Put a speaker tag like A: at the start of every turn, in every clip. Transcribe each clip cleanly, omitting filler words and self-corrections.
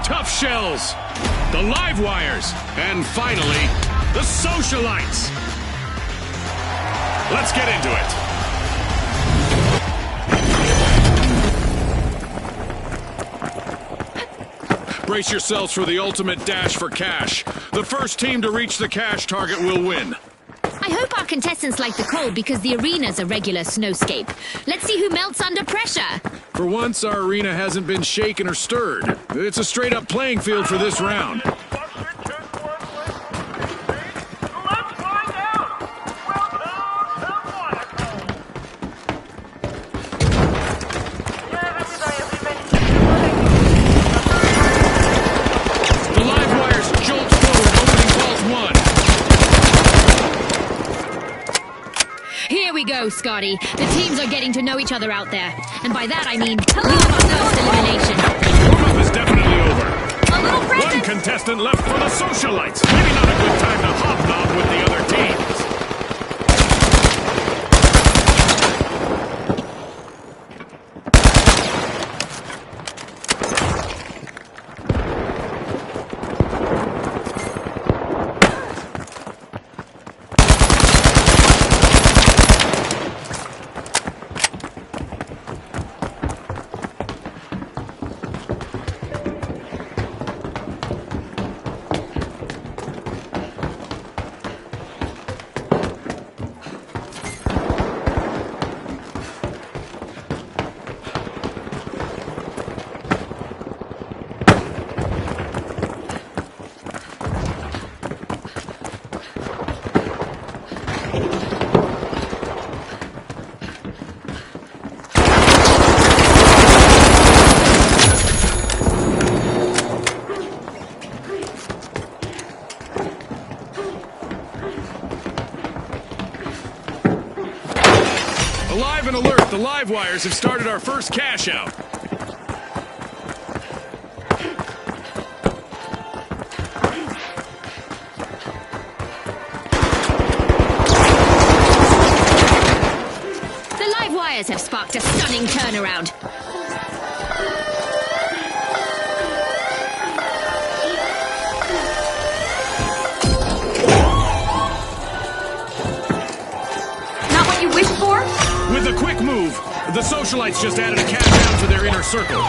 A: tough shells, the live wires, and finally, the socialites. Let's get into it. Brace yourselves for the ultimate dash for cash. The first team to reach the cash target will win.
B: I hope our contestants like the cold because the arena's a regular snowscape. Let's see who melts under pressure.
A: For once, our arena hasn't been shaken or stirred. It's a straight-up playing field for this round.
B: Here we go, Scotty. The teams are getting to know each other out there. And by that I mean, we have our first elimination.
A: Warm-up is definitely over.
B: A little present.
A: One contestant left for the socialites. Maybe not a good time to hobnob with the other teams. Alive and alert, the live wires have started our first cash out.
B: The live wires have sparked a stunning turnaround.
C: Not what you wished for?
A: With a quick move, the socialites just added a countdown to their inner circle.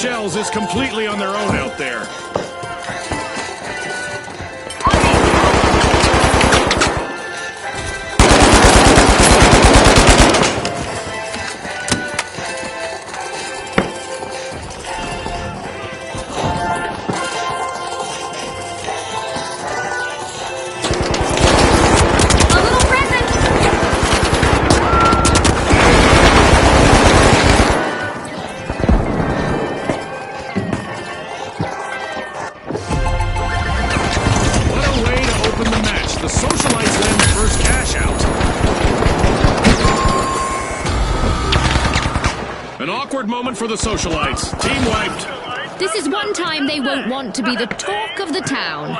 A: Shells is completely on their own out there. An awkward moment for the socialites. Team wiped.
B: This is one time they won't want to be the talk of the town.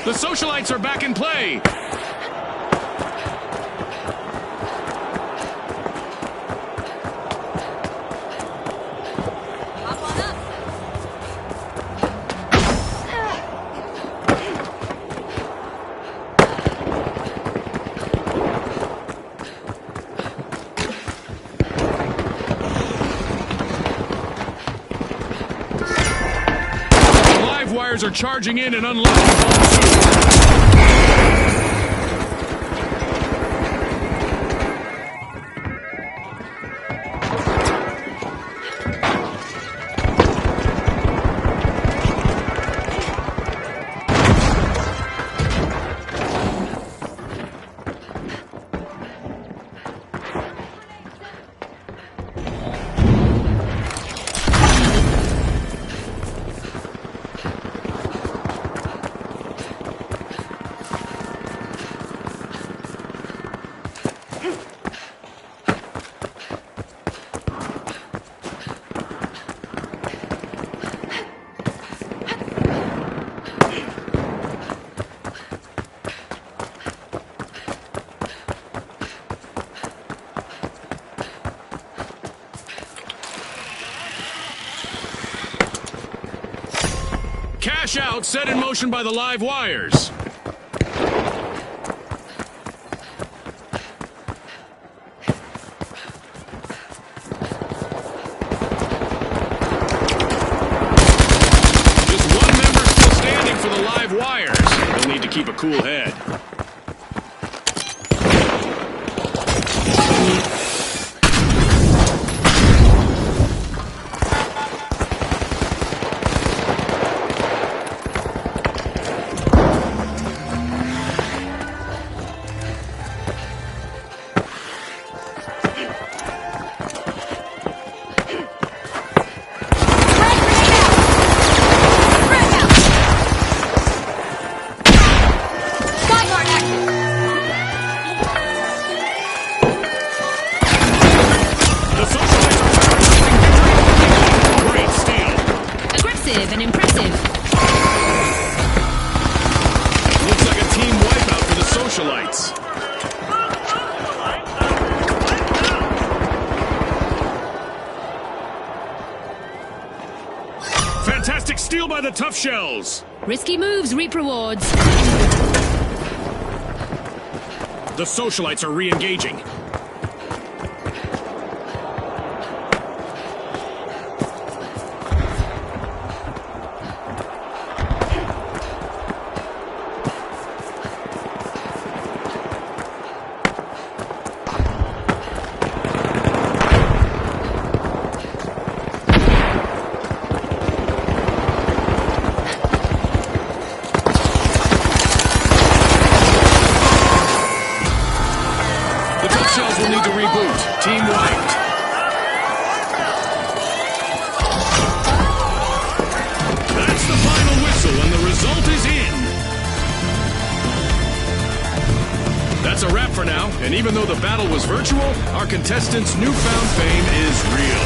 A: The socialites are back in play. wires are charging in and unlocking home soon. Cash out set in motion by the live wires. Just one member still standing for the live wires. They'll need to keep a cool head.
B: And impressive.
A: Looks like a team wipeout for the socialites. Fantastic steal by the tough shells.
B: Risky moves reap rewards.
A: The socialites are re-engaging. Shells will need to reboot. Team wiped. That's the final whistle, and the result is in. That's a wrap for now, and even though the battle was virtual, our contestants' newfound fame is real.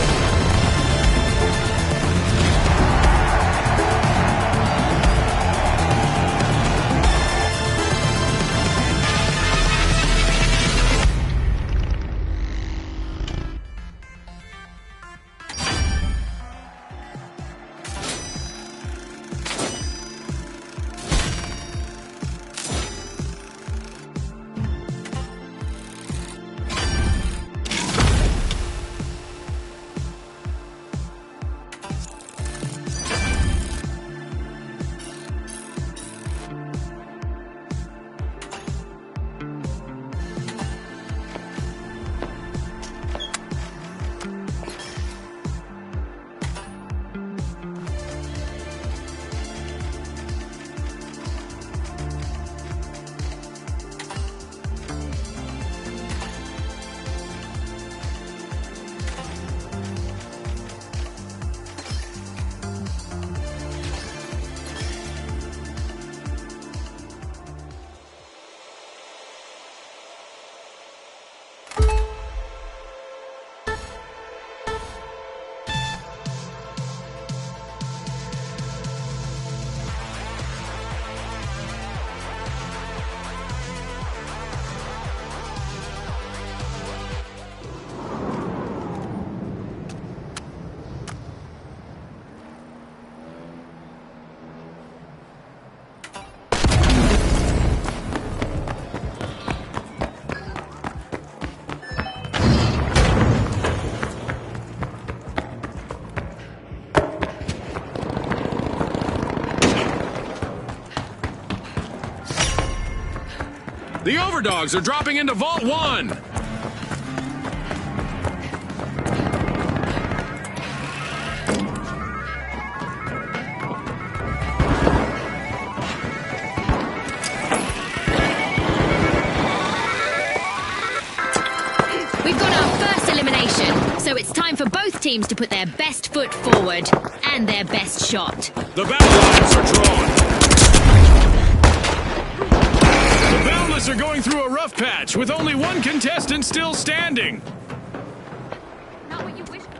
A: The Overdogs are dropping into Vault 1!
B: We've got our first elimination, so it's time for both teams to put their best foot forward and their best shot.
A: The battle lines are drawn. The Boundless are going through a rough patch with only one contestant still standing.
C: Not what you wish for.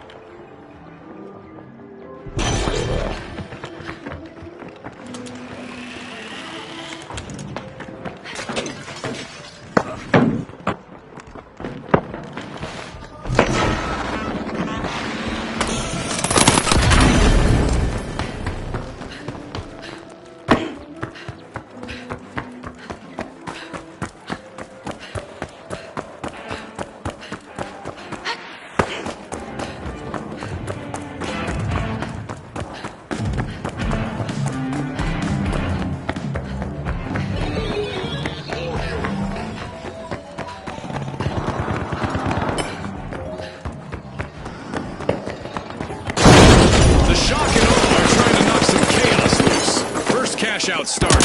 A: Out started.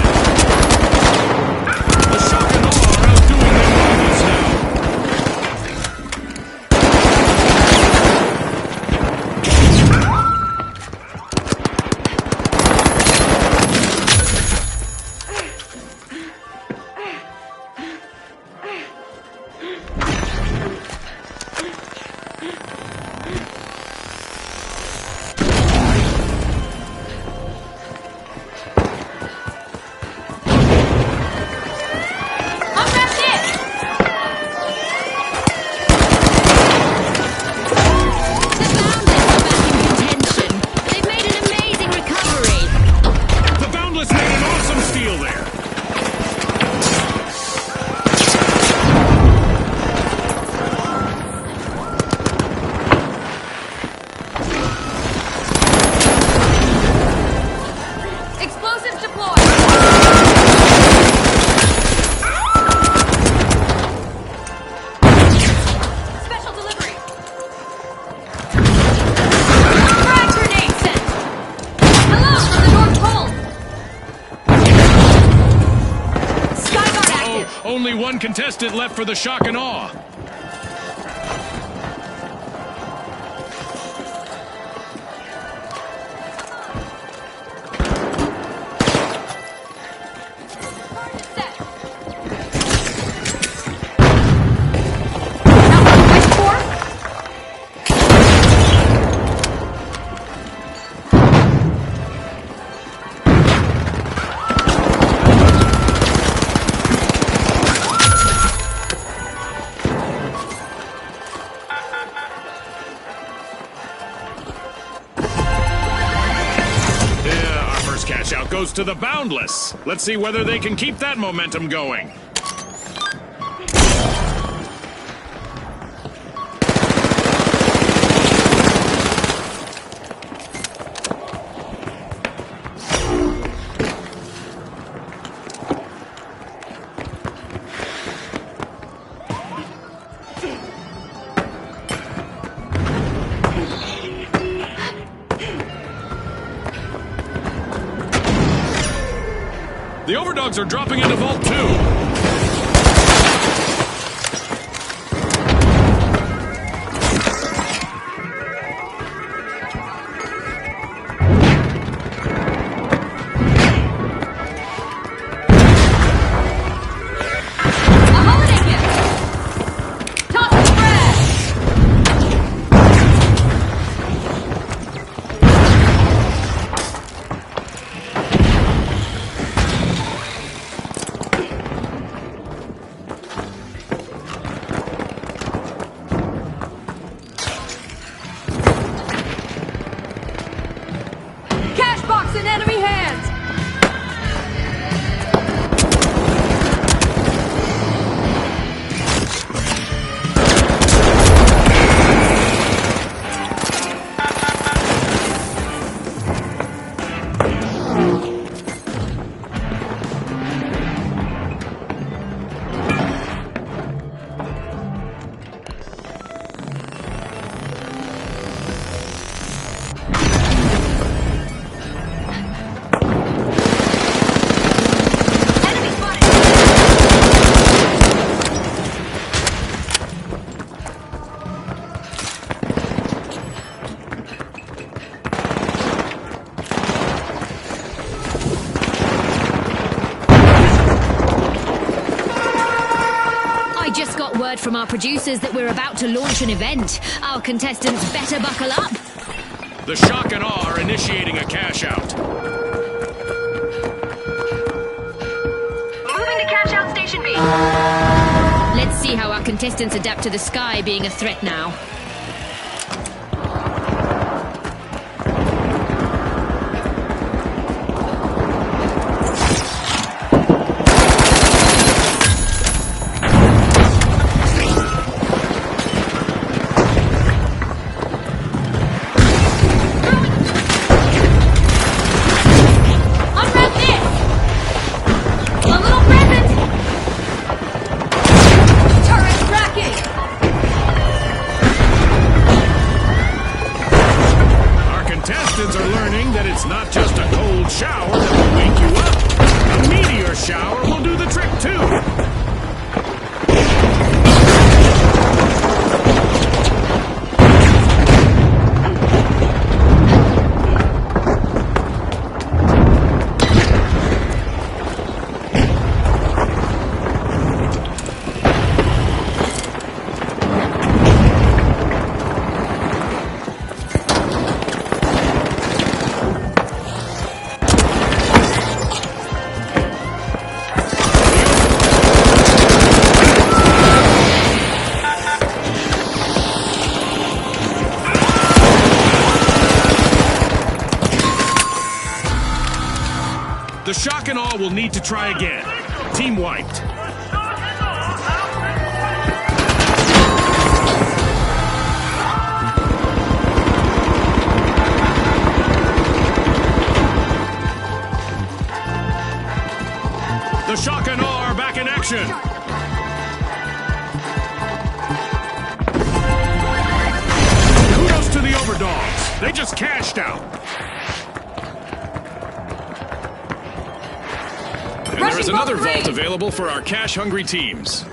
A: The shock and awe are outdoing their rivals now. Only one contestant left for the shock and awe. Catch out goes to the Boundless. Let's see whether they can keep that momentum going. The Overdogs are dropping into Vault 2.
B: word from our producers that we're about to launch an event. Our contestants better buckle up.
A: The Shock and Awe are initiating a cash out.
C: Moving to cash out station B.
B: Let's see how our contestants adapt to the sky being a threat now.
A: Are learning that it's not just a cold shower that will wake you up. A meteor shower will do the trick too. The Shock and Awe will need to try again. Team wiped. The Shock and Awe are back in action. Kudos to the Overdogs. They just cashed out. And there is another vault available for our cash-hungry teams.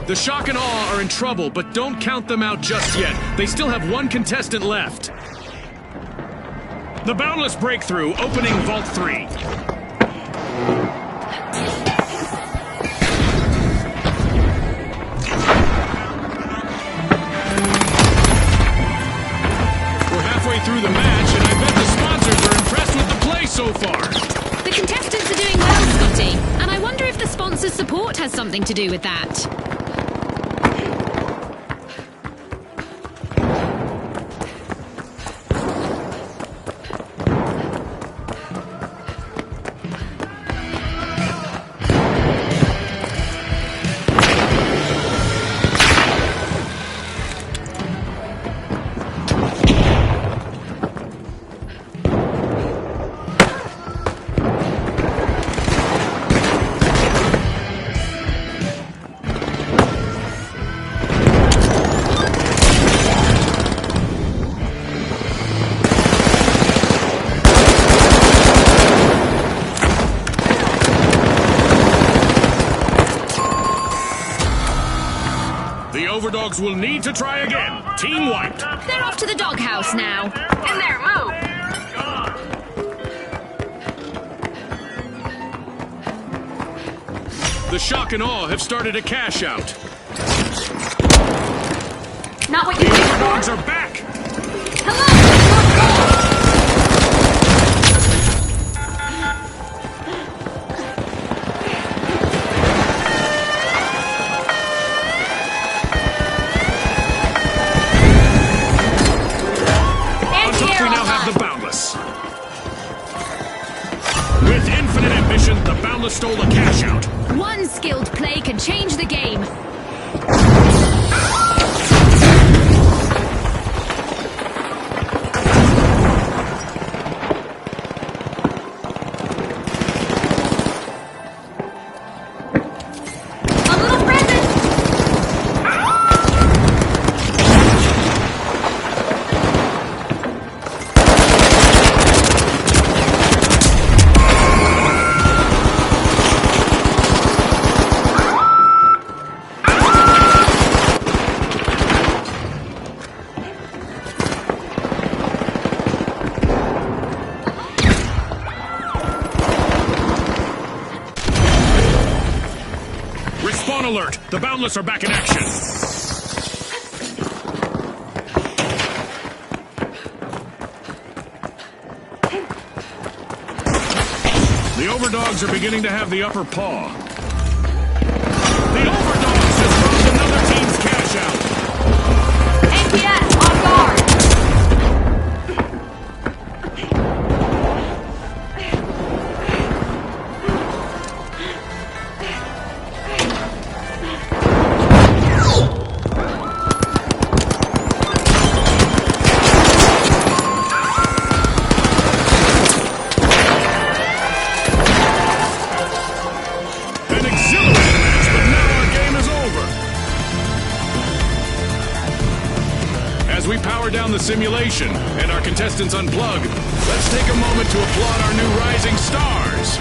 A: The Shock and Awe are in trouble, but don't count them out just yet. They still have one contestant left. The Boundless Breakthrough opening Vault 3. We're halfway through the match, and I bet the sponsors are impressed with the play so far.
B: The contestants are doing well, Scotty, and I wonder if the sponsors' support has something to do with that. The Overdogs will need to try again. Team wiped. They're off to the doghouse now.
C: In there, move.
A: The Shock and Awe have started a cash out.
C: Not what
A: The
C: you
A: Overdogs are back. With infinite ambition, the Boundless stole a cash out.
B: One skilled play can change the game.
C: A little present.
A: Spawn alert! The Boundless are back in action! The Overdogs are beginning to have the upper paw. The Overdogs just robbed another team's cash out!
C: APS, on guard!
A: An exhilarating match, but now our game is over! As we power down the simulation and our contestants unplug, let's take a moment to applaud our new rising stars!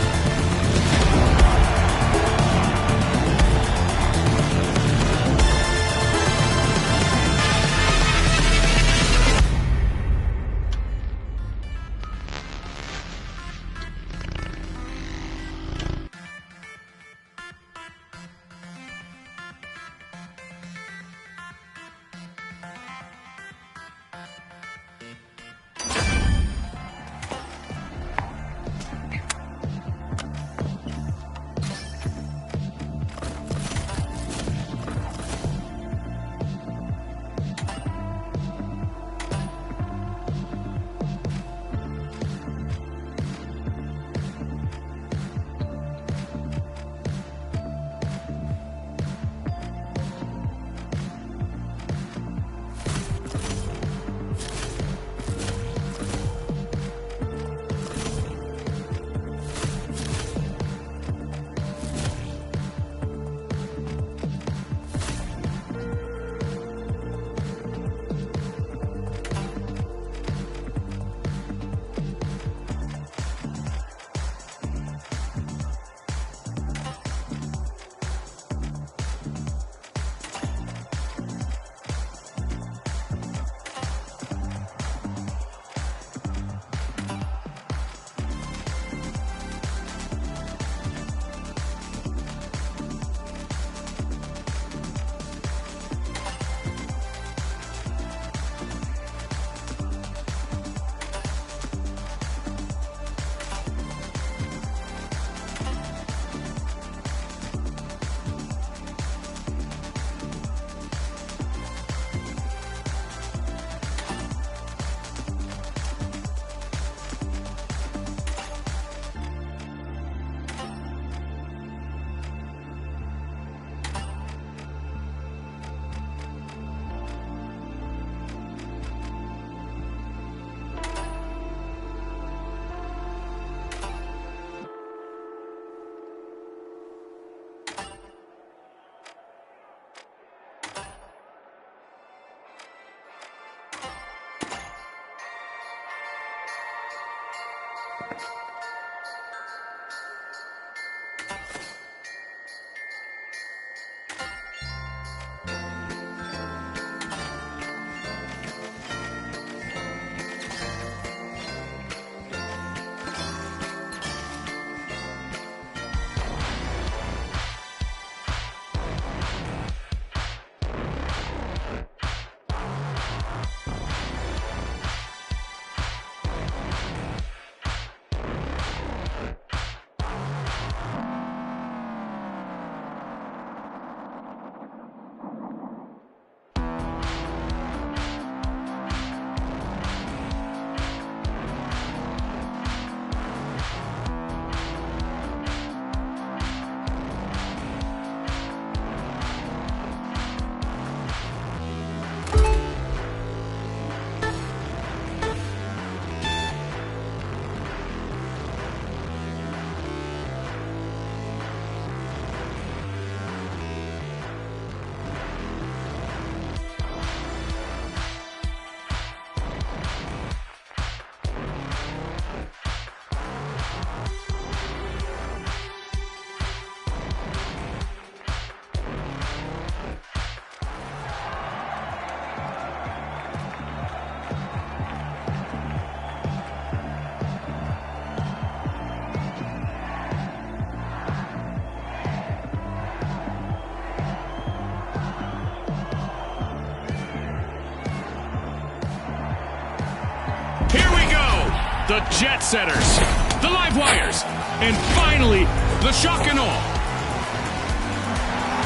A: The Jet Setters, the Live Wires, and finally, the Shock and Awe.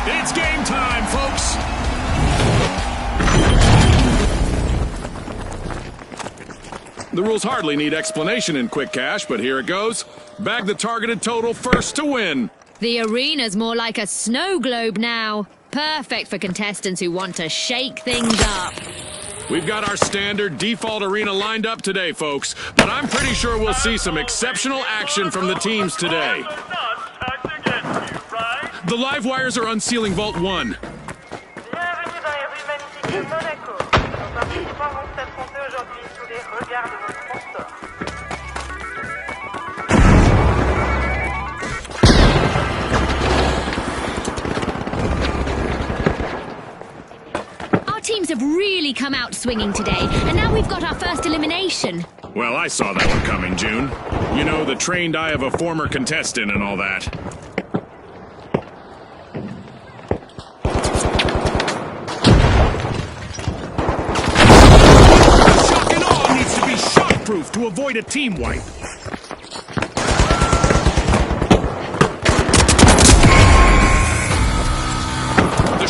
A: It's game time, folks. The rules hardly need explanation in Quick Cash, but here it goes. Bag the targeted total first to win.
B: The arena's more like a snow globe now. Perfect for contestants who want to shake things up.
A: We've got our standard default arena lined up today, folks, but I'm pretty sure we'll see some exceptional action from the teams today. The Live Wires are unsealing Vault 1.
B: Teams have really come out swinging today, and now we've got our first elimination.
A: Well, I saw that one coming, June. You know, the trained eye of a former contestant and all that. Shock and Awe needs to be shock-proof to avoid a team wipe.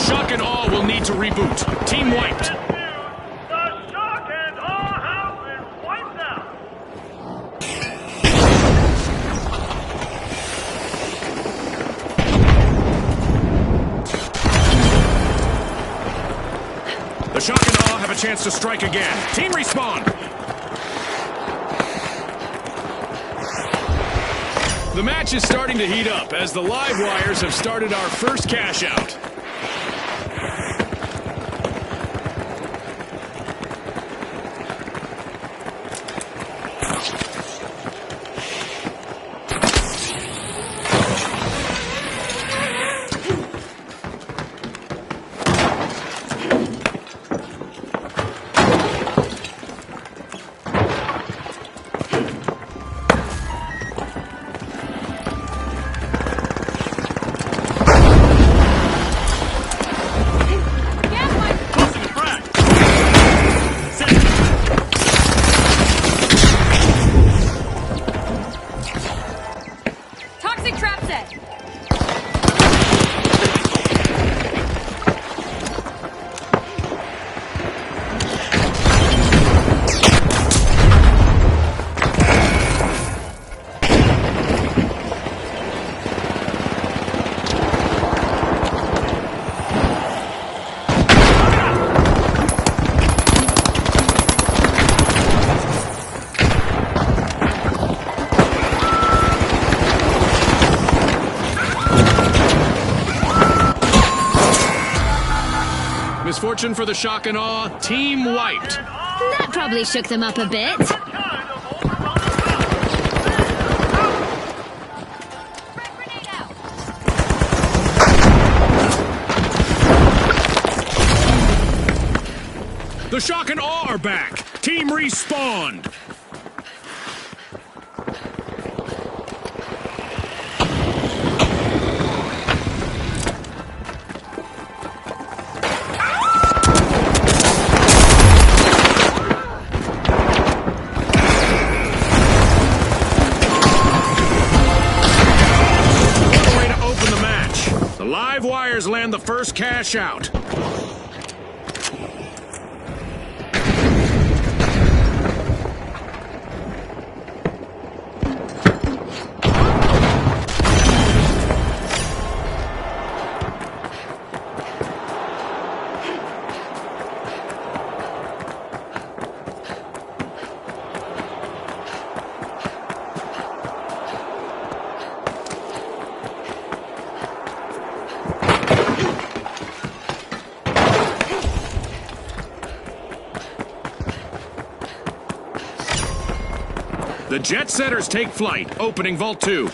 A: Shock and Awe will need to reboot. Team wiped.
D: The Shock and Awe have been wiped out.
A: The Shock and Awe have a chance to strike again. Team respawn. The match is starting to heat up as the Live Wires have started our first cash out. Misfortune for the Shock and Awe, team wiped.
B: That probably shook them up a bit.
A: The Shock and Awe are back. Team respawned. Live Wires land the first cash out. The Jet Setters take flight, opening Vault 2.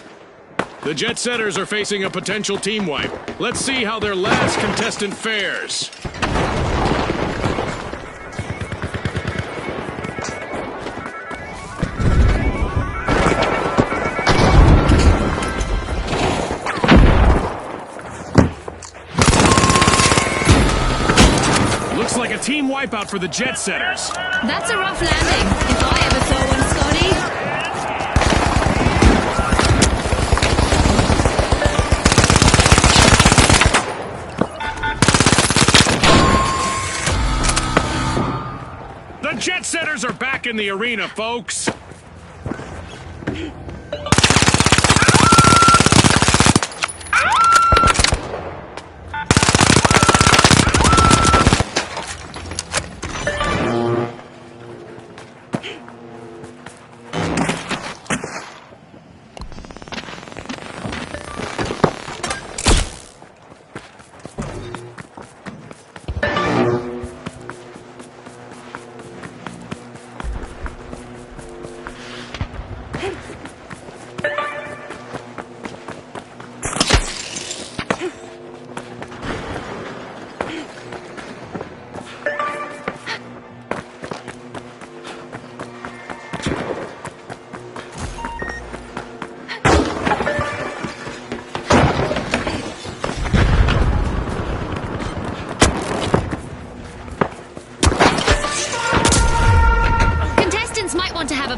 A: The Jet Setters are facing a potential team wipe. Let's see how their last contestant fares. Looks like a team wipeout for the Jet Setters.
B: That's a rough landing, if I ever saw one, Scotty.
A: Stars are back in the arena, folks.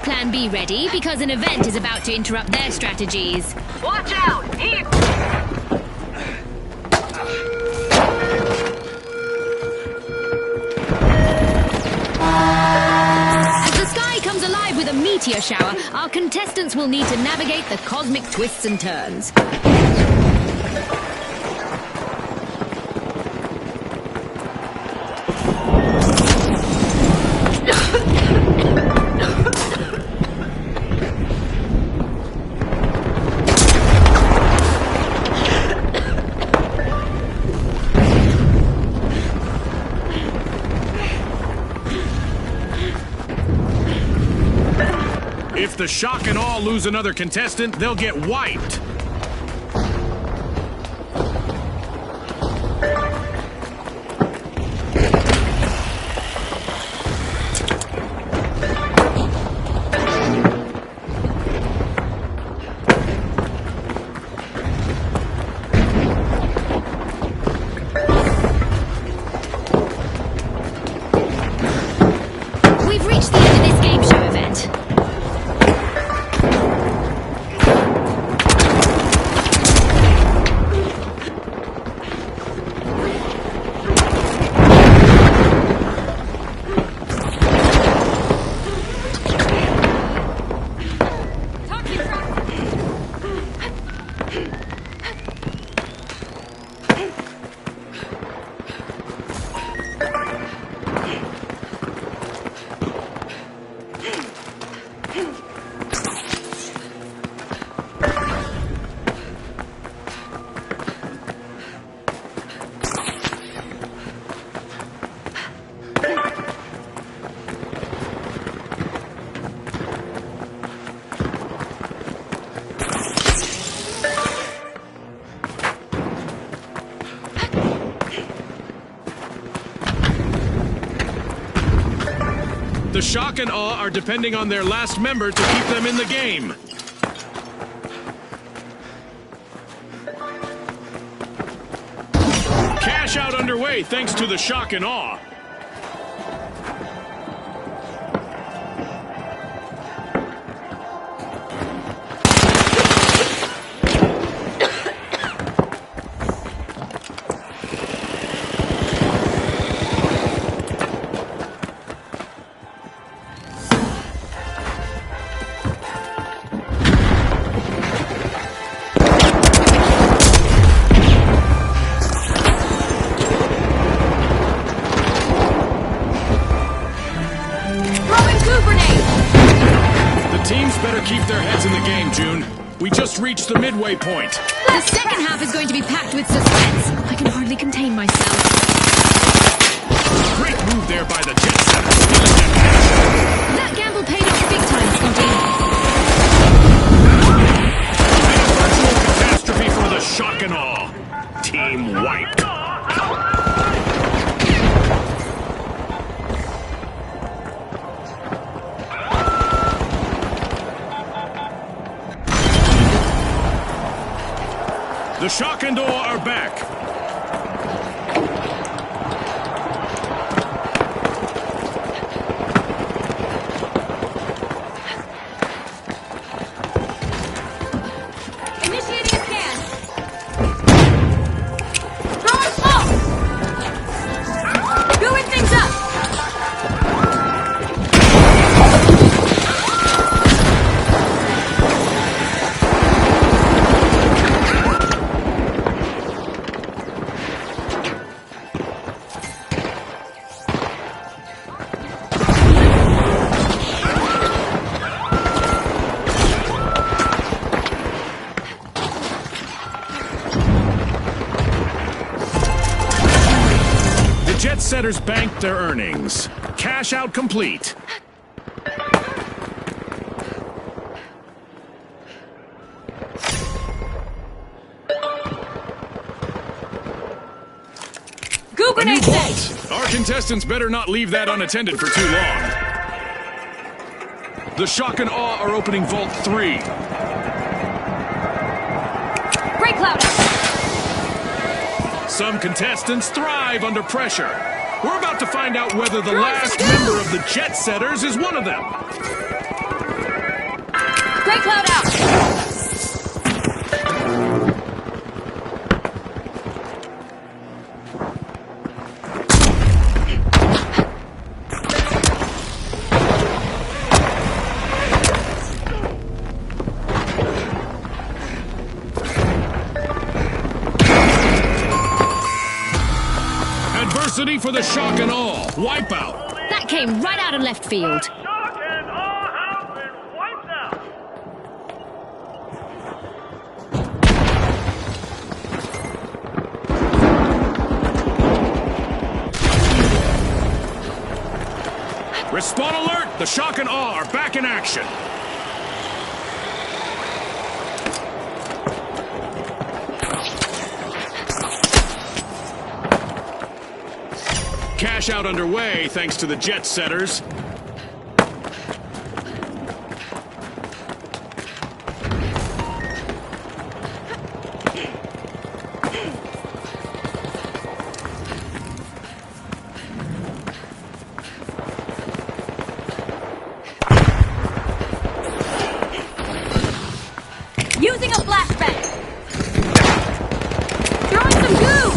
B: Plan B ready because an event is about to interrupt their strategies.
C: Watch out! Here!
B: As the sky comes alive with a meteor shower, our contestants will need to navigate the cosmic twists and turns.
A: If the Shock and Awe lose another contestant, they'll get wiped.
B: We've reached the end of this game show event.
A: The Shock and Awe are depending on their last member to keep them in the game. Cash out underway thanks to the Shock and Awe. Teams better keep their heads in the game, June. We just reached the midway point.
B: The second half is going to be packed with suspense. I can hardly contain myself.
A: Great move there by the Jet Setter.
B: That gamble paid off big time, Scotty.
A: A virtual catastrophe for the Shock and Awe. Team wiped. The Shock and Awe are back.
C: Initiating a scan. Throwing smoke. Doing things up.
A: setters banked their earnings. Cash out complete.
C: Goo
A: A new
C: grenade set!
A: vault. Our contestants better not leave that unattended for too long. The shock and awe are opening Vault 3.
C: Break cloud out!
A: Some contestants thrive under pressure. We're about to find out whether the
C: Throw
A: last
C: some
A: member of the Jet Setters is one of them.
C: Break cloud out!
A: Adversity for the shock and awe. Wipeout.
B: That came right out of left field.
D: Shock and awe have been wiped out.
A: Respawn alert! The shock and awe are back in action. Cash out underway thanks to the Jet Setters.
C: Using a flashbang! Throwing some goo!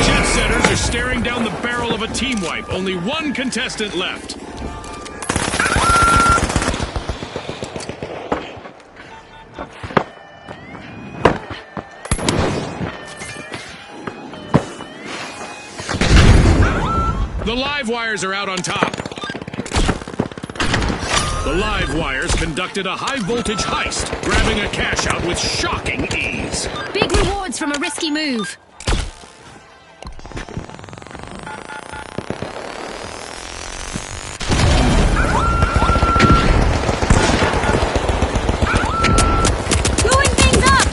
A: Jet Setters are staring down the barrel of a team wipe. Only one contestant left. The live wires are out on top. The live wires conducted a high-voltage heist, grabbing a cash out with shocking ease.
B: Big rewards from a risky move.
C: Doing things up!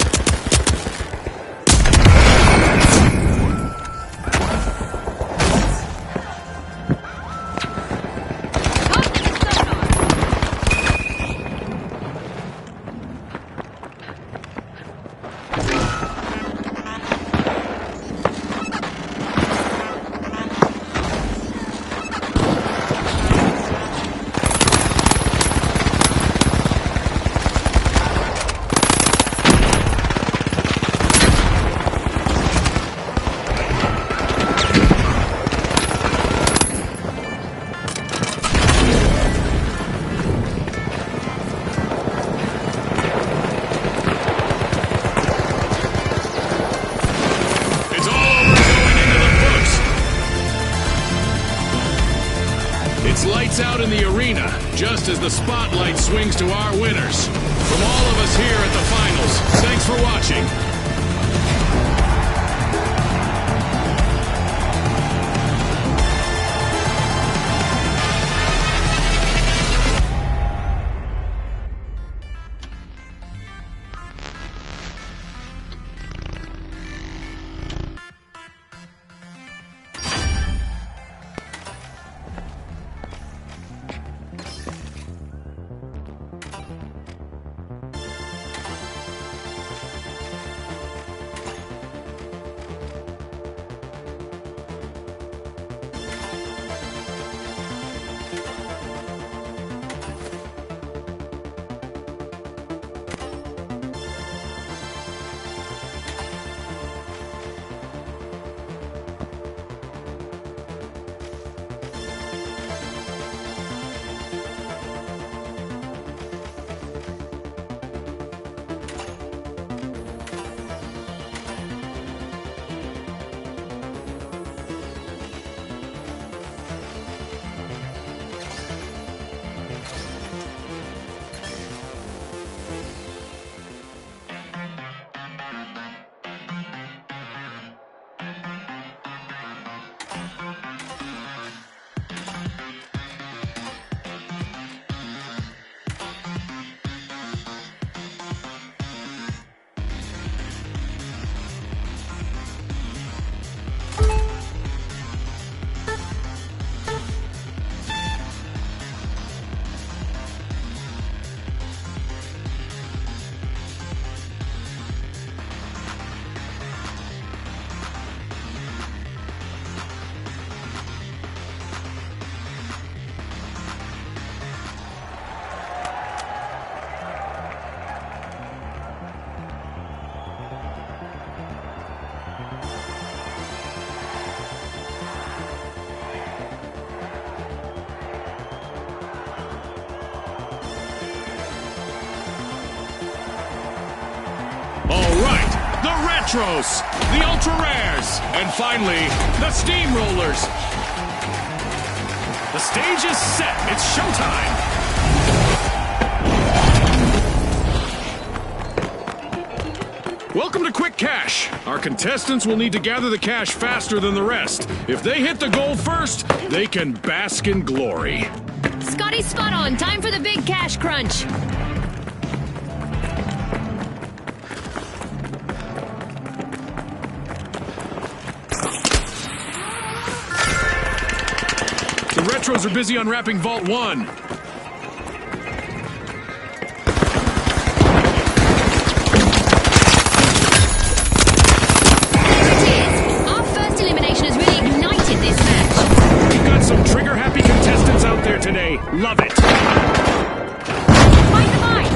A: It's all over and going into the books. It's lights out in the arena, just as the spotlight swings to our winners. From all of us here at the finals, thanks for watching. Retros, the Ultra Rares, and finally, the Steamrollers. The stage is set. It's showtime. Welcome to Quick Cash. Our contestants will need to gather the cash faster than the rest. If they hit the goal first, they can bask in glory.
B: Scotty's spot on. Time for the big cash crunch.
A: The Retros are busy unwrapping Vault 1.
B: Our first elimination has really ignited this match.
A: We've got some trigger-happy contestants out there today. Love it.
C: Find the mine!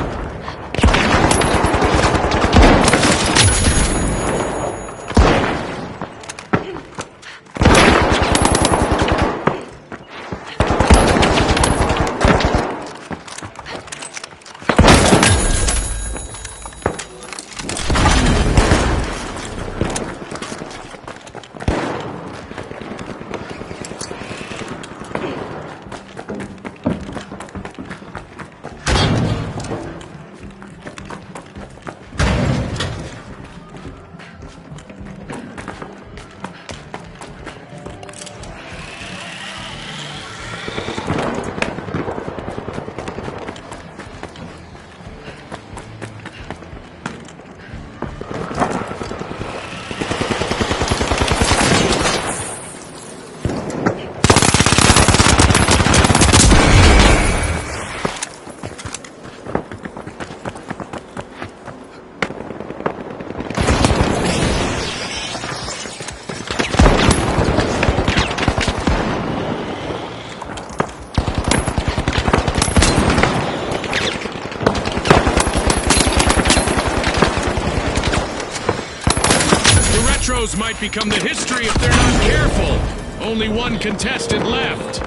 A: Retros might become the history if they're not careful. Only one contestant left.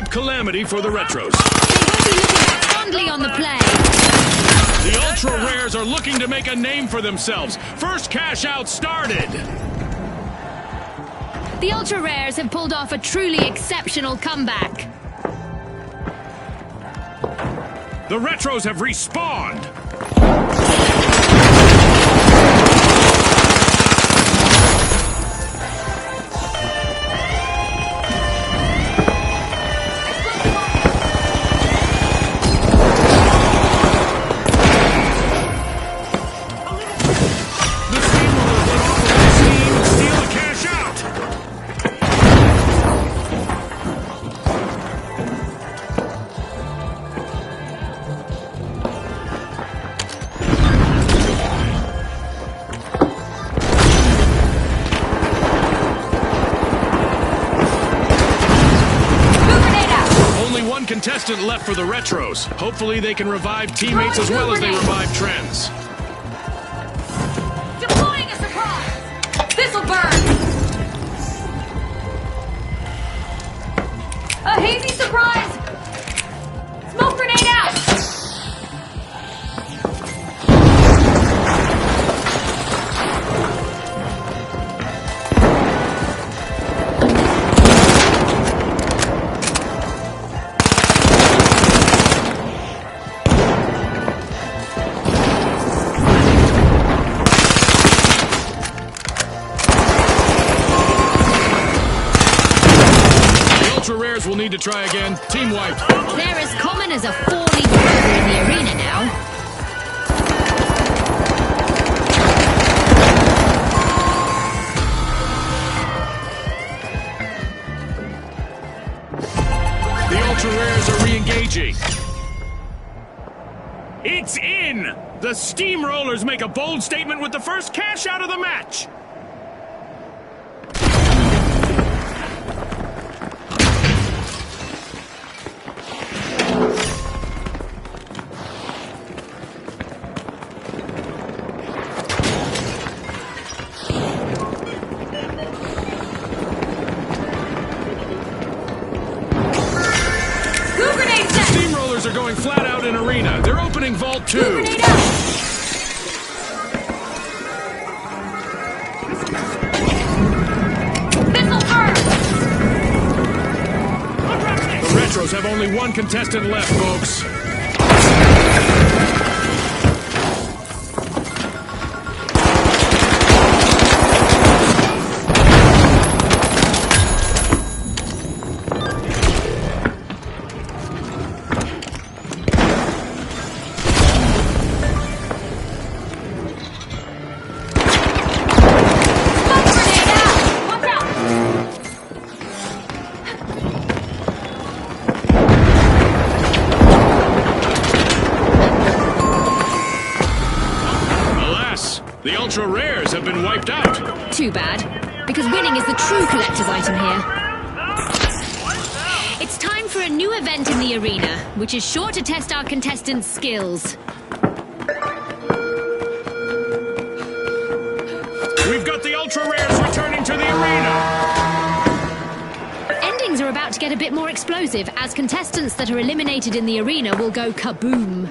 A: Calamity for the Retros.
B: They will be looking fondly on the play.
A: The Ultra Rares are looking to make a name for themselves. First cash out started.
B: The Ultra Rares have pulled off a truly exceptional comeback.
A: The Retros have respawned. Contestant left for the Retros. Hopefully they can revive teammates as well as they revive trends.
C: Deploying a surprise! This'll burn! A hazy surprise! Smoke grenade out!
A: Will need to try again. Team wipe.
B: They're as common as a four-leaf clover in the arena now.
A: The Ultra Rares are re-engaging. It's in! The Steamrollers make a bold statement with the first cash out of the match. Vault 2.
C: Grenade out! Missile first!
A: The Retros have only one contestant left, folks. The ultra rares have been wiped out.
B: Too bad, because winning is the true collector's item here. It's time for a new event in the arena, which is sure to test our contestants' skills.
A: We've got the ultra rares returning to the arena.
B: Endings are about to get a bit more explosive, as contestants that are eliminated in the arena will go kaboom.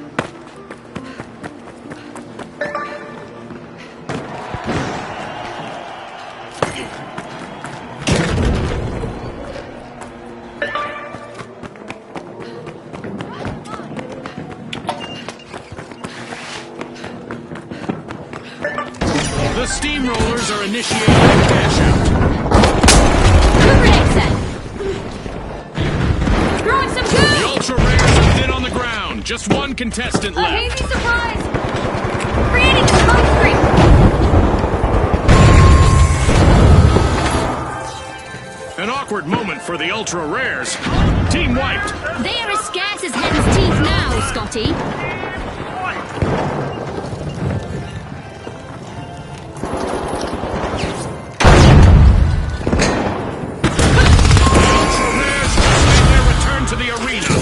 A: The steamrollers are initiating a cash out.
C: Grenade set! Throwing some goo!
A: The ultra rares are thin on the ground. Just one contestant
C: A
A: left.
C: hazy surprise! Creating a smoke screen!
A: An awkward moment for the ultra rares. Team wiped.
B: They are as scarce as hen's teeth now, Scotty.
A: To the arena.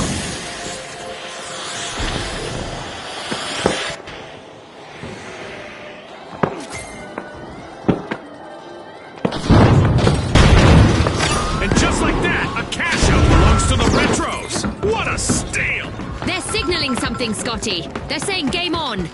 A: And just like that, a cash out belongs to the Retros. What a steal!
B: They're signaling something, Scotty. They're saying game on.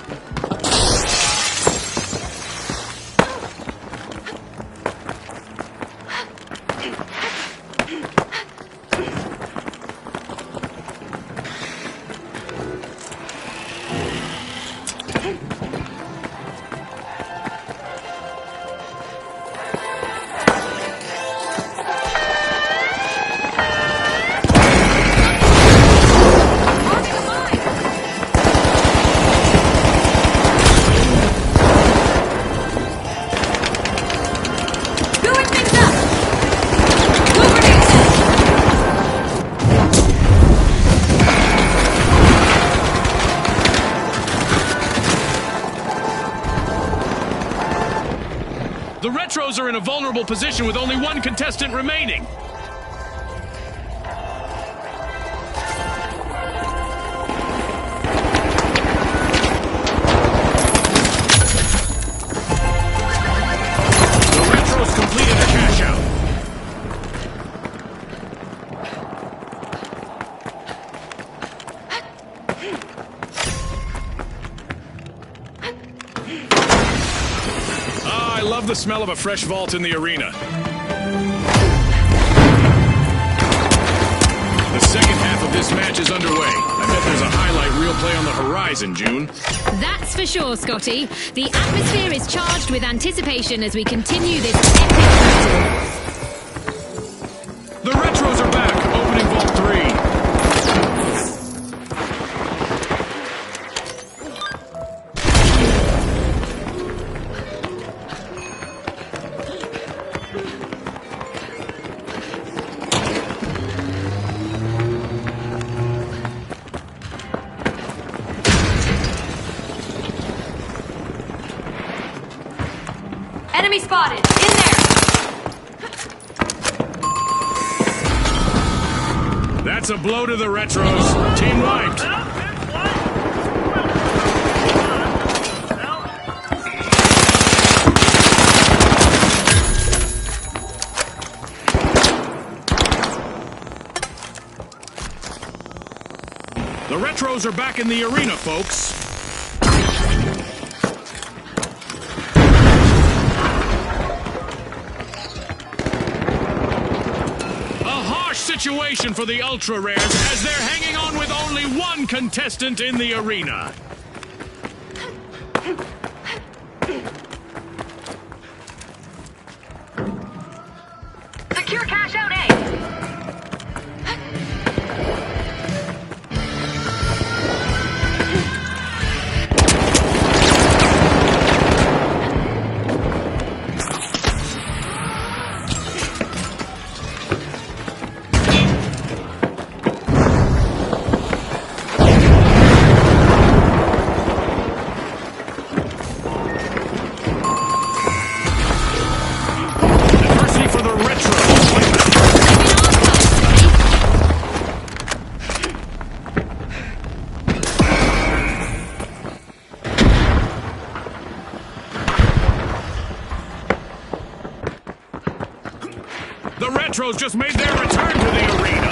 A: The Retros are in a vulnerable position with only one contestant remaining. The Retros completed a cash out. I love the smell of a fresh vault in the arena. The second half of this match is underway. I bet there's a highlight reel play on the horizon, June.
B: That's for sure, Scotty. The atmosphere is charged with anticipation as we continue this epic battle.
A: The Retros are back, opening Vault 3.
C: Enemy spotted! In there!
A: That's a blow to the Retros. Team wiped. The Retros retros are back in the arena, folks. A harsh situation for the ultra rares as they're hanging on with only one contestant in the arena.
C: Secure cash out A.
A: Adversity for the retro. The retros just made their return to the arena.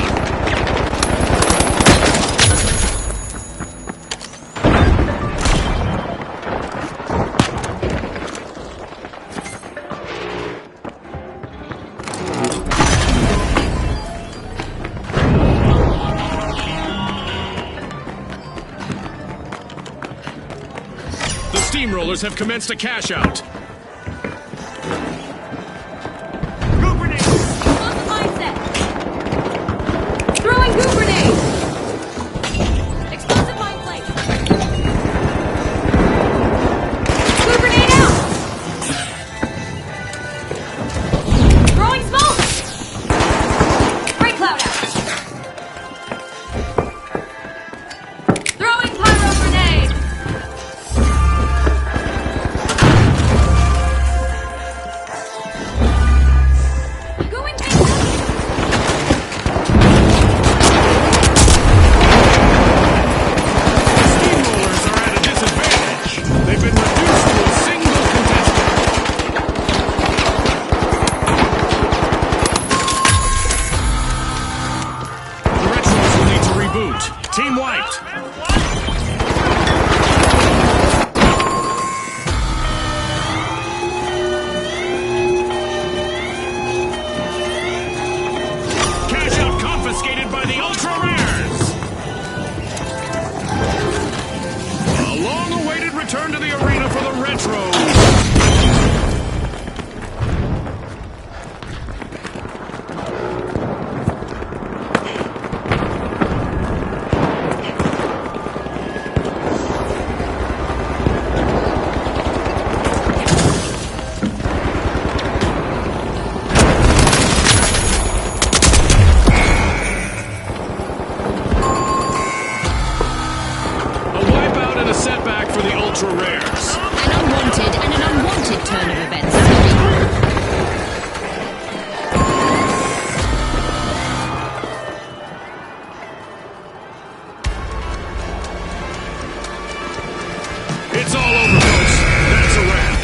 A: The steamrollers have commenced a cash out.
C: Explosive mindset. Throwing goo grenade. Explosive mind plate. Goo grenade out. Throwing smoke. Spray cloud out. Throwing pyro grenade. Going pink.
A: Steamrollers are at a disadvantage. They've been reduced to a single contestant. The retros will need to reboot. Team wiped. Cash out confiscated by the ultra rares. A long-awaited return to the arena for the retros. A wipeout and a setback for the ultra rares.
B: An unwanted and an unwanted turn of events.
A: It's all over, folks. That's a wrap.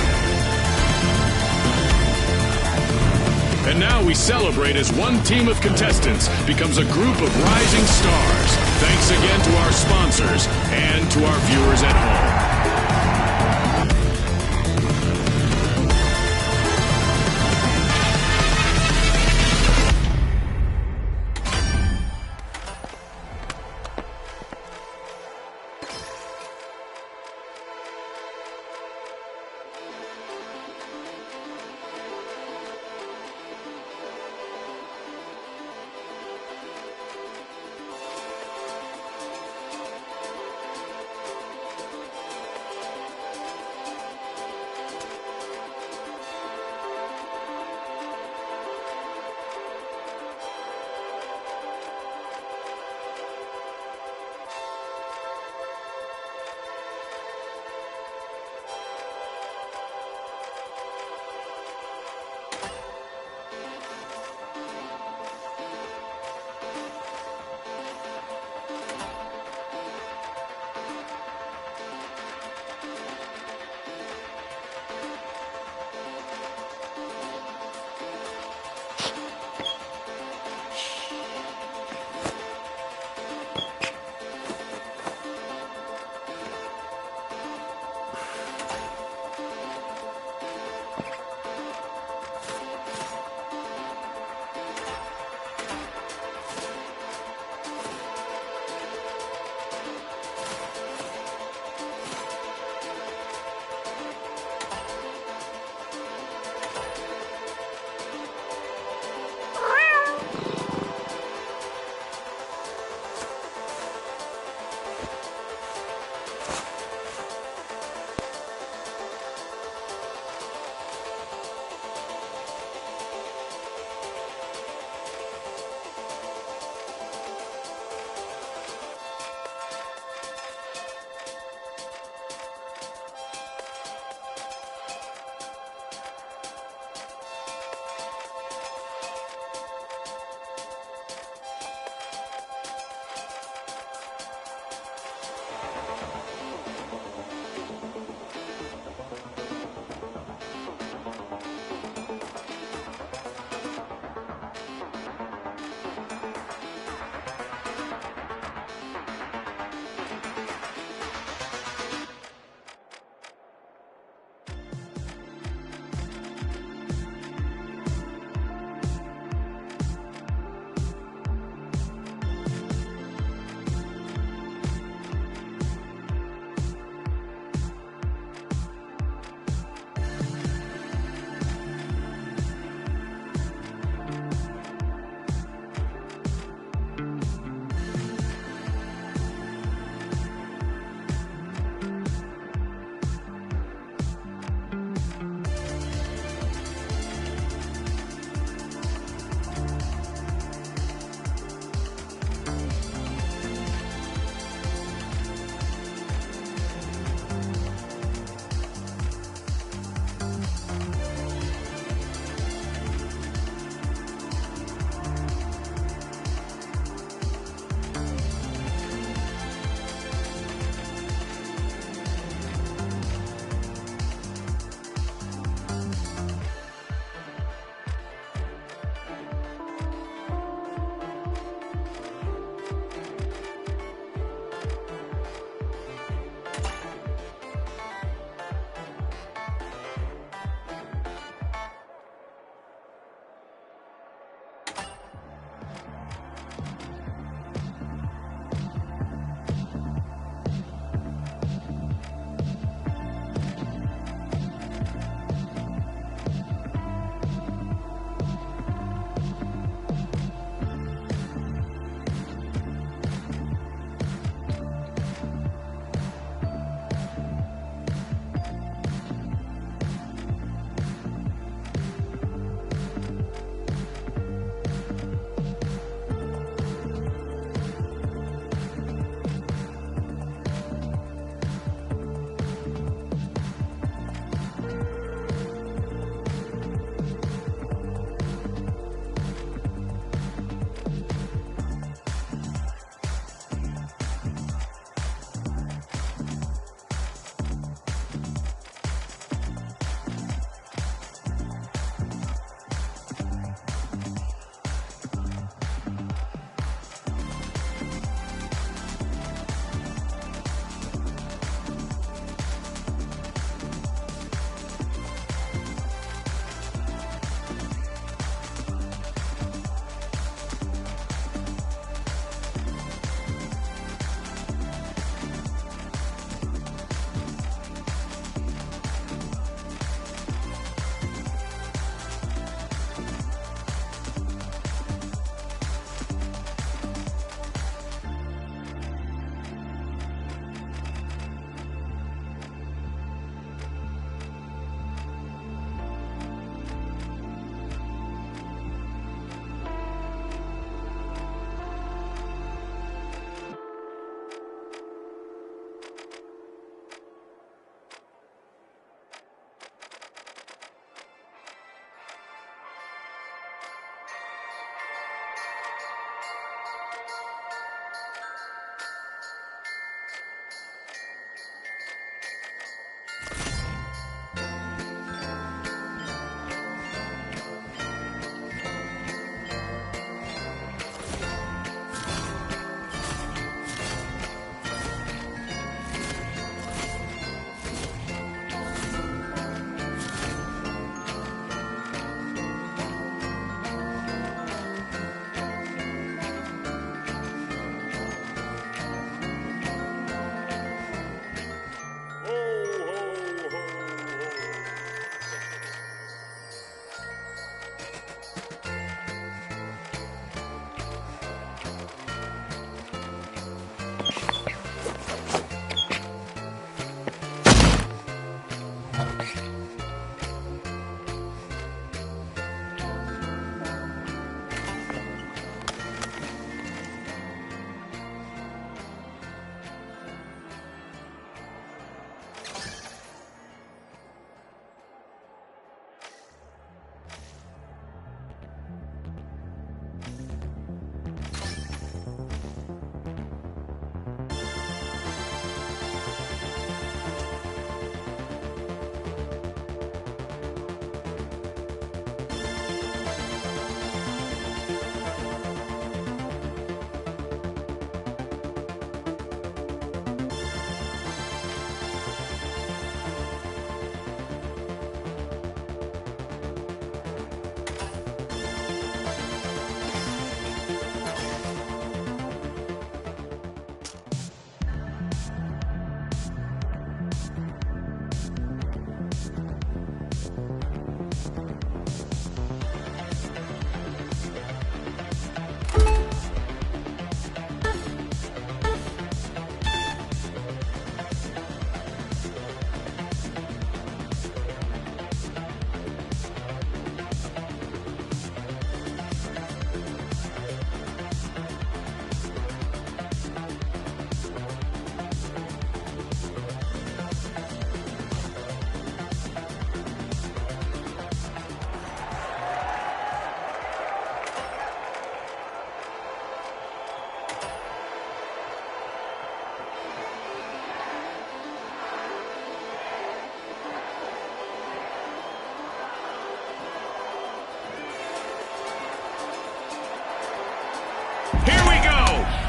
A: And now we celebrate as one team of contestants becomes a group of rising stars. Thanks again to our sponsors and to our viewers at home.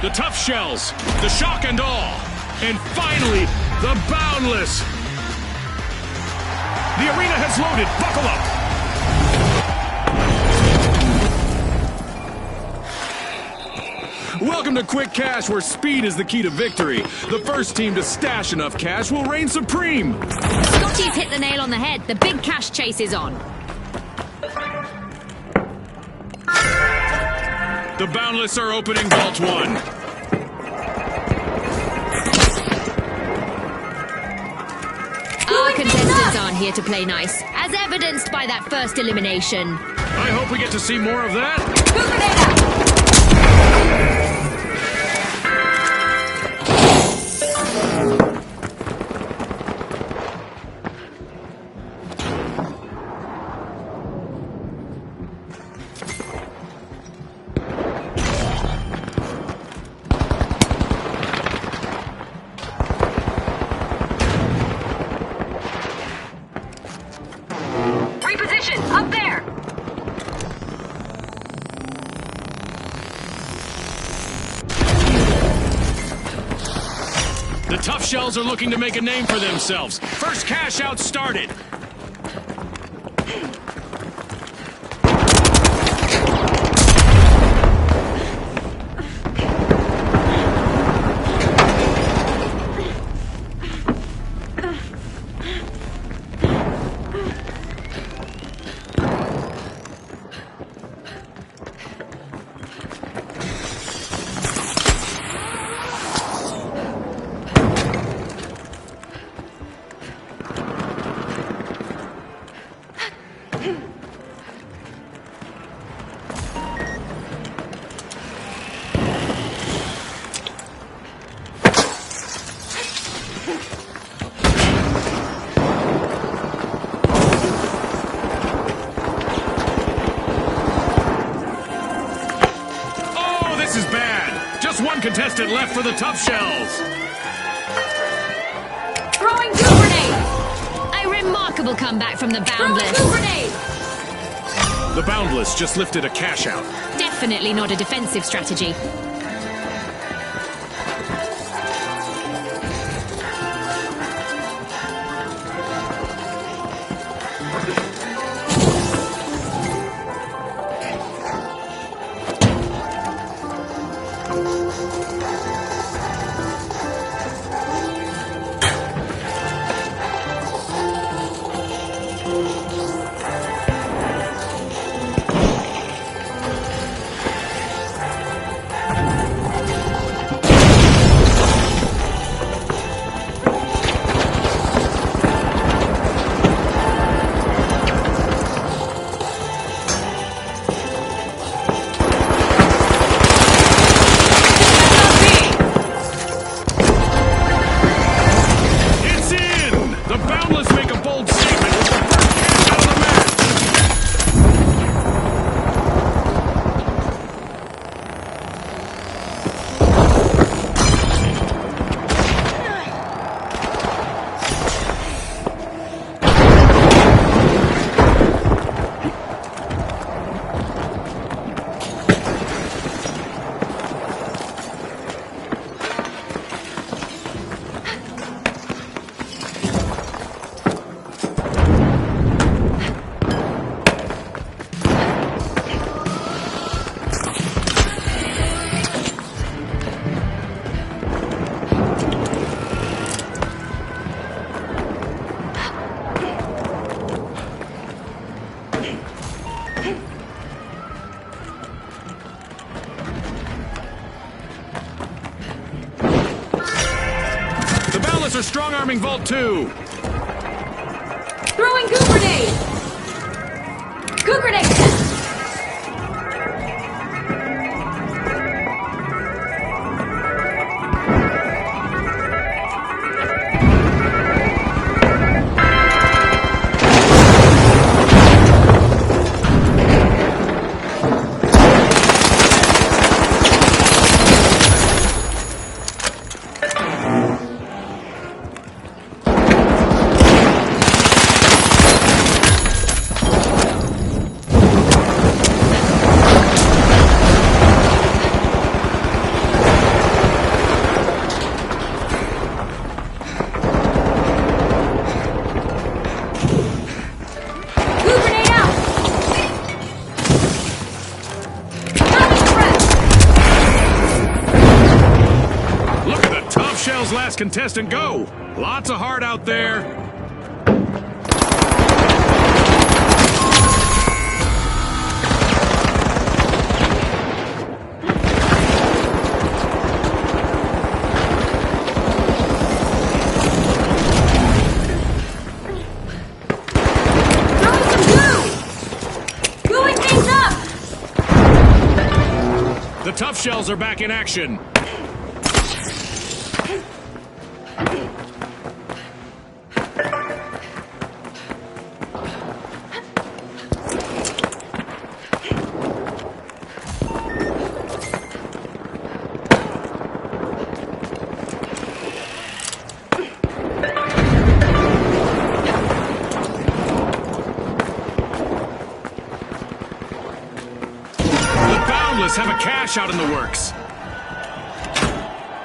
A: The tough shells, the shock and awe, and finally, the boundless. The arena has loaded. Buckle up. Welcome to Quick Cash, where speed is the key to victory. The first team to stash enough cash will reign supreme.
B: Scotty's hit the nail on the head. The big cash chase is on.
A: The Boundless are opening Vault 1.
B: Our contestants aren't here to play nice, as evidenced by that first elimination.
A: I hope we get to see more of that.
C: Reposition! Up there!
A: The tough shells are looking to make a name for themselves. First cash out started. This is bad. Just one contestant left for the tough shells.
C: Throwing goo grenade!
B: A remarkable comeback from the
C: Throwing
B: Boundless.
C: goo grenade!
A: The Boundless just lifted a cash out.
B: Definitely not a defensive strategy.
A: Are strong-arming Vault 2.
C: Throwing goo grenade! Goo grenade set!
A: last contestant go. Lots of heart out there. The tough shells are back in action. Have a cash out in the works.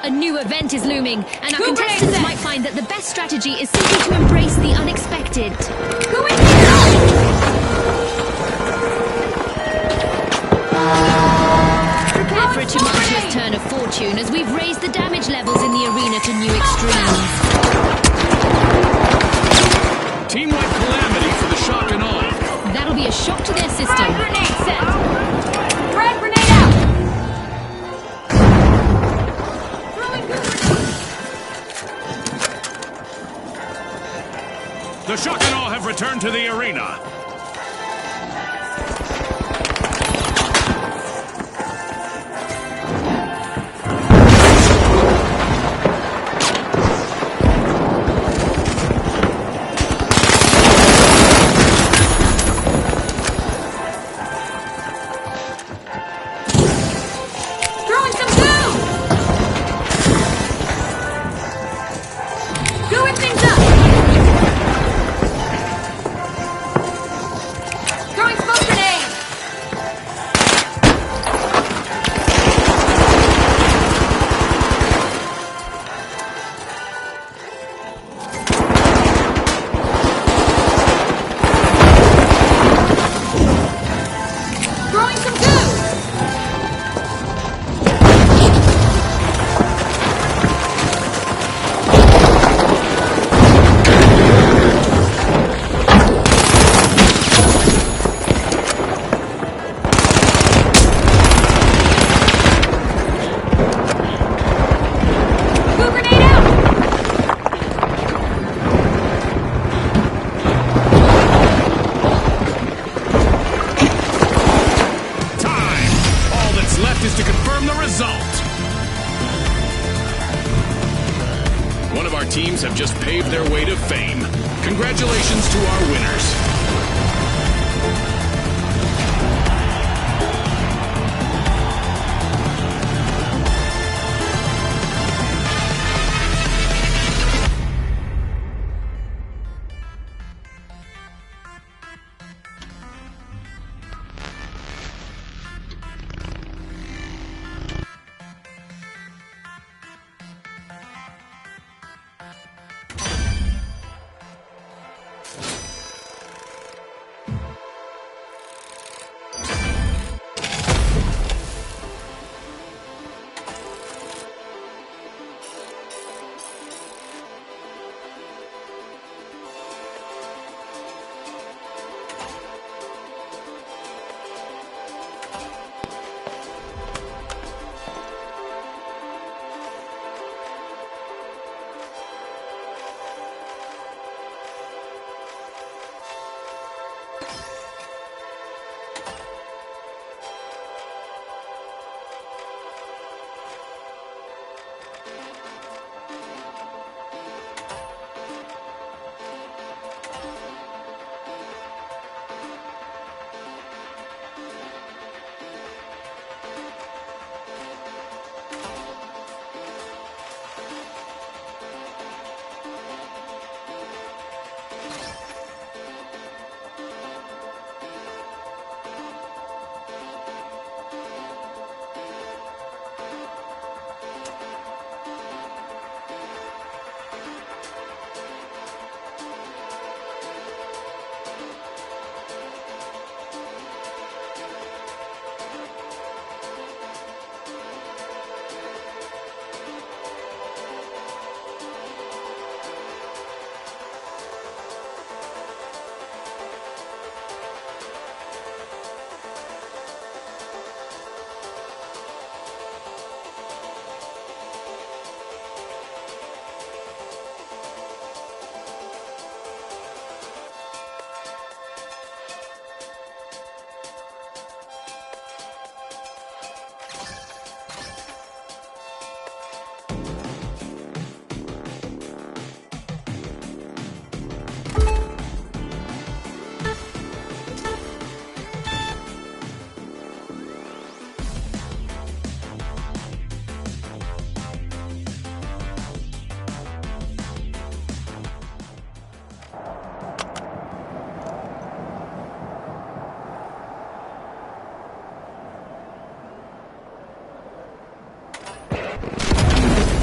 B: A new event is looming, and our contestants might find that the best strategy is simply to embrace the unexpected.
C: Go in here!
B: Prepare for a tumultuous turn of fortune as we've raised the damage levels in the arena to new extremes.
A: Team-wide calamity for the shock and awe.
B: That'll be a shock to their system.
C: Frag grenade set! Frag grenade out! Throwing
A: The shock and awe have returned to the arena.
C: Throwing some goo! Gooing things up! Throwing smoke grenade! Throwing some goo! Goo grenade out!
A: Time! All that's left is to confirm the result. One of our teams have just paved their way to fame. Congratulations to our winners.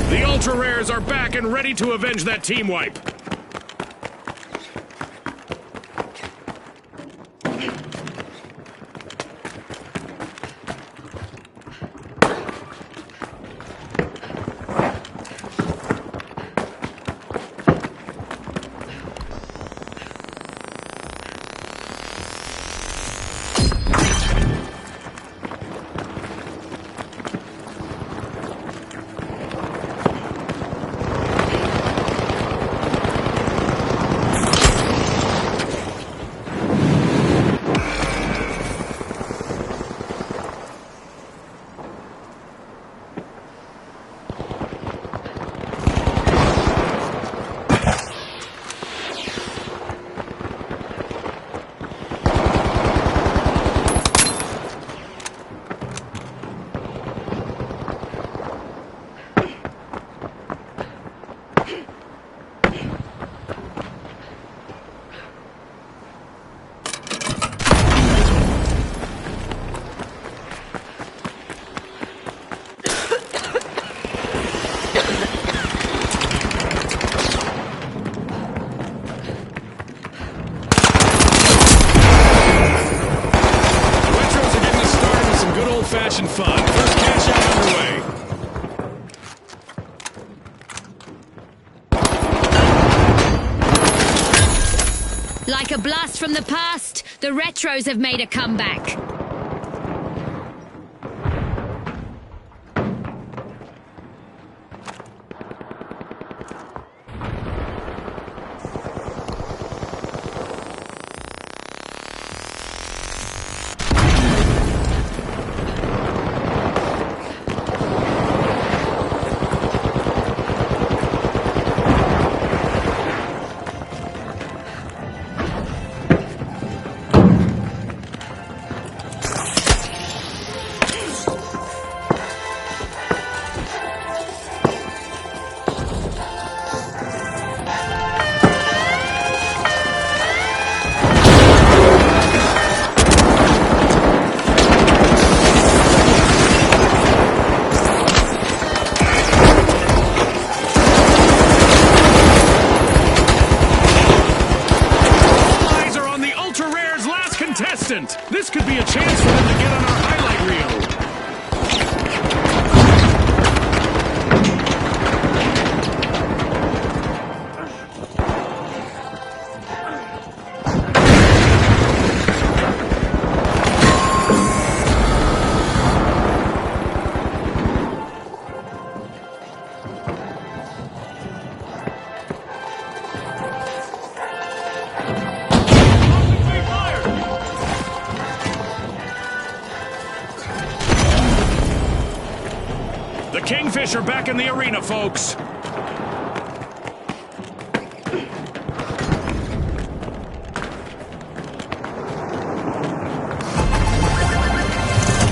A: The Ultra Rares are back and ready to avenge that team wipe. Fashioned fun. First cash out underway.
B: Like a blast from the past, the retros have made a comeback.
A: This could be a chance for them to get on our highlight reel. The Kingfish are back in the arena, folks.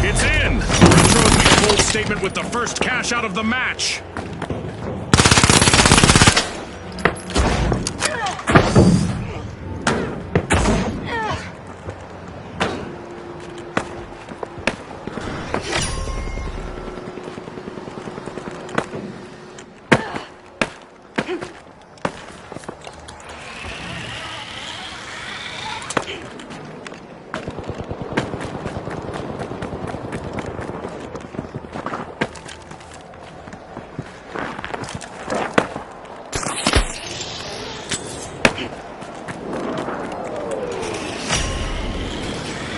A: It's in. Retros make a bold statement with the first cash out of the match.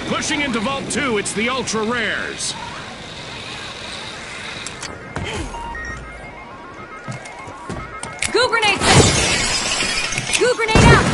A: Pushing into Vault 2, it's the Ultra Rares.
C: Goo grenade set! Goo grenade out!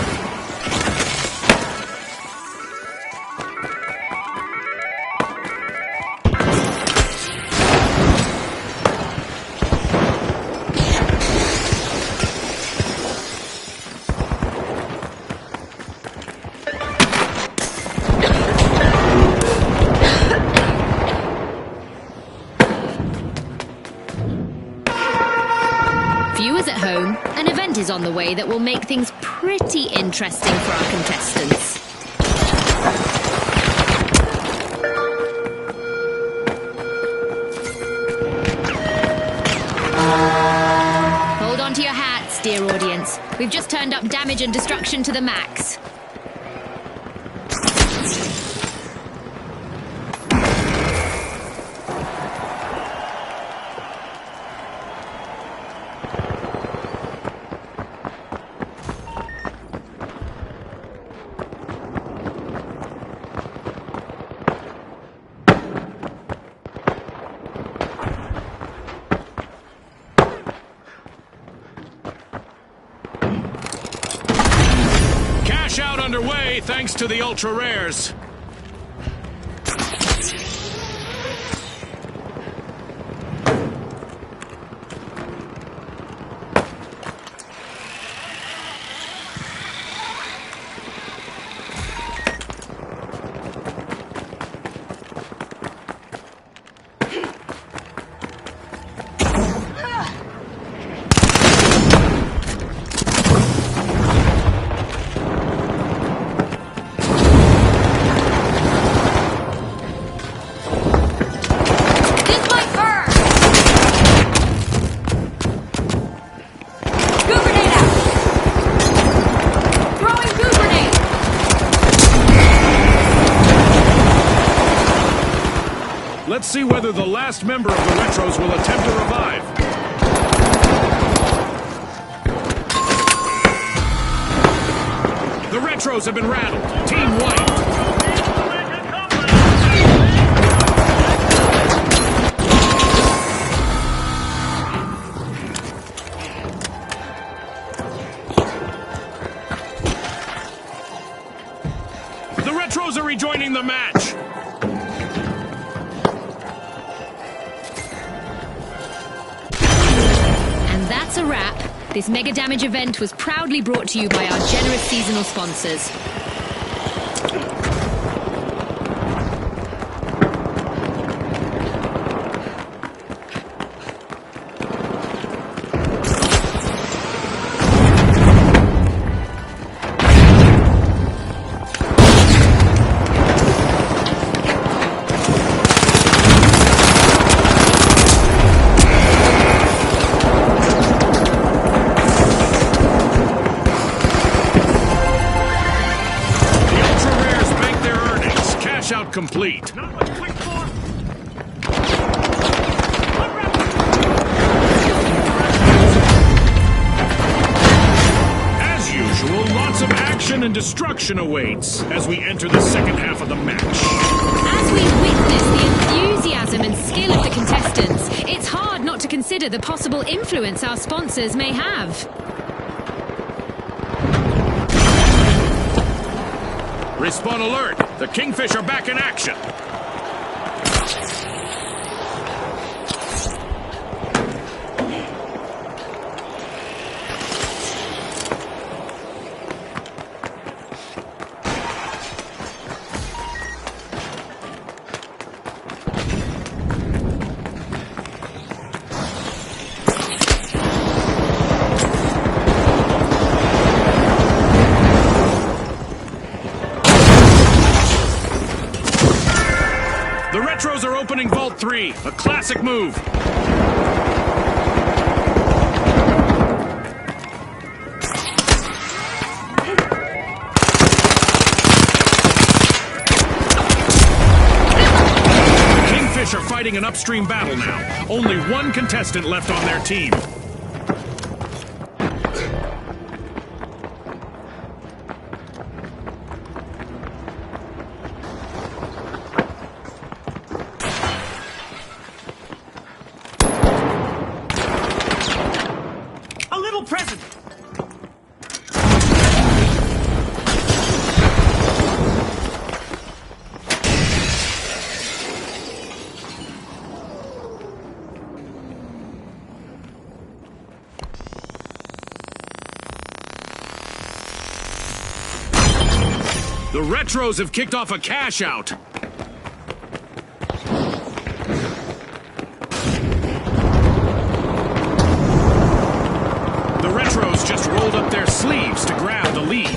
B: Viewers at home, an event is on the way that will make things pretty interesting for our contestants. We've just turned up damage and destruction to the max.
A: Out underway thanks to the ultra rares. Let's see whether the last member of the Retros will attempt to revive. The Retros have been rattled. Team wiped. The Retros are rejoining the match.
B: That's a wrap. This Mega Damage event was proudly brought to you by our generous seasonal sponsors.
A: Complete. As usual, lots of action and destruction awaits as we enter the second half of the match.
B: As we witness the enthusiasm and skill of the contestants, it's hard not to consider the possible influence our sponsors may have.
A: Respawn alert! The Kingfish are back in action! The Retros are opening Vault 3, a classic move. Kingfish are fighting an upstream battle now. Only one contestant left on their team.
D: Present.
A: The Retros have kicked off a cash out. The Retros just rolled up their sleeves to grab the lead.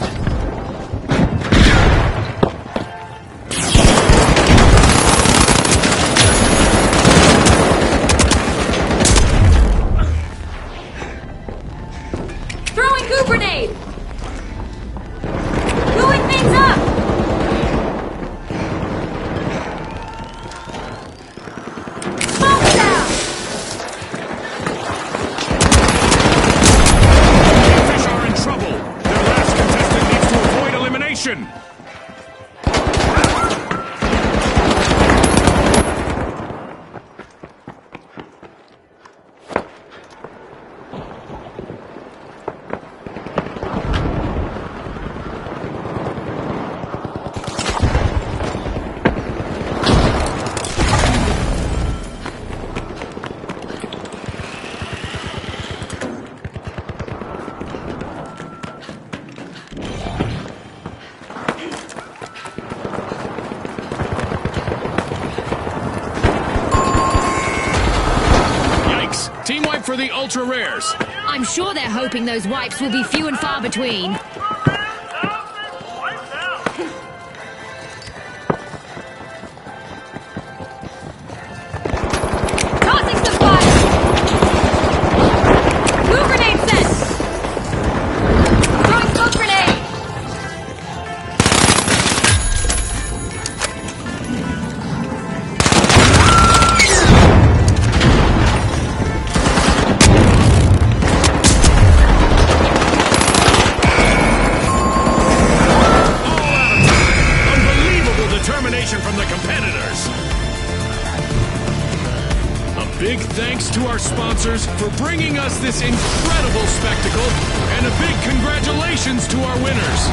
C: Throwing goo grenade!
A: for the ultra rares.
B: I'm sure they're hoping those wipes will be few and far between.
C: Tossing some fire! Blue grenade set! Throwing smoke grenade!
A: Determination from the competitors. A big thanks to our sponsors for bringing us this incredible spectacle, and a big congratulations to our winners.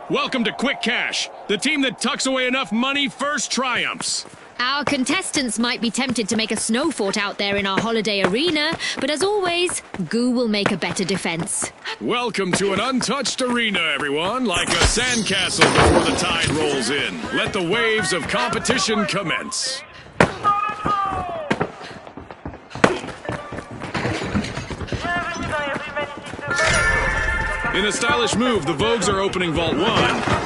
A: Welcome to Quick Cash. The team that tucks away enough money first triumphs.
B: Our contestants might be tempted to make a snow fort out there in our holiday arena, but as always, Goo will make a better defense.
A: Welcome to an untouched arena, everyone, like a sandcastle before the tide rolls in. Let the waves of competition commence. In a stylish move, the Vogues are opening Vault 1.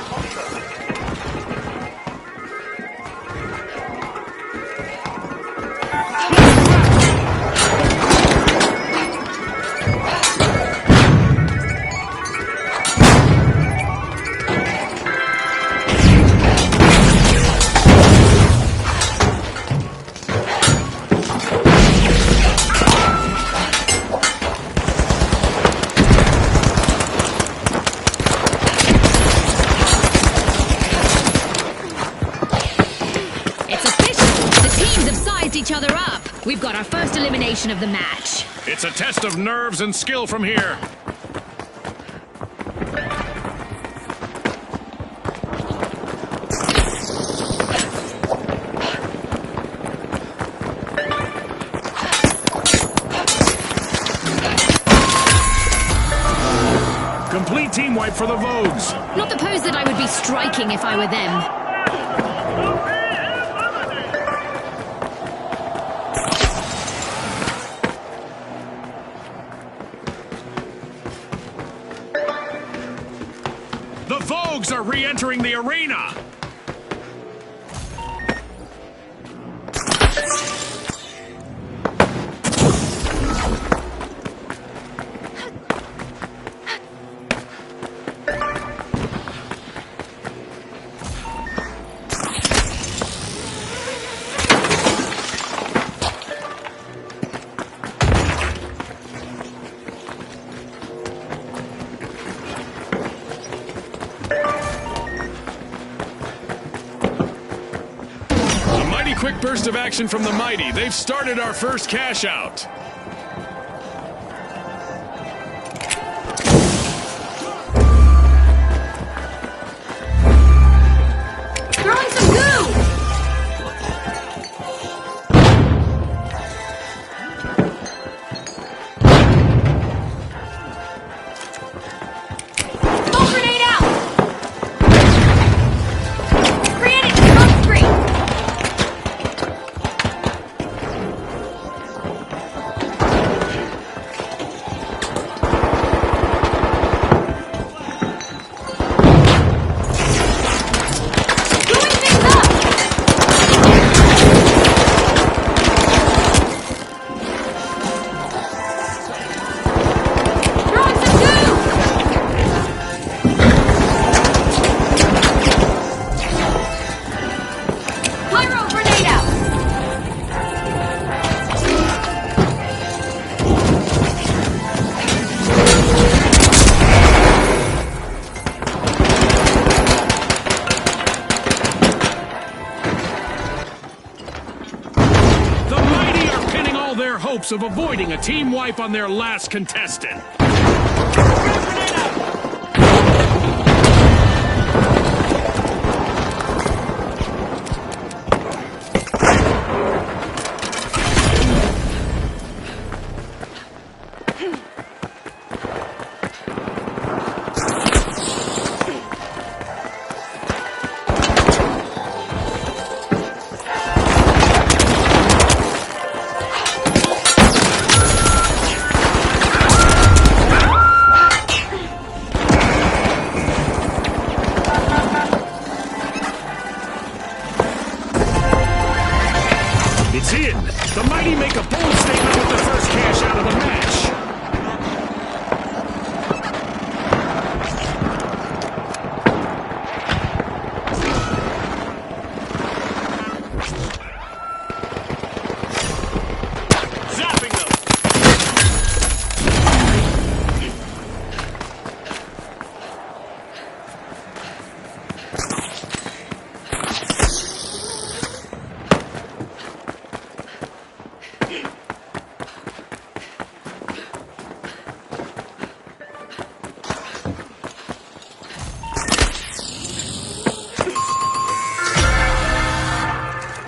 B: Each other up. We've got our first elimination of the match.
A: It's a test of nerves and skill from here. Complete team wipe for the Vogues.
B: Not the pose that I would be striking if I were them.
A: The Vogues are re-entering the arena! quick burst of action from the Mighty. They've started our first cash out.
C: Throwing some goo! Smoke grenade out! Creating smoke screen! Doing things up! Throwing some goo! Pyro grenade out!
A: The Mighty are pinning all their hopes of avoiding a team wipe on their last contestant. It's in. The Mighty make a bold statement with the first cash out of the match. Zapping them.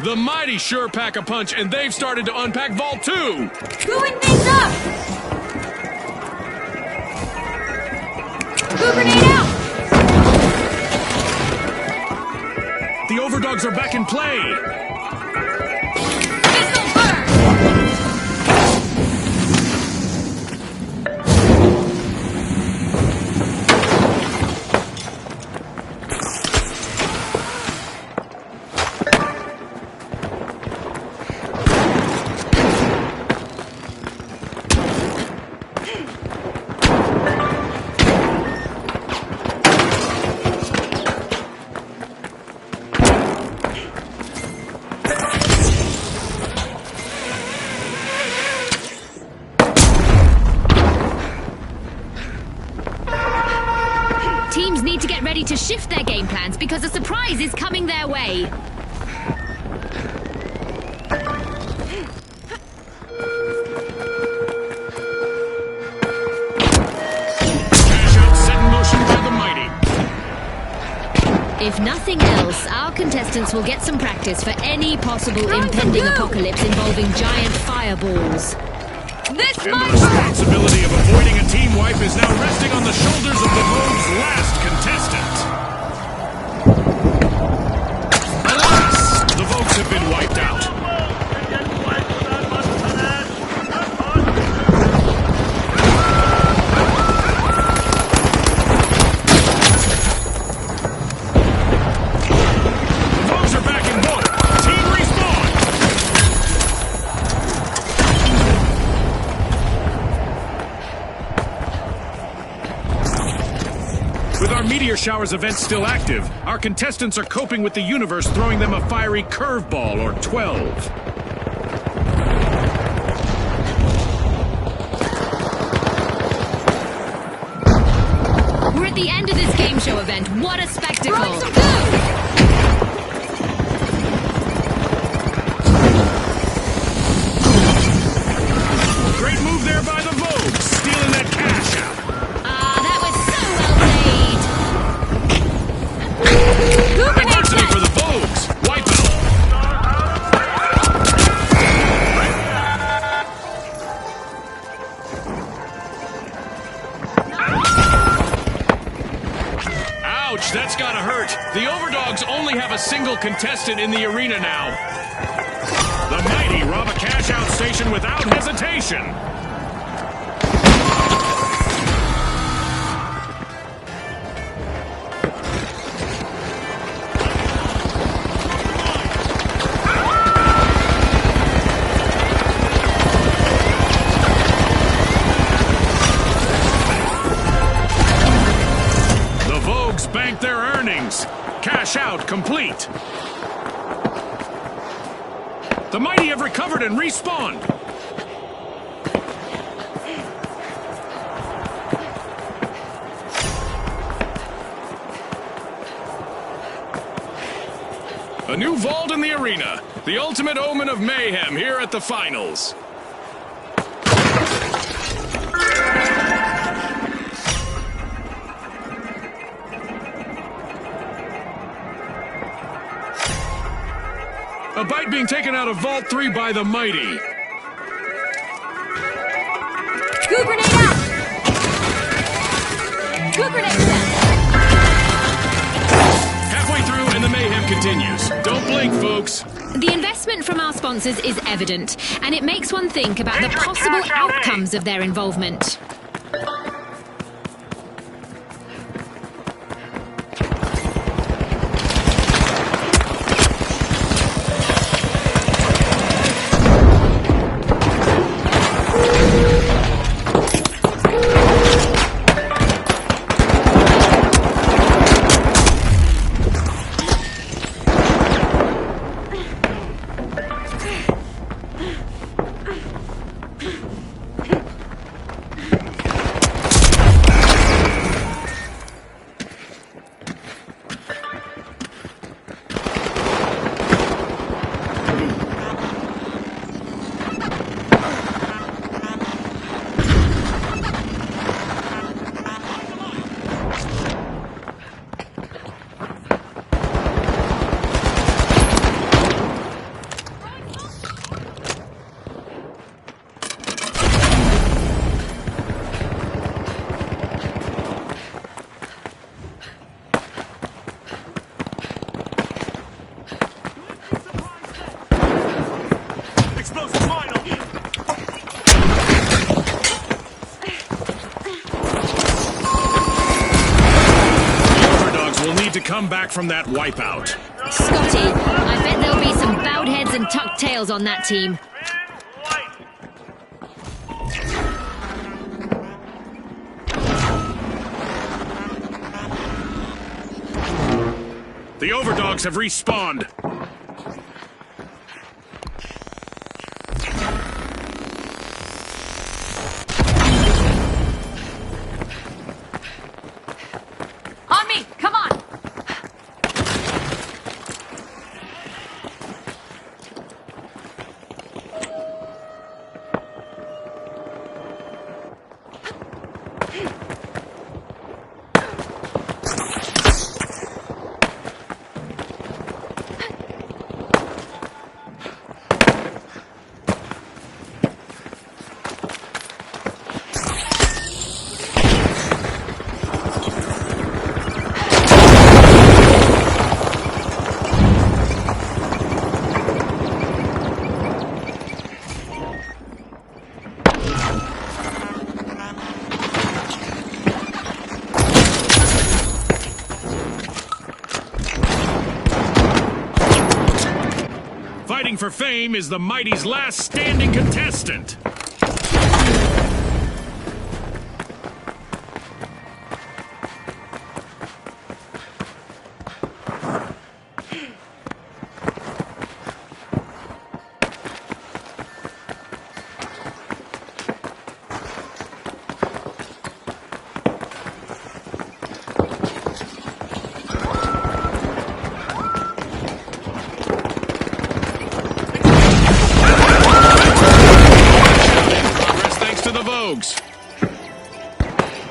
A: The Mighty sure pack a punch, and they've started to unpack Vault 2.
C: Gooing things up! Goo grenade out!
A: The Overdogs are back in play.
C: Missile burn!
B: Teams need to get ready to shift their game plans because a surprise is coming their way.
A: Cash out set in motion by the Mighty.
B: If nothing else, our contestants will get some practice for any possible
C: Throwing some
B: impending
C: goo.
B: apocalypse involving giant fireballs.
C: This
A: And the
C: might
A: responsibility of avoiding a team wipe is now resting on the shoulders of the Vogue's last contestant. Alas, the Vogues have been wiped out. The Vogues are back in vote. Team respawn. With our meteor showers event still active, our contestants are coping with the universe throwing them a fiery curveball or 12.
B: We're at the end of this game show event. What a spectacle!
C: throwing some goo!
A: contestant in the arena now. The mighty rob a cash-out station without hesitation. Bank their earnings. Cash out complete. The mighty have recovered and respawned. A new vault in the arena. The ultimate omen of mayhem here at the finals. A bite being taken out of Vault 3 by the mighty.
C: Goo grenade out! Goo grenade set!
A: Halfway through and the mayhem continues. Don't blink, folks.
B: The investment from our sponsors is evident, and it makes one think about the possible outcomes of their involvement.
A: Come back from that wipeout.
B: Scotty, I bet there'll be some bowed heads and tucked tails on that team.
A: The overdogs have respawned.
C: On me! Come on!
A: Fighting for fame is the mighty's last standing contestant.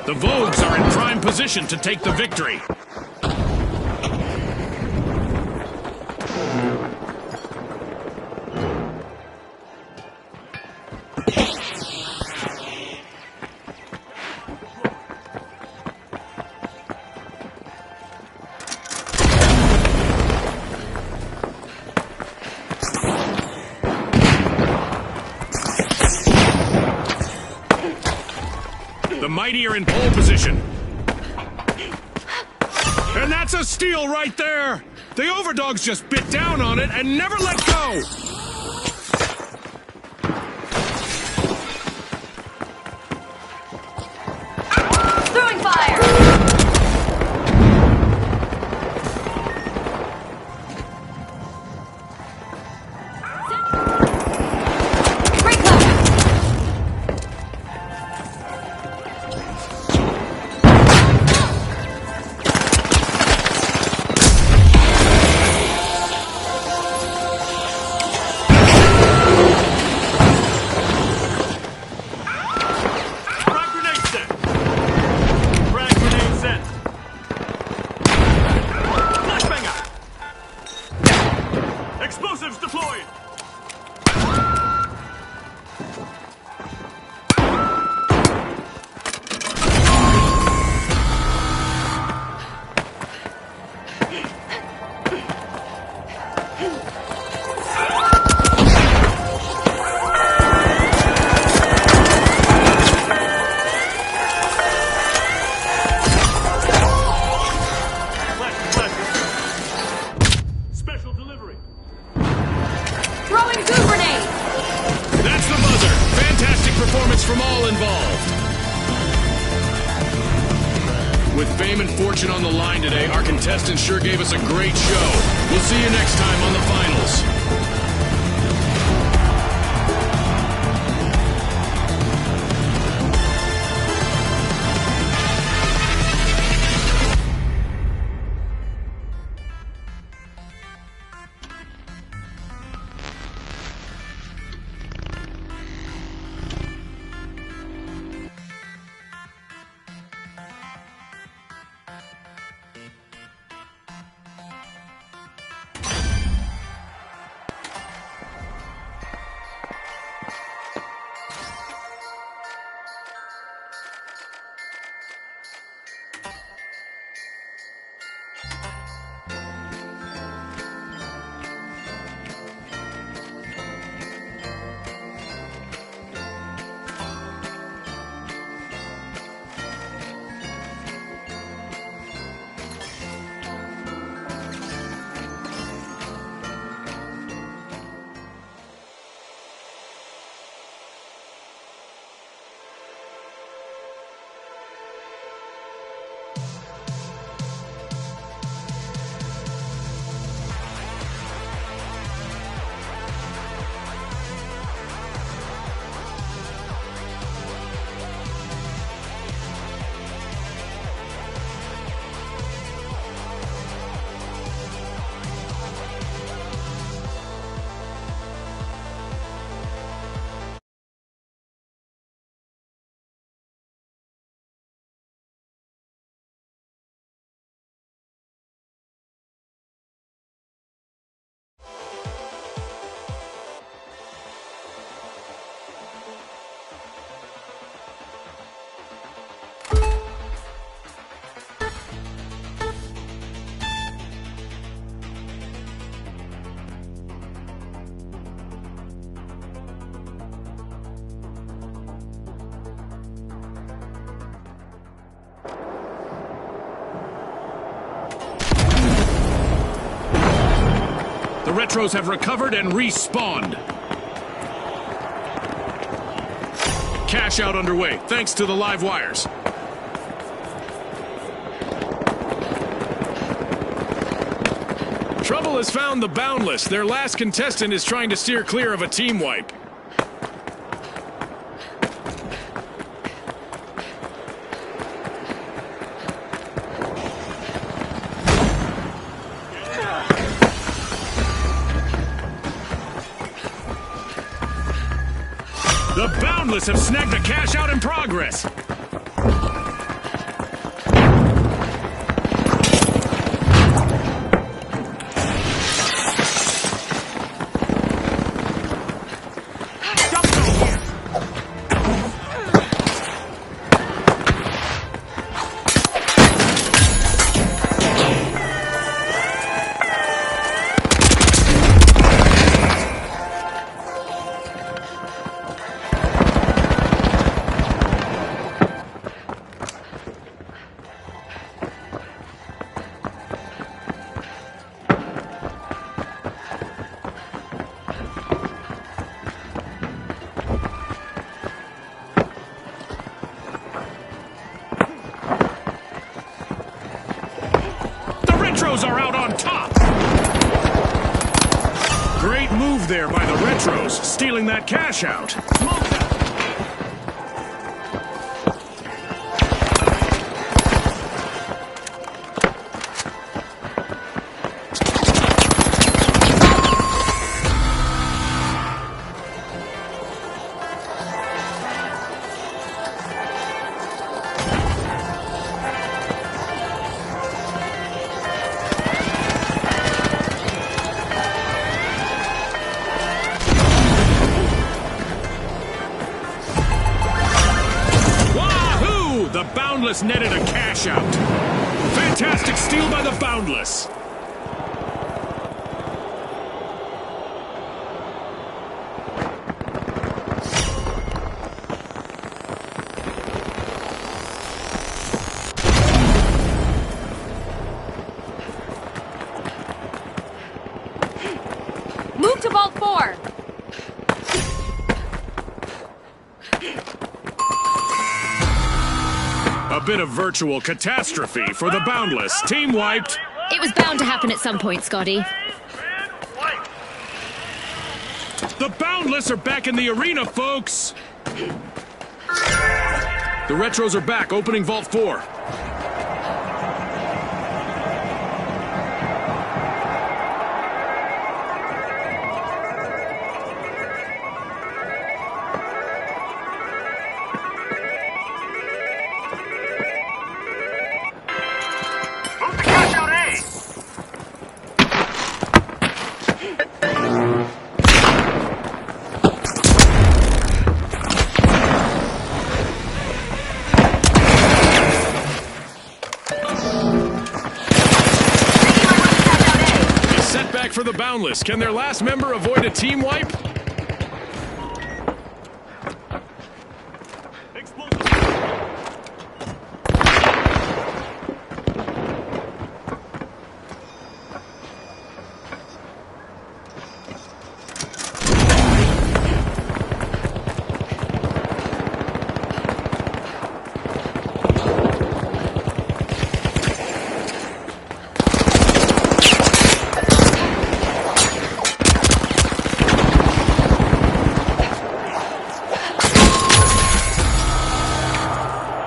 A: The Vogues are in prime position to take the victory. mighty are in pole position. And that's a steal right there! The overdogs just bit down on it and never let go!
C: Throwing fire! Break left!
D: Frag grenade set. Frag grenade set. Flashbanger. Explosives deployed. Special delivery.
C: Throwing goo grenade!
A: That's the buzzer! Fantastic performance from all involved! With fame and fortune on the line today, our contestants sure gave us a great show. We'll see you next time on the finals. The Retros have recovered and respawned. Cash out underway, thanks to the live wires. Trouble has found the Boundless. Their last contestant is trying to steer clear of a team wipe. The Boundless have snagged a cash out in progress. Great move there by the Retros, stealing that cash out. The Boundless netted a cash out. Fantastic steal by the Boundless.
C: Move to Vault 4.
A: A bit of virtual catastrophe for the Boundless. Team wiped.
B: It was bound to happen at some point, Scotty.
A: The Boundless are back in the arena, folks. The Retros are back, opening Vault 4. For the Boundless, can their last member avoid a team wipe?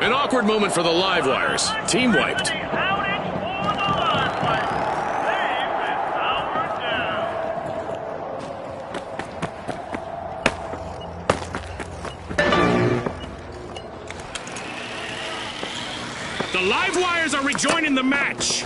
A: An awkward moment for the live wires. Team wiped. The live wires are rejoining the match.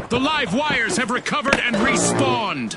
A: The live wires have recovered and respawned.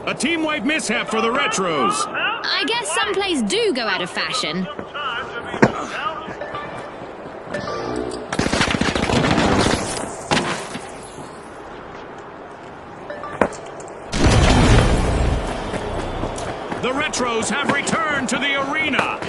A: A team wipe mishap for the Retros.
B: I guess some plays do go out of fashion.
A: The Retros have returned to the arena.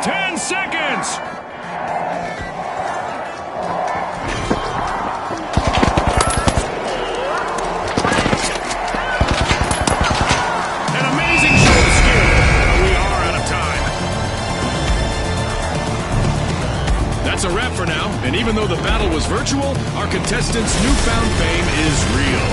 A: 10 seconds! An amazing show of skill, but we are out of time. That's a wrap for now, and even though the battle was virtual, our contestants' newfound fame is real.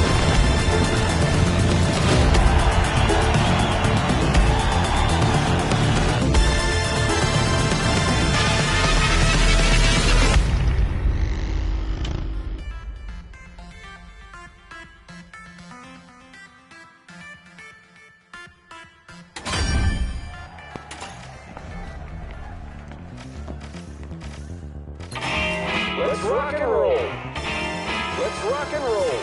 E: Let's rock and roll. Let's rock and roll.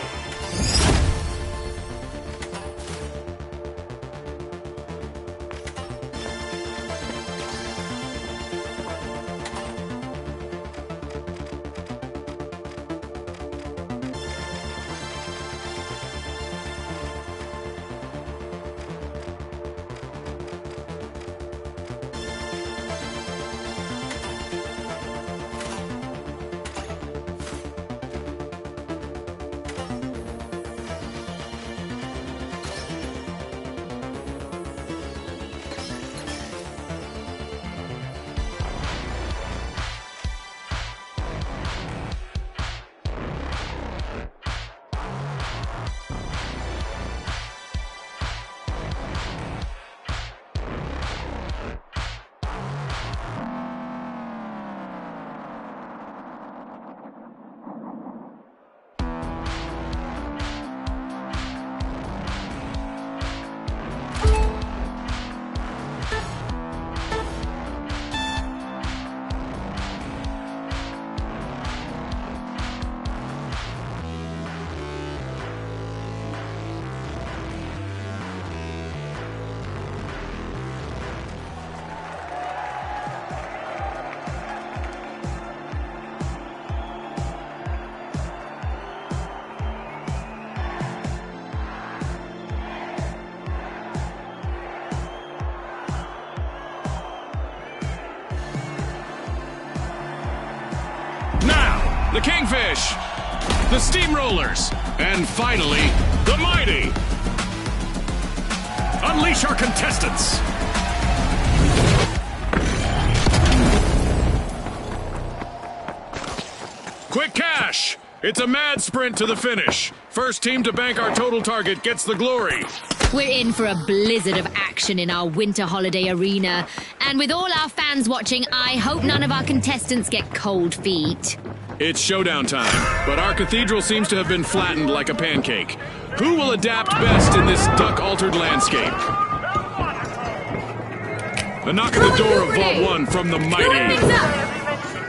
A: The Kingfish, the Steamrollers, and finally, the Mighty. Unleash our contestants. Quick cash. It's a mad sprint to the finish. First team to bank our total target gets the glory.
B: We're in for a blizzard of action in our winter holiday arena. And with all our fans watching, I hope none of our contestants get cold feet.
A: It's showdown time, but our cathedral seems to have been flattened like a pancake. Who will adapt best in this duck-altered landscape? A knock at the door of Vault 1 from the Mighty.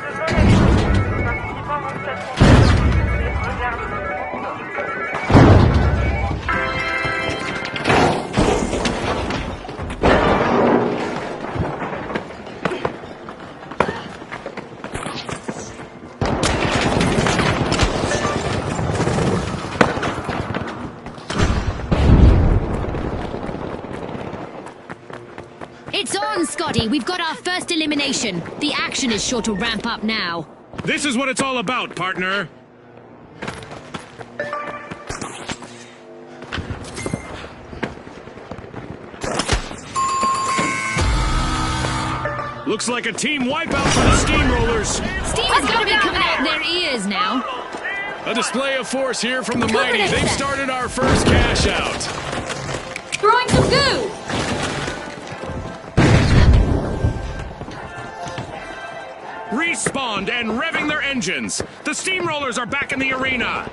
B: It's on, Scotty. We've got our first elimination. The action is sure to ramp up now.
A: This is what it's all about, partner. Looks like a team wipeout for the Steamrollers.
B: Steam has got to be coming out in their ears now.
A: A display of force here from the Mighty. They've started our first cash out.
C: Throwing some goo!
A: Respawned and revving their engines. The Steamrollers are back in the arena.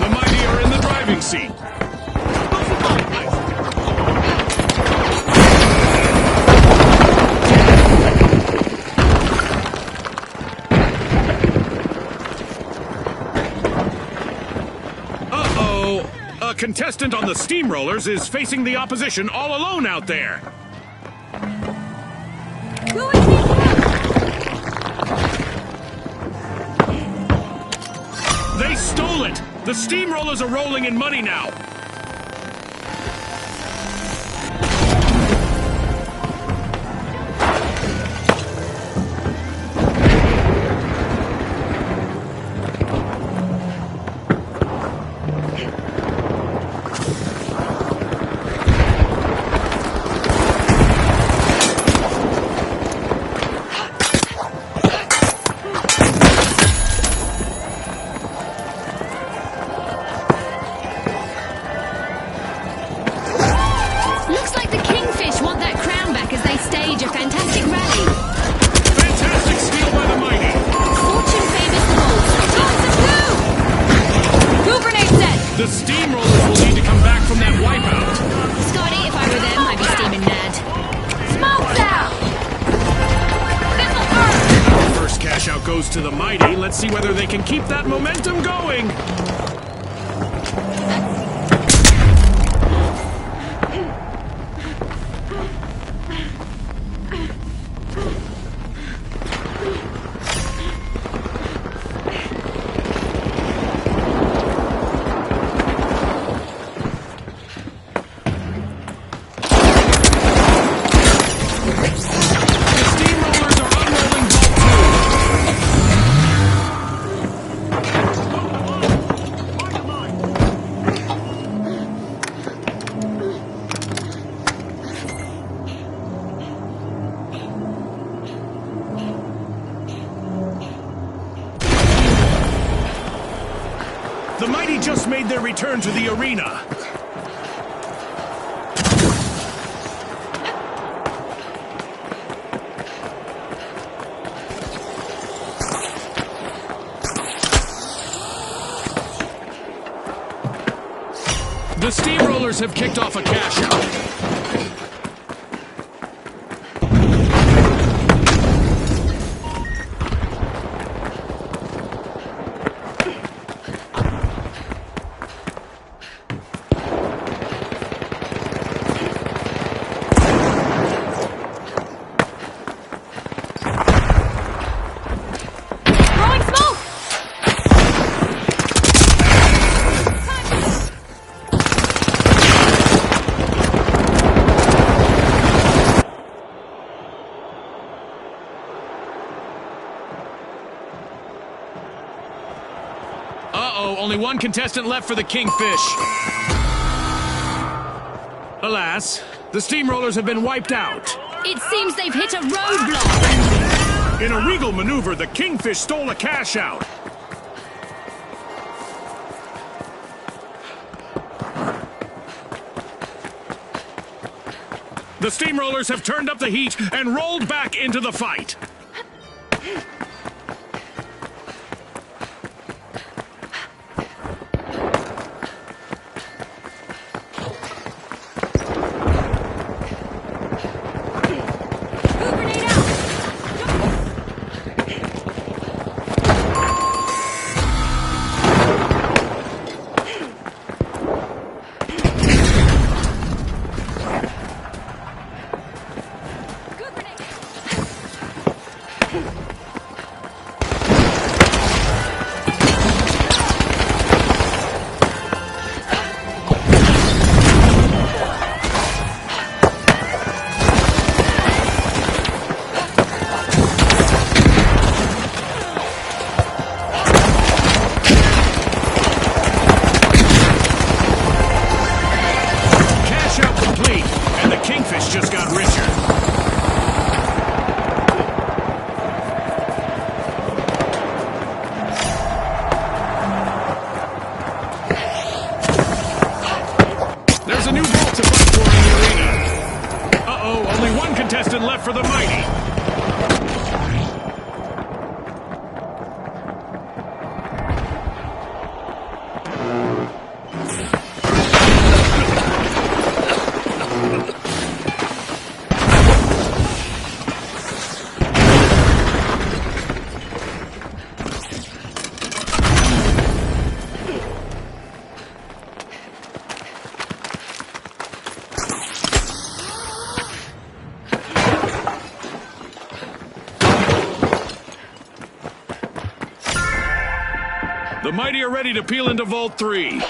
A: The Mighty are in the driving seat. A contestant on the Steamrollers is facing the opposition all alone out there. They stole it! The steamrollers are rolling in money now!
B: Looks like the Kingfish want that crown back as they stage a fantastic rally.
A: Fantastic steal by the mighty!
B: Fortune favors the bold.
C: Toss and move! Two grenades set!
A: The steamrollers will need to come back from that wipeout!
B: Scotty, if I were them, I'd be steaming mad.
C: Smoke's out! This'll burn!
A: The first cash out goes to the mighty. Let's see whether they can keep that momentum going! The mighty just made their return to the arena. The steamrollers have kicked off a cash out.
C: Throwing smoke!
A: Uh-oh, only one contestant left for the Kingfish. Alas, the steamrollers have been wiped out.
B: It seems they've hit a roadblock.
A: In a regal maneuver, the Kingfish stole a cash out. The steamrollers have turned up the heat and rolled back into the fight.
C: Two grenade out! Good grenade!
A: Cash out complete, and the Kingfish just got richer. There's a new vault to fight for in the arena. Uh-oh, only one contestant left for the mighty. The mighty are ready to peel into Vault 3.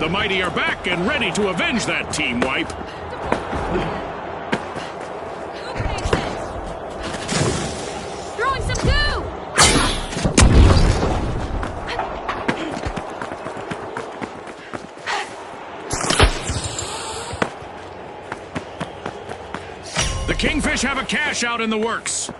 A: The mighty are back and ready to avenge that team wipe.
C: Throwing some goo!
A: The Kingfish have a cash out in the works.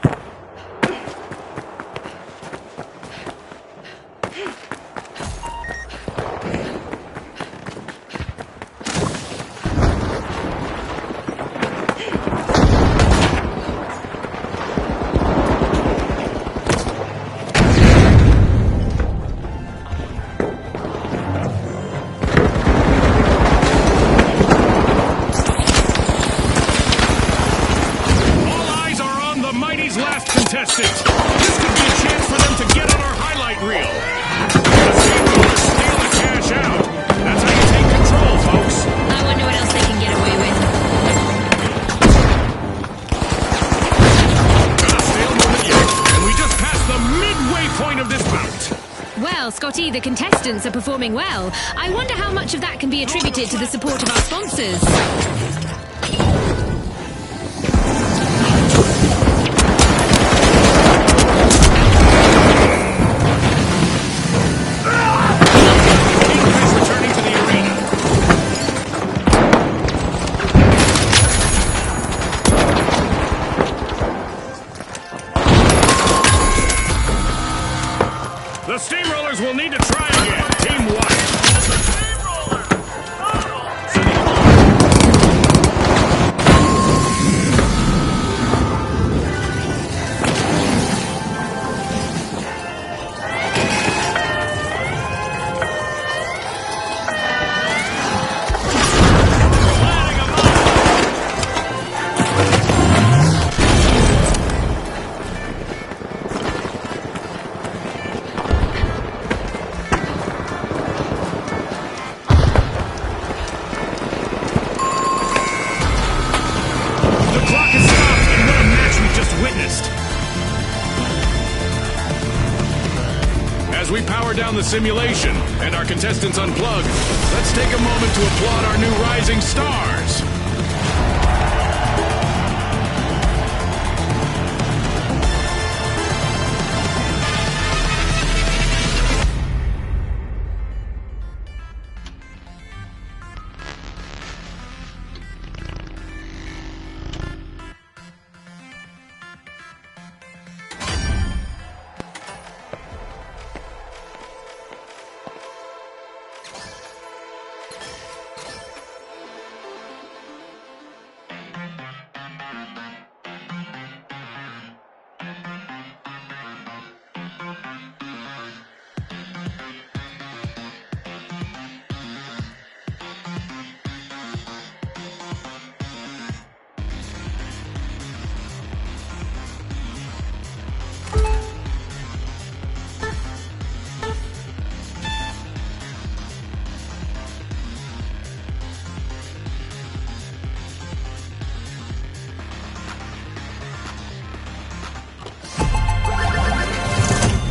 A: Last contestant. This could be a chance for them to get on our highlight reel. The steamrollers steal the cash out. That's how you take control, folks.
B: I wonder what else they can get away with.
A: Got a stale moment yet, and we just passed the midway point of this bout.
B: Well, Scotty, the contestants are performing well. I wonder how much of that can be attributed to the support of our sponsors.
A: The Steamrollers will need to try again. Team White. As we power down the simulation and our contestants unplug, let's take a moment to applaud our new rising stars.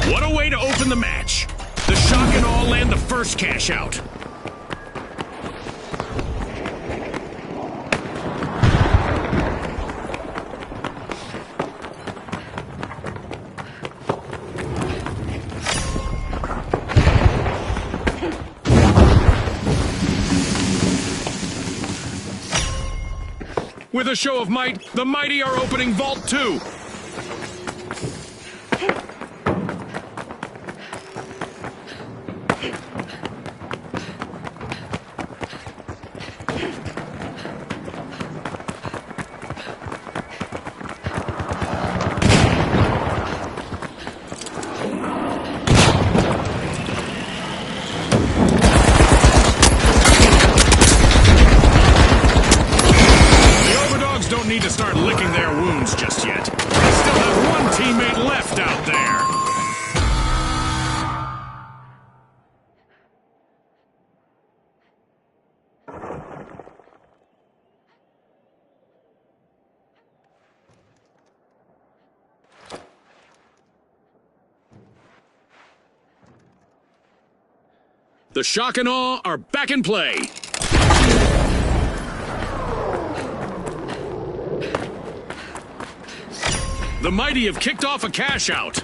A: What a way to open the match. The shock and awe land the first cash out. With a show of might, the mighty are opening Vault 2. The shock and awe are back in play. The mighty have kicked off a cash out.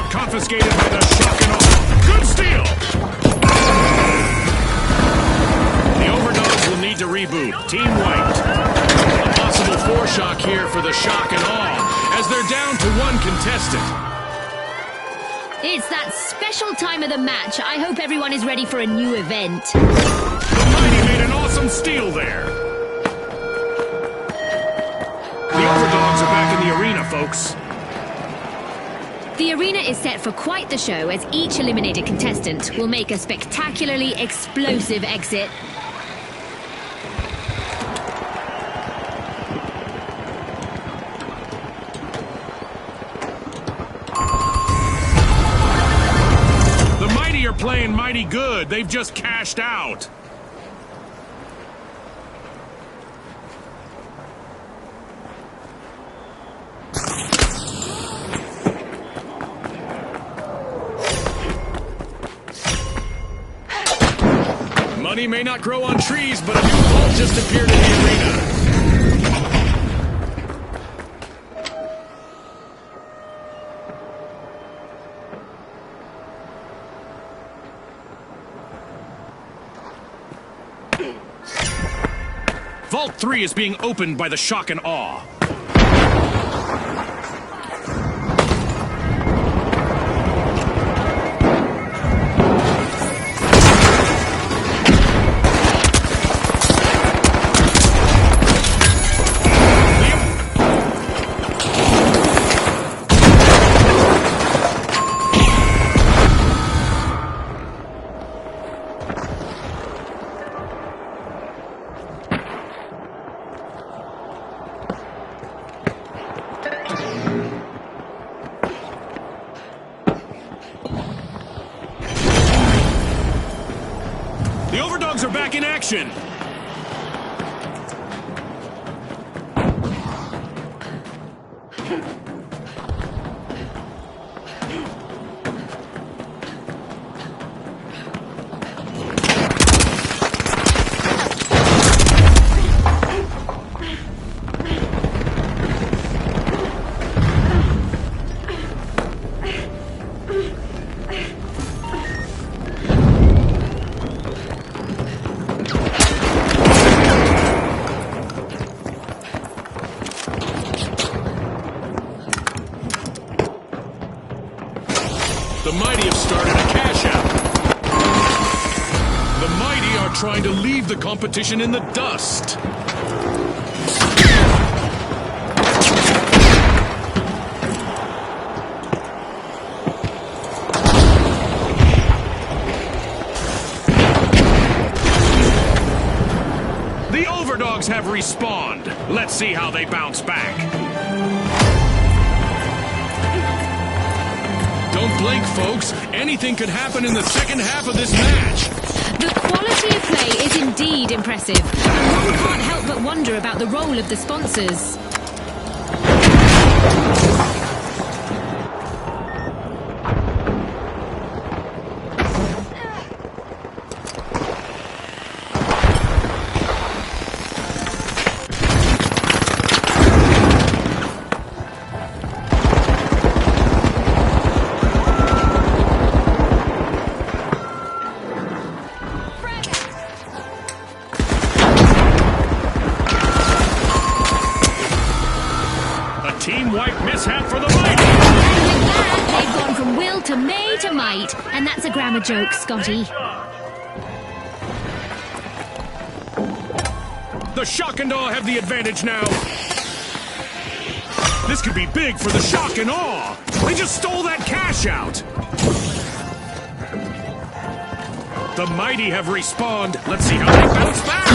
A: Confiscated by the shock and awe. Good steal! The overdogs will need to reboot. Team wiped. A possible four-shock here for the shock and awe, as they're down to one contestant.
B: It's that special time of the match. I hope everyone is ready for a new event.
A: The mighty made an awesome steal there. The overdogs are back in the arena, folks.
B: The arena is set for quite the show, as each eliminated contestant will make a spectacularly explosive exit.
A: The mighty are playing mighty good. They've just cashed out. Money may not grow on trees, but a new vault just appeared in the arena. Vault 3 is being opened by the shock and awe. The overdogs are back in action. The mighty have started a cash out. The mighty are trying to leave the competition in the dust. The overdogs have respawned. Let's see how they bounce back. Don't blink, folks. Anything could happen in the second half of this match.
B: The quality of play is indeed impressive, and one can't help but wonder about the role of the sponsors.
A: wipe mishap for the mighty.
B: And with that, they've gone from will to may to might. And that's a grammar joke, Scotty.
A: The shock and awe have the advantage now. This could be big for the shock and awe. They just stole that cash out. The mighty have respawned. Let's see how they bounce back.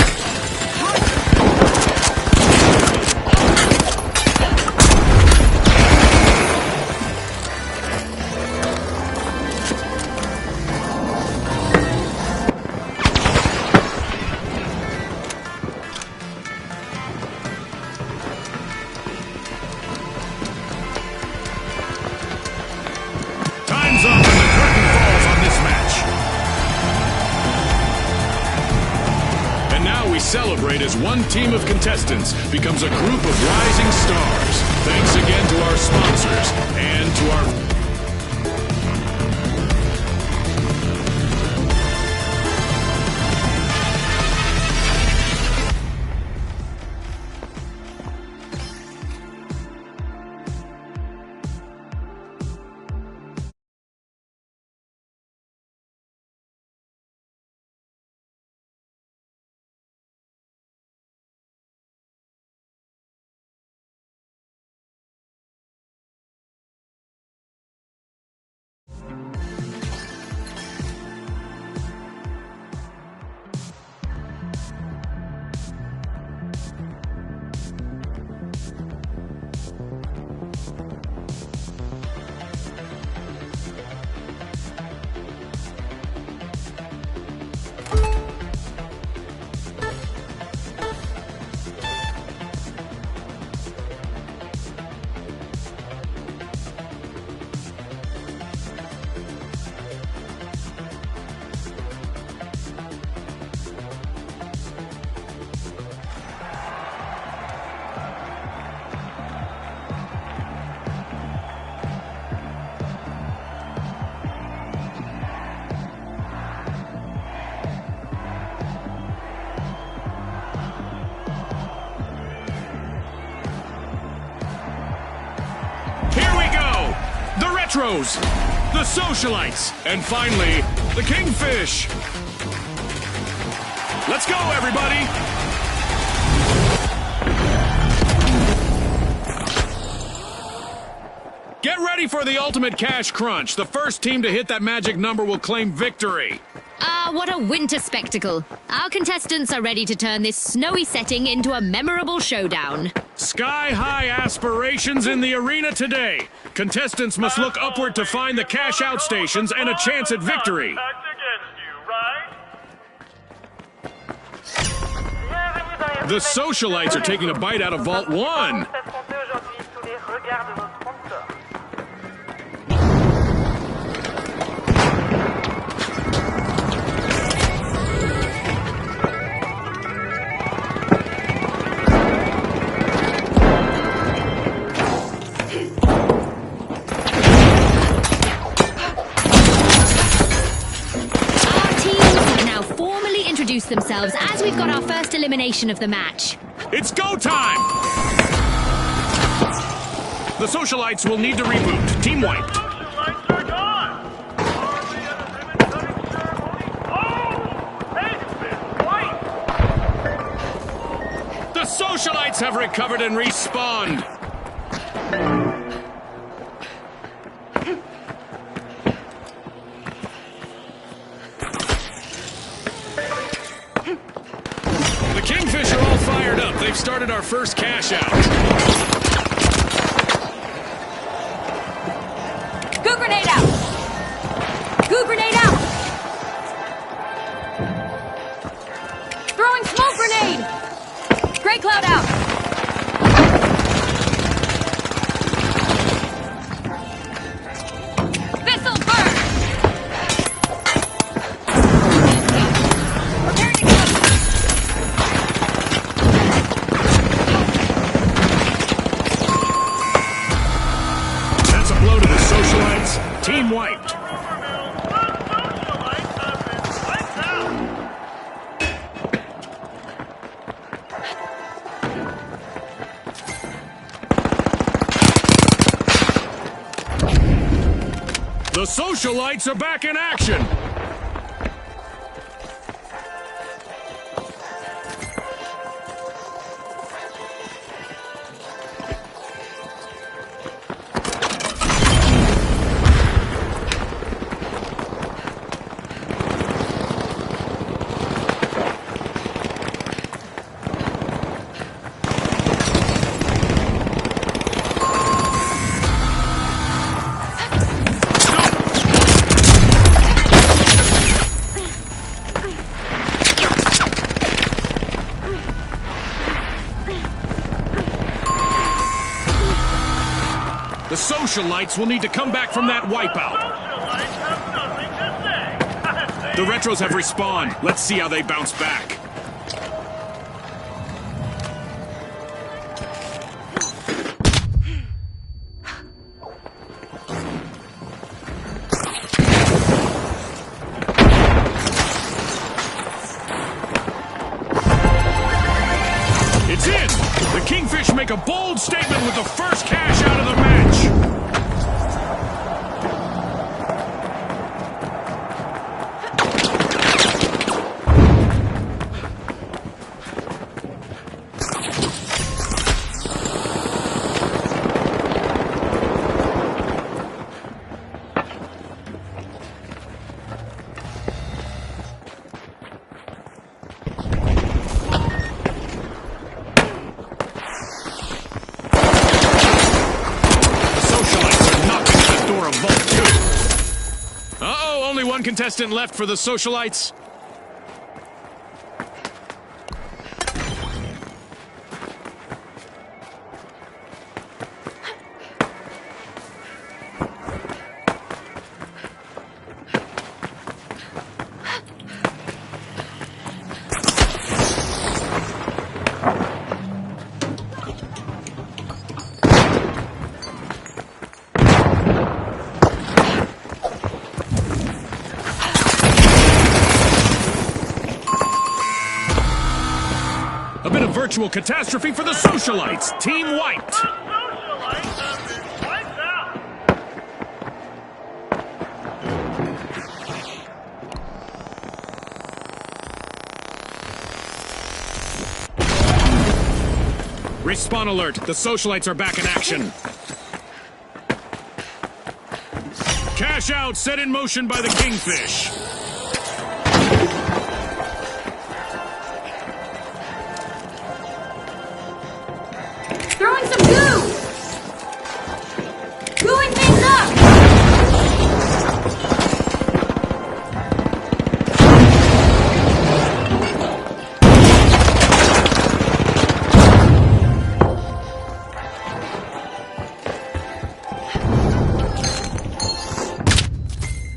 A: Time's up and the curtain falls on this match. And now we celebrate as one team of contestants becomes a group of rising stars. Thanks again to our sponsors and to our... Retros, the Socialites, and finally, the Kingfish. Let's go, everybody! Get ready for the ultimate cash crunch. The first team to hit that magic number will claim victory.
B: What a winter spectacle. Our contestants are ready to turn this snowy setting into a memorable showdown.
A: Sky-high aspirations in the arena today. Contestants must look upward to find the cash-out stations and a chance at victory. The Socialites are taking a bite out of Vault 1.
B: Themselves as we've got our first elimination of the match.
A: It's go time! The Socialites will need to reboot. Team wiped.
D: Socialites are gone!
A: The Socialites have recovered and respawned. Kingfish are all fired up. They've started our first cash out.
C: Goo grenade out! Goo grenade out! Throwing smoke grenade! Gray cloud out! This'll burn! Preparing to go!
A: Team wiped. socialites are back in action! The socialites will need to come back from that wipeout. The retros have respawned. Let's see how they bounce back. It's in! The Kingfish make a bold statement with the first cash out of the match. Uh-oh, only one contestant left for the socialites. A bit of virtual catastrophe for the socialites. Team wiped.
D: Socialites have been wiped out.
A: Respawn alert. The socialites are back in action. Cash out set in motion by the Kingfish.
C: Throwing some goo! Gooing things up!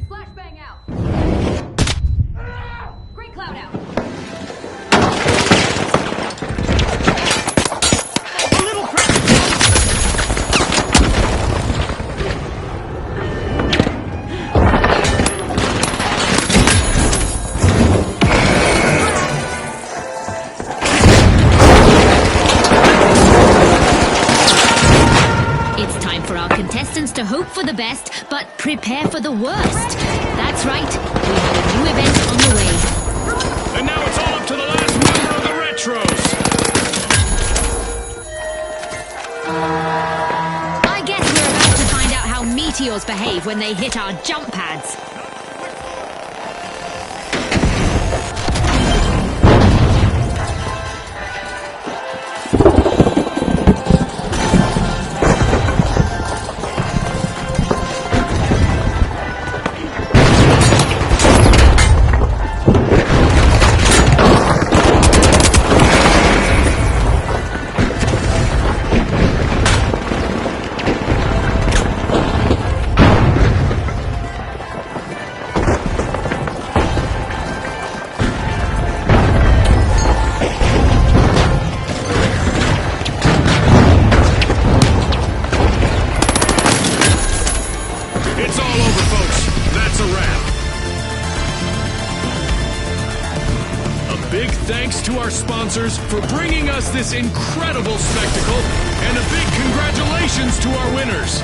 C: Flashbang out! Great cloud out!
B: Contestants to hope for the best, but prepare for the worst. That's right, we have a new event on the way.
A: And now it's all up to the last member of the retros.
B: I guess we're about to find out how meteors behave when they hit our jump pads. It's all over, folks. That's a wrap. A big thanks to our sponsors for bringing us this incredible spectacle, and a big congratulations to our winners.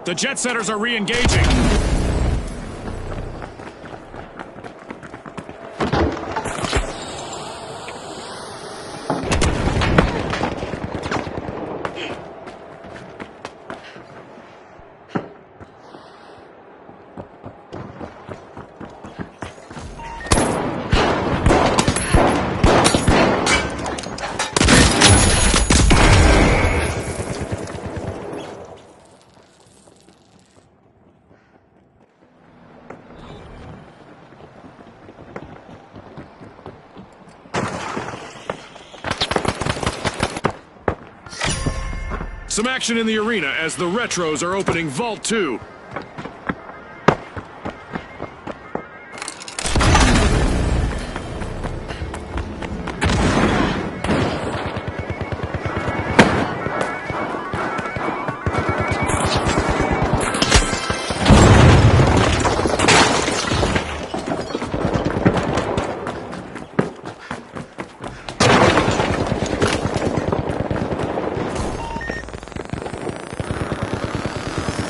A: The jet setters are re-engaging. Some action in the arena as the Retros are opening Vault 2.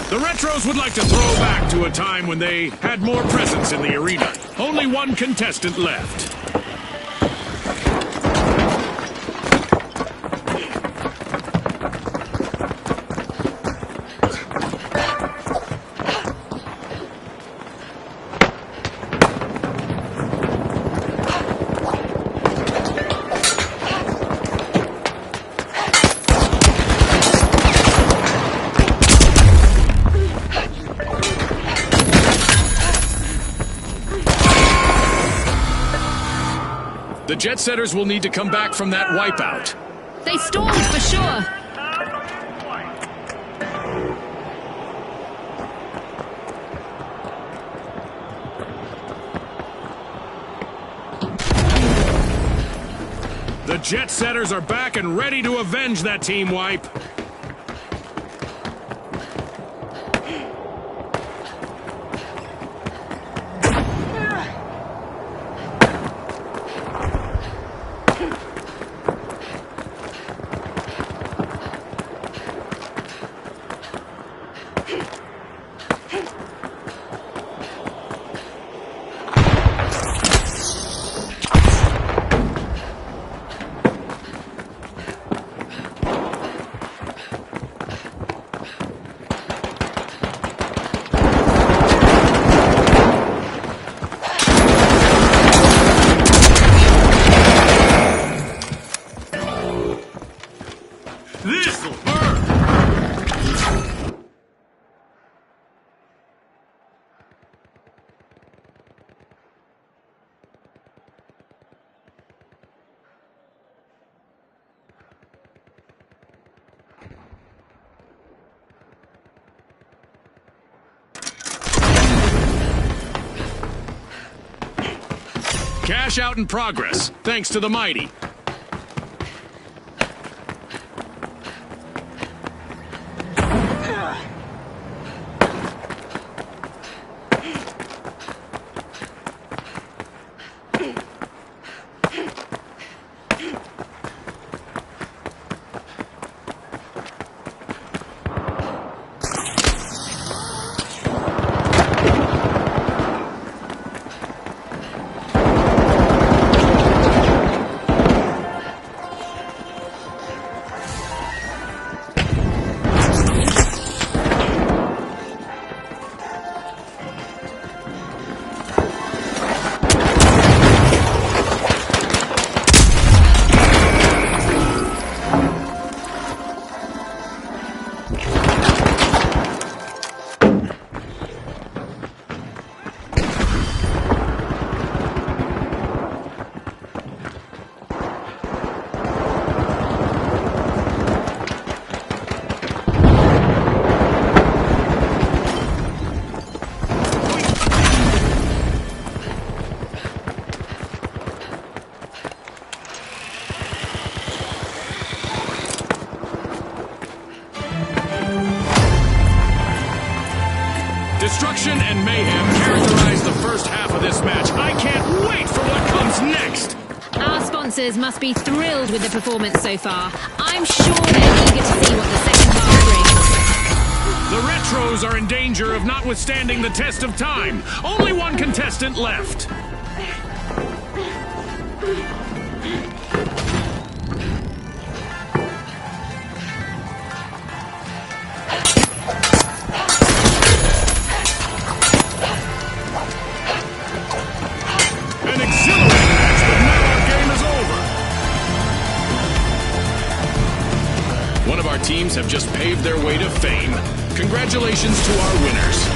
A: The Retros would like to throw back to a time when they had more presence in the arena. Only one contestant left. The jet setters will need to come back from that wipeout.
B: They stalled for sure.
A: The jet setters are back and ready to avenge that team wipe. This'll burn! Cash out in progress, thanks to the mighty. Destruction and mayhem characterize the first half of this match. I can't wait for what comes next!
B: Our sponsors must be thrilled with the performance so far. I'm sure they're eager to see what the second half brings.
A: The retros are in danger of not withstanding the test of time. Only one contestant left. An exhilarating match, but now our game is over. One of our teams have just paved their way to fame. Congratulations to our winners.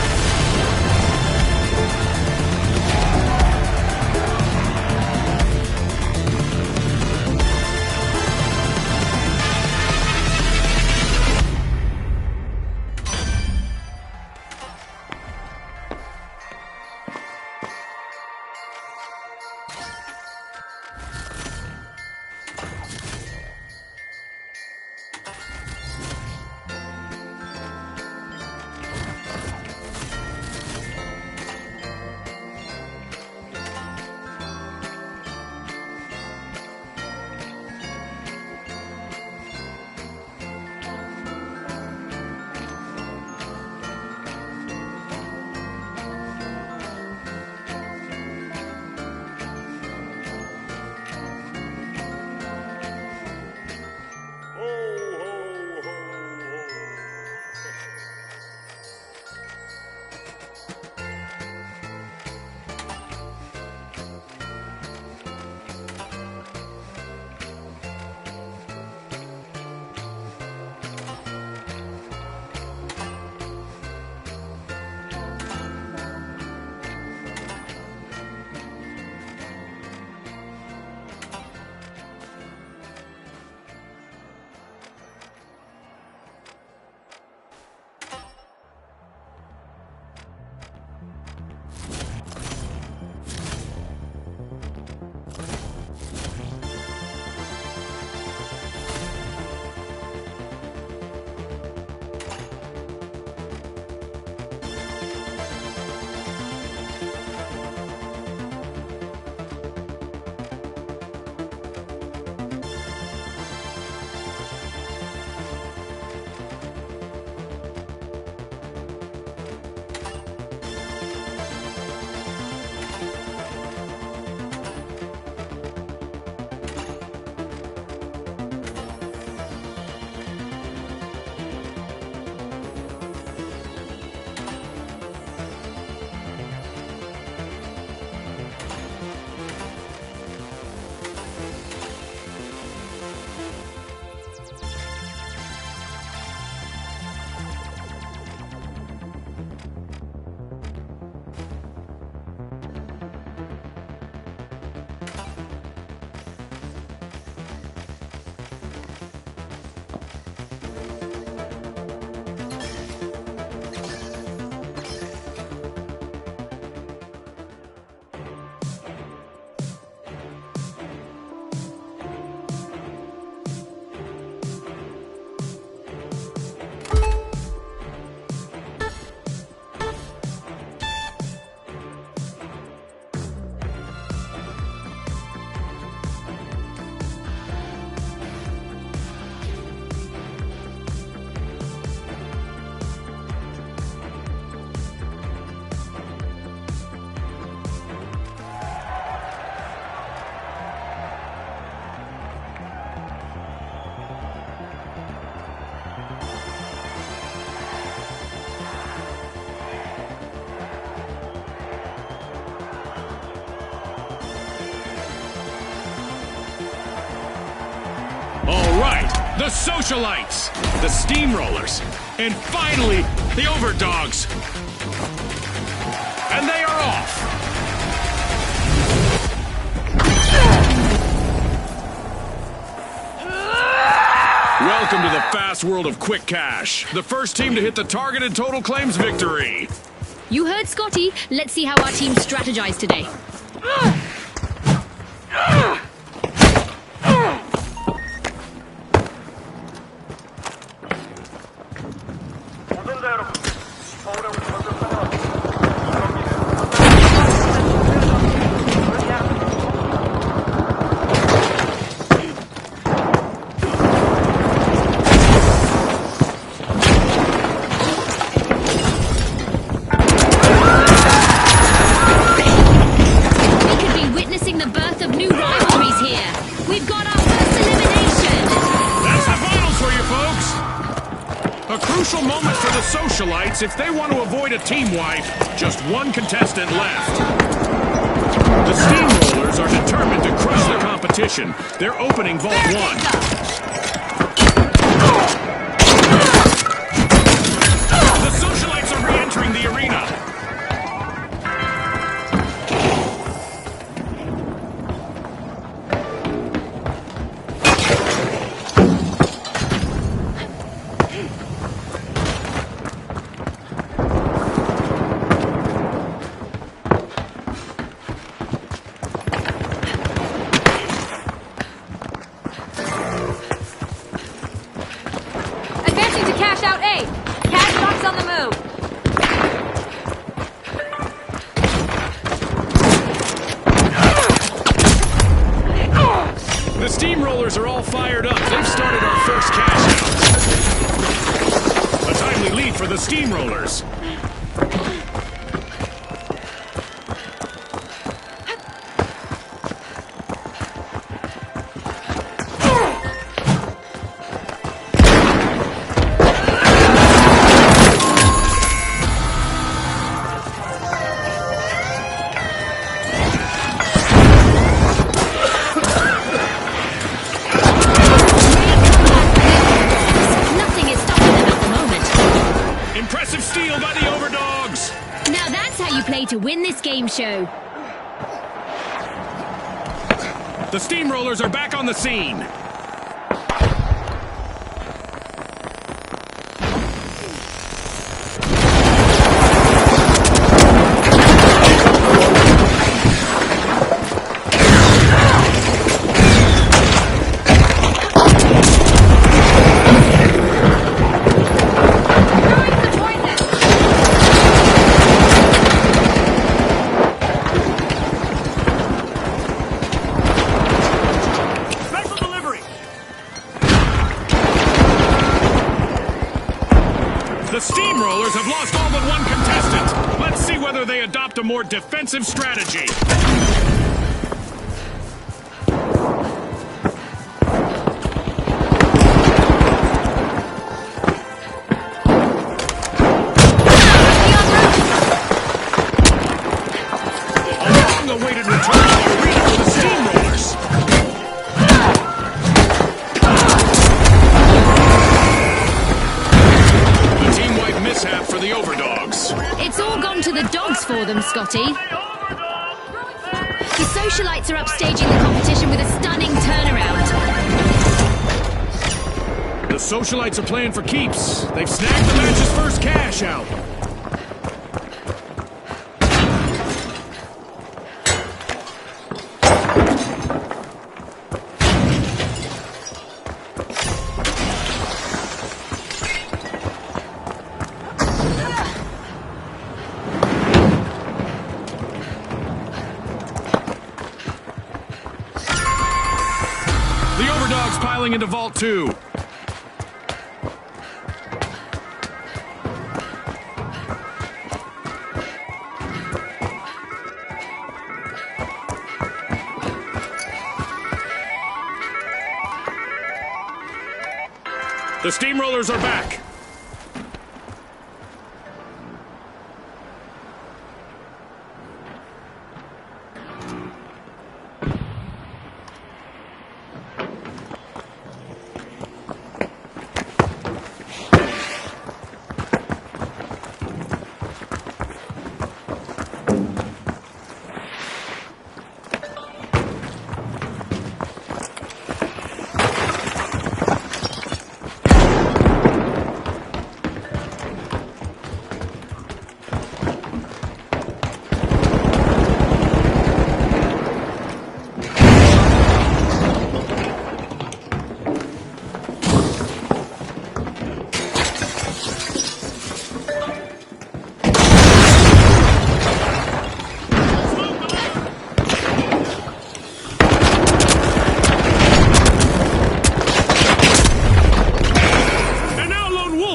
A: The socialites, the steamrollers, and finally, the overdogs. And they are off. Welcome to the fast world of quick cash. The first team to hit the targeted total claims victory.
B: You heard Scotty. Let's see how our team strategized today.
A: crucial moment for the socialites. If they want to avoid a team wipe, just one contestant left. The Steamrollers are determined to crush the competition. They're opening Vault 1. The socialites are re-entering the arena.
C: Advancing to cash out A. Cash box on the move.
A: The Steamrollers are all fired up. They've started our first cash out. A timely lead for the Steamrollers.
B: Nothing is stopping them at the moment.
A: Impressive steal by the Overdogs.
B: Now that's how you play to win this game show.
A: The Steamrollers are back on the scene.
D: Special delivery.
A: The Steamrollers have lost all but one contestant. Let's see whether they adopt a more defensive strategy. A long-awaited return to the arena for the Steamrollers. A team-wide mishap for the Overdogs.
B: It's all gone to the dogs for them, Scotty. The socialites are upstaging the competition with a stunning turnaround.
A: The socialites are playing for keeps. They've snagged the match's first cash out. The Overdogs piling into Vault 2. The Steamrollers are back.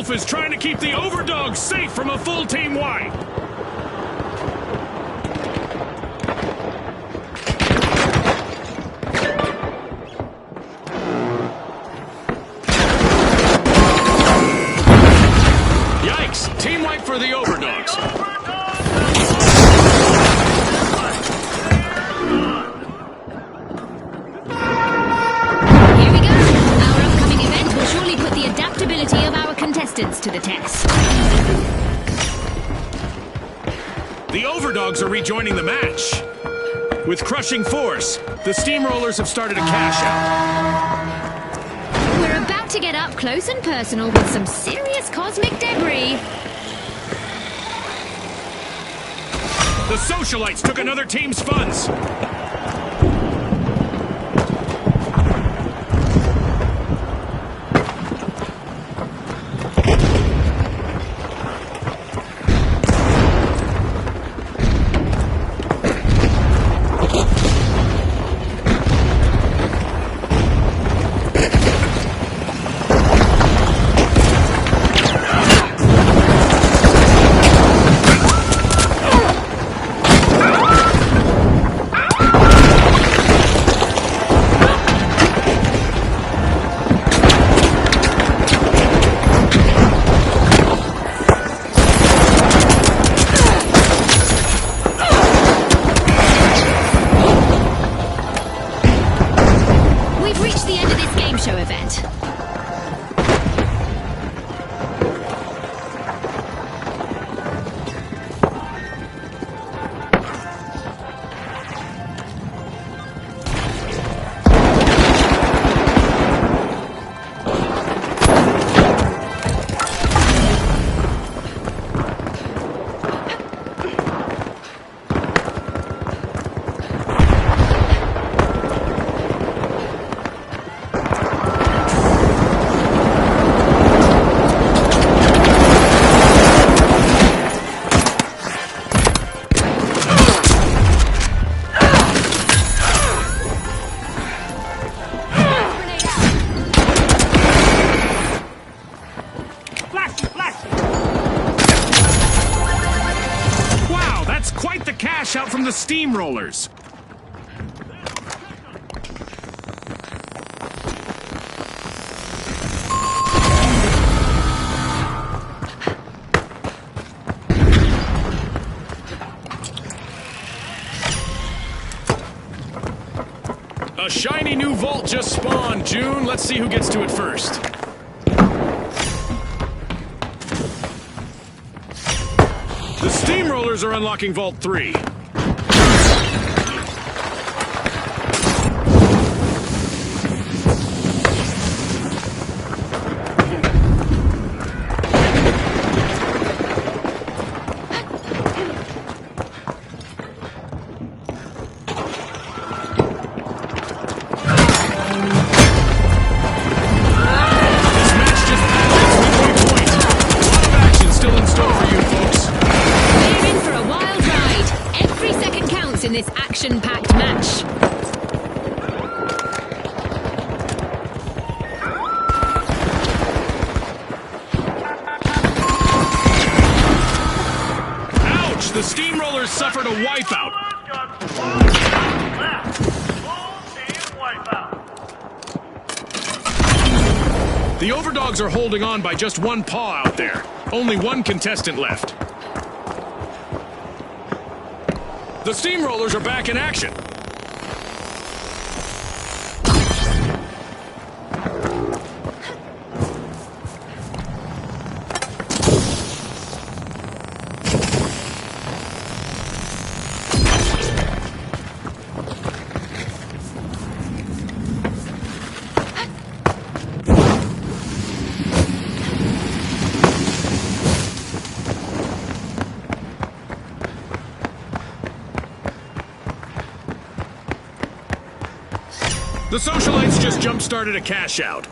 A: Is trying to keep the Overdogs safe from a full team wipe. for the overdogs.
B: Here we go. Our upcoming event will surely put the adaptability of our contestants to the test.
A: The overdogs are rejoining the match. With crushing force, the steamrollers have started a cash out.
B: We're about to get up close and personal with some serious cosmic debris.
A: The socialites took another team's funds. Out from the steamrollers. A shiny new vault just spawned, June. Let's see who gets to it first. The steamrollers are unlocking Vault 3.
B: In this action-packed match.
A: Ouch! The steamrollers suffered a wipeout. The overdogs are holding on by just one paw out there. Only one contestant left. The steamrollers are back in action. The socialites just jump-started a cash out.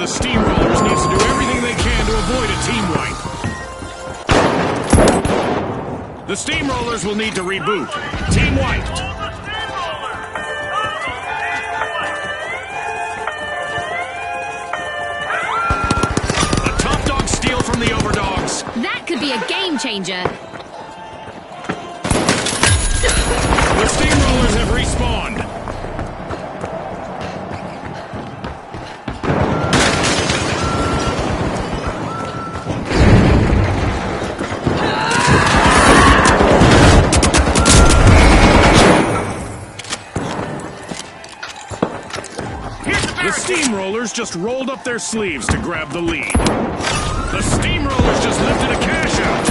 A: Steamrollers needs to do everything they can to avoid a team wipe. The Steamrollers will need to reboot. Team wiped. A top dog steal from the overdogs.
B: That could be a game changer.
A: The Steamrollers have respawned. The Steamrollers just rolled up their sleeves to grab the lead. The Steamrollers just lifted a cash out.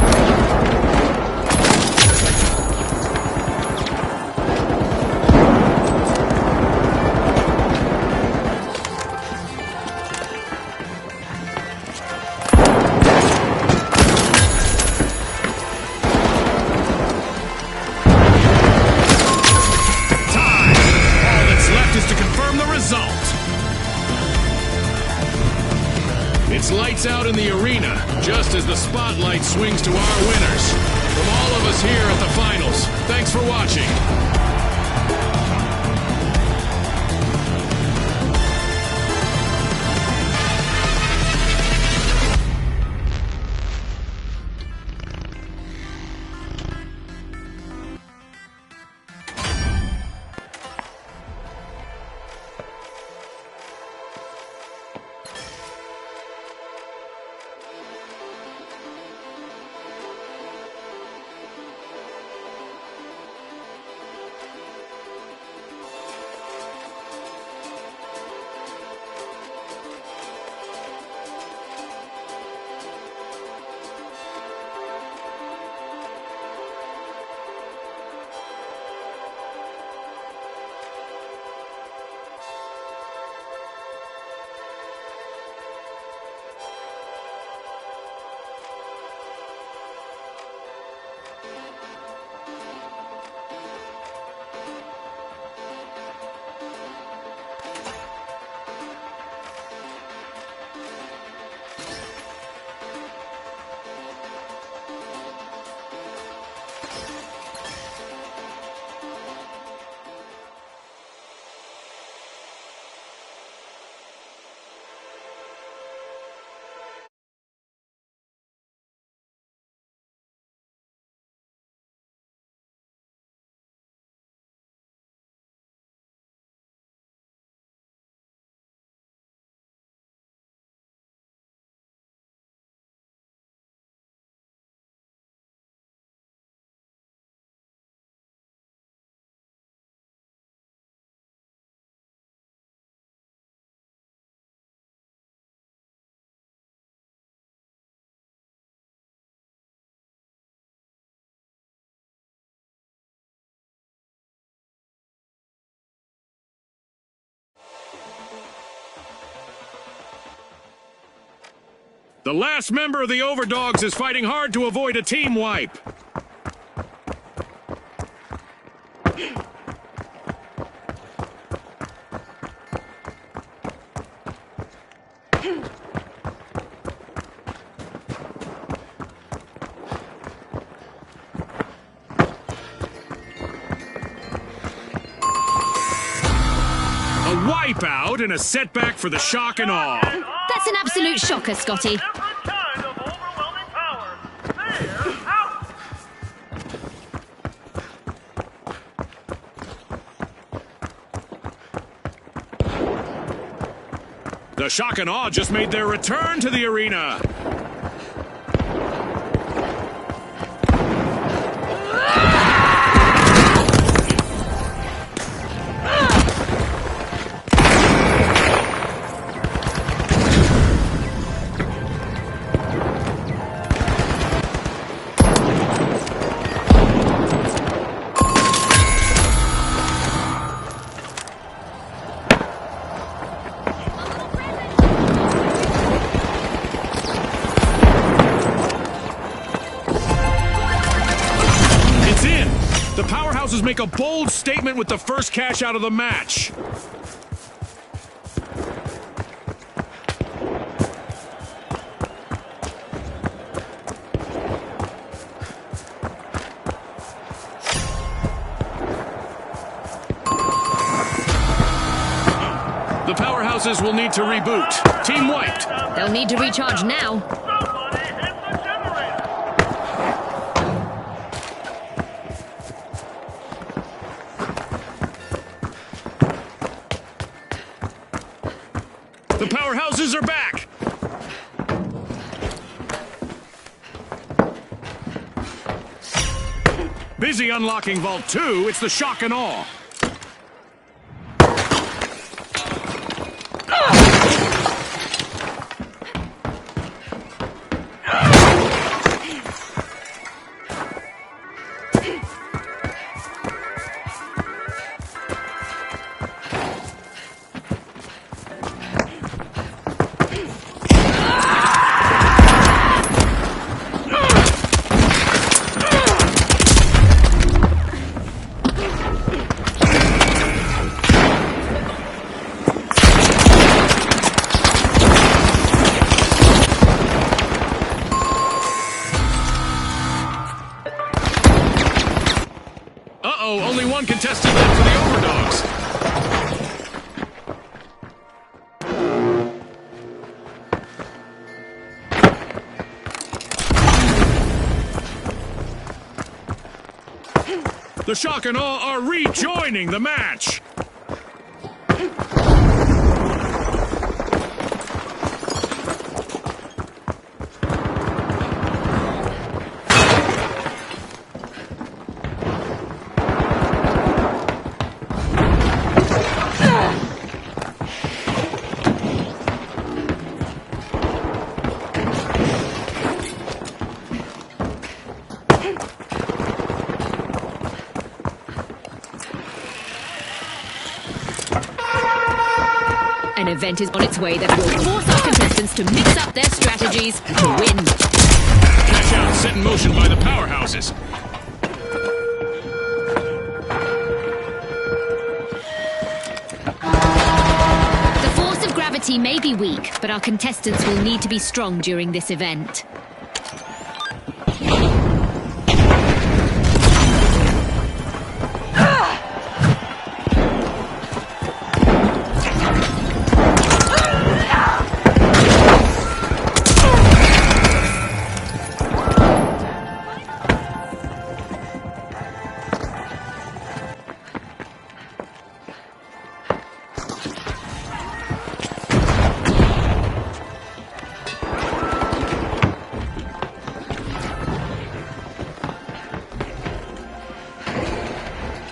A: It's lights out in the arena, just as the spotlight swings to our winners. From all of us here at the finals, thanks for watching. The last member of the Overdogs is fighting hard to avoid a team wipe. A wipeout and a setback for the shock and awe.
B: That's an absolute shocker, Scotty.
D: Different kind of overwhelming power. They're out.
A: The shock and awe just made their return to the arena. The Powerhouses make a bold statement with the first cash out of the match. The powerhouses will need to reboot. Team wiped.
B: They'll need to recharge now.
D: Somebody hit the generator.
A: The powerhouses are back. Busy unlocking Vault 2, it's the shock and awe. Uh-oh, only one contestant left for the overdogs. The shock and awe are rejoining the match.
B: An event is on its way that will force our contestants to mix up their strategies to win.
A: Cash out set in motion by the powerhouses.
B: The force of gravity may be weak, but our contestants will need to be strong during this event.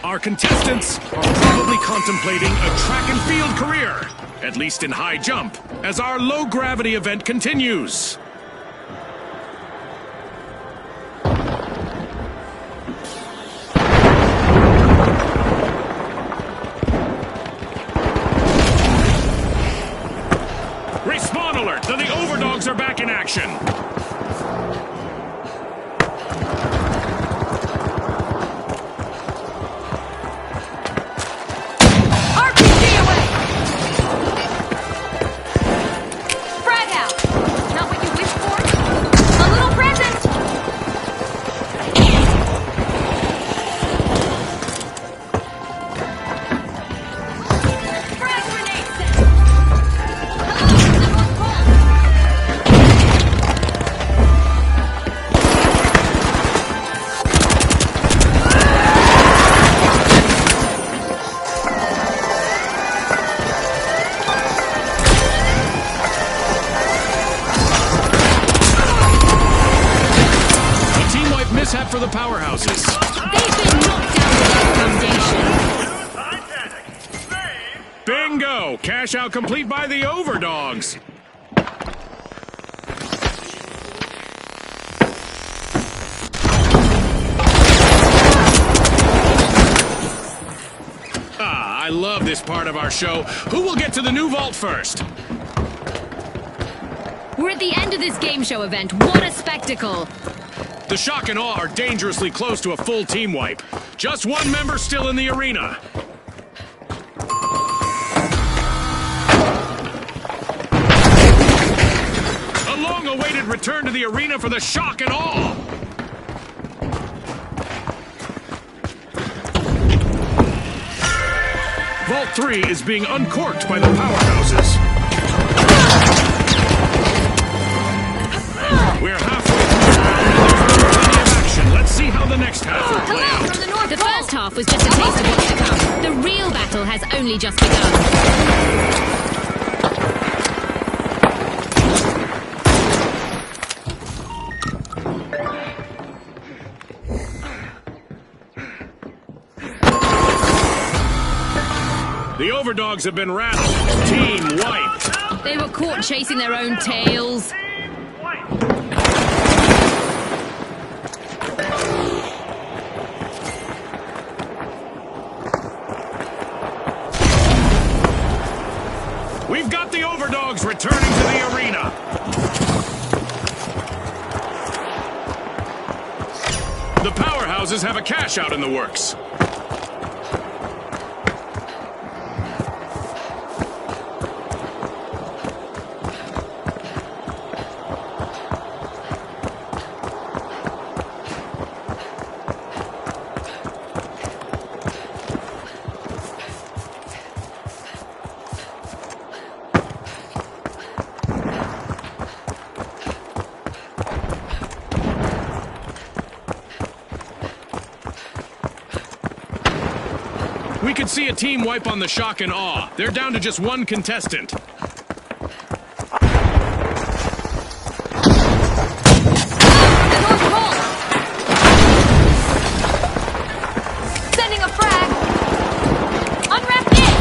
A: Our contestants are probably contemplating a track and field career, at least in high jump, as our low-gravity event continues. Respawn alert! The overdogs are back in action! Mishap for the powerhouses.
B: They've been knocked out of their foundation.
A: Bingo! Cash out complete by the overdogs. I love this part of our show. Who will get to the new vault first?
B: We're at the end of this game show event. What a spectacle!
A: The shock and awe are dangerously close to a full team wipe. Just one member still in the arena. A long-awaited return to the arena for the shock and awe. Vault 3 is being uncorked by the powerhouses. We're halfway through the round and there's been plenty of action. Let's see how the next half will play
B: Hello
A: out.
B: from the North. The first half was just a taste of what's to come. The real battle has only just begun.
A: The overdogs have been rattled. Team wiped.
B: They were caught chasing their own tails.
A: We've got the overdogs returning to the arena. The powerhouses have a cash out in the works. We could see a team wipe on the shock and awe. They're down to just one contestant.
C: Sending a frag. Unwrap it.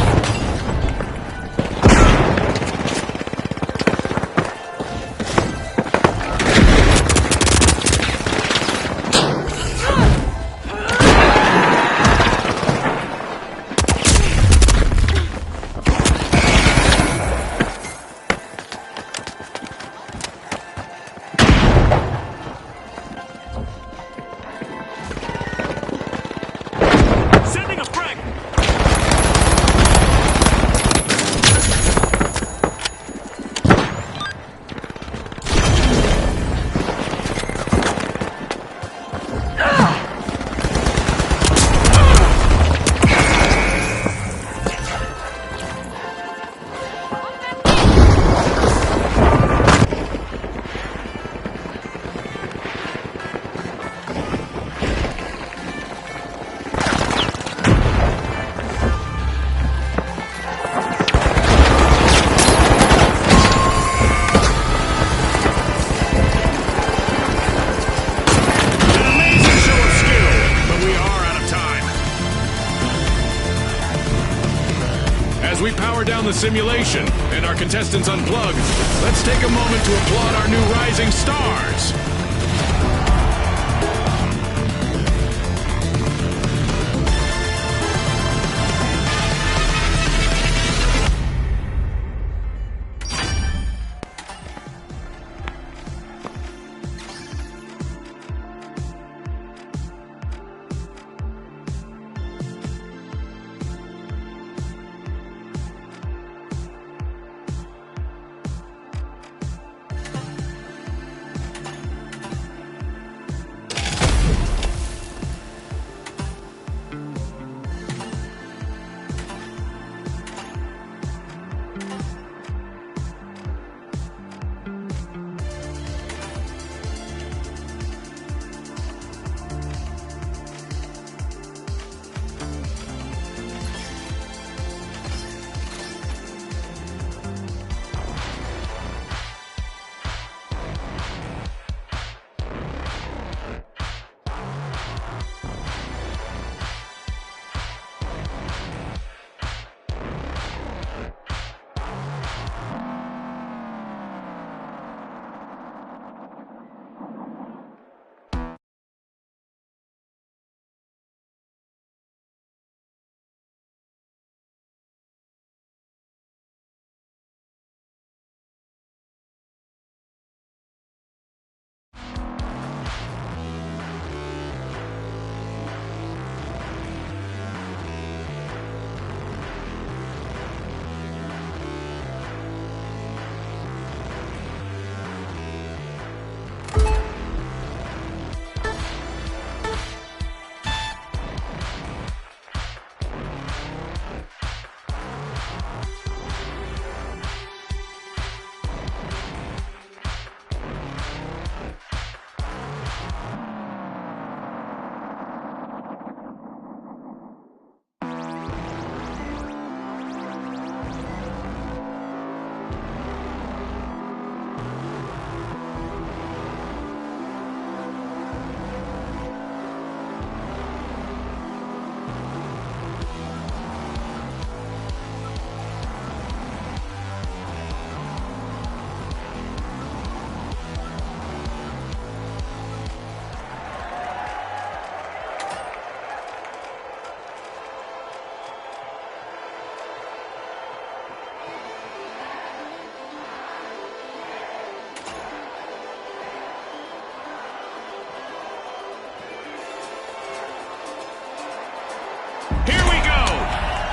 A: Sending a frag! As we power down the simulation and our contestants unplug, let's take a moment to applaud our new rising stars.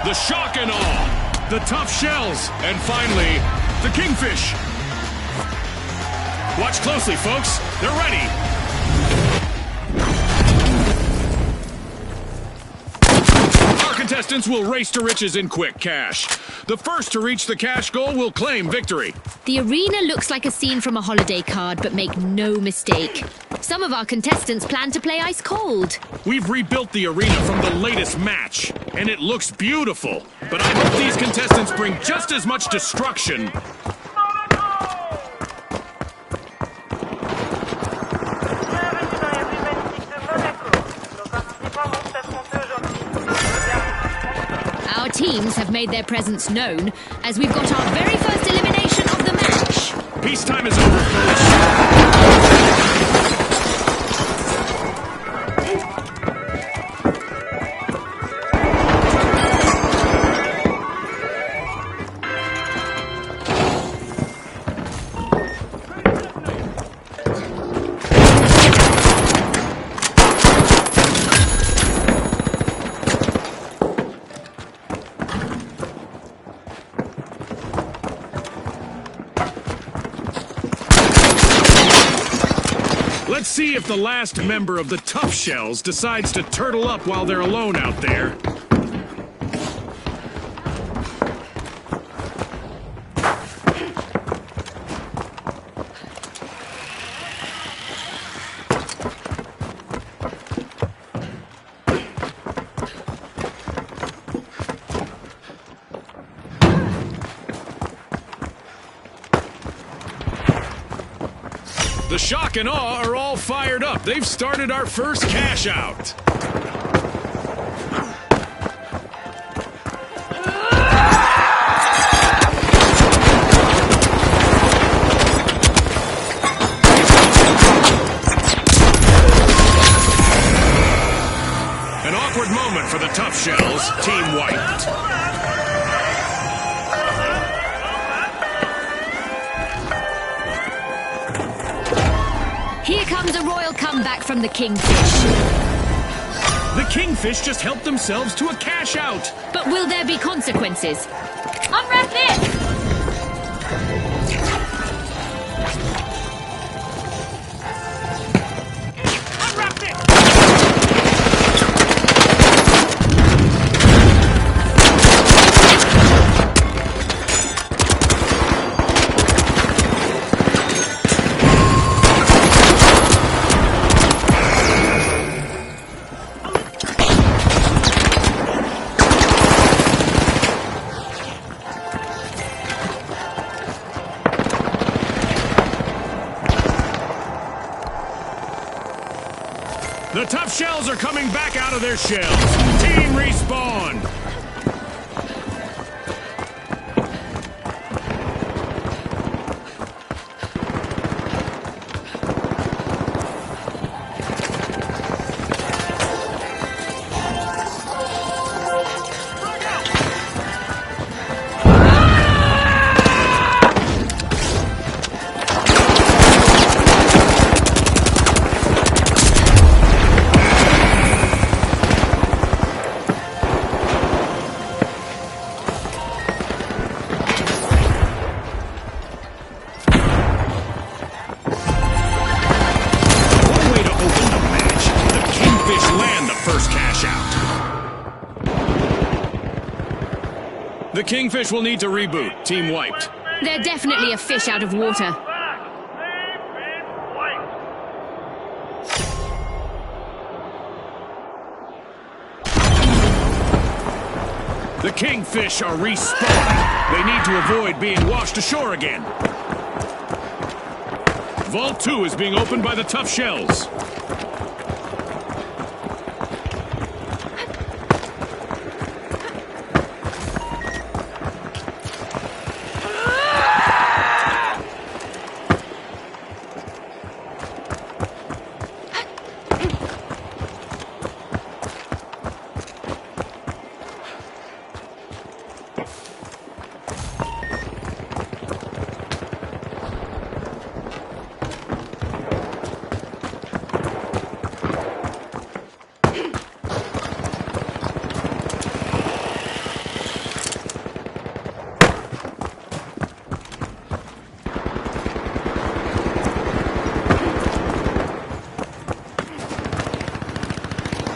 A: The shock and awe, the tough shells, and finally, the kingfish. Watch closely, folks. They're ready. Our contestants will race to riches in quick cash. The first to reach the cash goal will claim victory.
B: The arena looks like a scene from a holiday card, but make no mistake. Some of our contestants plan to play ice cold.
A: We've rebuilt the arena from the latest match, and it looks beautiful. But I hope these contestants bring just as much destruction.
B: Our teams have made their presence known, as we've got our very first elimination of the match.
A: Peacetime is over, folks. Let's see if the last member of the Tough Shells decides to turtle up while they're alone out there. The shock and awe are all fired up. They've started our first cash out. An awkward moment for the Tough Shells. Team wiped.
B: Here comes a royal comeback from the Kingfish.
A: The Kingfish just helped themselves to a cash out.
B: But will there be consequences?
C: Unwrap this!
A: The Tough Shells are coming back out of their shells. Team respawn. The Kingfish will need to reboot. Team wiped.
B: They're definitely a fish out of water.
A: The Kingfish are respawning. They need to avoid being washed ashore again. Vault 2 is being opened by the Tough Shells.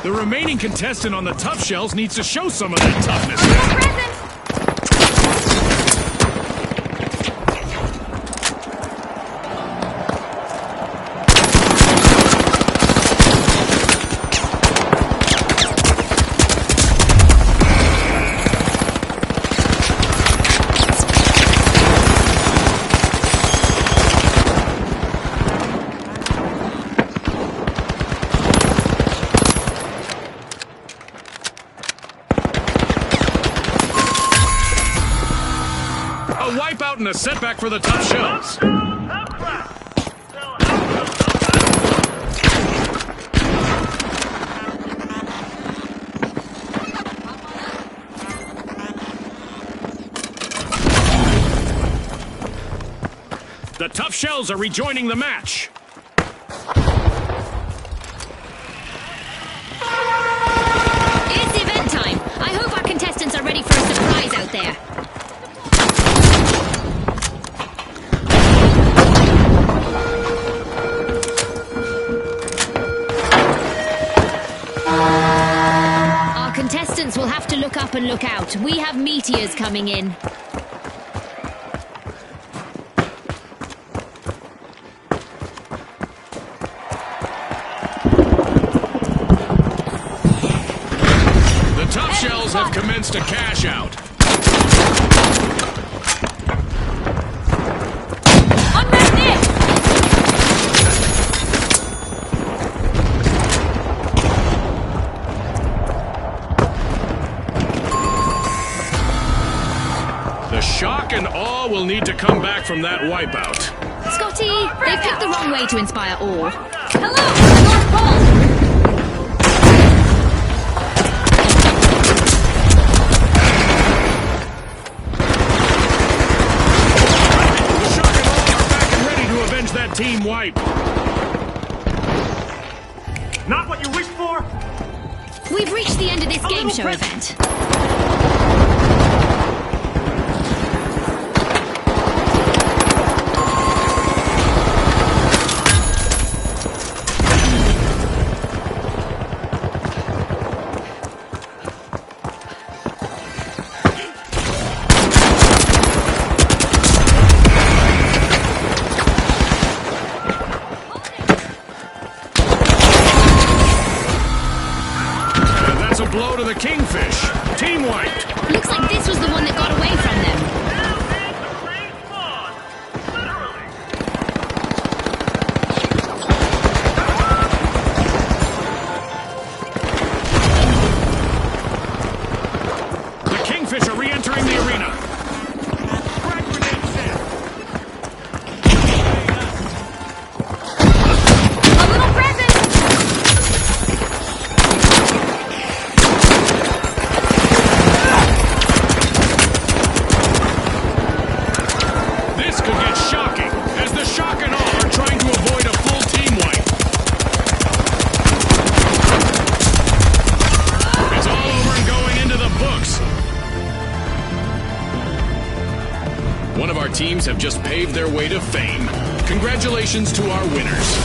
A: The remaining contestant on the tough shells needs to show some of that toughness.
C: Present!
A: A wipeout and a setback for the tough shells. The tough shells are rejoining the match.
B: It's event time. I hope our contestants are ready for a surprise out there. Our contestants will have to look up and look out. We have meteors coming in.
A: The tough shells have commenced a cash out.
C: Unmanned near!
A: The shock and awe will need to come back from that wipeout.
B: Scotty, they've picked the wrong way to inspire awe.
C: Hello, North Pole!
A: The shock and awe are back and ready to avenge that team wipe.
D: Not what you wished for?
B: We've reached the end of this game show event.
A: And that's a blow to the Kingfish. Team wiped.
B: Looks like this was the one that got away from them.
A: The Kingfish are re-entering the arena. Frag grenade set.
C: A little present!
A: This could get shocking, as the shock and awe are trying to avoid a full team wipe. It's all over and going into the books. One of our teams have just paved their way to fame. Congratulations to our winners.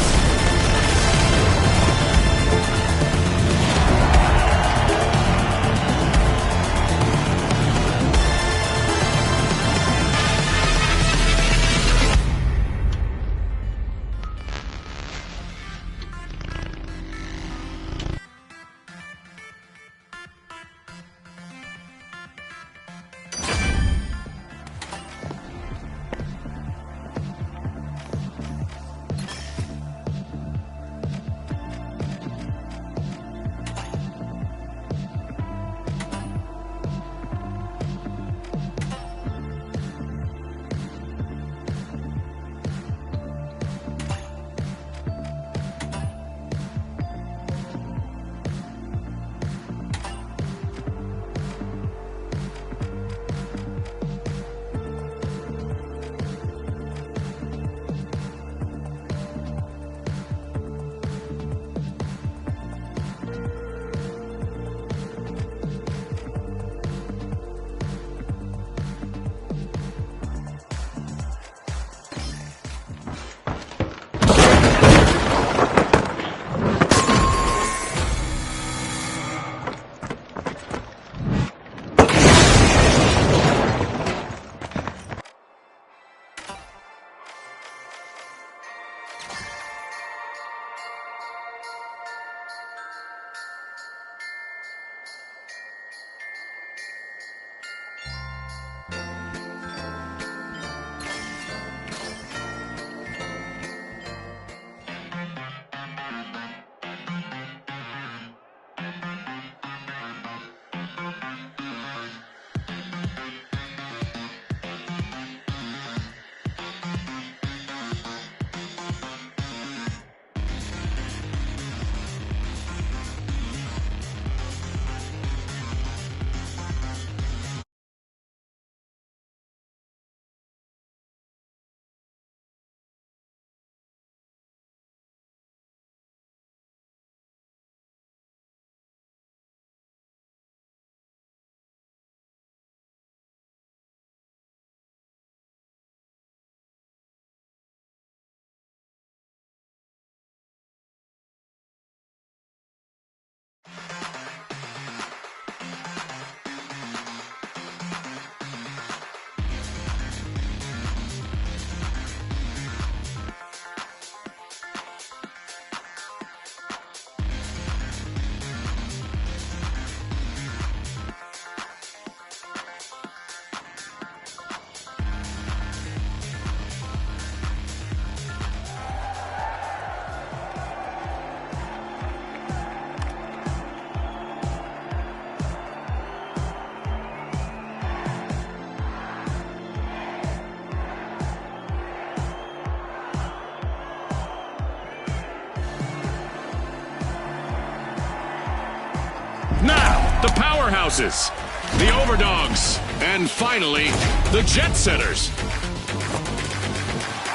A: the powerhouses, the overdogs, and finally, the jet setters.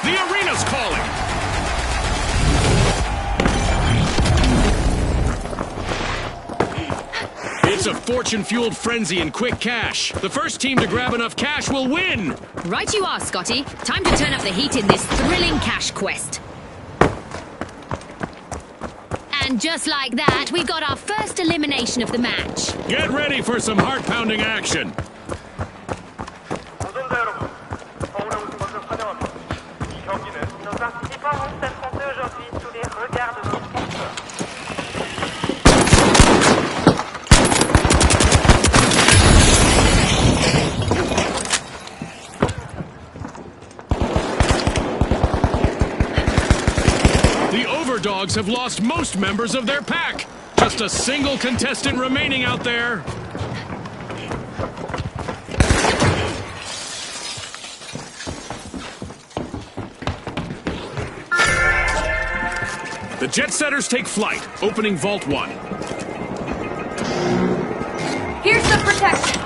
A: The arena's calling. It's a fortune-fueled frenzy in quick cash. The first team to grab enough cash will win.
B: Right you are, Scotty. Time to turn up the heat in this thrilling cash quest. And just like that, we've got our first elimination of the match.
A: Get ready for some heart-pounding action.
D: 우승자 여러분, 서울에 오신 것을 환영합니다. 이 경기는 nos participants vont s'affronter aujourd'hui sous les regards de nos sponsors.
A: The overdogs have lost most members of their pack. Just a single contestant remaining out there. The jet setters take flight, opening Vault 1.
C: Here's the protection.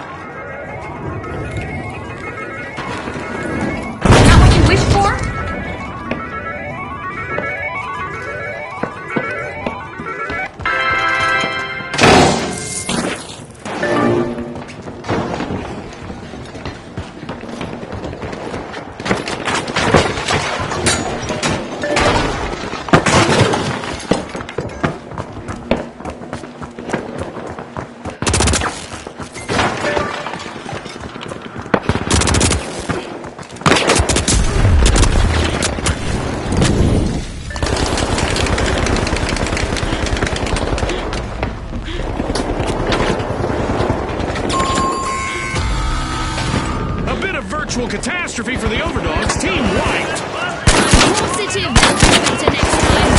C: Not what you wished for?
A: Virtual catastrophe for the overdogs. Team wiped.
B: Positive. Better next time.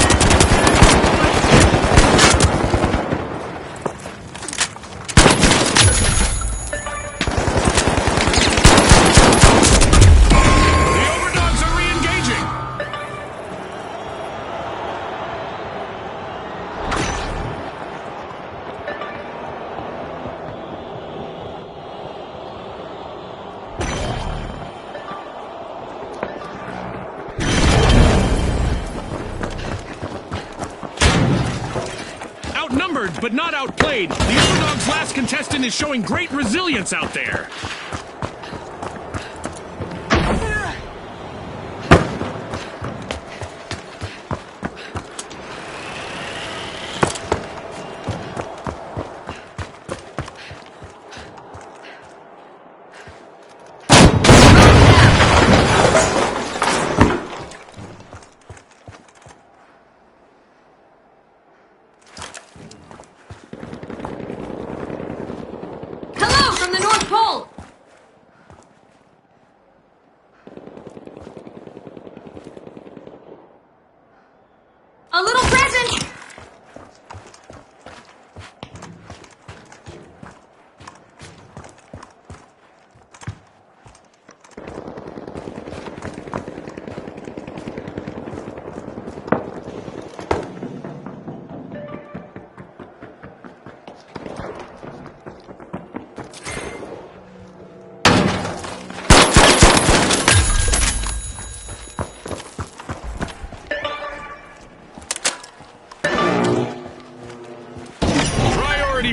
A: The overdogs are re-engaging. Outnumbered, but not outplayed. The underdog's last contestant is showing great resilience out there.
C: From the North Pole! A little present!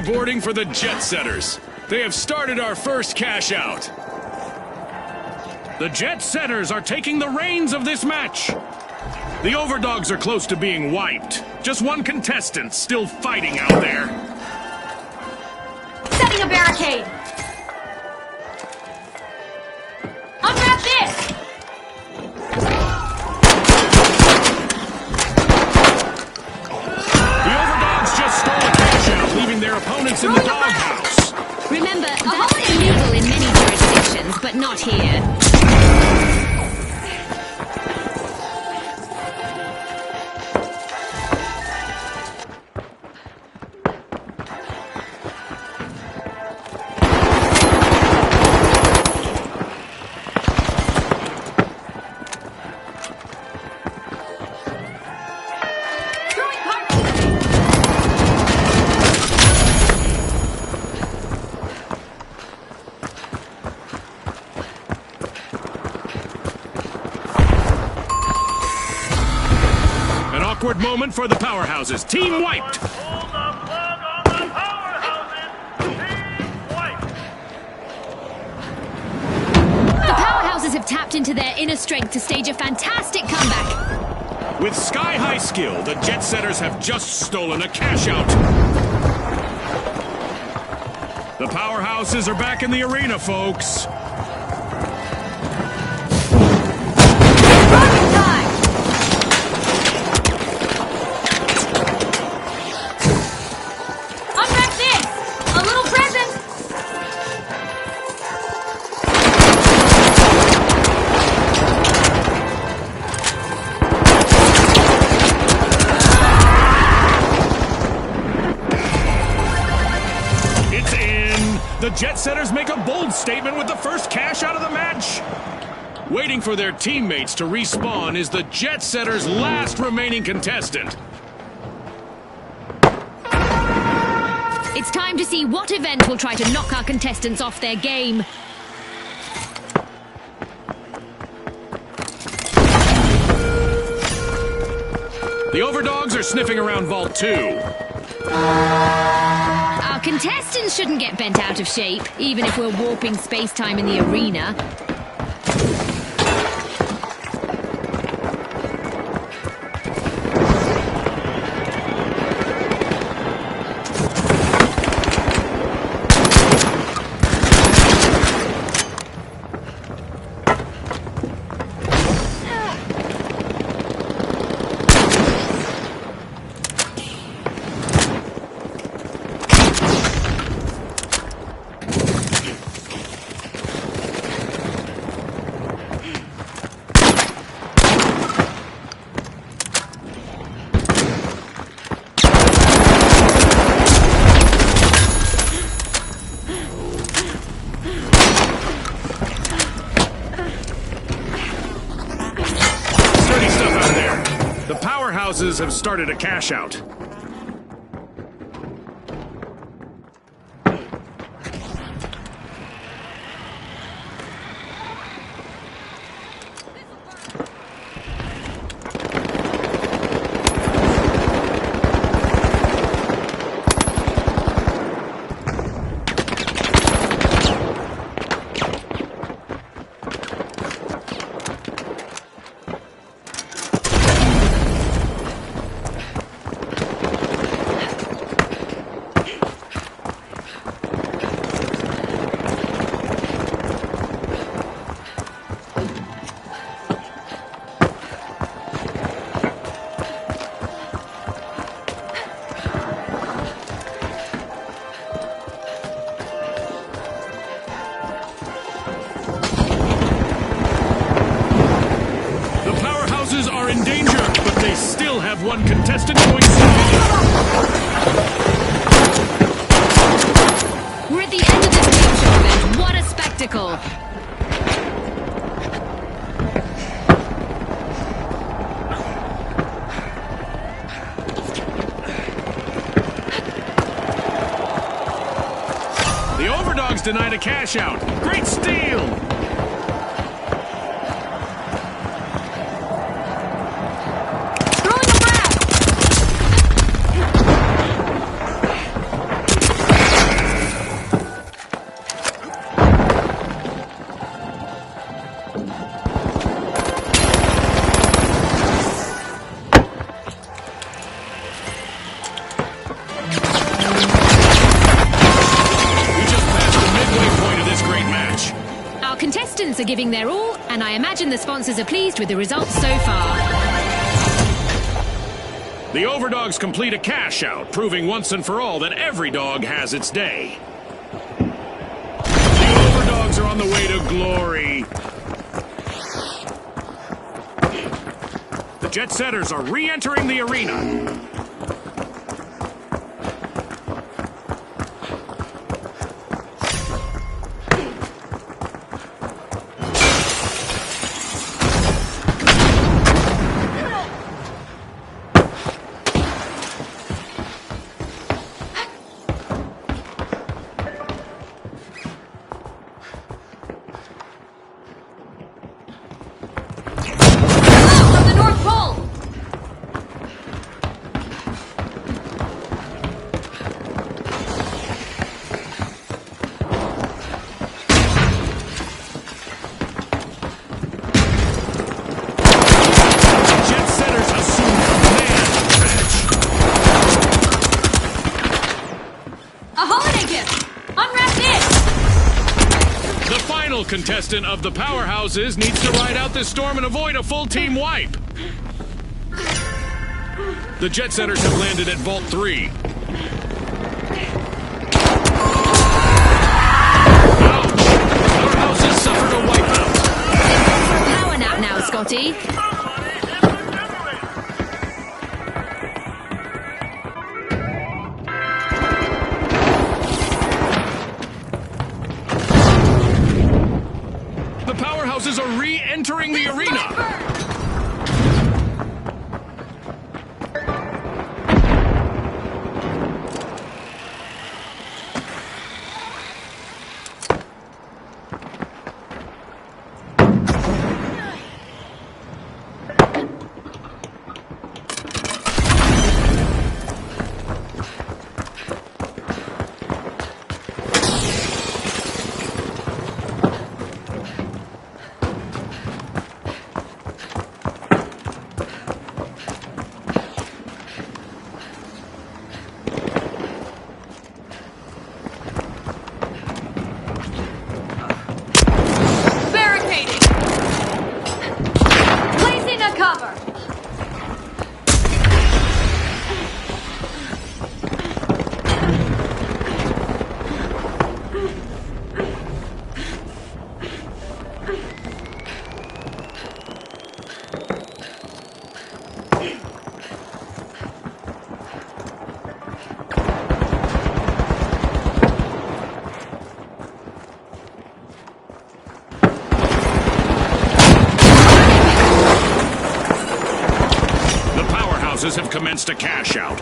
A: Boarding for the jet setters. They have started our first cash out. The jet setters are taking the reins of this match. The overdogs are close to being wiped. Just one contestant still fighting out there.
C: Setting a barricade! Unwrap this!
A: The overdogs just stole a cash out, leaving their opponents in the doghouse.
B: Remember, that's illegal in many jurisdictions, but not here.
A: awkward moment for the powerhouses. Team wiped.
D: Pull the plug on the powerhouses. Team wiped.
B: The powerhouses have tapped into their inner strength to stage a fantastic comeback.
A: With sky-high skill, the Jet Setters have just stolen a cash-out. The powerhouses are back in the arena, folks.
C: Rocket time! Unwrap this! A little present!
A: It's in. The Jet Setters make a bold statement with the first cash out of the match. Waiting for their teammates to respawn is the Jet Setters' last remaining contestant.
B: It's time to see what event will try to knock our contestants off their game.
A: The Overdogs are sniffing around Vault 2.
B: Our contestants shouldn't get bent out of shape, even if we're warping space-time in the arena.
A: Powerhouses have started a cash out. One contestant going strong.
B: We're at the end of this game show event. What a spectacle!
A: The Overdogs denied a cash out. Great steal!
B: Are giving their all, and I imagine the sponsors are pleased with the results so far.
A: The Overdogs complete a cash out, proving once and for all that every dog has its day. The Overdogs are on the way to glory. The Jet Setters are re-entering the arena. final contestant of the powerhouses needs to ride out this storm and avoid a full team wipe. The Jet Setters have landed at Vault 3. Ouch! Powerhouses suffered a wipeout.
B: Power nap now, Scotty.
A: The powerhouses are re-entering the arena. Have commenced a cash out.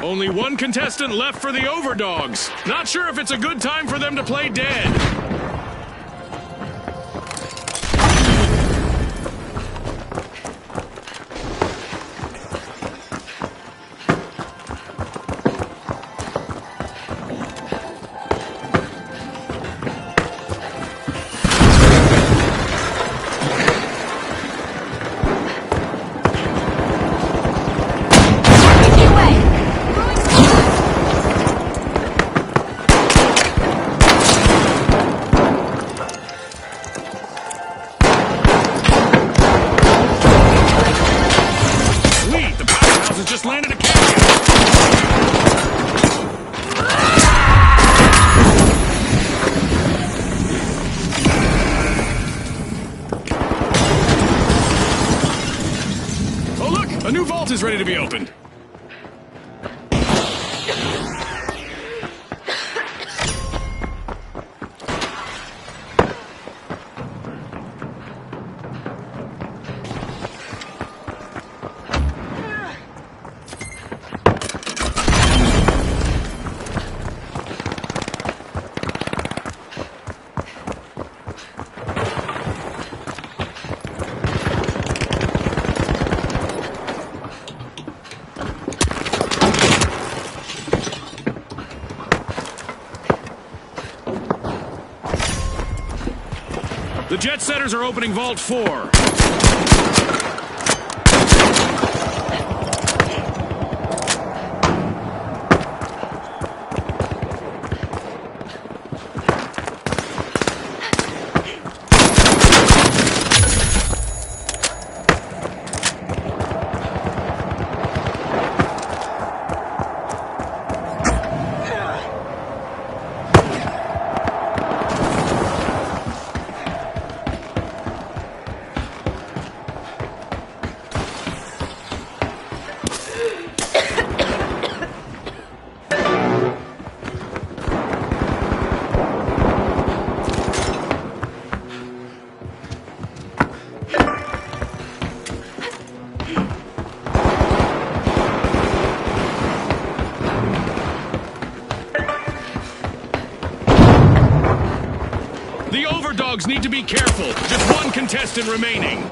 A: Only one contestant left for the Overdogs. Not sure if it's a good time for them to play dead. Just landed a cash. Oh look, a new vault is ready to be opened. The Jet Setters are opening Vault 4. overdogs need to be careful. Just one contestant remaining.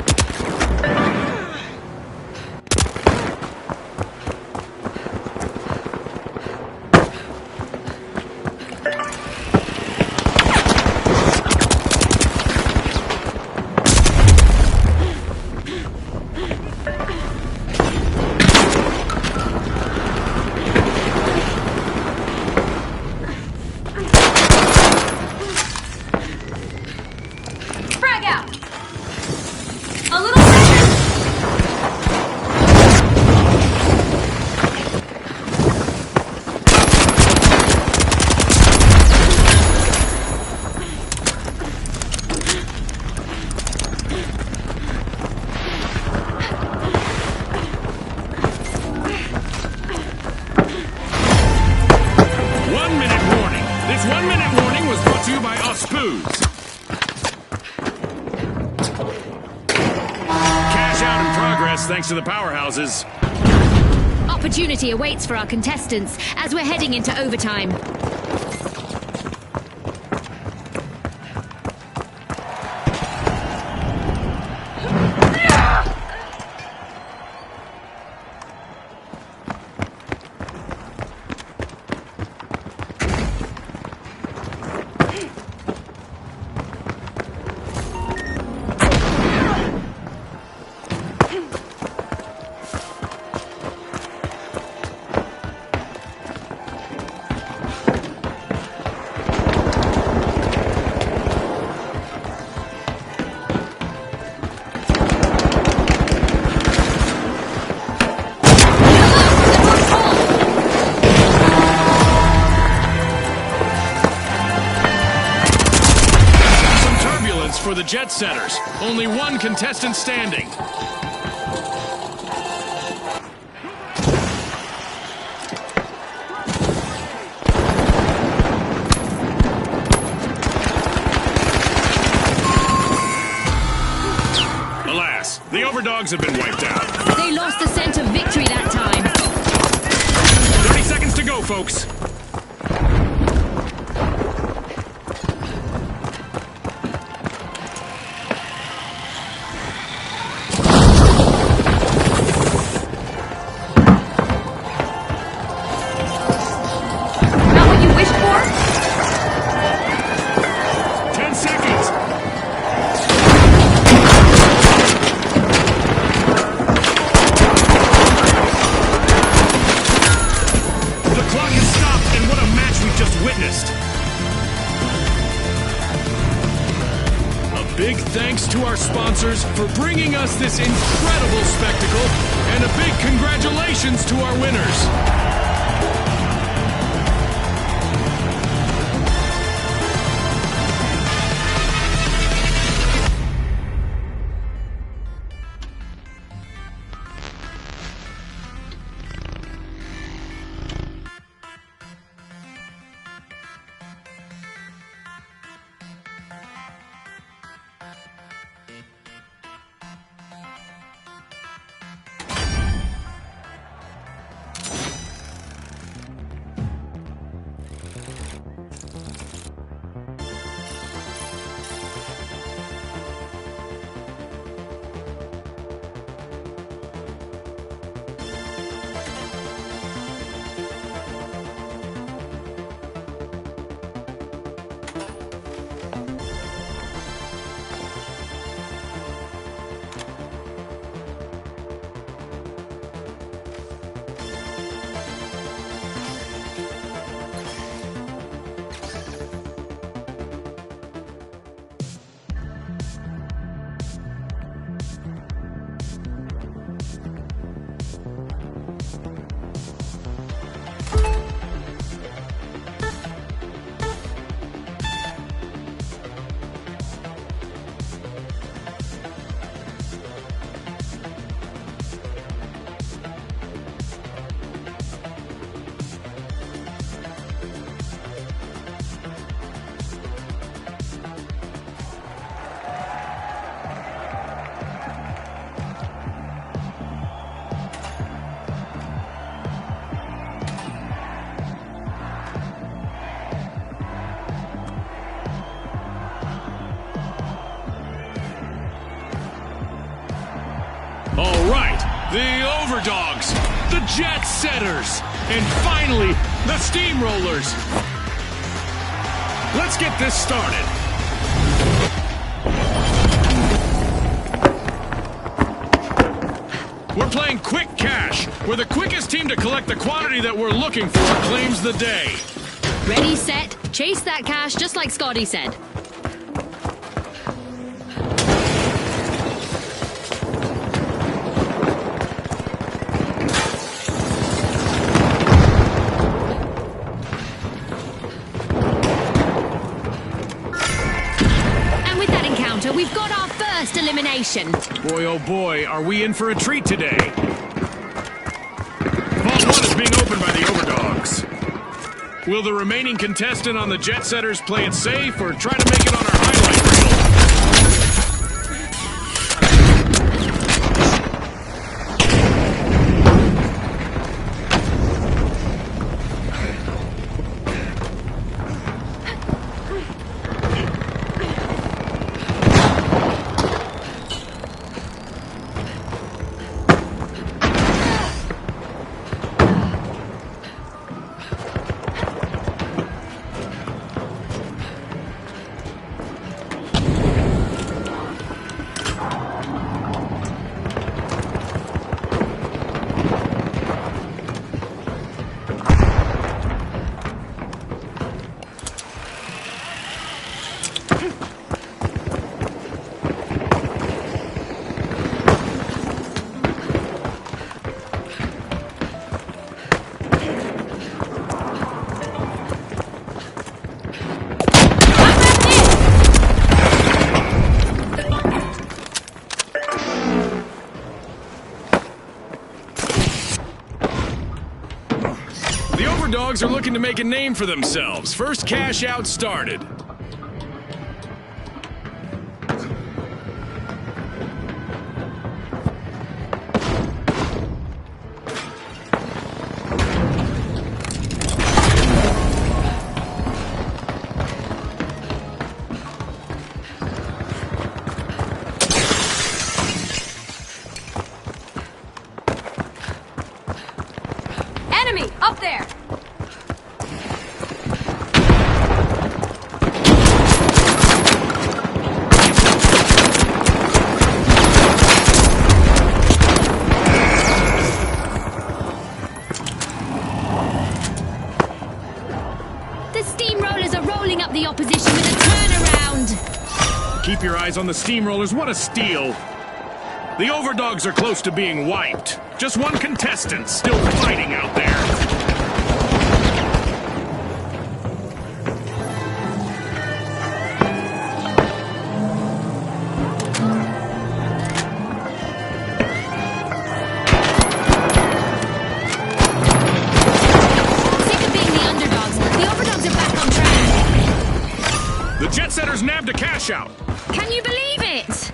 C: Frag out! A little better!
A: 1 minute warning. This 1 minute warning was brought to you by us Spoos. Cash out in progress thanks to the powerhouses.
B: Opportunity awaits for our contestants as we're heading into overtime.
A: For the Jet Setters. Only one contestant standing. Alas, the overdogs have been wiped out.
B: They lost the scent of victory that time.
A: 30 seconds to go, folks.
C: Not what you wished for?
A: 10 seconds. The clock has stopped, and what a match we've just witnessed. A big thanks to our sponsors for bringing us this incredible spectacle, and a big congratulations to our winners. The Overdogs, the Jet Setters, and finally, the Steamrollers. Let's get this started. We're playing Quick Cash, where the quickest team to collect the quantity that we're looking for claims the day.
B: Ready, set, chase that cash, just like Scotty said. And with that encounter, we've got our first elimination.
A: Boy, oh boy, are we in for a treat today. Vault 1 is being opened by the Overdogs. Will the remaining contestant on the Jet Setters play it safe or try to make it on our highlight reel? Dogs are looking to make a name for themselves. First cash out started.
C: Enemy! Up there!
B: The Steamrollers are rolling up the opposition with a turnaround.
A: Keep your eyes on the Steamrollers. What a steal. The Overdogs are close to being wiped. Just one contestant still fighting out there.
B: Sick of being the underdogs, the Overdogs are back on track.
A: The Jet Setters nabbed a cash out.
B: Can you believe it?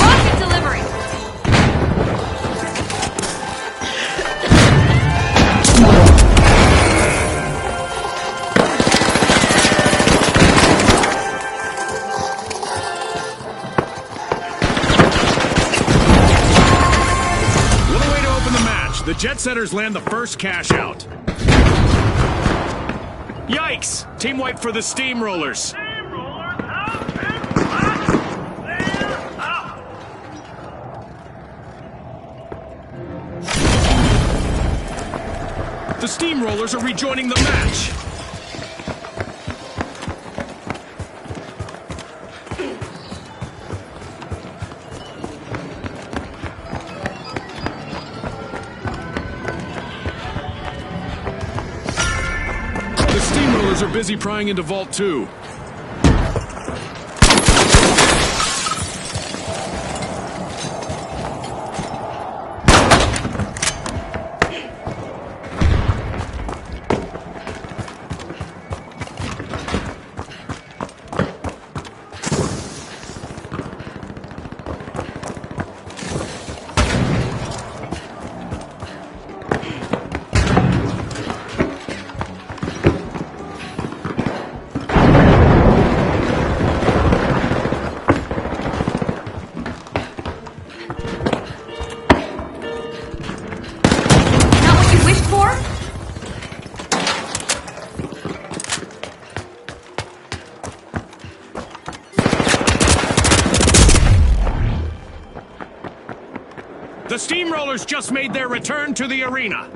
C: Rocket delivery!
A: What a way to open the match. The Jet Setters land the first cash out. Yikes! Team wipe for the Steamrollers. The Steamrollers are rejoining the match. The Steamrollers are busy prying into Vault 2. The Steamrollers just made their return to the arena.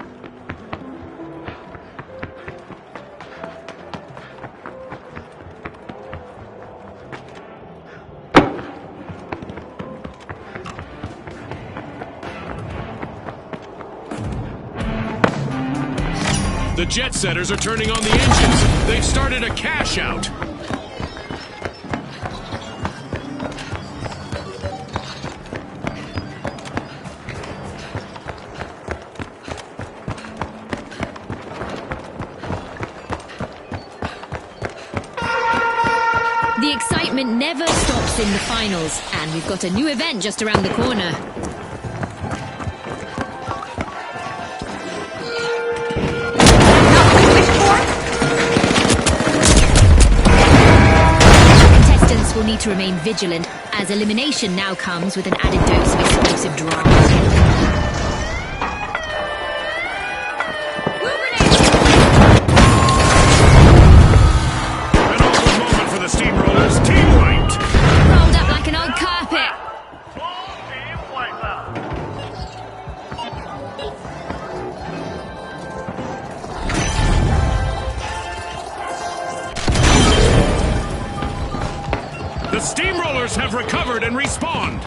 A: The jet setters are turning on the engines. They've started a cash out.
B: The excitement never stops in the finals, and we've got a new event just around the corner. Contestants will need to remain vigilant, as elimination now comes with an added dose of explosive drama.
A: Steamrollers, team wiped!
B: Rolled up like an old carpet.
D: Full team wipeout.
A: The Steamrollers have recovered and respawned.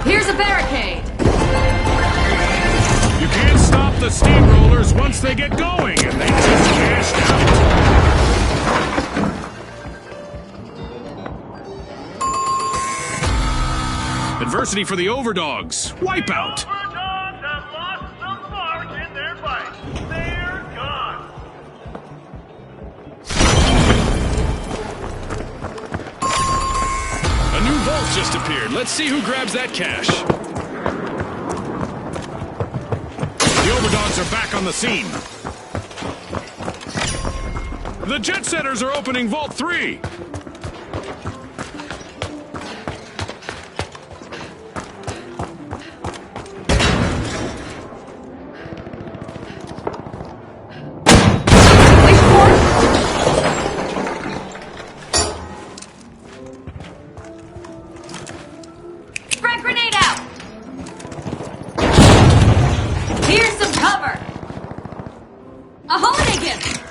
C: Here's a barricade.
A: You can't stop the Steamrollers once they get going, and they just cashed out. Adversity for the Overdogs. Wipeout.
D: Overdogs have lost some mark in their fight. They're gone.
A: A new vault just appeared. Let's see who grabs that cash. The Overdogs are back on the scene. The Jet Setters are opening Vault 3.
C: Frag grenade out. Here's some cover. A holiday gift.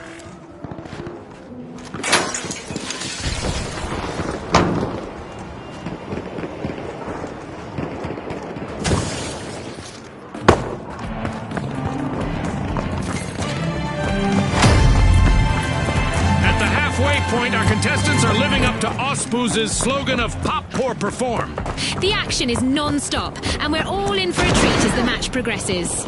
A: At the halfway point, our contestants are living up to Ospooz's slogan of Pop, Pour, Perform.
B: The action is non-stop, and we're all in for a treat as the match progresses.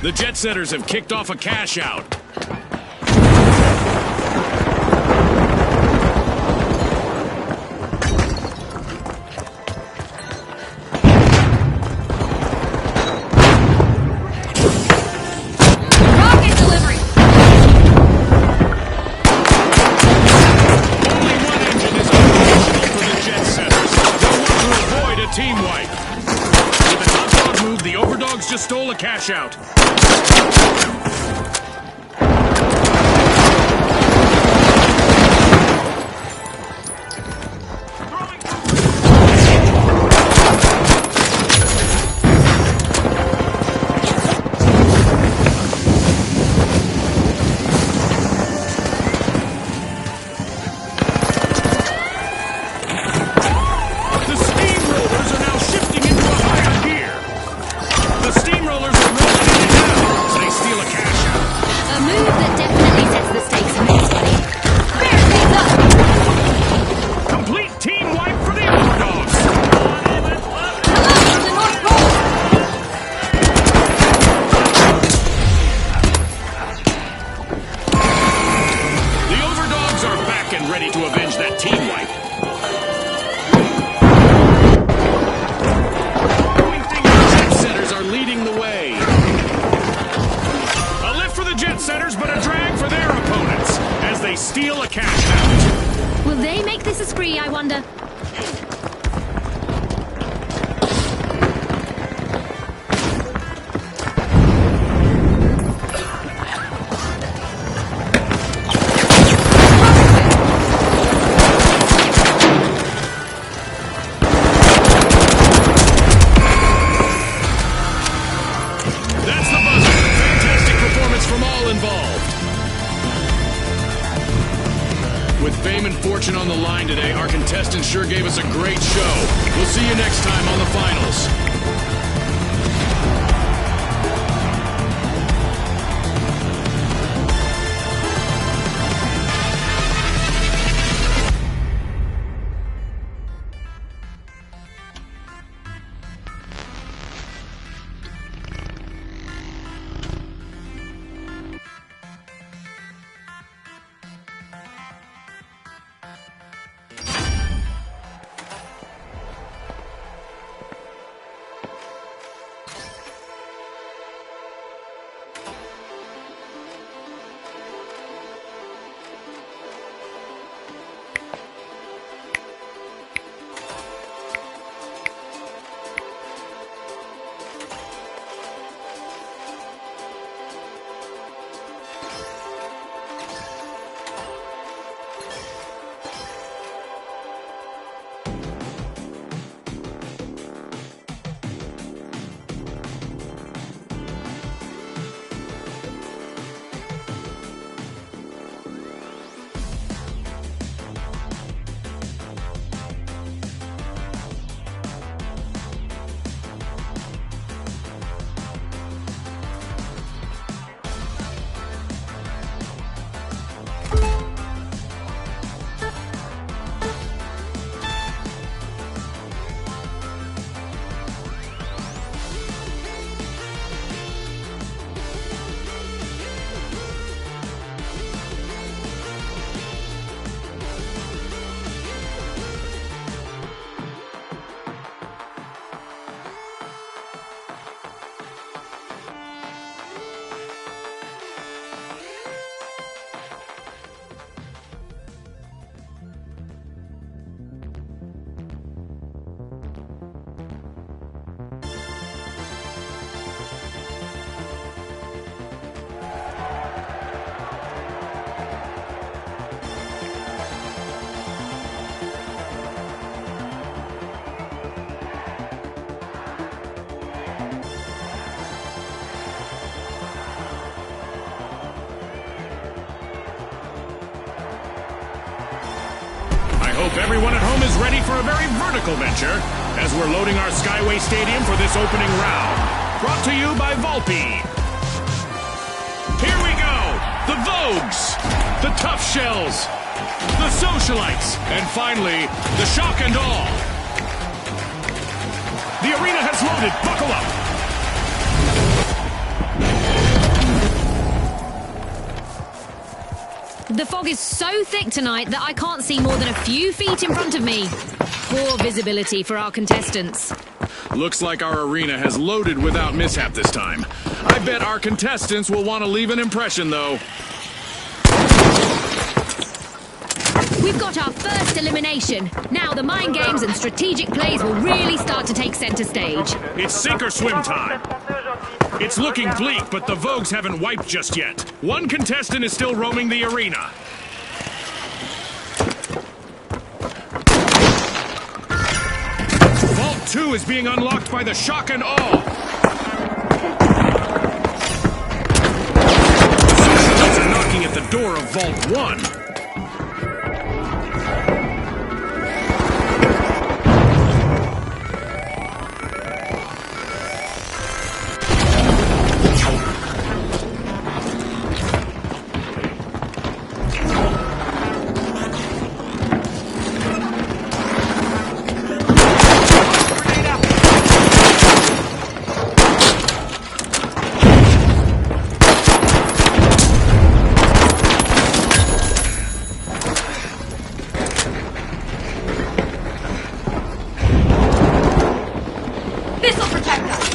A: The Jet Setters have kicked off a cash out.
C: Rocket delivery.
A: right. With a top dog move, the overdogs just stole a cash out. Steal a cash out.
B: Will they make this a spree, I wonder?
A: That's the buzzer. Fantastic performance from all involved. With fame and fortune on the line today, our contestants sure gave us a great show. We'll see you next time on the finals. Hope everyone at home is ready for a very vertical venture as we're loading our Skyway Stadium for this opening round. Brought to you by Volpe. Here we go! The Vogues, the Tough Shells, the Socialites, and finally, the Shock and Awe. The arena has loaded. Buckle up!
B: The fog is so thick tonight that I can't see more than a few feet in front of me. Poor visibility for our contestants.
A: Looks like our arena has loaded without mishap this time. I bet our contestants will want to leave an impression, though.
B: We We've got our first elimination. Now the mind games and strategic plays will really start to take center stage.
A: It's sink or swim time. It's looking bleak, but the Vogues haven't wiped just yet. One contestant is still roaming the arena. Vault 2 is being unlocked by the shock and awe. Socialites are knocking at the door of Vault 1.
C: This'll protect us!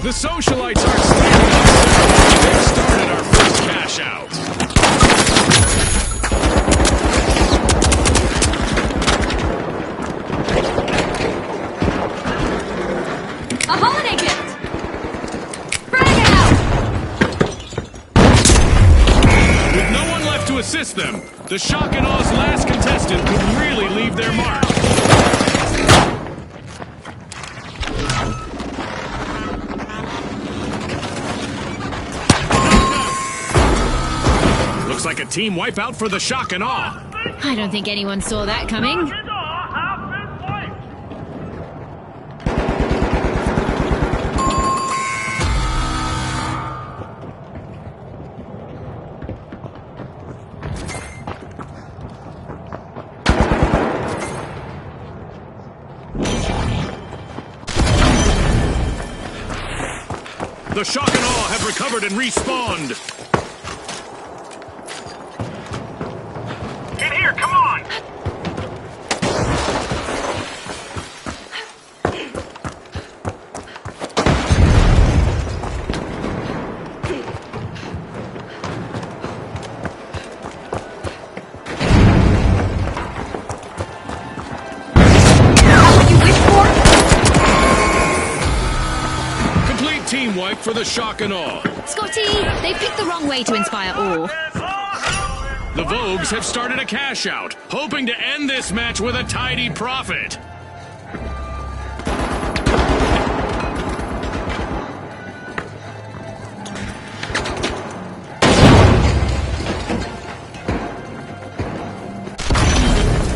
A: The socialites aren't standing up. They've started our first cash out.
C: A holiday gift! Frag it out!
A: With no one left to assist them, the shock and aw's last contestant could really leave their mark. Looks like a team wipeout for the shock and awe.
B: I don't think anyone saw that coming.
A: The shock and awe have recovered and respawned. In here, come on!
C: What you wish for?
A: Complete team wipe for the shock and awe.
B: Scotty, they picked the wrong way to inspire awe.
A: The Vogues have started a cash out, hoping to end this match with a tidy profit.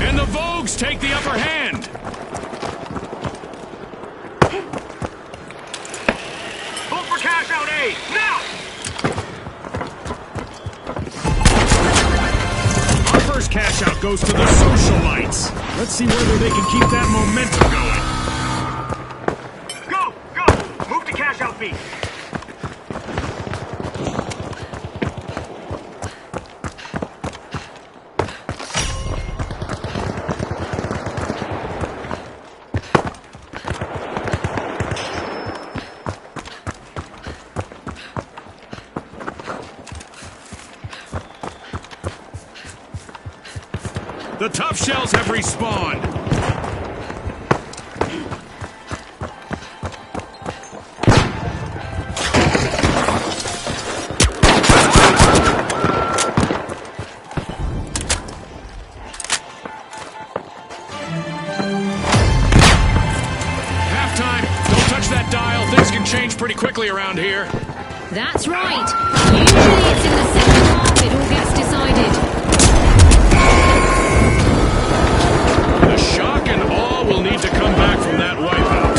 A: And the Vogues take the upper hand. Vote for cash out A, now! First cash out goes to the socialites. Let's see whether they can keep that momentum going. Go! Go! Move to cash out B. The tough shells have respawned. Halftime. Don't touch that dial. Things can change pretty quickly around here.
B: That's right. Usually it's in the second half it all gets decided.
A: The shock and awe will need to come back from that wipeout.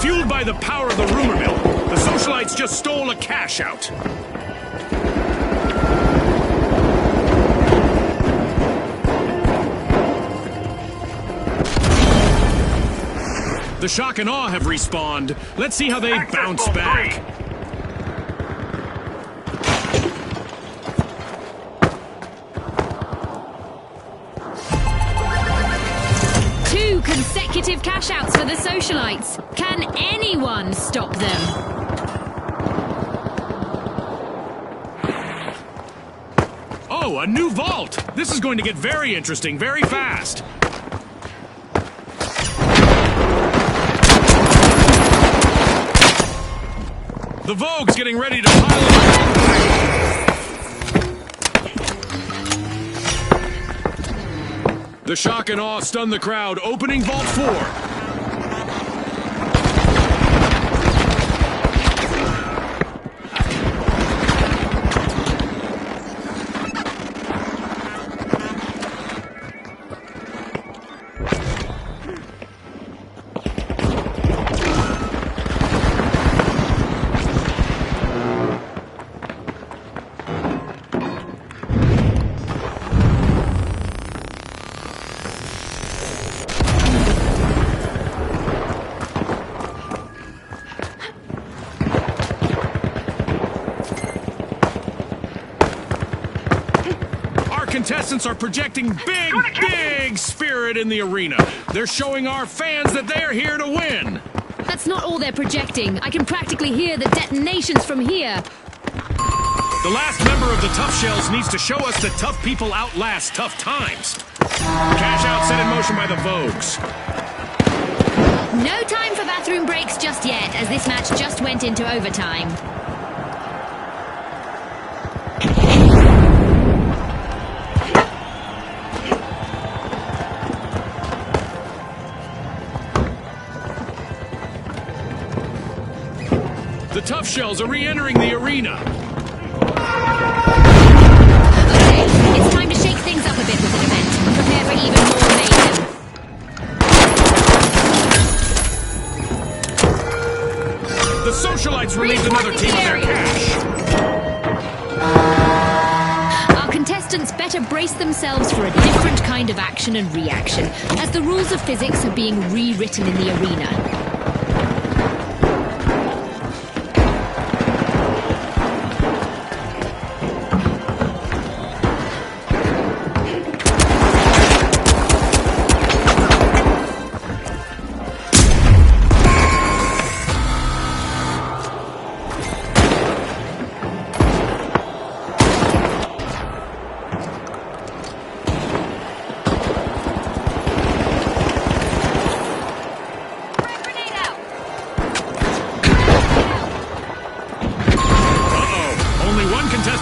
A: Fueled by the power of the rumor mill, the socialites just stole a cash out. The shock and awe have respawned. Let's see how they bounce back.
B: consecutive cash-outs for the socialites. Can anyone stop them?
A: Oh, a new vault! This is going to get very interesting very fast. The Vogue's getting ready to pile it up. The shock and awe stun the crowd, opening Vault 4. Contestants are projecting big spirit in the arena. They're showing our fans that they're here to win.
B: That's not all they're projecting. I can practically hear the detonations from here.
A: The last member of the Tough Shells needs to show us that tough people outlast tough times. Cash out set in motion by the Vogues.
B: No time for bathroom breaks just yet, as this match just went into overtime.
A: The Tough Shells are re-entering the arena.
B: Okay, it's time to shake things up a bit with an event. Prepare for even more mayhem.
A: The socialites relieved another team of their cash.
B: Our contestants better brace themselves for a different kind of action and reaction, as the rules of physics are being rewritten in the arena.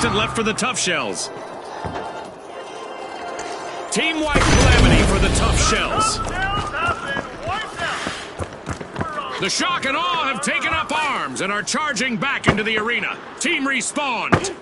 A: Left for the Tough Shells. Team-wide calamity for the Tough Shells. The shock and awe have taken up arms and are charging back into the arena. Team respawned.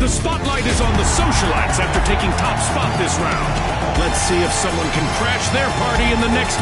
A: The spotlight is on the socialites after taking top spot this round. Let's see if someone can crash their party in the next...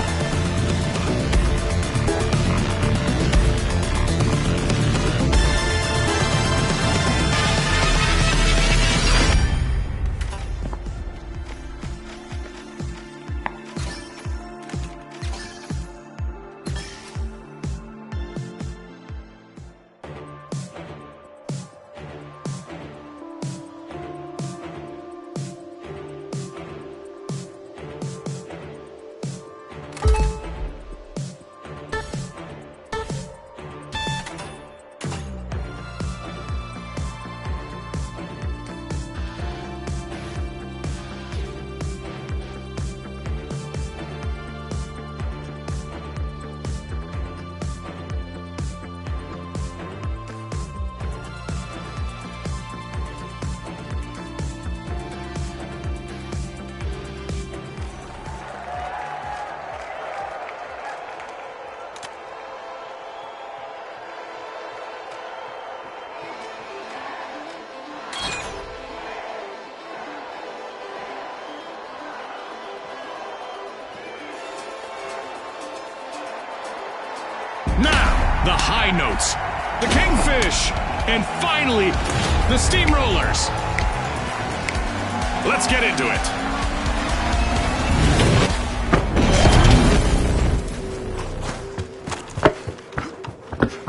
A: Now, the high notes, the Kingfish, and finally, the Steamrollers. Let's get into it.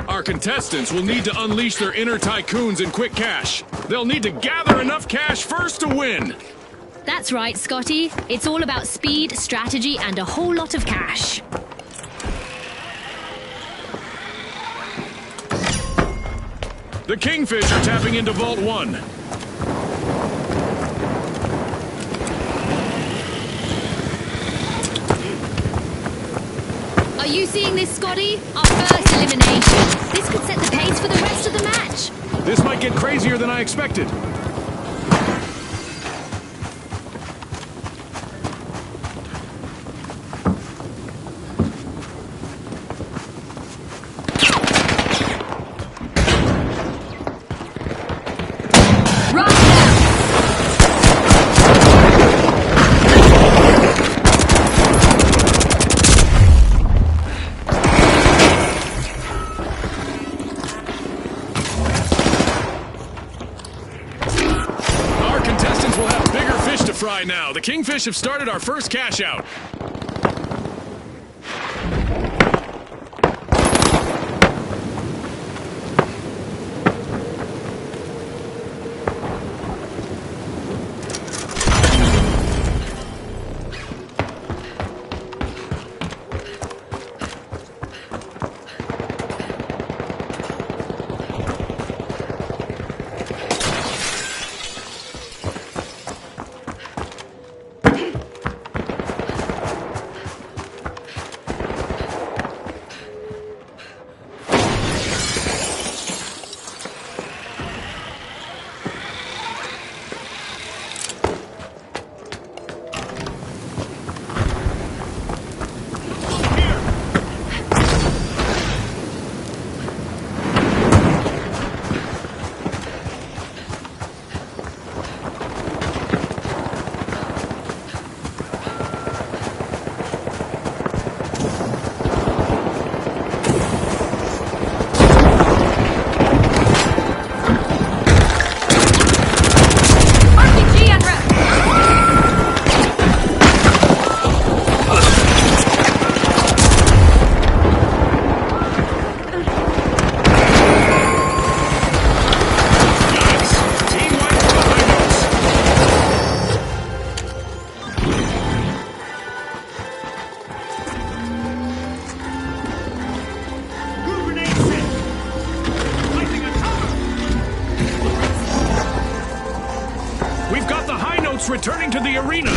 A: Our contestants will need to unleash their inner tycoons in quick cash. They'll need to gather enough cash first to win.
B: That's right, Scotty. It's all about speed, strategy, and a whole lot of cash.
A: The Kingfish are tapping into Vault 1.
B: Are you seeing this, Scotty? Our first elimination. This could set the pace for the rest of the match.
A: This might get crazier than I expected. Fry now. The Kingfish have started our first cash out. Returning to the arena.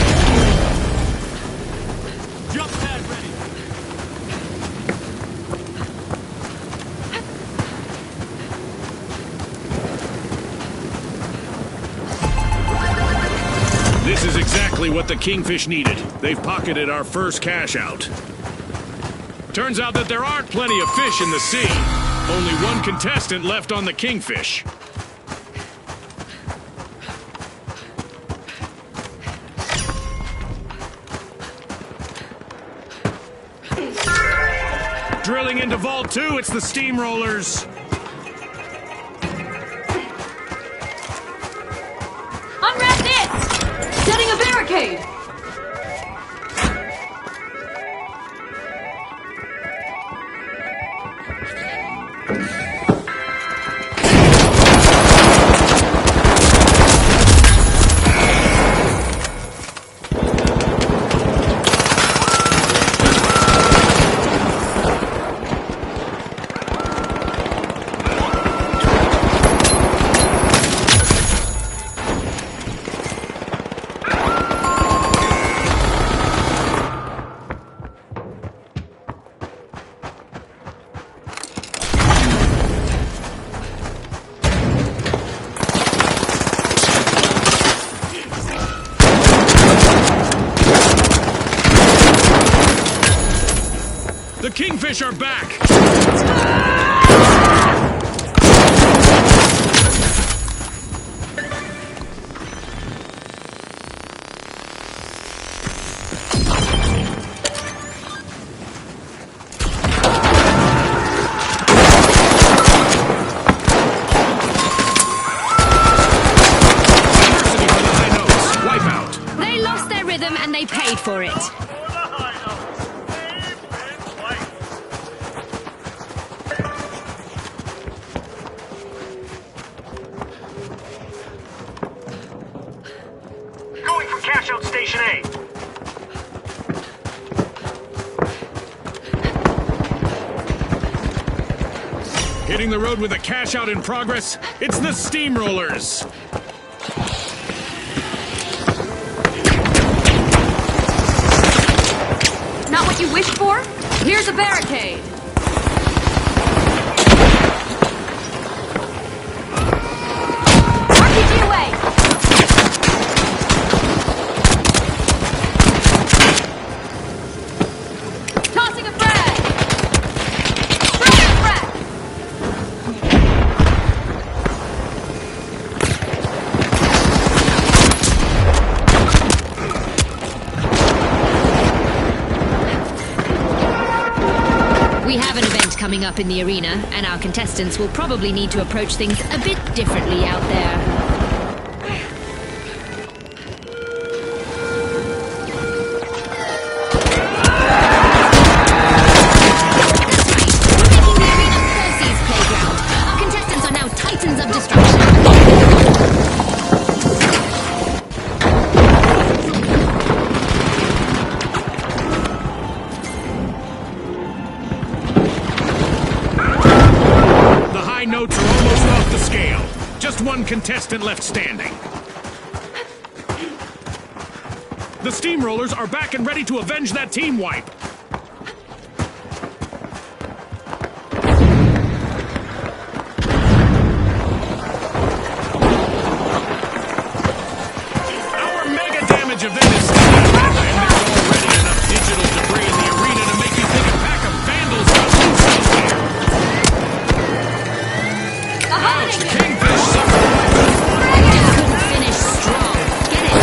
A: Jump pad ready. This is exactly what the Kingfish needed. They've pocketed our first cash out. Turns out that there aren't plenty of fish in the sea. Only one contestant left on the Kingfish. Drilling into Vault 2, it's the Steamrollers.
C: Unwrap this! Setting a barricade!
A: The Kingfish are back! Hitting the road with a cash out in progress, it's the Steamrollers.
C: Not what you wished for? Here's a barricade. RPG away! Tossing a frag! Throwing a frag!
B: We have an event coming up in the arena, and our contestants will probably need to approach things a bit differently out there.
A: Notes are almost off the scale. Just one contestant left standing. The Steamrollers are back and ready to avenge that team wipe. Our mega damage event is starting, and there's already enough digital debris in the arena to make you think a pack of vandals got loose out there. Ouch, the Kingfish suffered.
B: Couldn't finish strong. Get it?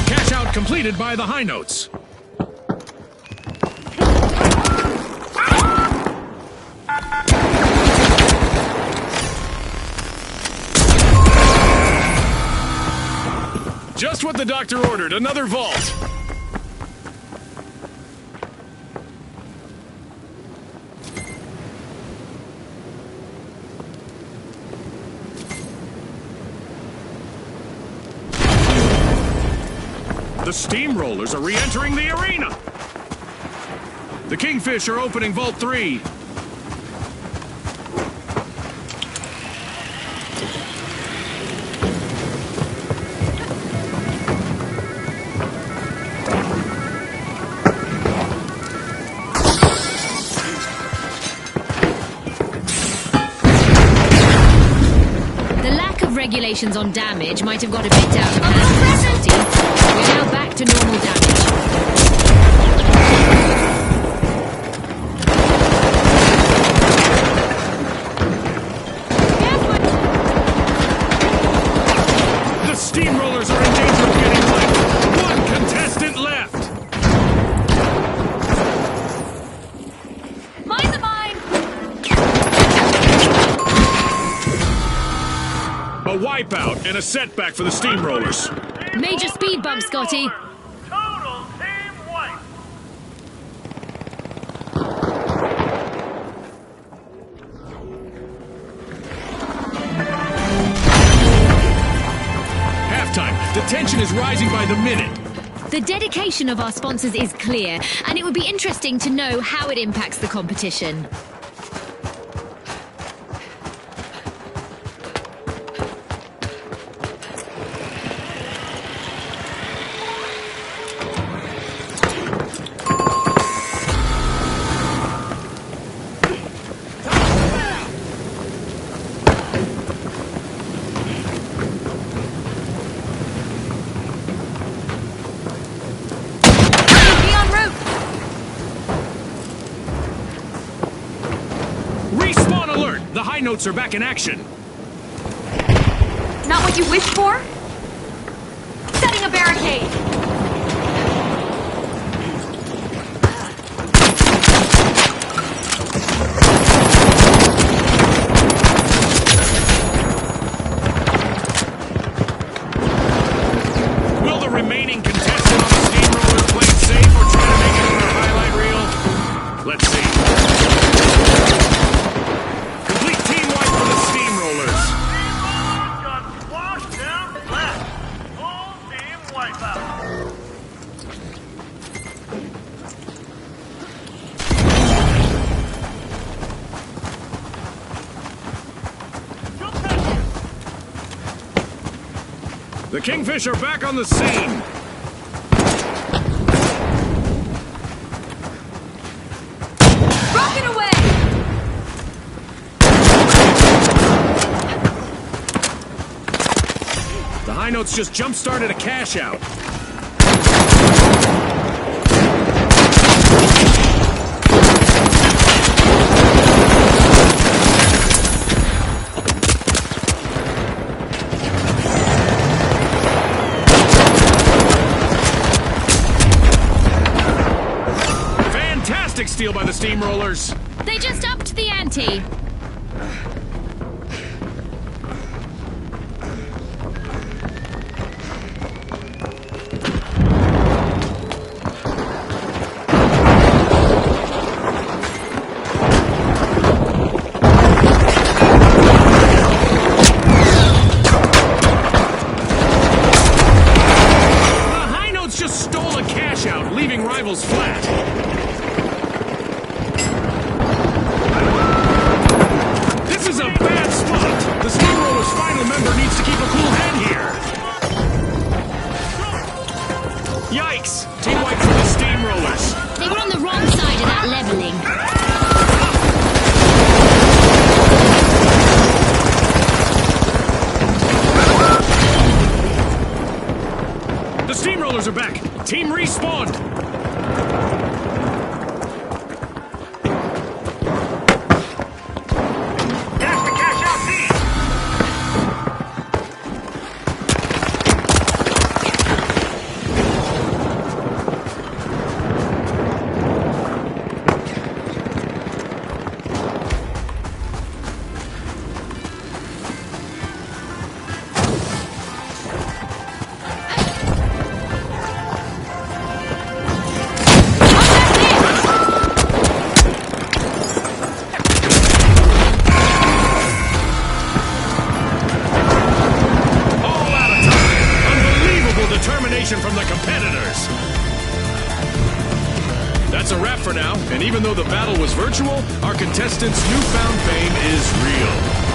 A: Cash out completed by the high notes. Just what the doctor ordered, another vault. The Steamrollers are re-entering the arena. The Kingfish are opening Vault 3.
B: Regulations on damage might have got a bit out of hand, Salty. We're now back to normal damage.
A: The Steamrollers are in danger of getting wiped. One contestant left.
C: Mind the mine!
A: A wipeout and a setback for the Steamrollers.
B: Major speed bump, Scotty.
D: Total team wipe.
A: Halftime. The tension is rising by the minute.
B: The dedication of our sponsors is clear, and it would be interesting to know how it impacts the competition.
A: Respawn alert! The high notes are back in action.
C: Not what you wished for? Setting a barricade!
A: Will the remaining contestant on the Steamrollers play it safe or try to make it for a highlight reel? Let's see. Complete team wipe for the Steamrollers.
D: Got washed down flat. Full
A: The Kingfish are back on the scene.
C: Rocket away!
A: The High Notes just jump-started a cash out. Fantastic steal by the Steamrollers.
B: They just upped the ante.
A: Leaving rivals flat. This is a bad spot. The Steamroller's final member needs to keep a cool head here. Yikes! Team wipe for the Steamrollers.
B: They were on the wrong side of that leveling.
A: The Steamrollers are back. Team respawned.
D: That's the cash out team.
A: From the competitors. That's a wrap for now, and even though the battle was virtual, our contestants' newfound fame is real.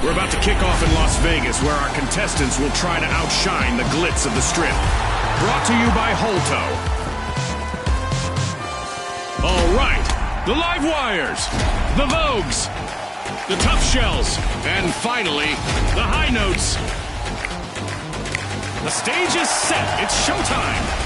A: We're about to kick off in Las Vegas, where our contestants will try to outshine the glitz of the Strip. Brought to you by Holto. All right, the live wires, the Vogues, the tough shells, and finally, the high notes. The stage is set. It's showtime.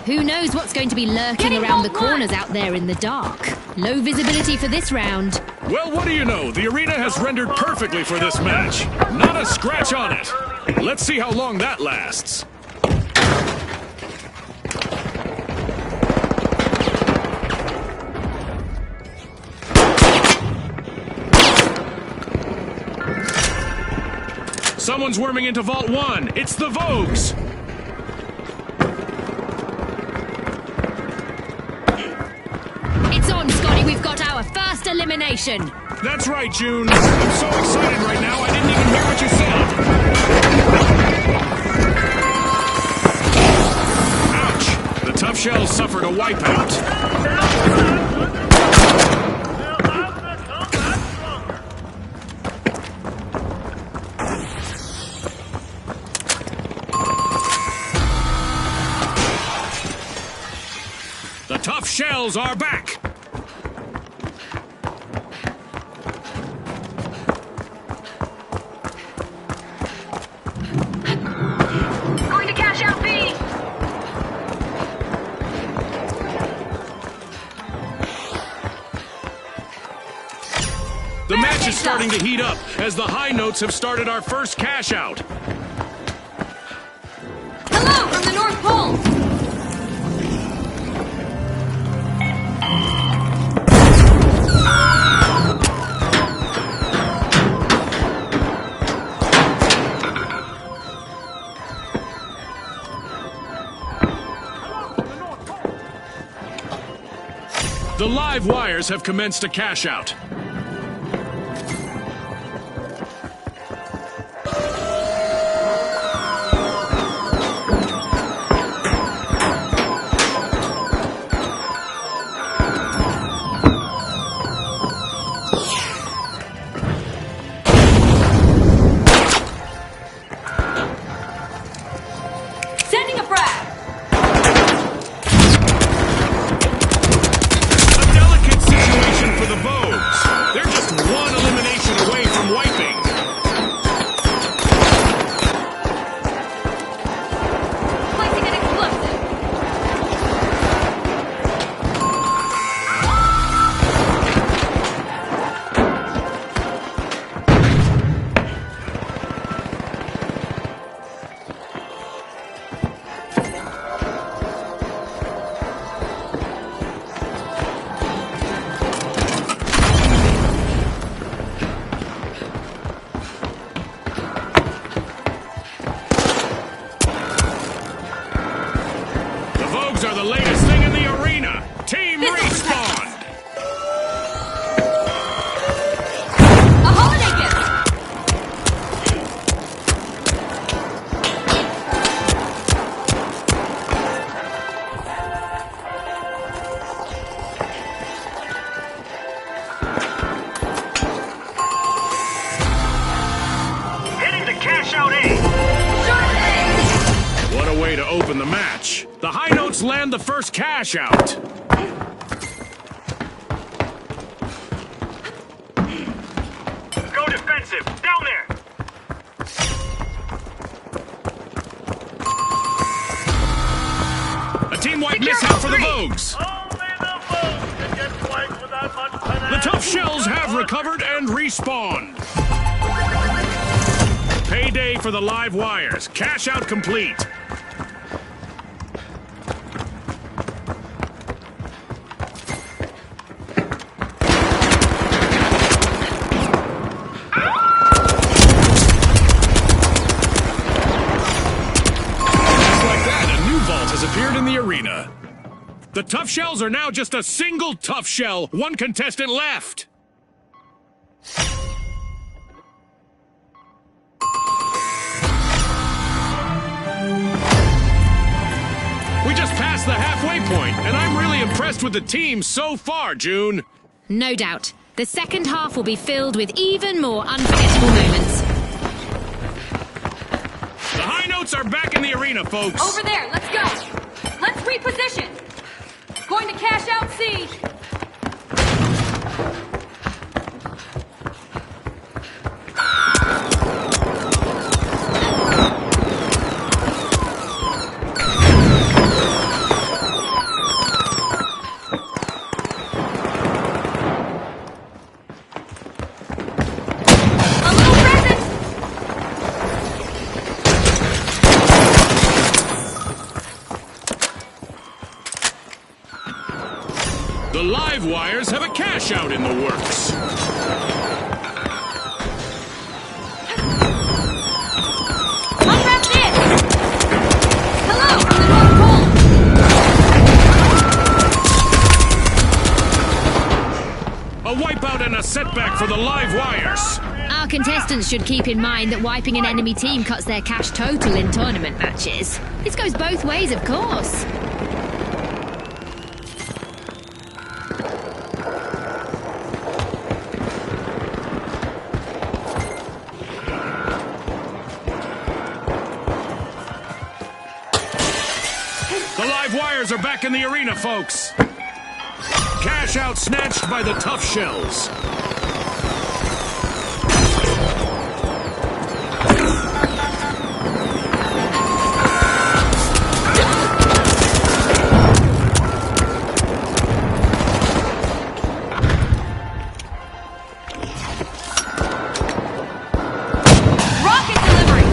B: Who knows what's going to be lurking around the corners out there in the dark? Low visibility for this round.
A: Well, what do you know? The arena has rendered perfectly for this match. Not a scratch on it. Let's see how long that lasts. Someone's worming into Vault 1. It's the Vogues.
B: It's on, Scotty. We've got our first elimination.
A: That's right, June. I'm so excited right now, I didn't even hear what you said. Ouch! The tough shells suffered a wipeout. The tough shells are back.
C: Going to cash out B.
A: The match is starting to heat up as the high notes have started our first cash out.
C: Hello from the North Pole.
A: The live wires have commenced a cash out.
C: Sending a frag.
A: For the Vogues. They're just one elimination away from wiping.
C: Placing an explosive.
A: Are the latest thing in the arena. Team Respawn.
C: A holiday gift.
D: Heading to cash out A.
C: Short A.
A: What a way to open the match. The high notes land the first cash out.
D: Go defensive. Down there.
A: A team-wide mishap for the Vogues.
D: Only the Vogues can get wiped without much finesse.
A: The tough shells have recovered and respawned. Payday for the live wires. Cash out complete. Appeared in the arena. The tough shells are now just a single tough shell. One contestant left. We just passed the halfway point, and I'm really really impressed with the team so far, June.
B: No doubt. The second half will be filled with even more unforgettable moments.
A: The high notes are back in the arena, folks.
C: Over there, let's go. Let's reposition. Going to cash out C.
A: The live wires have a cash out in the works.
C: Unwrap this! Hello from the North Pole!
A: A wipeout and a setback for the live wires.
B: Our contestants should keep in mind that wiping an enemy team cuts their cash total in tournament matches. This goes both ways, of course.
A: The live wires are back in the arena, folks. Cash out snatched by the tough shells.
C: Rocket delivery!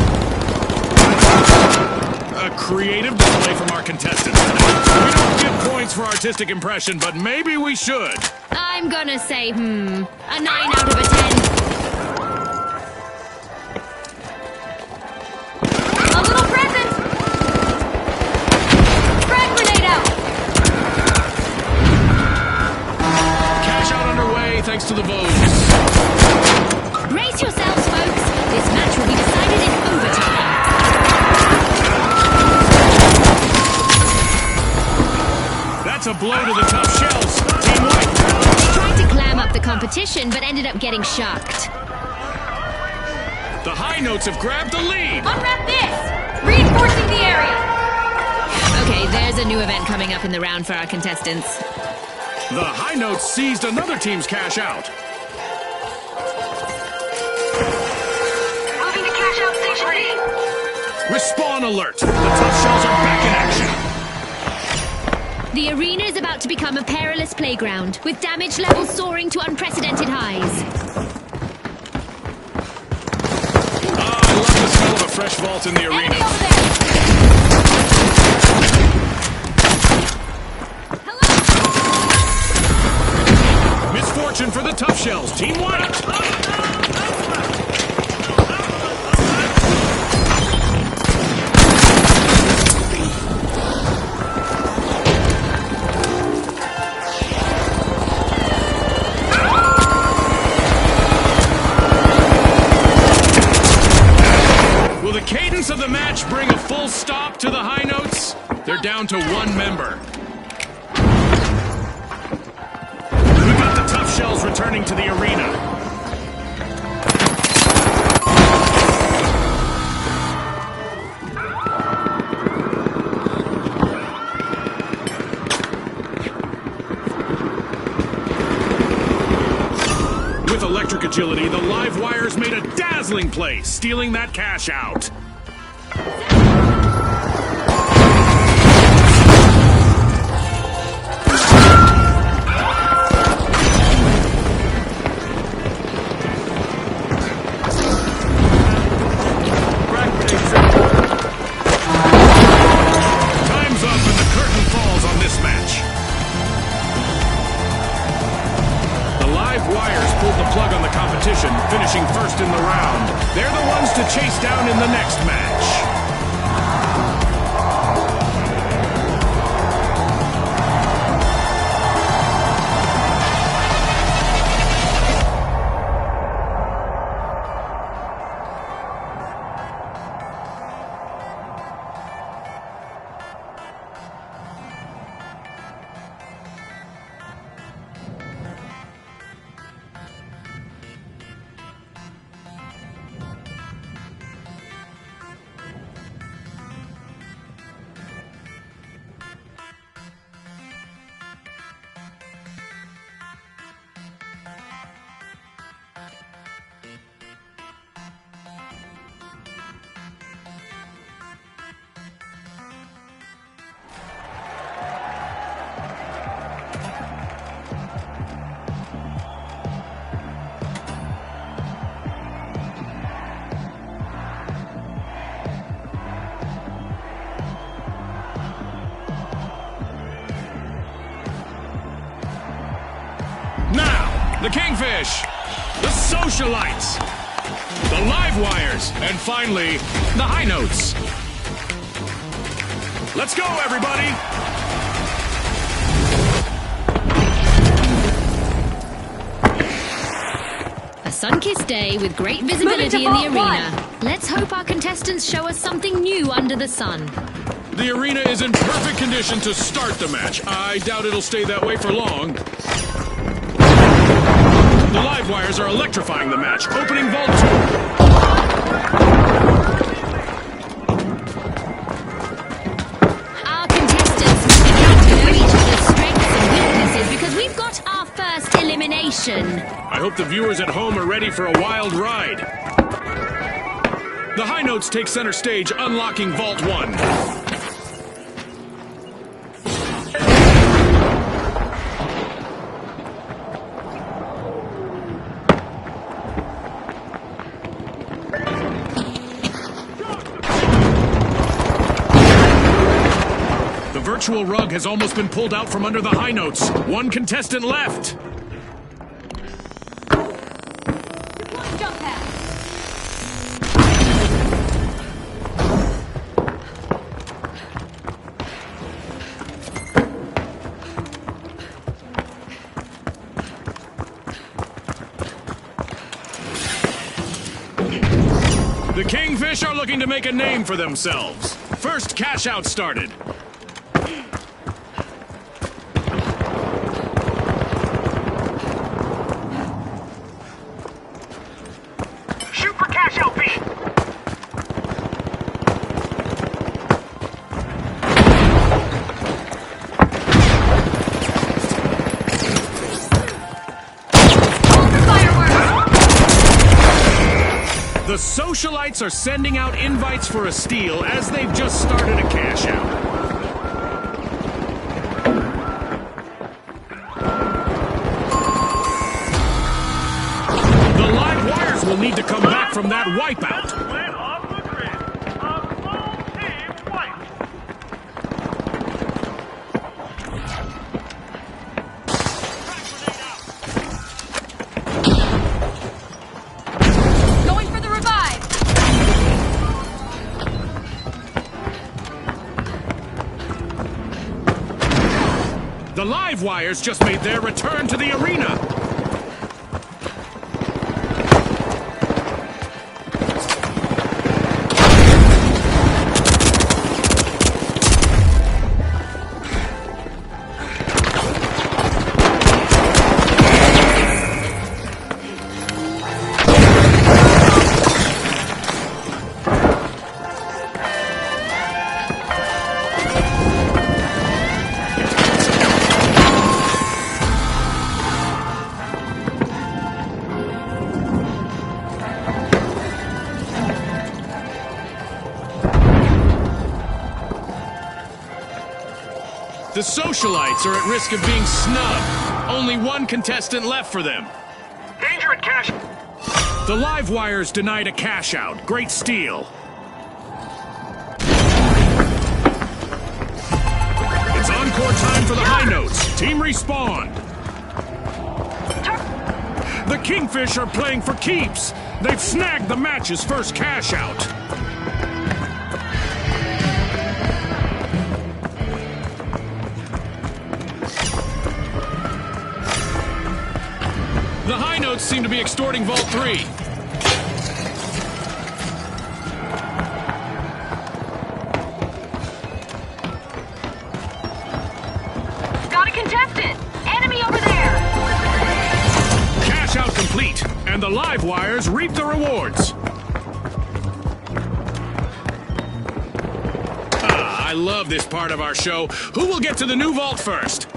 A: A creative display from our contestants tonight. We don't give points for artistic impression, but maybe we should.
B: I'm gonna say, a 9 out of a 10.
C: A little present! Frag grenade out!
A: Cash out underway thanks to the votes.
B: Brace yourselves, folks. This match will be decided in overtime.
A: That's a blow to the tough shells. Team white.
B: Tried to clam up the competition, but ended up getting shucked.
A: The high notes have grabbed the lead.
C: Unwrap this! Reinforcing the area!
B: Okay, there's a new event coming up in the round for our contestants.
A: The high notes seized another team's cash out.
C: Moving to cash out station B.
A: Respawn alert. The tough shells are back in action.
B: The arena is about to become a perilous playground, with damage levels soaring to unprecedented highs.
A: Ah, I love the smell of a fresh vault in the
C: Enemy
A: arena.
C: over there! Hello!
A: Misfortune for the tough shells. Team white. Will the cadence of the match bring a full stop to the high notes? They're down to one member. We've got the tough shells returning to the arena. With electric agility, the live wires made a dazzling play, stealing that cash out. Time's up and the curtain falls on this match. The live wires pulled the plug on the competition, finishing first in the round. They're the ones to chase down in the next match. Kingfish, the Socialites, the Live Wires, and finally, the High Notes. Let's go, everybody!
B: A sun-kissed day with great visibility in the arena. Let's hope our contestants show us something new under the sun.
A: The arena is in perfect condition to start the match. I doubt it'll stay that way for long. The Live Wires are electrifying the match, opening Vault 2.
B: Our contestants must get to know each other's strengths and weaknesses because we've got our first elimination.
A: I hope the viewers at home are ready for a wild ride. The High Notes take center stage, unlocking Vault 1. The virtual rug has almost been pulled out from under the High Notes. One contestant left.
C: Jump pad.
A: The Kingfish are looking to make a name for themselves. First cash out started.
D: Shoot for cash out, B.
A: The Socialites are sending out invites for a steal as they've just started a cash out. The Live Wires will need to come back from that wipeout.
D: Went off the grid. A full team wipe.
C: Going for the revive.
A: The Live Wires just made their return to the arena. The Socialites are at risk of being snubbed. Only one contestant left for them.
D: Danger at cash.
A: The Live Wires denied a cash out. Great steal. It's encore time for the High Notes. Team respawn. The Kingfish are playing for keeps. They've snagged the match's first cash out. The High Notes seem to be extorting Vault 3.
C: Got a contestant. Enemy over there.
A: Cash out complete, and the Live Wires reap the rewards. I love this part of our show. Who will get to the new vault first?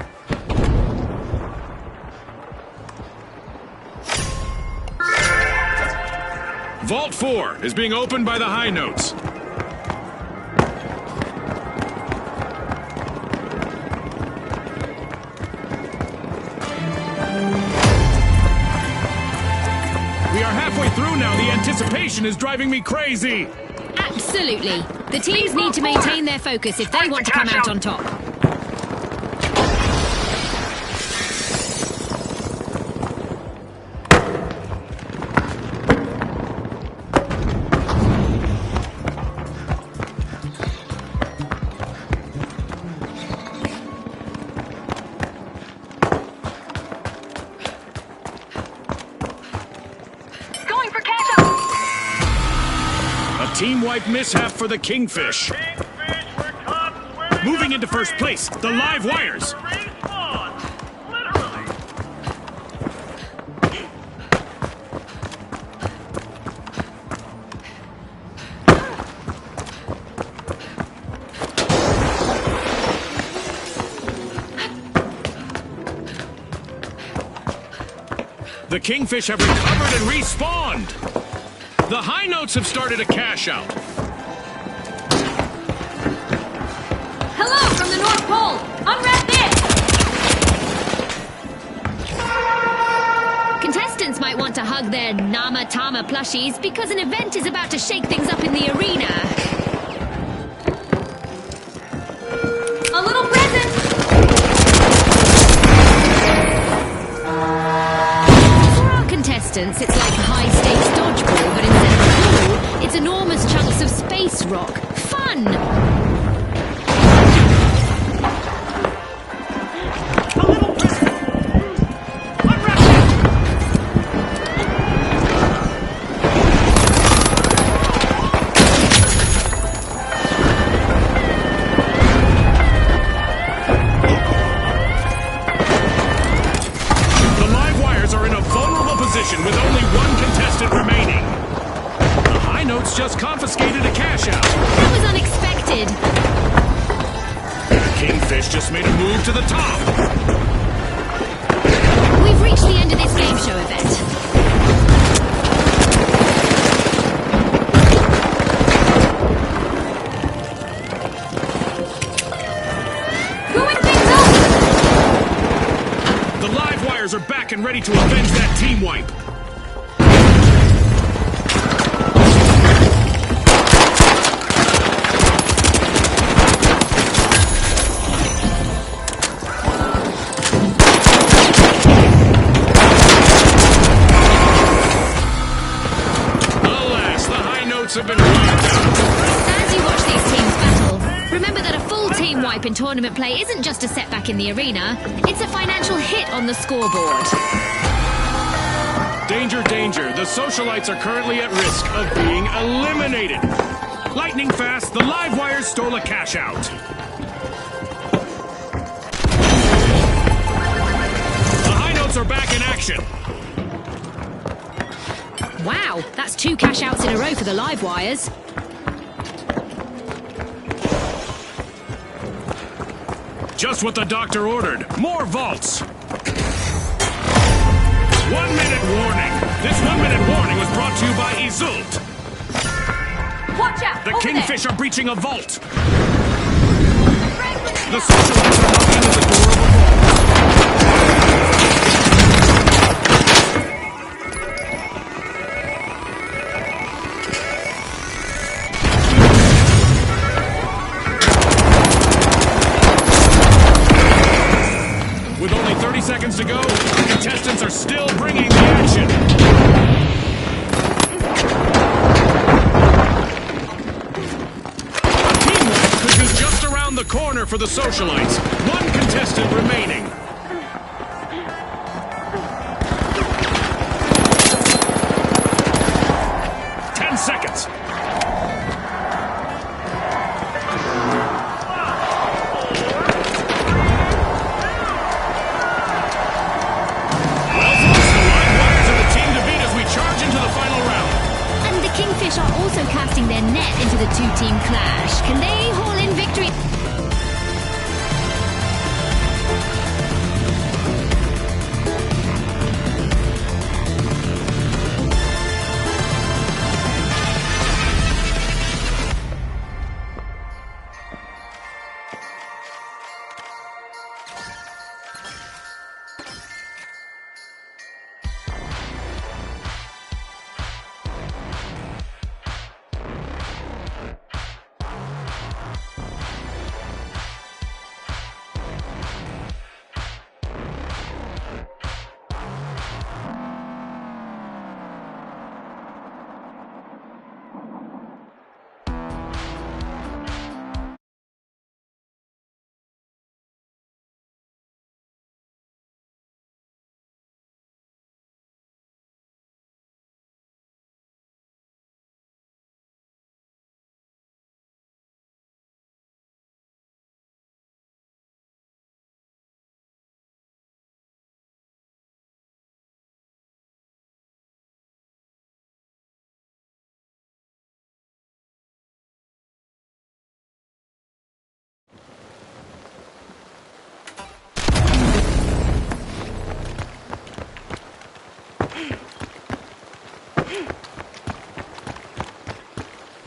A: Vault 4 is being opened by the High Notes. We are halfway through now. The anticipation is driving me crazy.
B: Absolutely. The teams need to maintain their focus if they want to come out on top.
A: team wipe mishap for the Kingfish.
D: Kingfish were caught swearing
A: Moving
D: up
A: into first place, the live wires.
D: Respawn! Literally!
A: The Kingfish have recovered and respawned. The High Notes have started a cash out.
C: Hello from the North Pole! Unwrap this!
B: Contestants might want to hug their Nama Tama plushies because an event is about to shake things up in the arena.
C: A little present!
B: For our contestants, it's like high-stakes dodgeball, but instead of pool, it's enormous chunks of space rock. Fun!
A: With only one contestant remaining. The High Notes just confiscated a cash out.
B: That was unexpected.
A: The Kingfish just made a move to the top.
B: We've reached the end of this game show event.
C: Going things up!
A: The live wires are back and ready to avenge that team wipe. Have been wiped.
B: As you watch these teams battle, remember that a full team wipe in tournament play isn't just a setback in the arena, it's a financial hit on the scoreboard.
A: Danger, danger. The socialites are currently at risk of being eliminated. Lightning fast, the live wires stole a cash out. The High Notes are back in action.
B: Wow, that's 2 cash outs in a row for the live wires.
A: Just what the doctor ordered. More vaults. 1 minute warning. This 1 minute warning was brought to you by Iseult.
C: Watch out!
A: The
C: over
A: Kingfish
C: there.
A: are breaching a vault. The socialites are knocking at the door of a vault. With only 30 seconds to go, the contestants are still bringing the action. A team wipe could be just around the corner for the socialites. 1 contestant remaining. Seconds.
B: Kingfish are also casting their net into the 2-team clash. Can they haul in victory?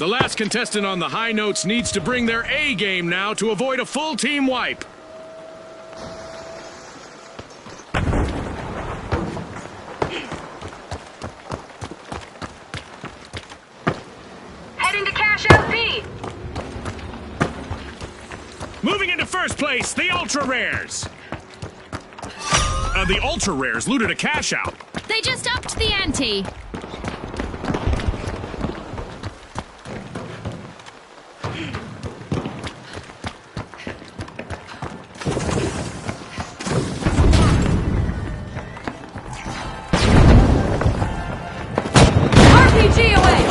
A: The last contestant on the high notes needs to bring their A game now to avoid a full team wipe.
C: Heading to cash out B.
A: Moving into first place, the Ultra Rares. The Ultra Rares looted a cash out.
B: They just upped the ante.
C: RPG away.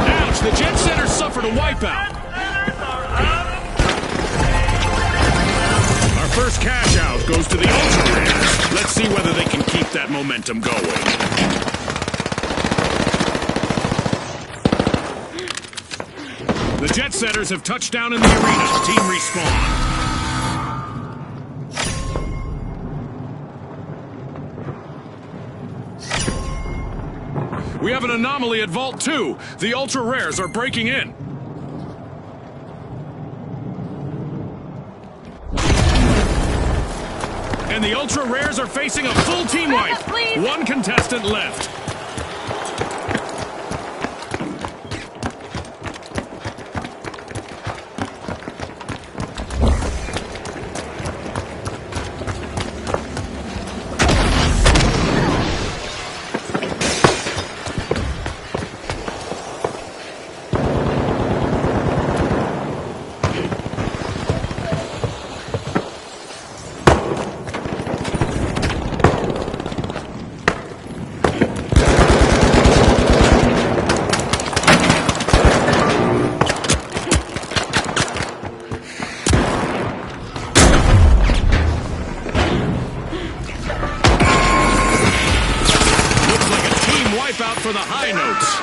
A: Ouch, the Jet Setters suffered a wipeout. Our first cash out goes to the Ultra Rares. Let's see whether they can keep that momentum going. The Jet Setters have touched down in the arena. Team respawn. We have an anomaly at Vault 2. The Ultra Rares are breaking in. And the Ultra Rares are facing a full team wipe.
C: Backup, please.
A: One contestant left. Out for the high notes.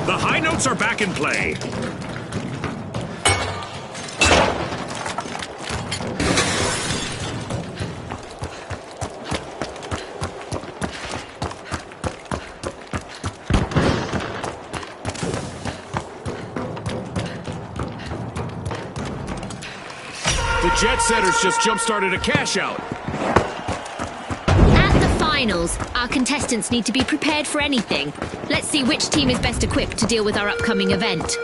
A: The high notes are back in play. The Jet Setters just jump-started a cash out.
B: At the finals, our contestants need to be prepared for anything. Let's see which team is best equipped to deal with our upcoming event.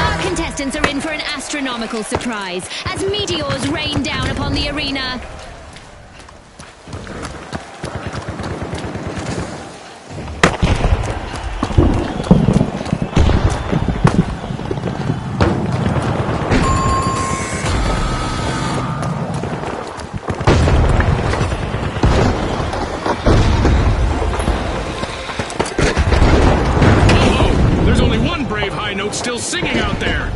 B: Our contestants are in for an astronomical surprise as meteors rain down upon the arena.
A: Still singing out there.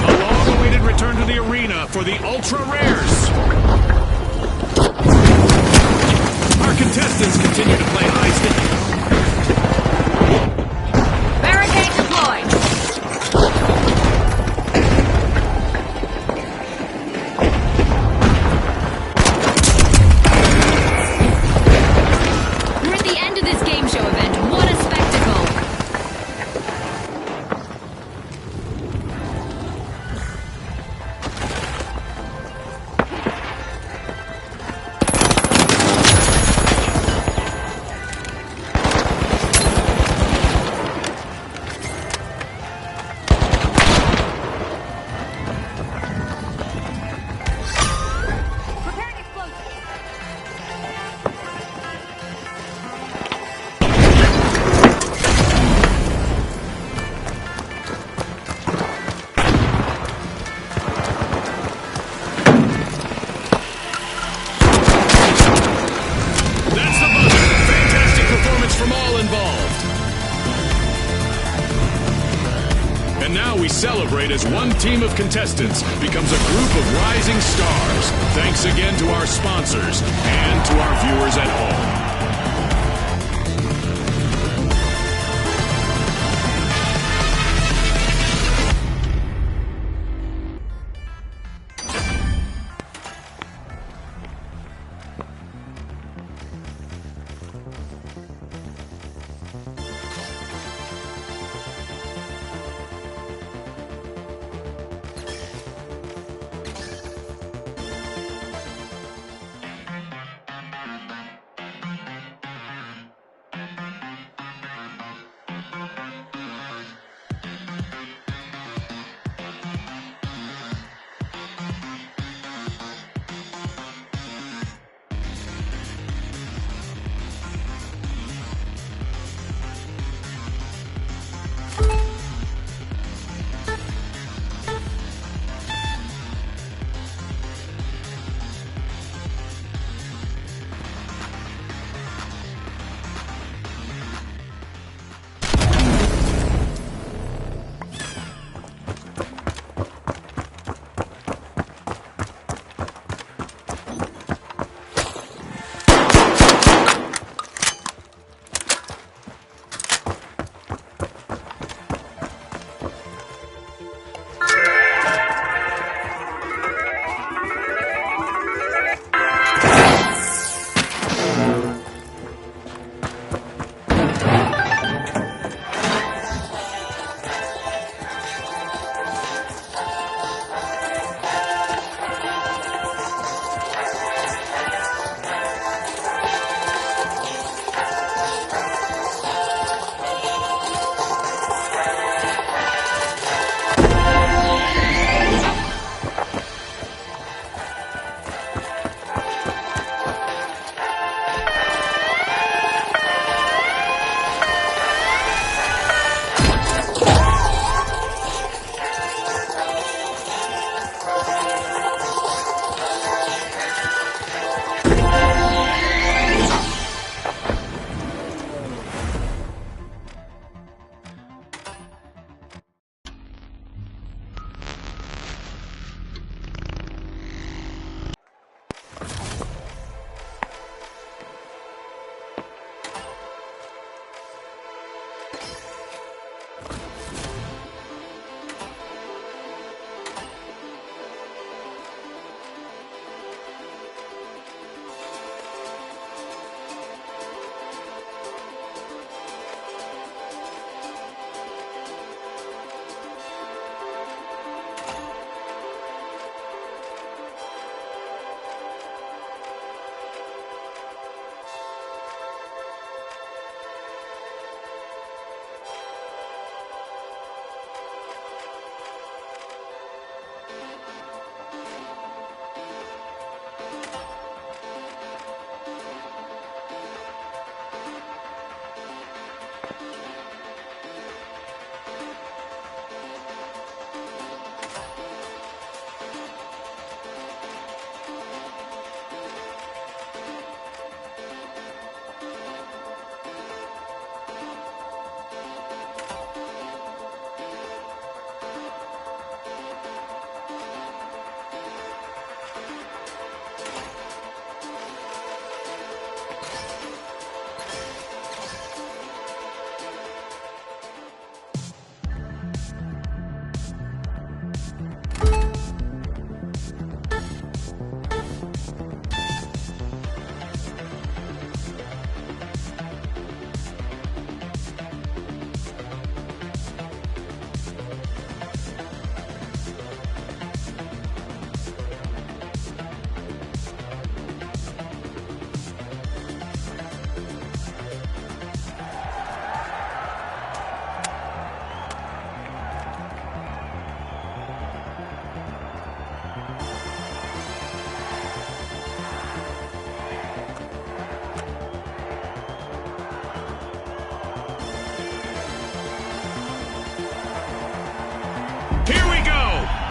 A: A long-awaited return to the arena for the Ultra Rares. Our contestants continue to play high stakes.
C: Barricade deployed.
A: celebrate as one team of contestants becomes a group of rising stars. Thanks again to our sponsors and to our viewers at home.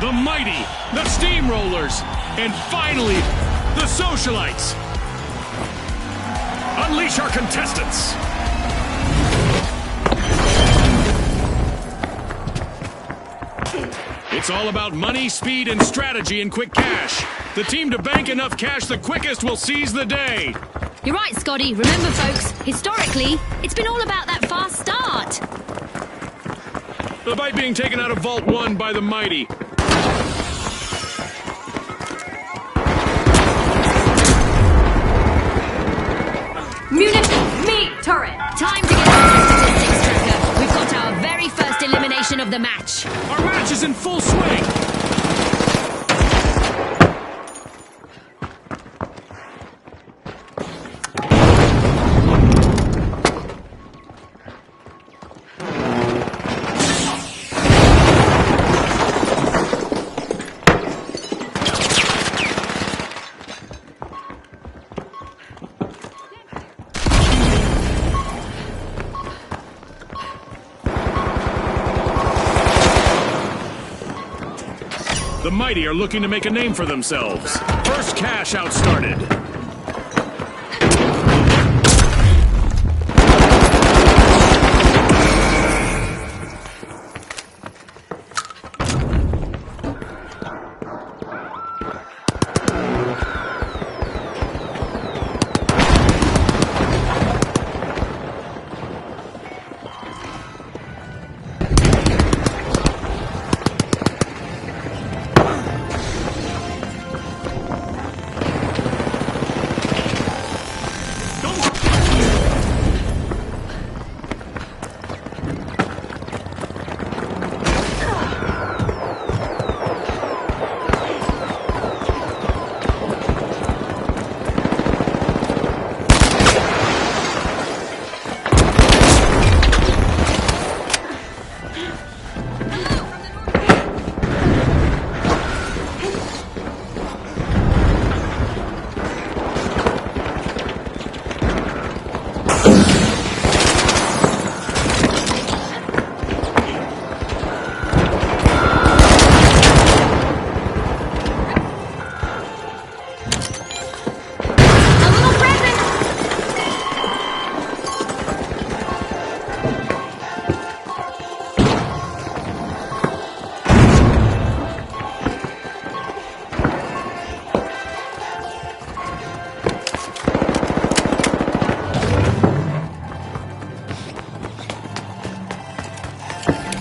A: the mighty, the steamrollers, and finally, the socialites. Unleash our contestants. It's all about money, speed, and strategy in quick cash. The team to bank enough cash the quickest will seize the day.
B: You're right, Scotty. Remember, folks, historically, it's been all about that fast start.
A: The bite being taken out of Vault 1 by the mighty.
C: Munich, meat turret.
B: Time to get our statistics tracker. We've got our very first elimination of the match.
A: Our match is in full swing. The mighty are looking to make a name for themselves. First cash out started.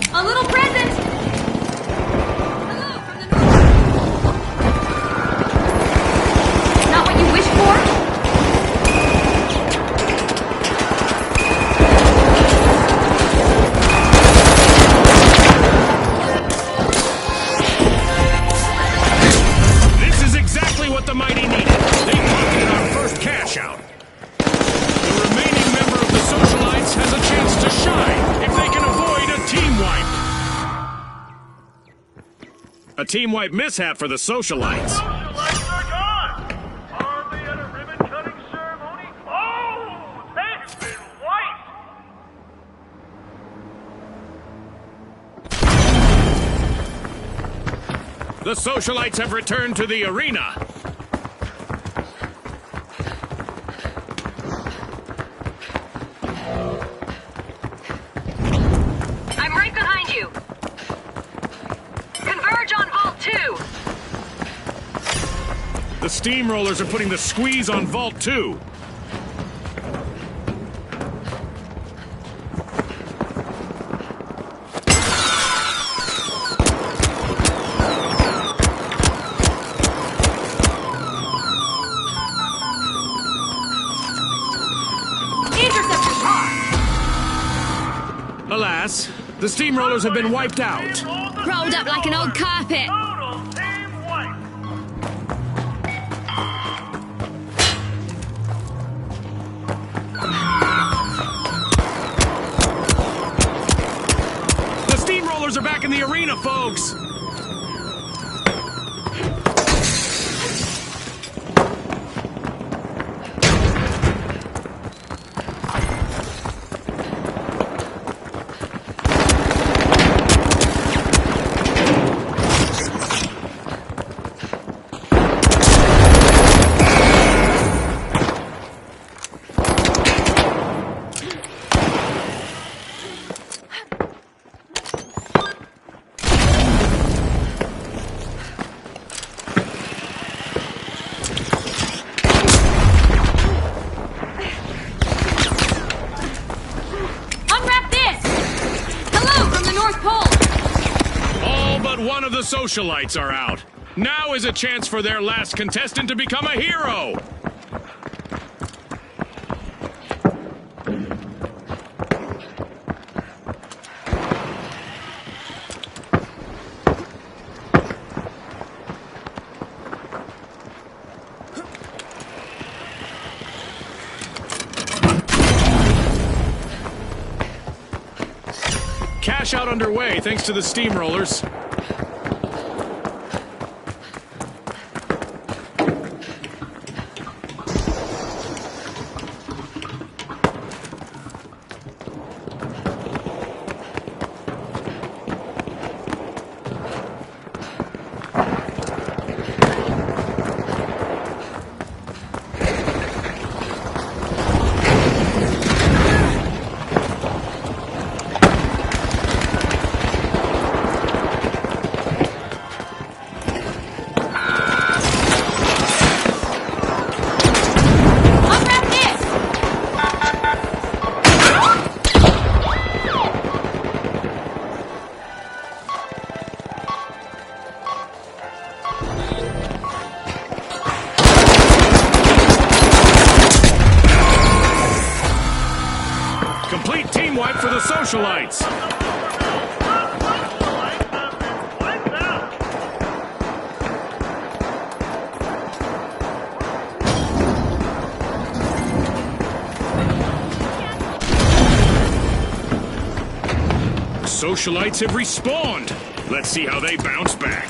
C: A little present. Hello from the north. Not what you wished for?
A: This is exactly what the mighty needed. They pocketed our first cash out. The remaining member of the Socialites has a chance to shine if they can avoid a team wipe. A team wipe mishap for the Socialites.
D: Socialites are gone! Are they at a ribbon-cutting ceremony? Oh! They've been wiped!
A: The Socialites have returned to the arena.
C: I'm right behind you. Converge on Vault 2.
A: The Steamrollers are putting the squeeze on Vault 2.
C: Intercept your car.
A: Alas, the Steamrollers have been wiped out.
B: Rolled up like an old carpet.
D: Total team wipe!
A: The Steamrollers are back in the arena, folks. the socialites are out. Now is a chance for their last contestant to become a hero. Cash out underway thanks to the steamrollers. Complete team wipe for the socialites. Socialites have respawned. Let's see how they bounce back.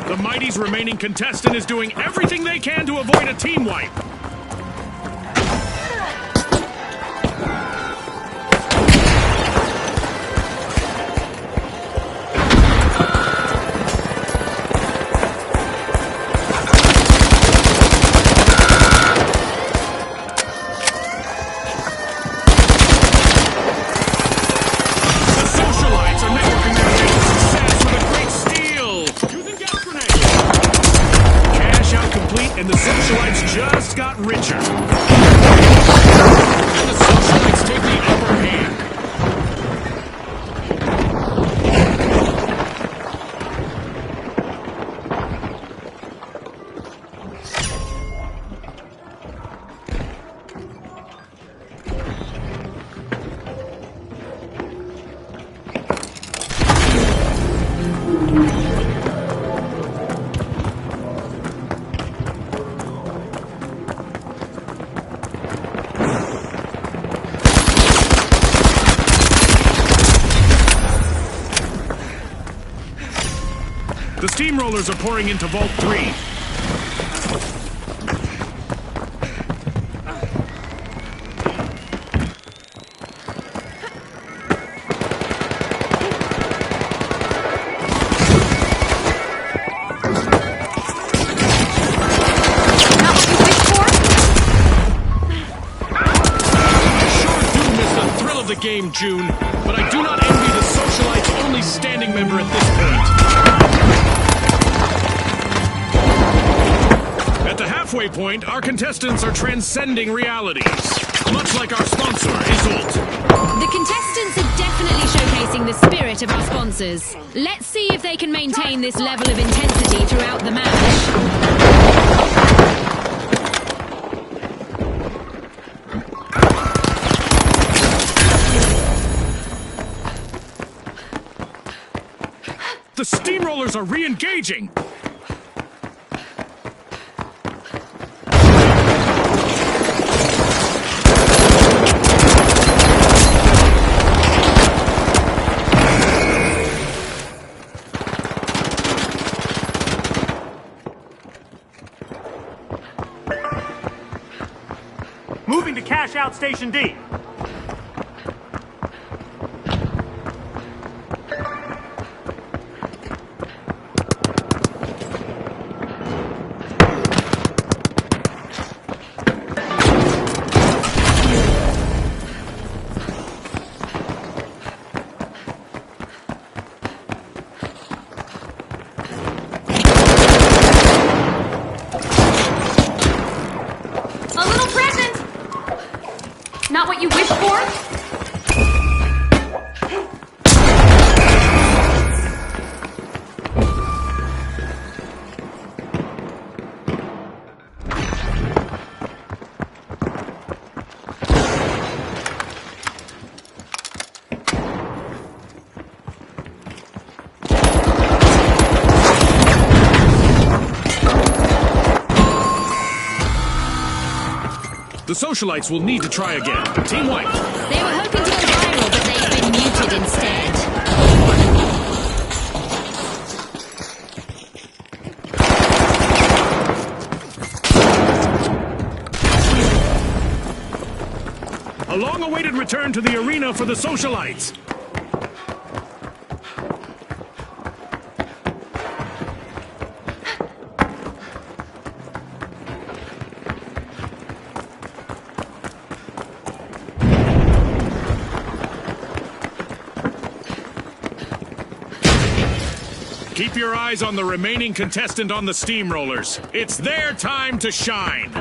A: The Mighty's remaining contestant is doing everything they can to avoid a team wipe. The socialites are networking their way to success with a great steal. Using gas grenades. Cash out complete, and the socialites just got richer. And the socialites take the upper hand. The steamrollers are pouring into Vault 3. The game, June, but I do not envy the socialites' only standing member at this point. At the halfway point, our contestants are transcending realities, much like our sponsor, Isolt.
B: The contestants are definitely showcasing the spirit of our sponsors. Let's see if they can maintain this level of intensity throughout the match.
A: The steamrollers are re-engaging!
F: Moving to cash out Station D.
C: Not what you wished for?
A: The socialites will need to try again. Team White.
B: They were hoping to go viral, but they've been muted instead.
A: A long-awaited return to the arena for the socialites. Keep your eyes on the remaining contestant on the steamrollers. It's their time to shine.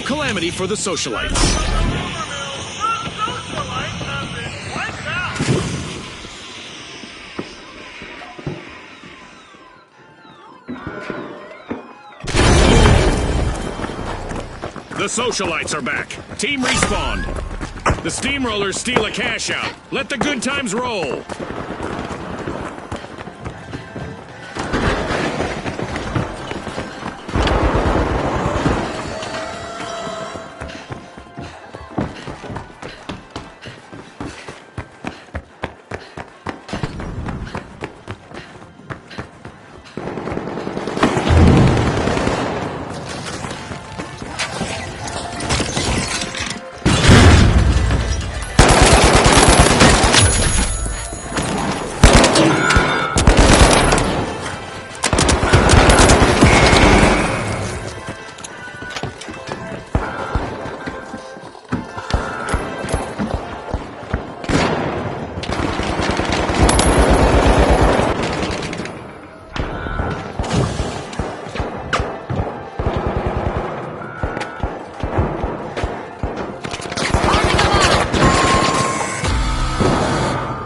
A: Calamity for the socialites. The socialites are back. Team respawned. The steamrollers steal a cash out. Let the good times roll.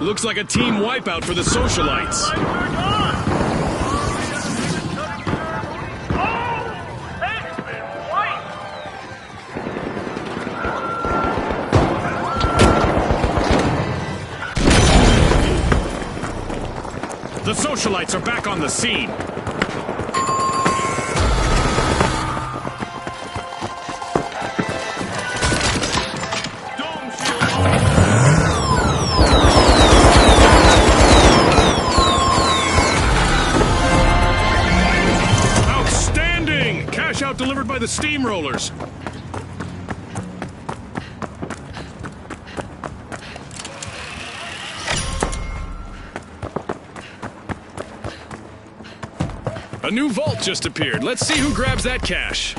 A: Looks like a team wipeout for the socialites. The socialites are back on the scene. Delivered by the steamrollers. A new vault just appeared. Let's see who grabs that cash.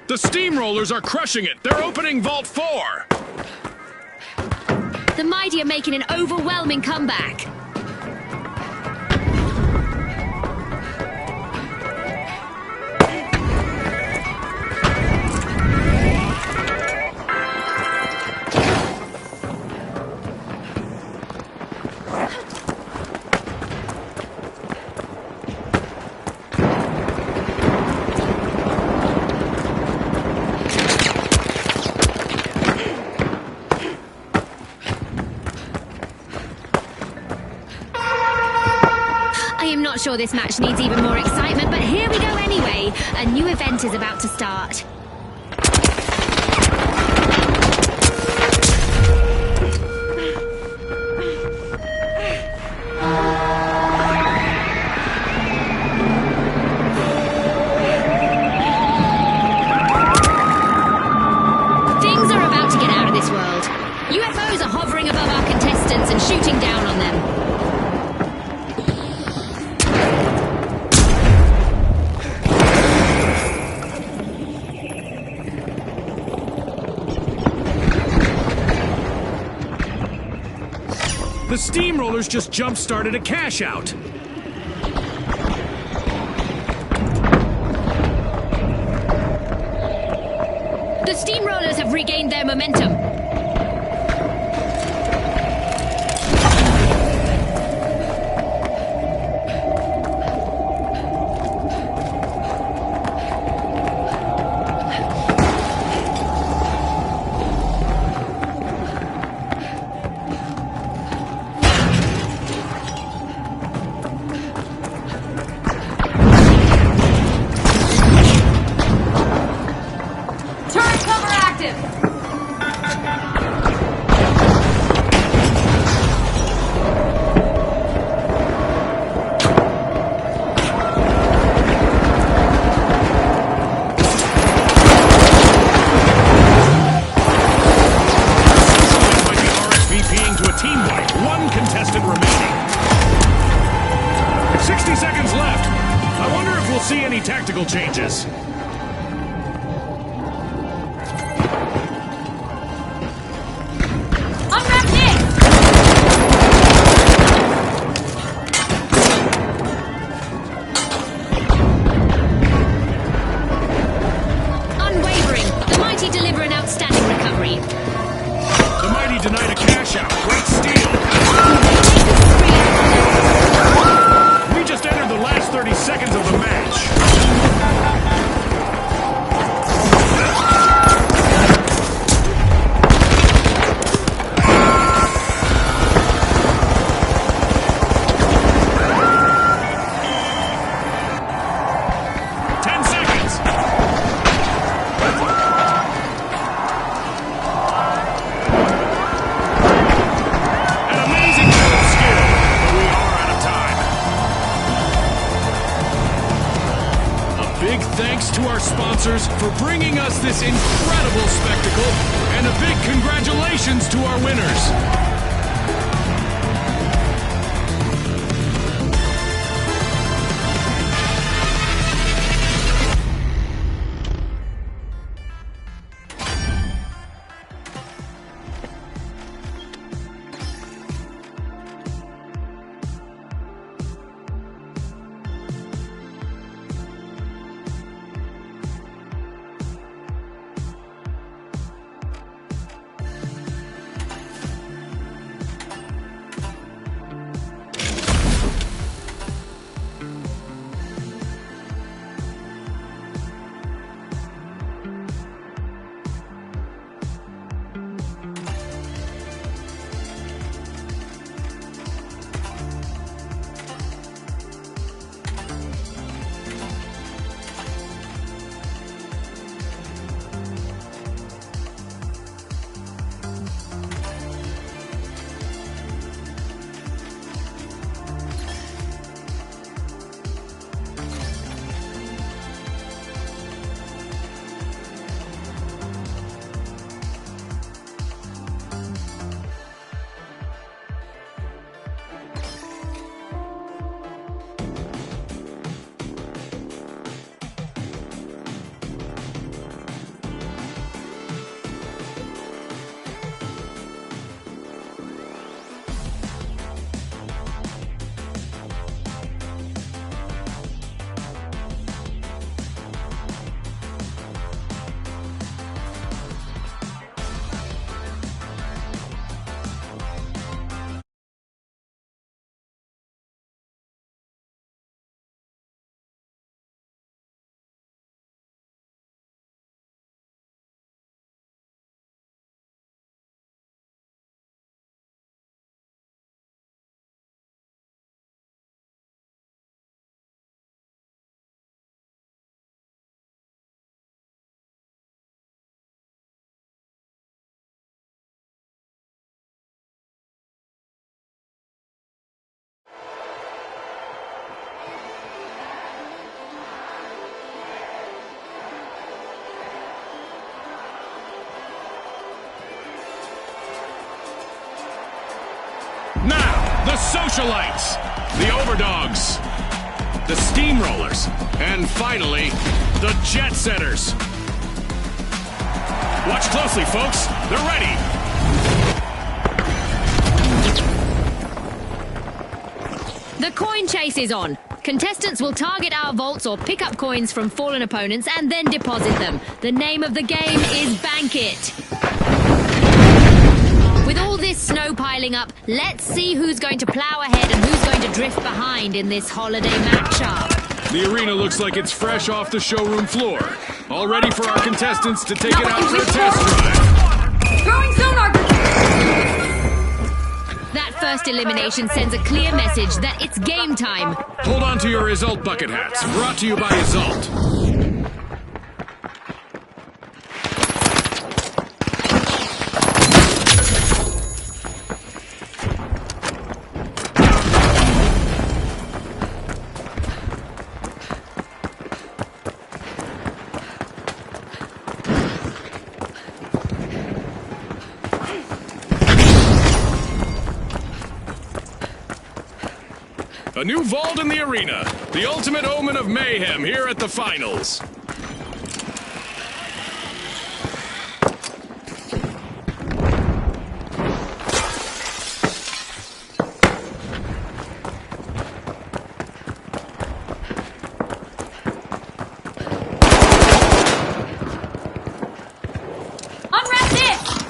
A: The steamrollers are crushing it. They're opening Vault 4.
B: The mighty are making an overwhelming comeback. Not sure this match needs even more excitement, but here we go anyway. A new event is about to start.
A: The Steamrollers just jump-started a cash-out.
B: The Steamrollers have regained their momentum.
C: Turret cover active.
A: Might be RSVPing to a team wipe. One contestant remaining. 60 seconds left. I wonder if we'll see any tactical changes.
C: Unwrap this.
B: Unwavering, the mighty deliver an outstanding recovery.
A: The mighty denied a cash-out. Great steal. We just entered the last 30 seconds of the match. Thanks to our sponsors for bringing us this incredible spectacle, and a big congratulations to our winners. Now, the Socialites, the Overdogs, the Steamrollers, and finally, the Jet Setters. Watch closely, folks. They're ready.
B: The coin chase is on. Contestants will target our vaults or pick up coins from fallen opponents and then deposit them. The name of the game is Bank It. With all this snow piling up, let's see who's going to plow ahead and who's going to drift behind in this holiday matchup.
A: The arena looks like it's fresh off the showroom floor. All ready for our contestants to take it out for a test drive.
C: Throwing sonar
B: That first elimination sends a clear message that it's game time.
A: Hold on to your result bucket hats. Brought to you by Result. A new vault in the arena. The ultimate omen of mayhem here at the finals.
C: Unwrap this!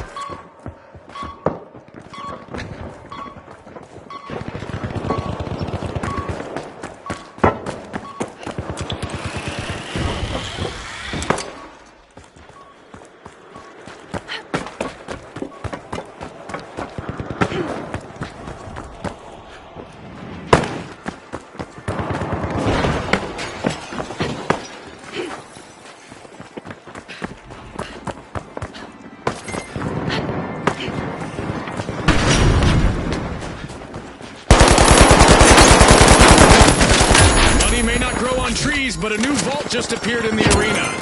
A: Trees, but a new vault just appeared in the arena.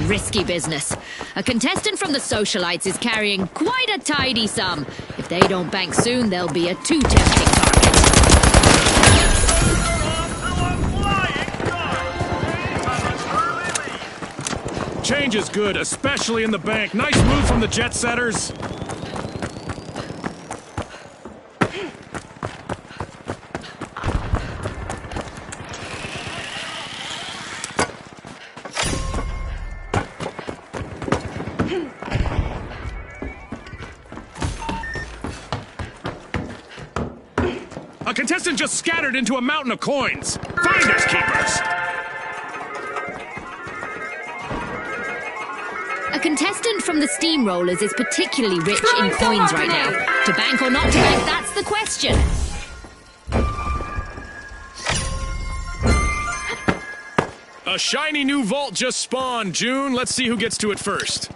B: Risky business. A contestant from the Socialites is carrying quite a tidy sum. If they don't bank soon, they'll be a too tempting target.
A: Change is good, especially in the bank. Nice move from the jet setters. A contestant just scattered into a mountain of coins. Finders keepers.
B: A contestant from the Steamrollers is particularly rich in coins right now. To bank or not to bank, that's the question.
A: A shiny new vault just spawned, June. Let's see who gets to it first.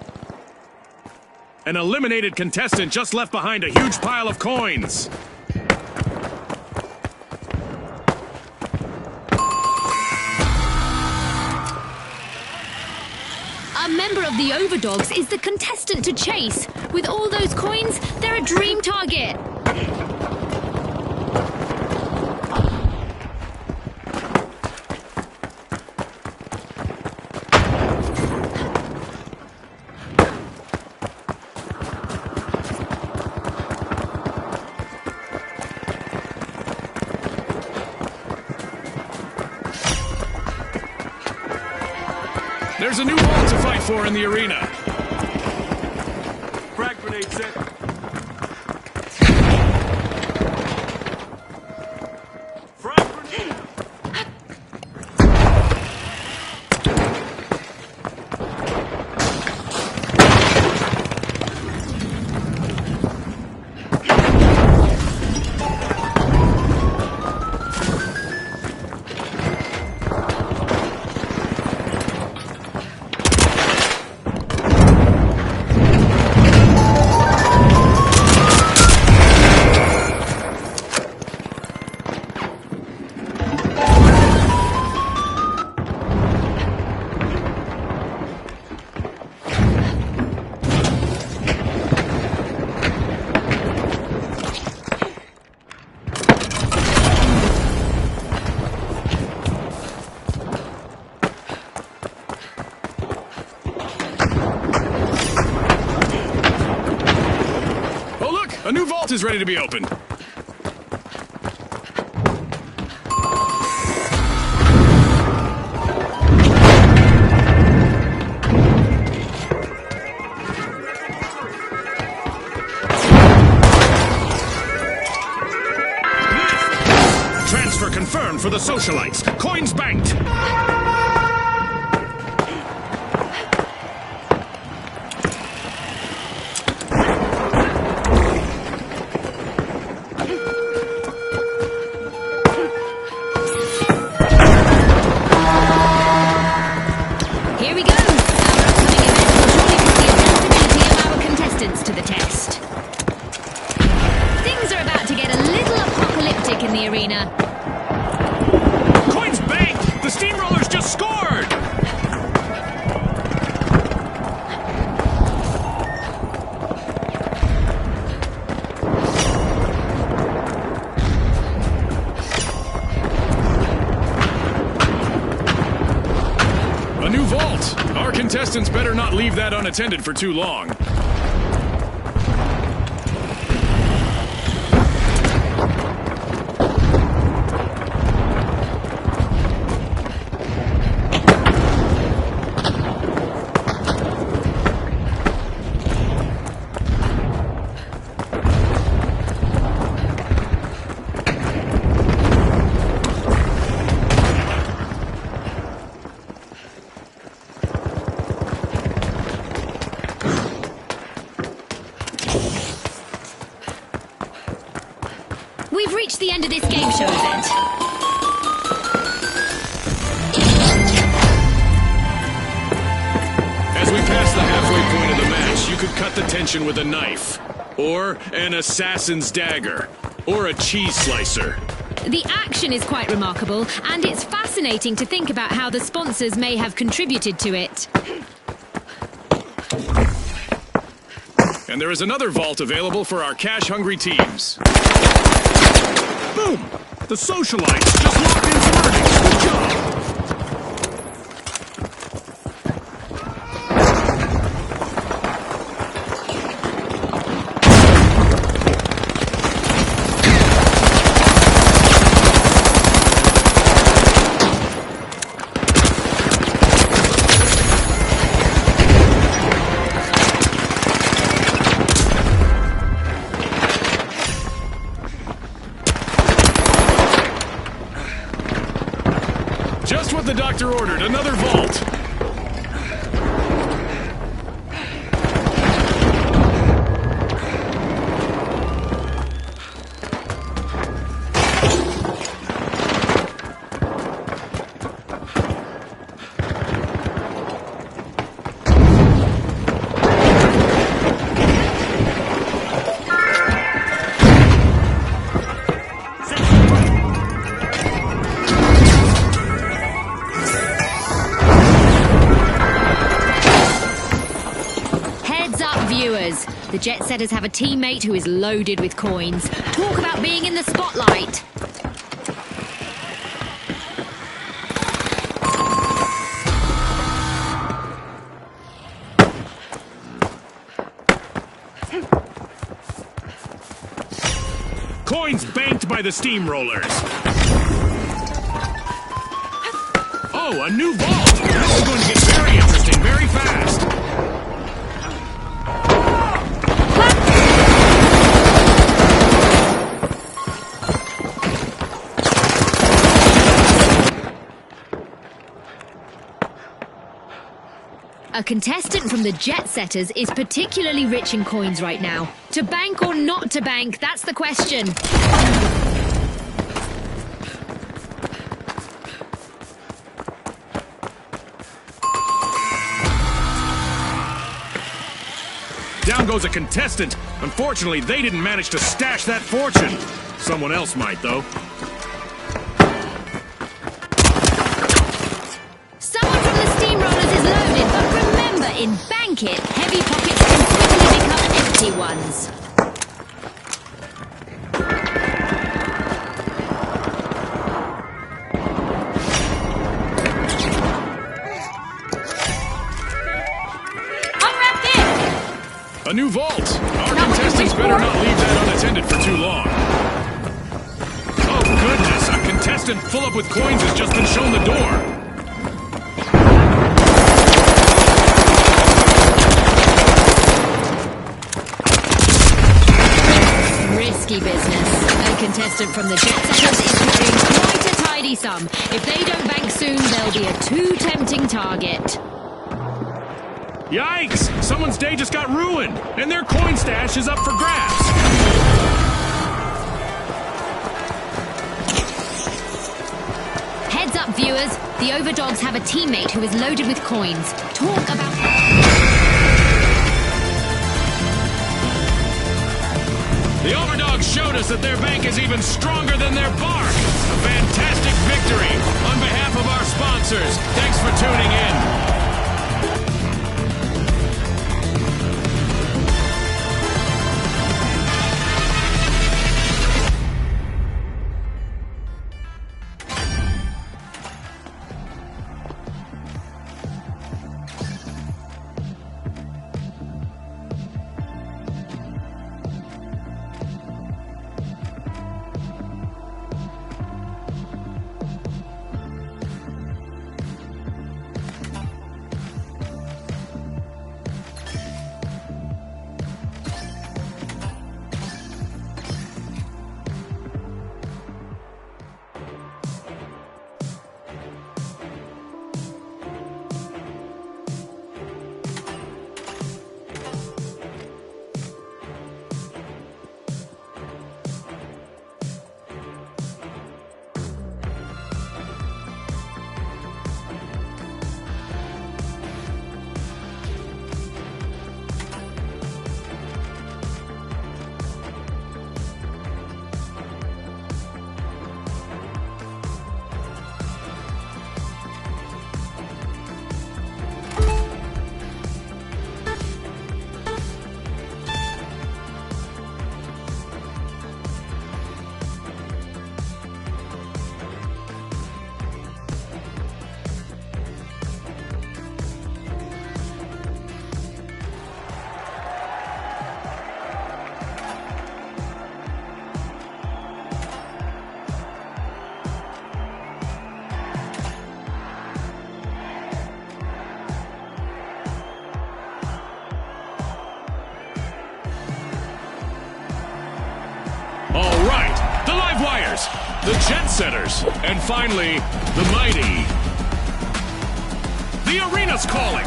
A: An eliminated contestant just left behind a huge pile of coins.
B: A member of the Overdogs is the contestant to chase. With all those coins, they're a dream target.
A: There's a new vault to fight for in the arena. Frag grenade set. Frag grenade. vault is ready to be opened. Transfer confirmed for the socialites. Coins banked.
B: Here we go. Our upcoming event will surely put the adaptability of our contestants to the test. Things are about to get a little apocalyptic in the arena.
A: Coins banked! The Steamrollers just scored! A new vault! Our contestants better not leave that unattended for too long.
B: We've reached the end of this game show event.
A: As we pass the halfway point of the match, you could cut the tension with a knife, or an assassin's dagger, or a cheese slicer.
B: The action is quite remarkable, and it's fascinating to think about how the sponsors may have contributed to it.
A: And there is another vault available for our cash-hungry teams. Boom! The socialites just locked in some earnings. Good job! Just what the doctor ordered, another vault.
B: Viewers, the Jet Setters have a teammate who is loaded with coins. Talk about being in the spotlight.
A: Coins banked by the Steamrollers. Oh, a new vault! This is going to get very interesting very fast.
B: A contestant from the Jet Setters is particularly rich in coins right now. To bank or not to bank, that's the question.
A: Down goes a contestant. Unfortunately, they didn't manage to stash that fortune. Someone else might, though.
B: Someone from the Steamrollers is loaded, but remember, in Bank It, heavy pockets can quickly become empty ones.
A: A new vault! Our contestants better not leave that unattended for too long. Oh goodness, a contestant full up with coins has just been shown the door.
B: Risky business. A contestant from the Jet Setters is carrying quite a tidy sum. If they don't bank soon, they'll be a too tempting target.
A: Yikes! Someone's day just got ruined, and their coin stash is up for grabs.
B: Heads up, viewers. The Overdogs have a teammate who is loaded with coins. Talk about...
A: The Overdogs showed us that their bank is even stronger than their bark. A fantastic victory. On behalf of our sponsors, thanks for tuning in. All right, the live wires, the Jet Setters, and finally, the mighty. The arena's calling.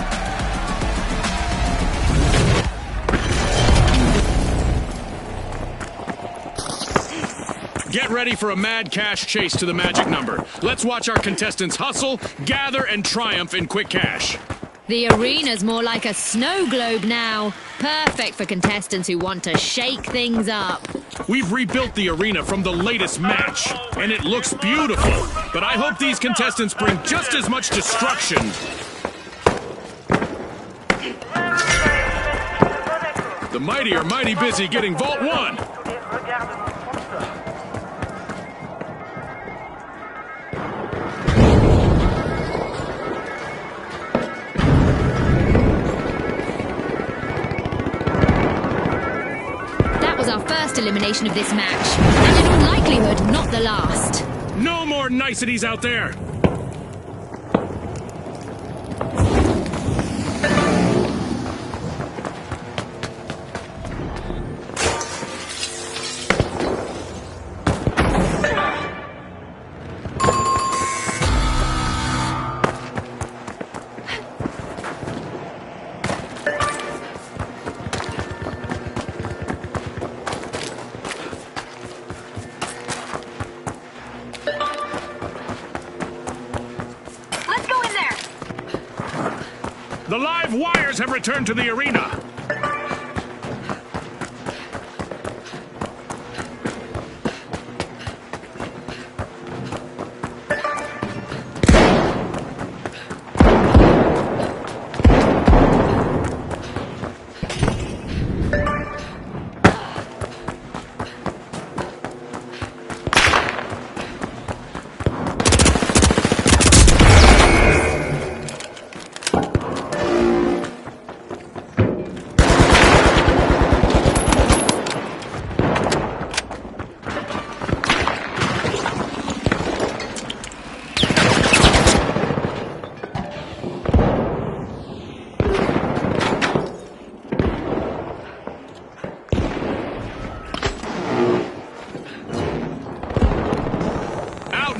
A: Get ready for a mad cash chase to the magic number. Let's watch our contestants hustle, gather, and triumph in quick cash.
B: The arena's more like a snow globe now. Perfect for contestants who want to shake things up.
A: We've rebuilt the arena from the latest match, and it looks beautiful. But I hope these contestants bring just as much destruction. The mighty are mighty busy getting Vault 1.
B: Our first elimination of this match, and in all likelihood, not the last.
A: No more niceties out there! The live wires have returned to the arena.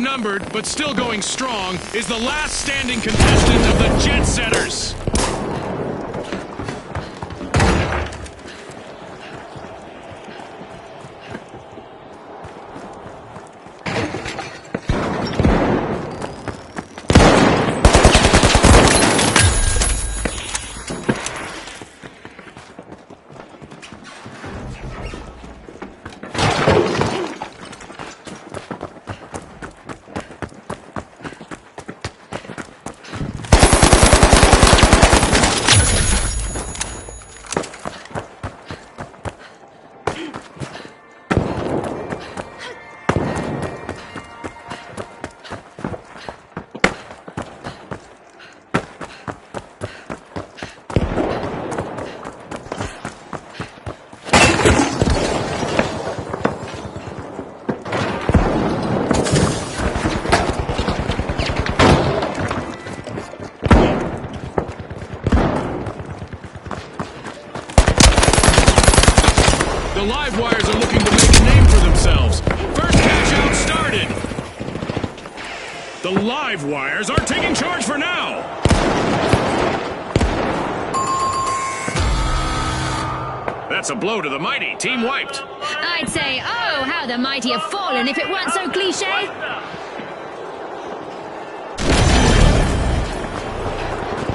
A: outnumbered, but still going strong, is the last standing contestant of the Jet Setters. The live wires are looking to make a name for themselves. First cash out started. The live wires are taking charge for now. That's a blow to the mighty. Team wiped.
B: I'd say, oh, how the mighty have fallen if it weren't so cliche.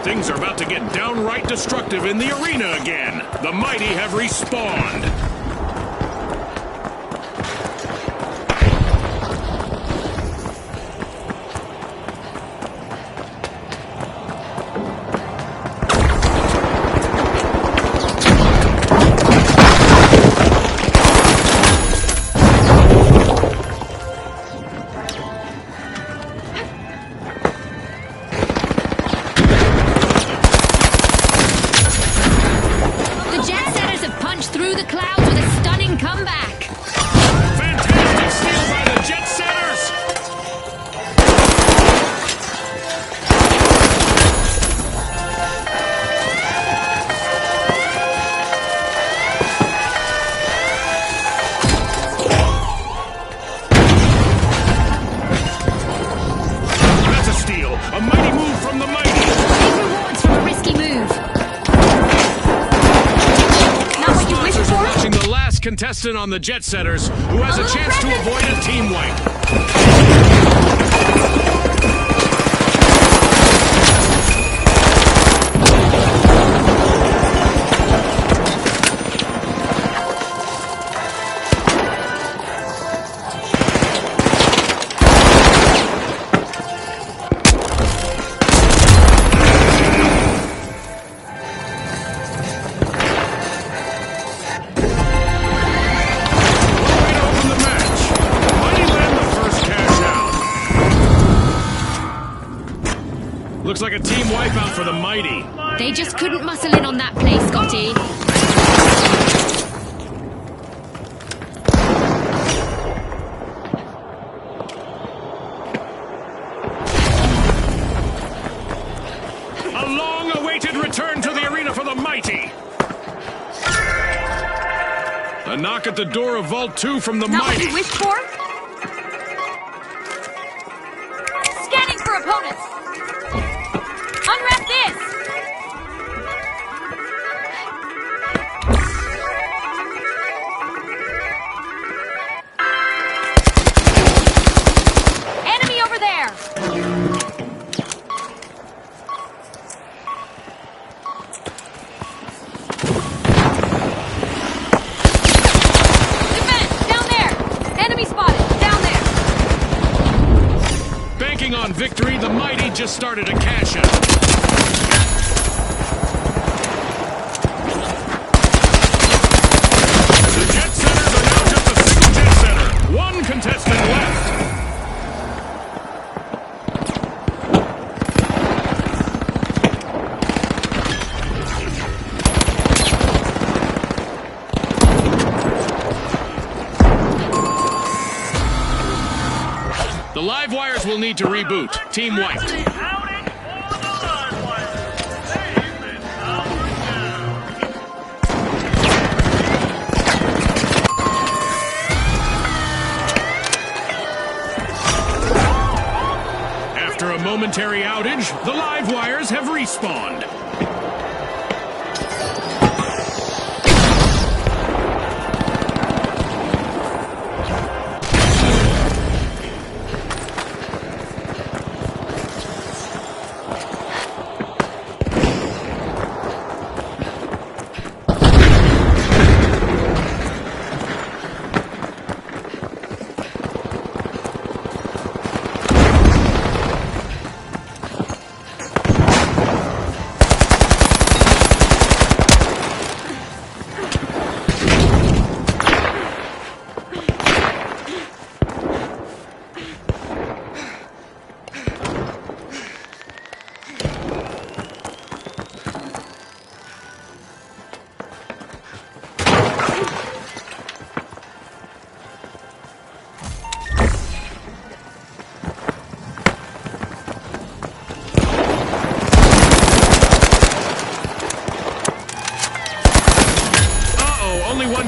A: Things are about to get downright destructive in the arena again. The mighty have respawned.
B: Through the clouds with a stunning comeback.
A: Fantastic steal by the Jet Setters! That's a steal. A mighty move from the mighty.
B: Big rewards from a risky move.
A: Are watching the last contestant on the Jet Setters, who has a chance to avoid a team wipe. Looks like a team wipeout for the mighty.
B: They just couldn't muscle in on that play, Scotty.
A: A long-awaited return to the arena for the mighty. A knock at the door of Vault 2 from the
C: Not what
A: mighty.
C: you wished for? Scanning for opponents. Unwrap this! Enemy over there! Defense! Down there! Enemy spotted! Down there!
A: Banking on victory, the mighty just started a cash out. The Jet Setters are now just a single Jet Setter. One contestant left. The live wires will need to reboot. Team wiped. momentary outage, the live wires have respawned.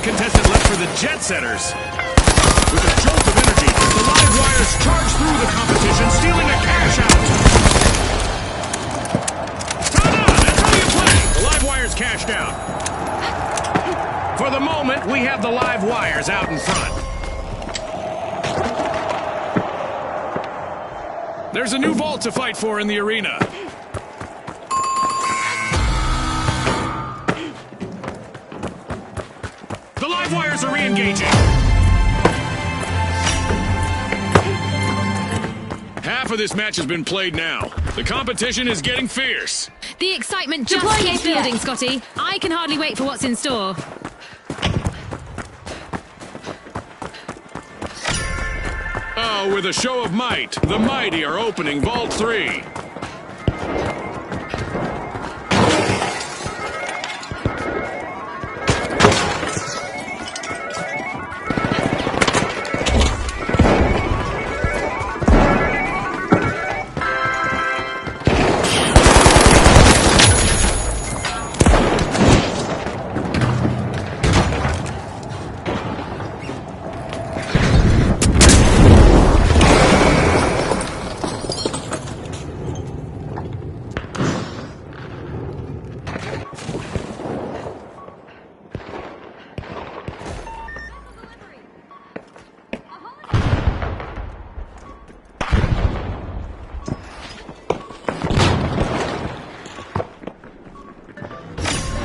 A: Contestant left for the Jet Setters. With a jolt of energy, the live wires charge through the competition, stealing a cash out. Ta-da! That's how you play! The live wires cashed out. For the moment, we have the live wires out in front. There's a new vault to fight for in the arena. The live wires are re-engaging. Half of this match has been played now. The competition is getting fierce.
B: The excitement just
C: Deploying
B: keeps
C: APS.
B: building, Scotty. I can hardly wait for what's in store.
A: Oh, with a show of might, the mighty are opening Vault 3.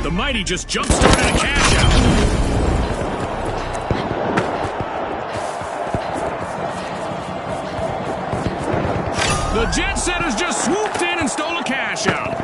A: The mighty just jump-started a cash out. The Jet Setters just swooped in and stole a cash out.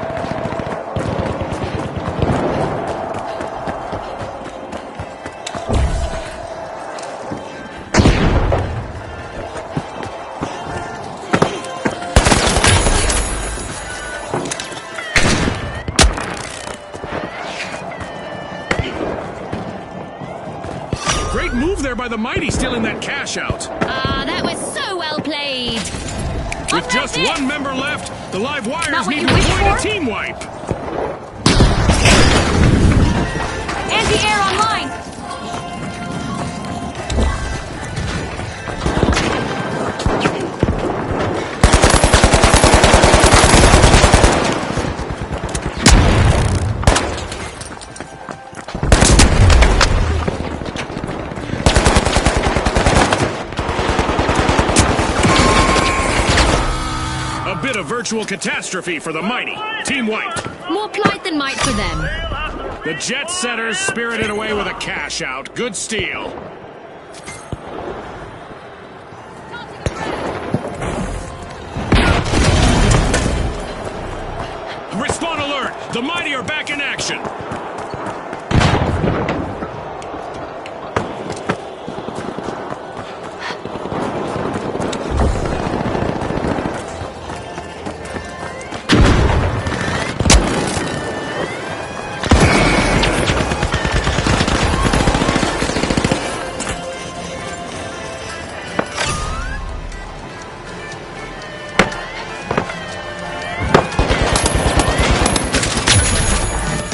A: Great move there by the mighty, stealing that cash out.
B: That was so well played.
A: With just one member left, the live wires
C: Not what
A: need
C: you
A: to
C: wished
A: avoid a
C: for?
A: team wipe.
C: Anti-air online.
A: A bit of virtual catastrophe for the mighty. Team wipe.
B: More plight than might for them.
A: The Jet Setters spirited away with a cash out. Good steal. Respawn alert! The mighty are back in action.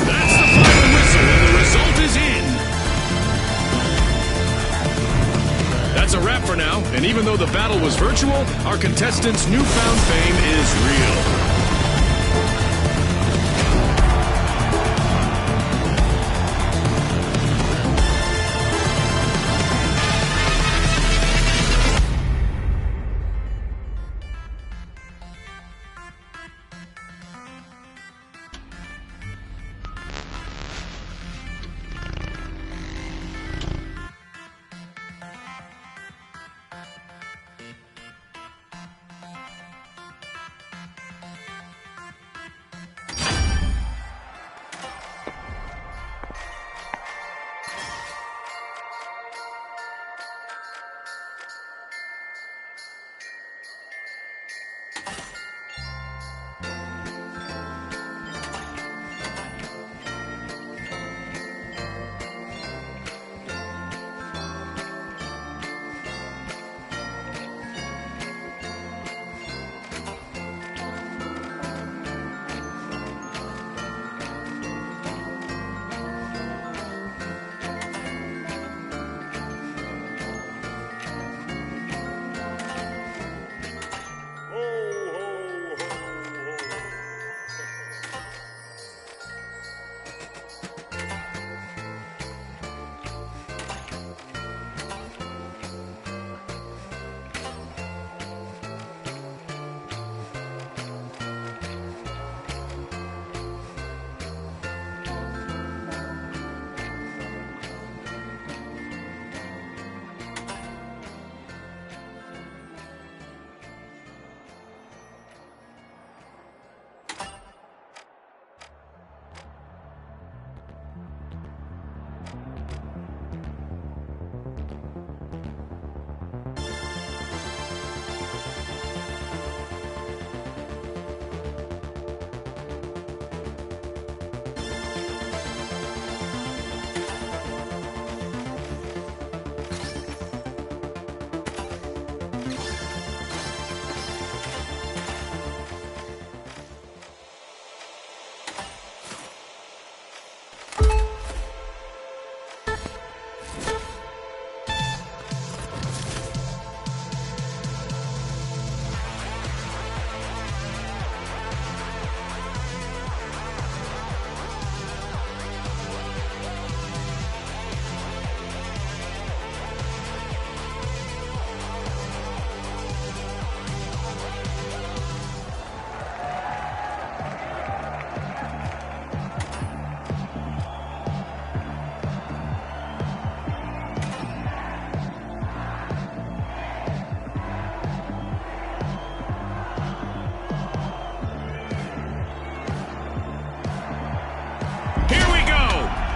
A: That's That's a wrap for now, and even though the battle was virtual, our contestants' newfound fame is real.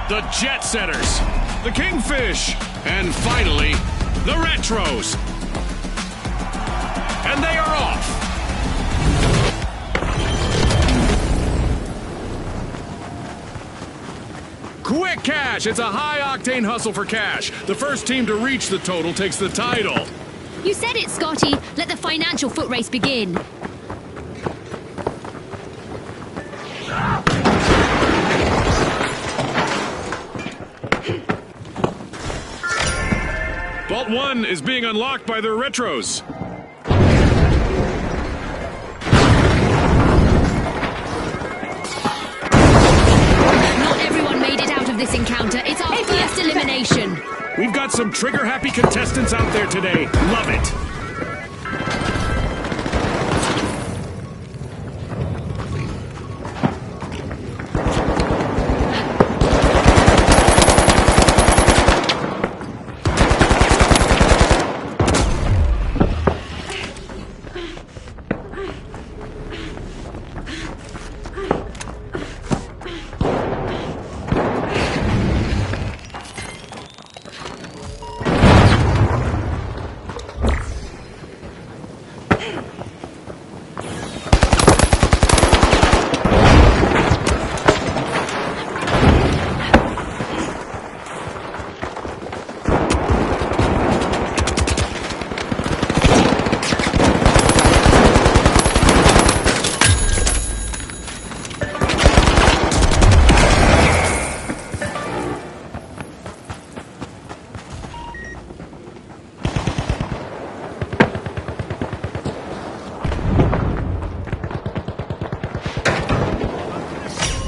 A: The Jet Setters, the Kingfish, and finally, the Retros. And they are off. Quick cash! It's a high-octane hustle for cash. The first team to reach the total takes the title.
B: You said it, Scotty. Let the financial foot race begin.
A: Vault 1 is being unlocked by the Retros.
B: Not everyone made it out of this encounter. It's our first elimination.
A: We've got some trigger-happy contestants out there today. Love it.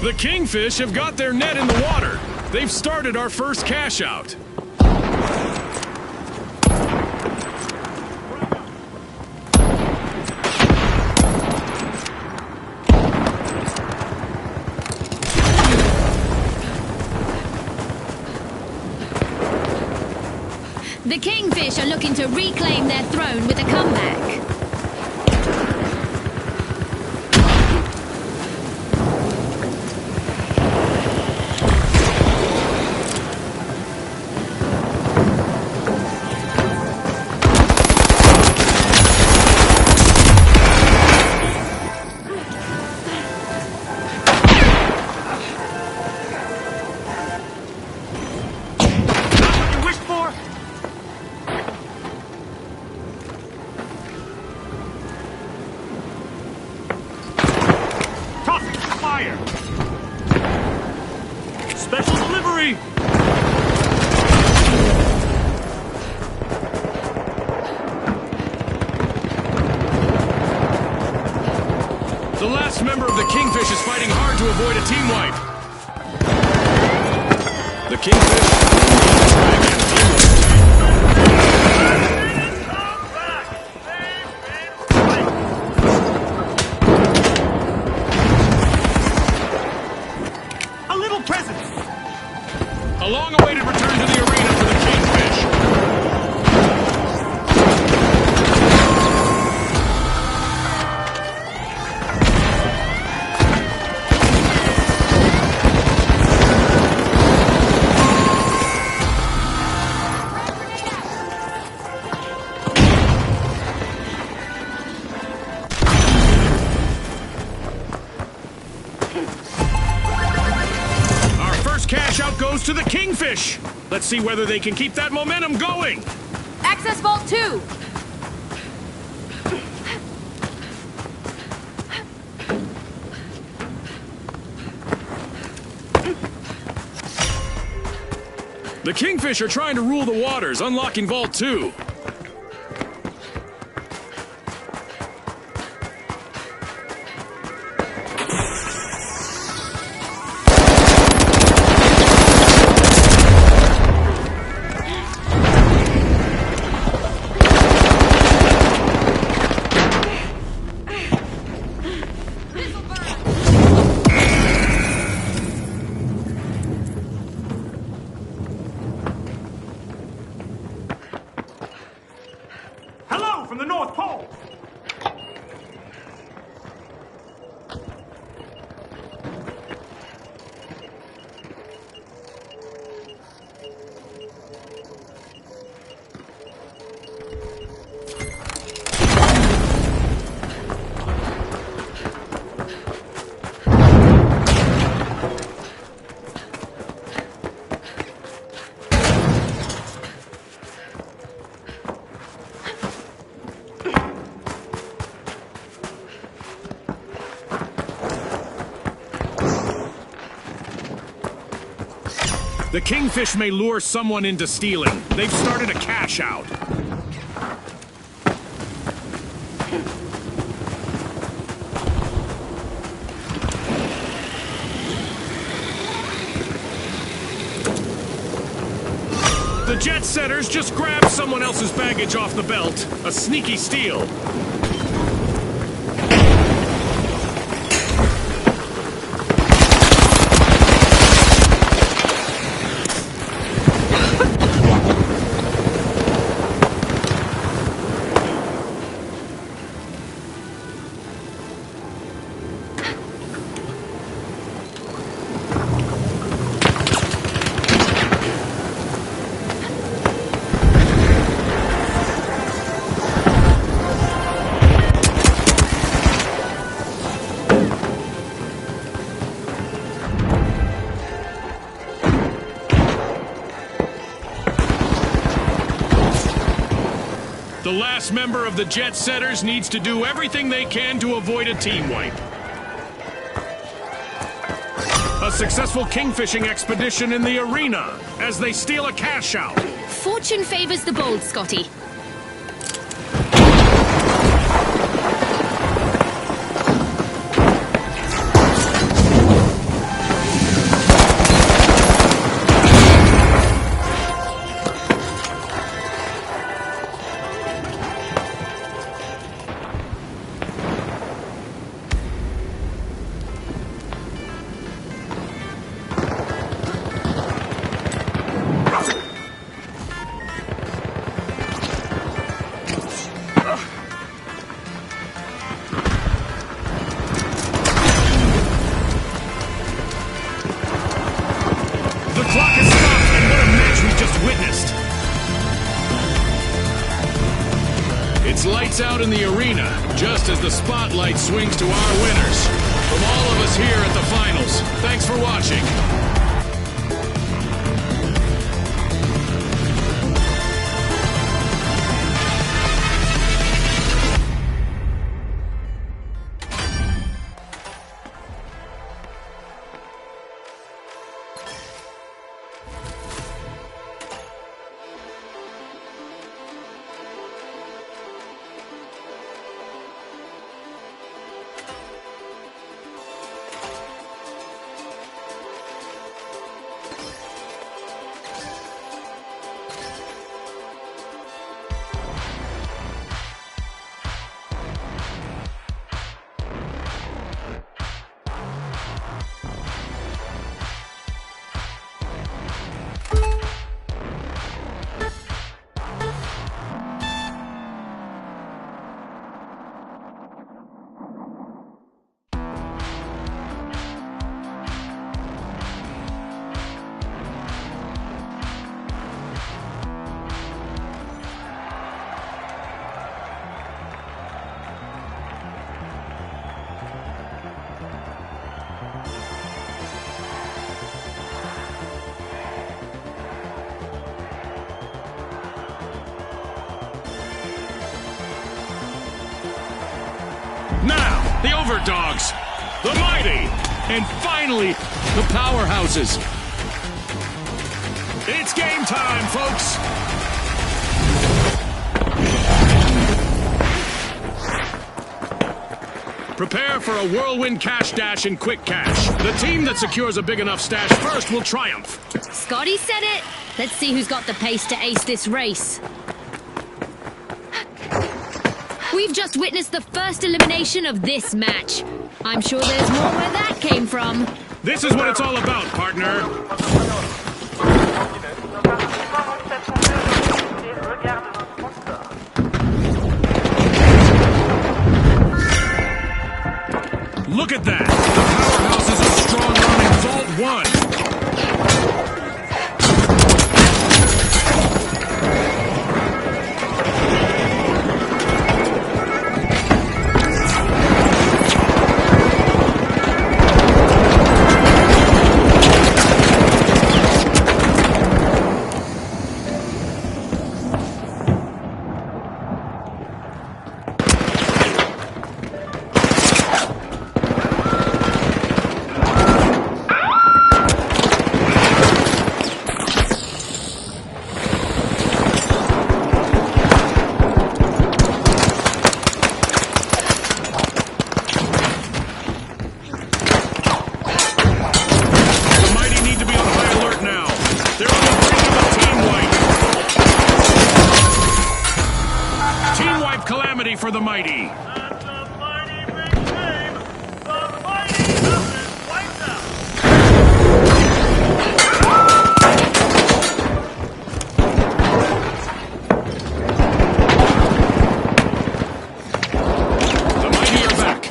A: The Kingfish have got their net in the water. They've started our first cash out.
B: The Kingfish are looking to reclaim their throne with a comeback.
F: Special delivery!
A: The last member of the Kingfish is fighting hard to avoid a team wipe. The Kingfish try again, team
F: A little present!
A: A long-awaited return to the arena for the Kingfish. Our first cash out goes to the Kingfish. Let's see whether they can keep that momentum going.
C: Access Vault 2.
A: The Kingfish are trying to rule the waters, unlocking Vault 2.
F: Hello from the North Pole!
A: The Kingfish may lure someone into stealing. They've started a cash out. The jet setters just grabbed someone else's baggage off the belt. A sneaky steal. The last member of the jet setters needs to do everything they can to avoid a team wipe. A successful kingfishing expedition in the arena as they steal a cash out.
B: Fortune favors the bold, Scotty.
A: it's lights out in the arena, just as the spotlight swings to our winners. From all of us here at the finals, thanks for watching. Now, the Overdogs, the Mighty, and finally, the Powerhouses. It's game time, folks! Prepare for a whirlwind cash dash and quick cash. The team that secures a big enough stash first will triumph.
B: Scotty said it. Let's see who's got the pace to ace this race. We've just witnessed the first elimination of this match. I'm sure there's more where that came from.
A: This is what it's all about, partner. Look at that! The Powerhouses are strong running Vault 1. For the Mighty.
F: That's a mighty big game. The mighty have been wiped out.
A: The Mighty are back.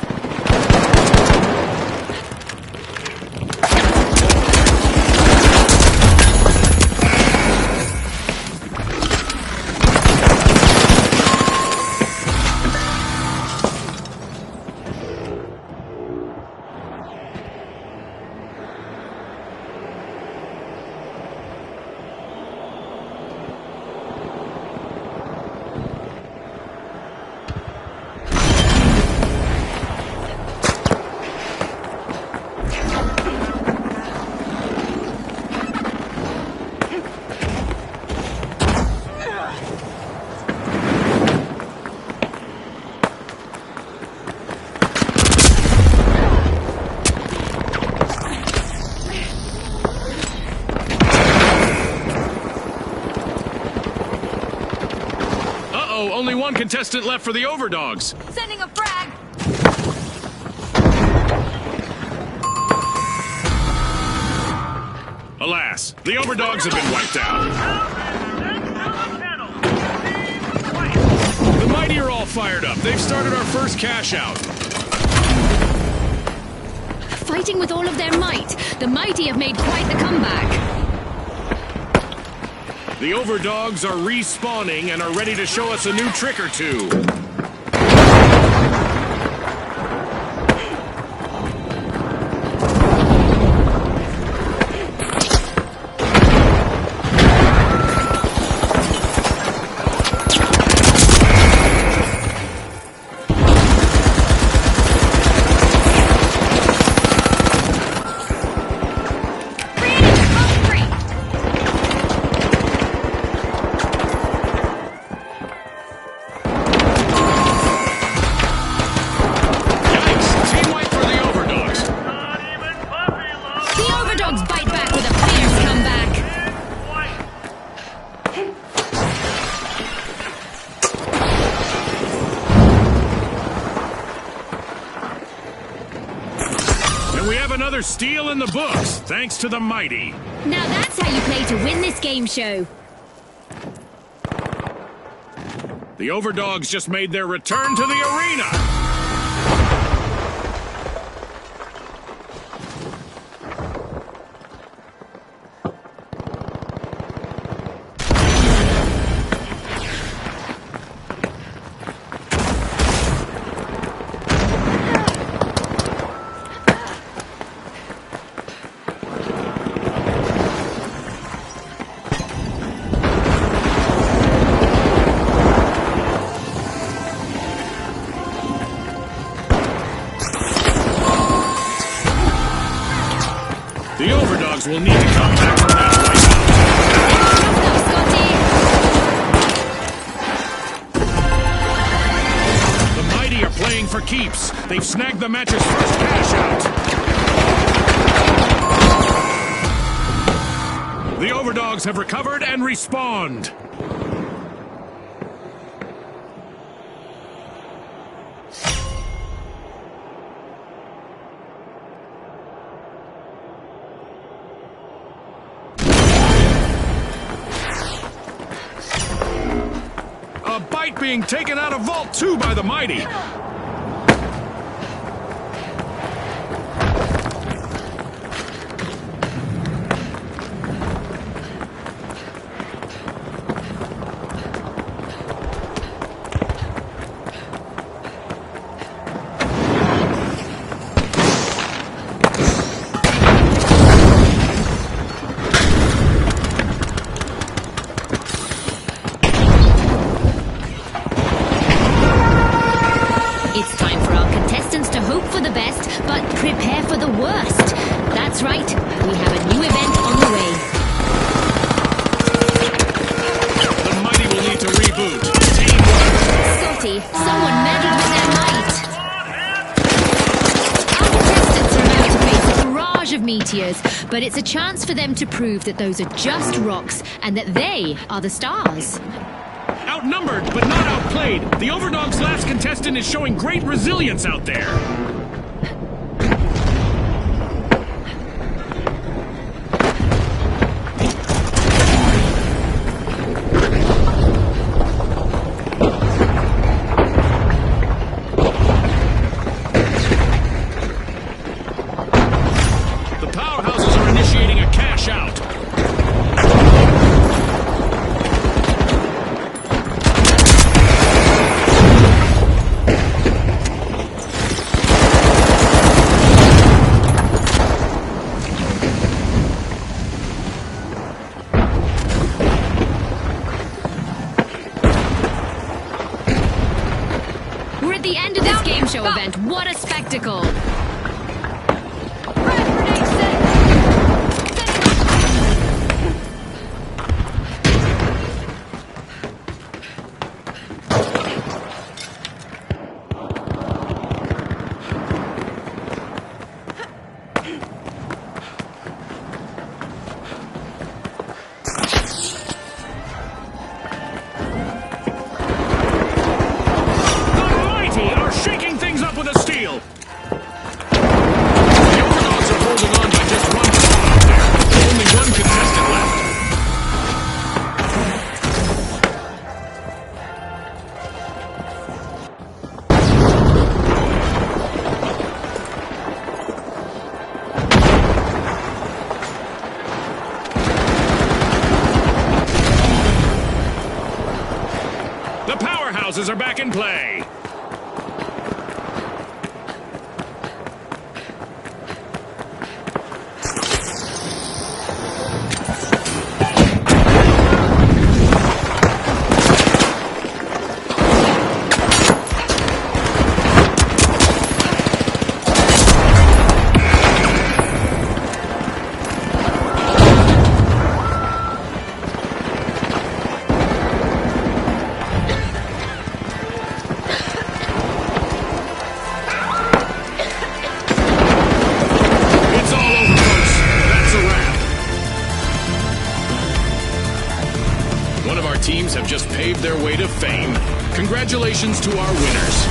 A: Only one contestant left for the Overdogs.
C: Sending a frag.
A: Alas, the Overdogs have been wiped out. The Mighty are all fired up. They've started our first cash out.
B: Fighting with all of their might, the Mighty have made quite the comeback.
A: The overdogs are respawning and are ready to show us a new trick or two. Another steal in the books, thanks to the mighty.
B: Now that's how you play to win this game show.
A: The overdogs just made their return to the arena. The overdogs will need to come back from that wipeout. The mighty are playing for keeps. They've snagged the match's first cash out. The overdogs have recovered and respawned. A bite being taken out of Vault 2 by the mighty.
B: It's time for our contestants to hope for the best, but prepare for the worst. That's right, we have a new event on the way.
A: The mighty will need to reboot. Teamwork.
B: Scotty, someone meddled with their might. Our contestants are about to face a barrage of meteors, but it's a chance for them to prove that those are just rocks and that they are the stars.
A: Outnumbered, but not outplayed. The overdogs' last contestant is showing great resilience out there. The powerhouses are initiating a cash out.
B: We're at the end of this game show event. What a spectacle!
A: Shaking things up with a steal. powerhouses are back in play. Teams have just paved their way to fame. Congratulations to our winners.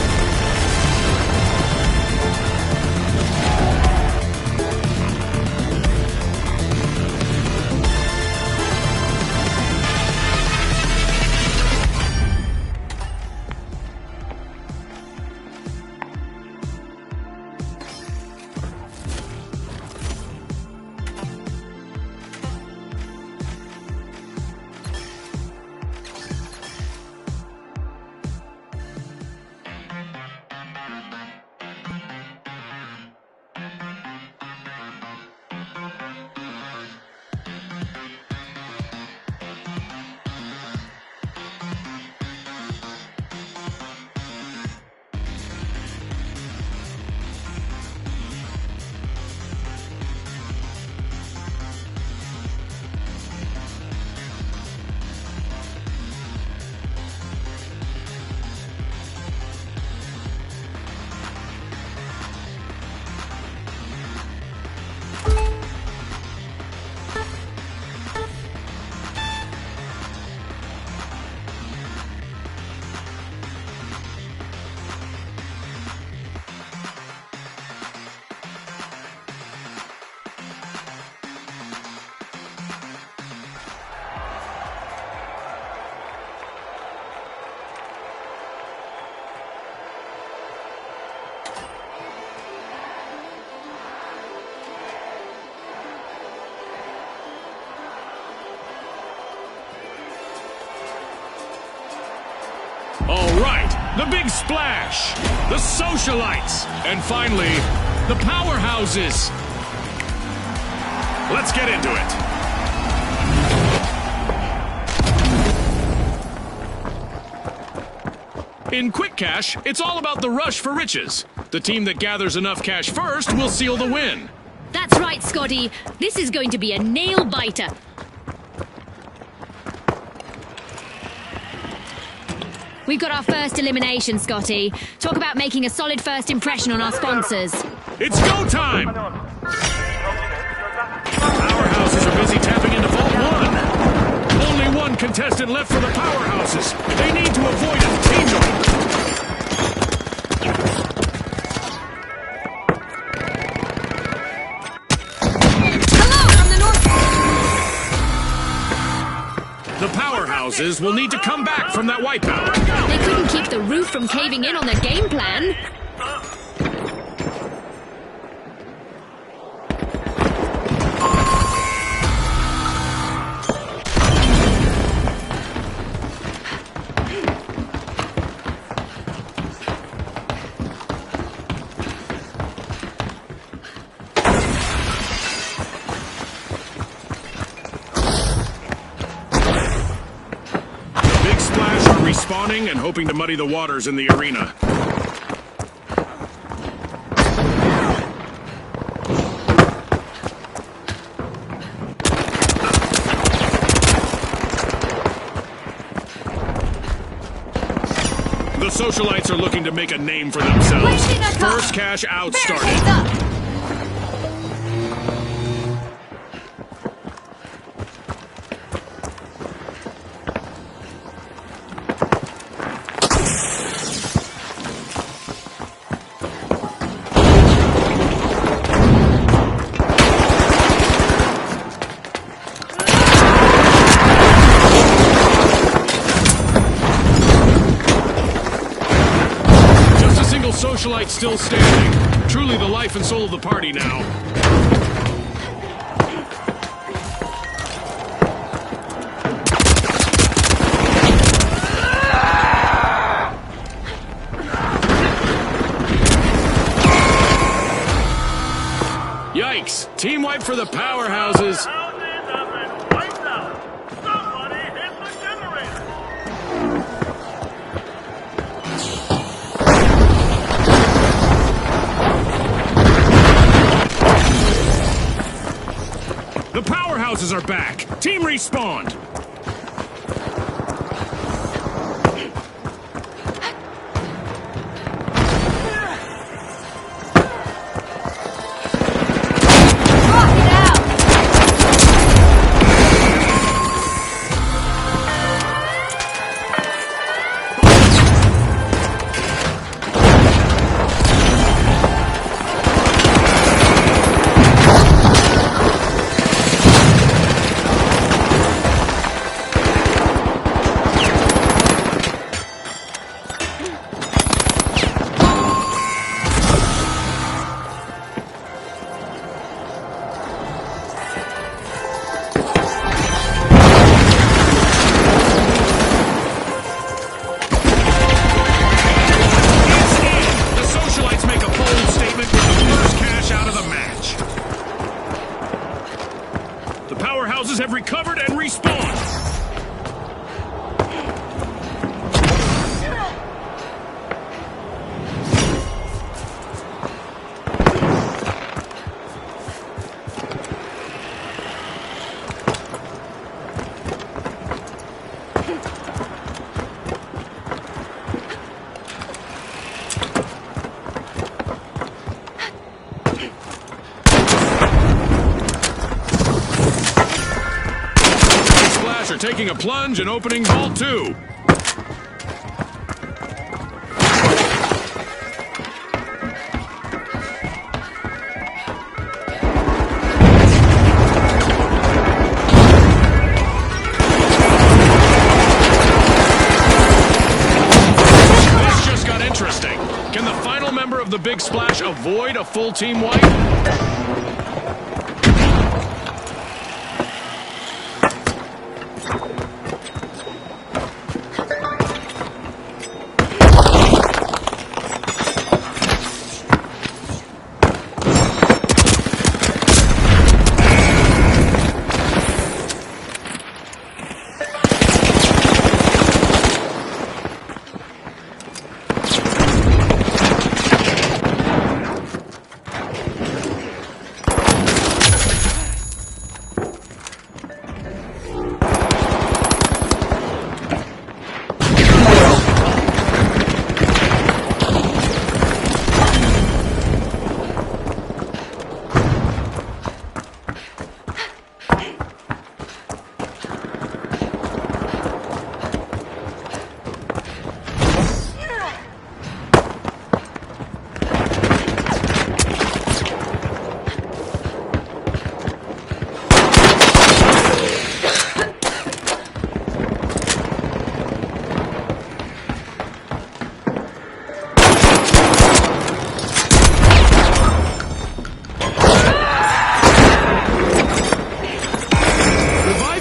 A: All right, the big splash, the socialites, and finally, the powerhouses. Let's get into it. In Quick Cash, it's all about the rush for riches. The team that gathers enough cash first will seal the win.
B: That's right, Scotty. This is going to be a nail-biter. We've got our first elimination, Scotty. Talk about making a solid first impression on our sponsors.
A: It's go time! Powerhouses are busy tapping into Vault 1. Only one contestant left for the powerhouses. They need to avoid a tangle. The powerhouses will need to come back from that wipeout.
B: They couldn't keep the roof from caving in on their game plan.
A: Respawning and hoping to muddy the waters in the arena. The socialites are looking to make a name for themselves. First cash out started. Socialite still standing. Truly the life and soul of the party now. Yikes! Team wipe for the powerhouses.
F: Houses have been wiped out. Somebody hit the generator.
A: The powerhouses are back. Team respawned.
C: Rock it out!
A: The socialites make a bold statement with the first cash out of the match. The powerhouses have recovered and respawned. Splash are taking a plunge and opening Vault 2. This just got interesting. Can the final member of the Big Splash avoid a full team wipe?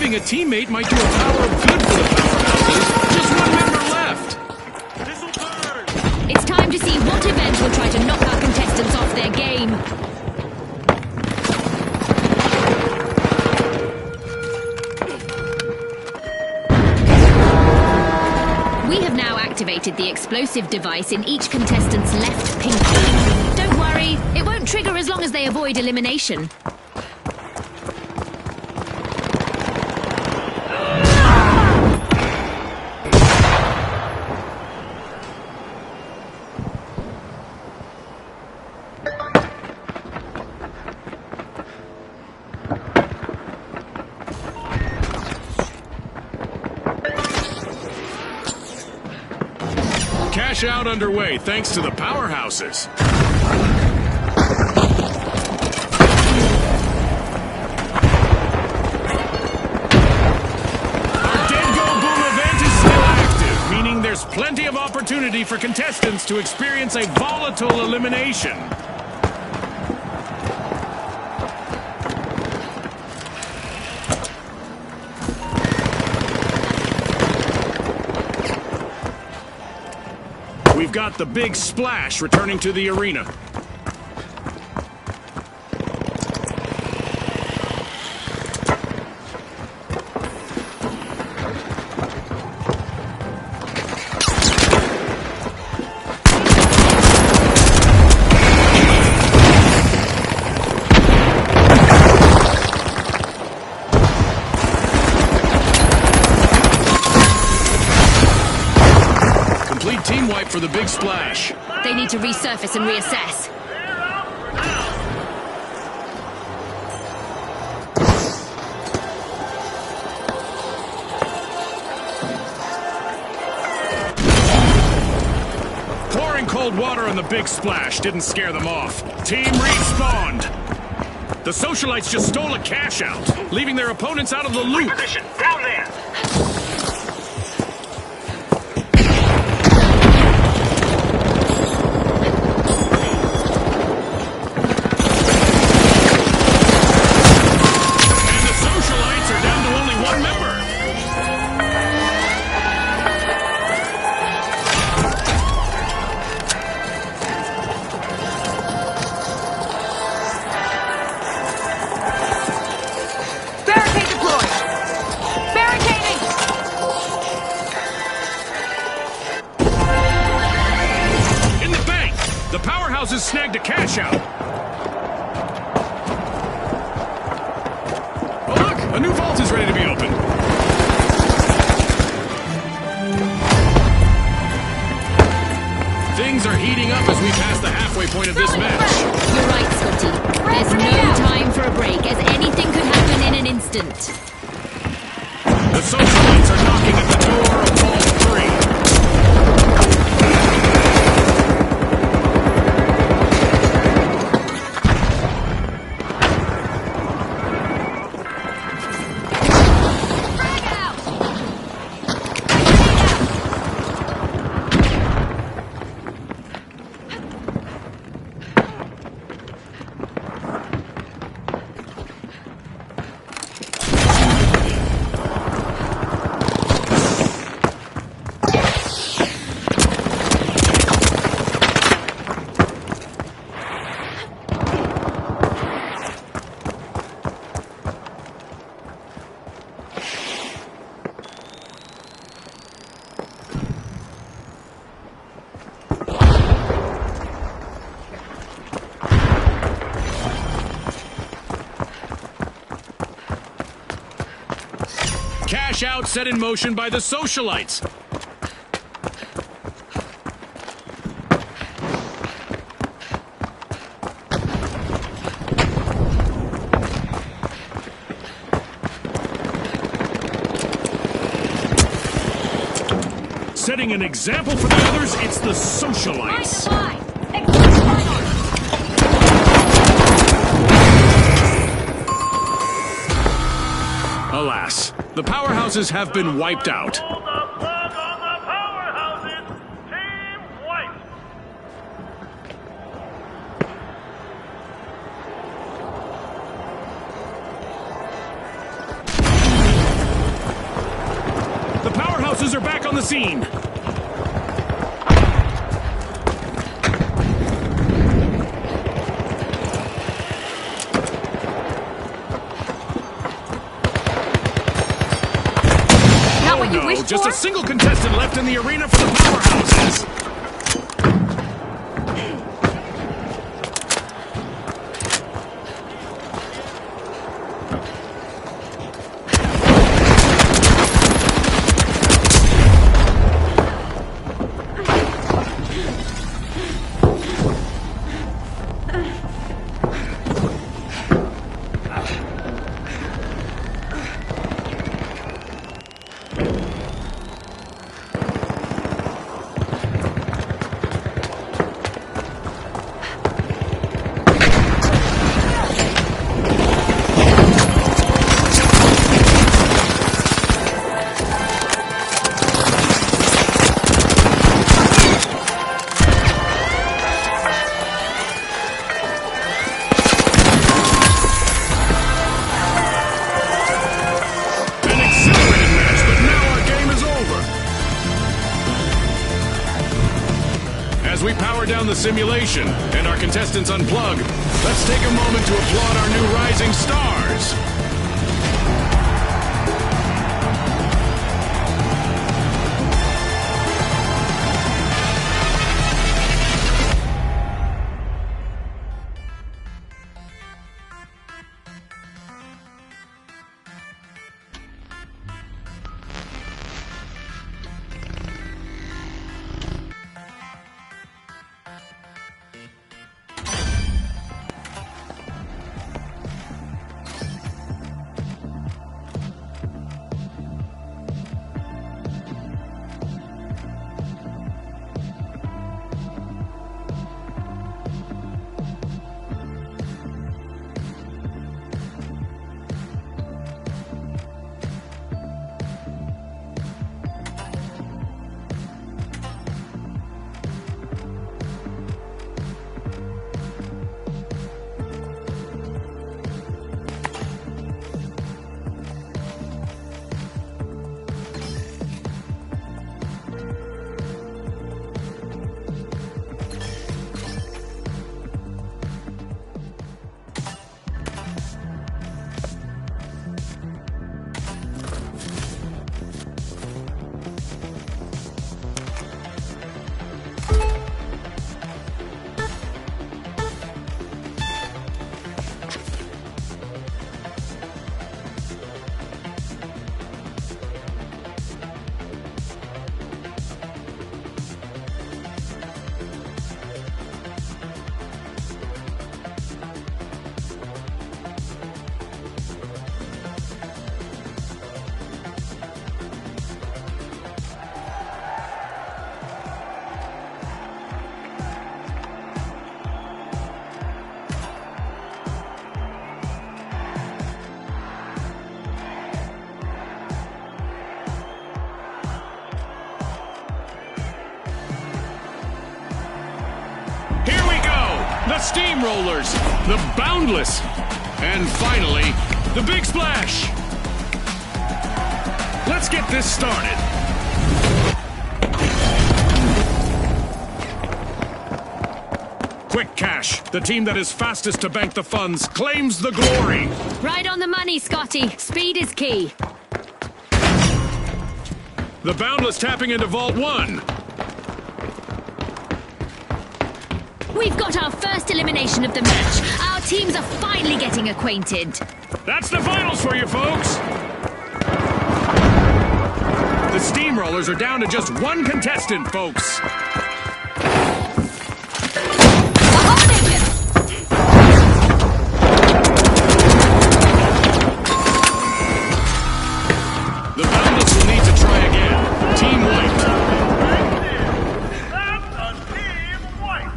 A: A teammate might do a power of good for the powerhouses. Just one member left.
F: This'll burn.
B: It's time to see what event will try to knock our contestants off their game. We have now activated the explosive device in each contestant's left pinky. Don't worry, it won't trigger as long as they avoid elimination.
A: Cash out underway thanks to the powerhouses. Our Dead Go Boom event is still active, meaning there's plenty of opportunity for contestants to experience a volatile elimination. We've got the Big Splash returning to the arena. ripe for the big splash.
B: They need to resurface and reassess.
F: They're out for now.
A: Pouring cold water on the big splash didn't scare them off. Team respawned. The socialites just stole a cash out, leaving their opponents out of the loop.
F: Position, down there.
A: And the socialites are down to only one member.
C: Barricade deployed. Barricading.
A: In the bank, the powerhouses snagged a cash out. Oh look, a new vault is ready to be opened. Things are heating up as we pass the halfway point of this match.
B: You're right, Scotty. There's no time for a break, as anything could happen in an instant.
A: The socialites are knocking at the door of Vault 3.
C: Frag out.
A: Cash out set in motion by the socialites. Setting an example for the others, it's the socialites. Alas, the powerhouses have been wiped out.
F: Pull the plug on the powerhouses. Team white.
A: The powerhouses are back on the scene.
C: Not what you
A: No,
C: wished
A: just
C: for?
A: a single contestant left in the arena for the powerhouses. An exhilarating match, but now our game is over. As we power down the simulation and our contestants unplug, let's take a moment to applaud our new rising stars. the Steamrollers, the Boundless, and finally, the Big Splash. Let's get this started. Quick cash. The team that is fastest to bank the funds claims the glory.
B: Right on the money, Scotty. Speed is key.
A: The Boundless tapping into Vault 1.
B: We've got our first elimination of the match. Our teams are finally getting acquainted.
A: That's the finals for you, folks. The Steamrollers are down to just one contestant, folks. The Boundless will need to try again. Team White.
F: That's a team white.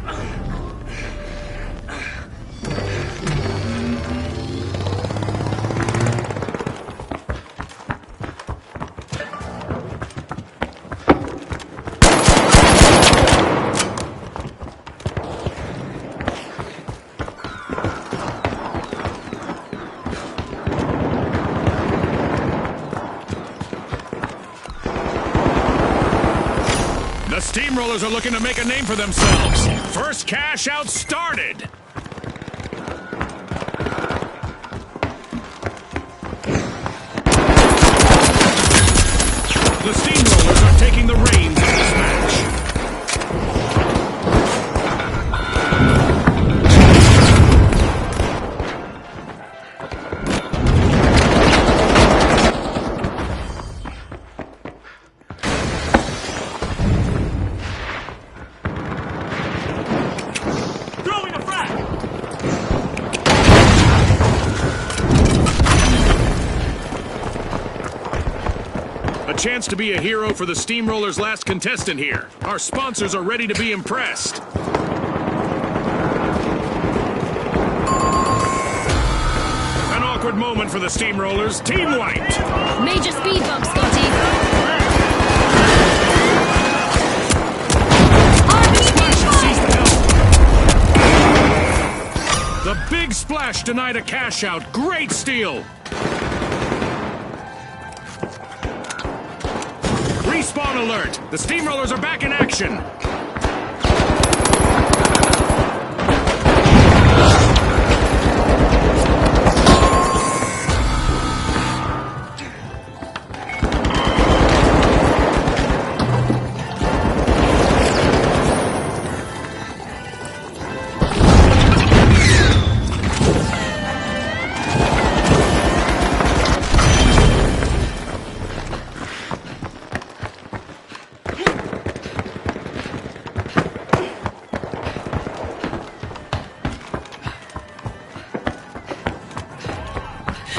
A: The Steamrollers are looking to make a name for themselves. First cash out started. The Steamrollers are taking the reins of this match.
F: Throwing a frag.
A: A chance to be a hero for the Steamrollers' last contestant here. Our sponsors are ready to be impressed. An awkward moment for the Steamrollers. Team White.
B: Major speed bump, Scotty.
A: Splash sees the help. The Big Splash denied a cash out. Great steal. Respawn alert. The Steamrollers are back in action.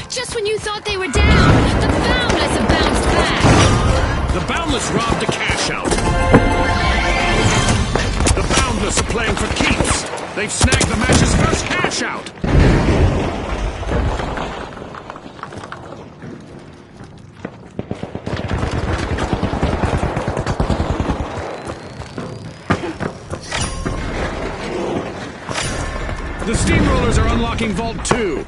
B: Just when you thought they were down, the Boundless have bounced back.
A: The Boundless robbed a cash out. The Boundless are playing for keeps. They've snagged the match's first cash out. The Steamrollers are unlocking Vault 2.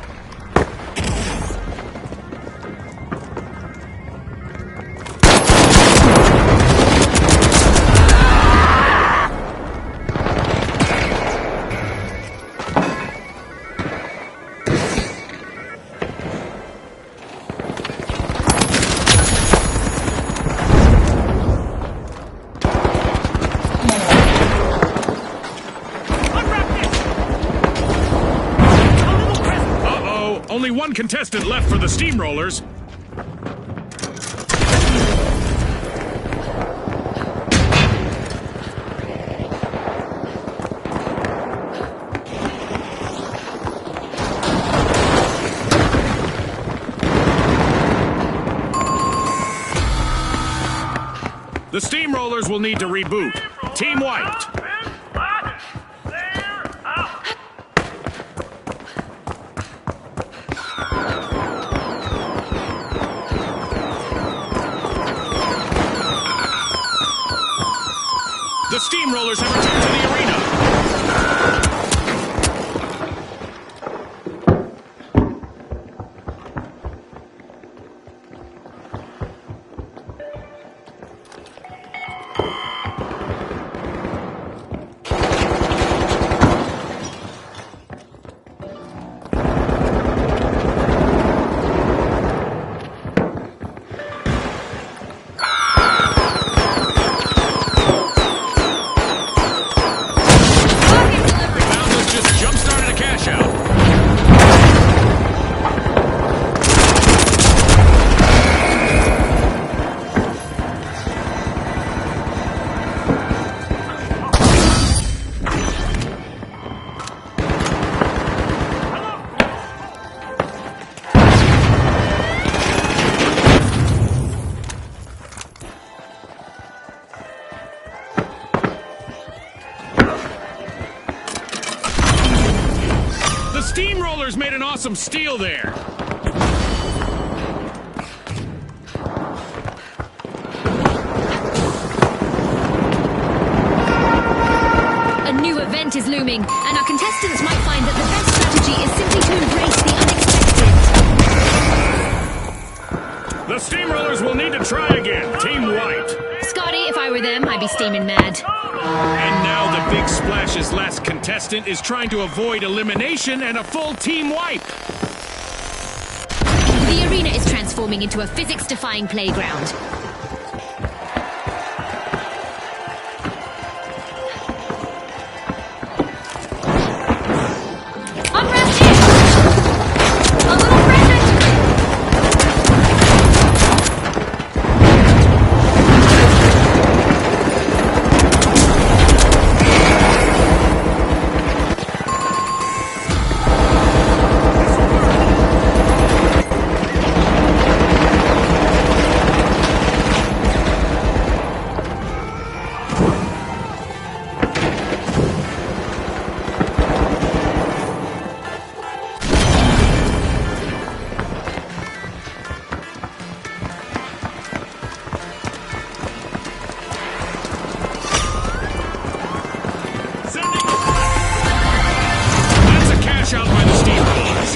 A: Only one contestant left for the Steamrollers. The Steamrollers will need to reboot. Team White.
F: They're out.
A: The Steamrollers have returned to the arena. Steamrollers made an awesome steal there.
B: A new event is looming, and our contestants might find that the best strategy is simply to embrace the unexpected.
A: The Steamrollers will need to try again. Team wiped.
B: Scotty, if I were them, I'd be steaming mad.
A: And now the Big Splash's last contestant is trying to avoid elimination and a full team wipe.
B: The arena is transforming into a physics-defying playground.
C: Unrest in! A little present!
A: That's a cash out by the Steamrollers.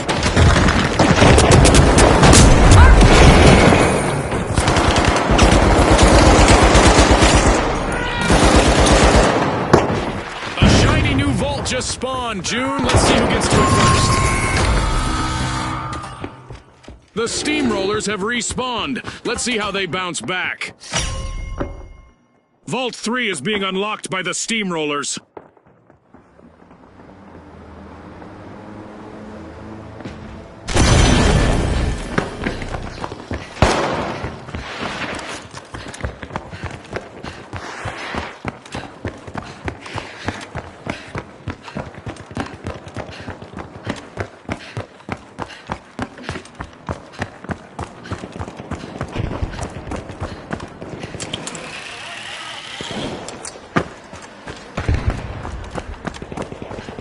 A: A shiny new vault just spawned, June. Let's see who gets to it first. The Steamrollers have respawned. Let's see how they bounce back. Vault 3 is being unlocked by the Steamrollers.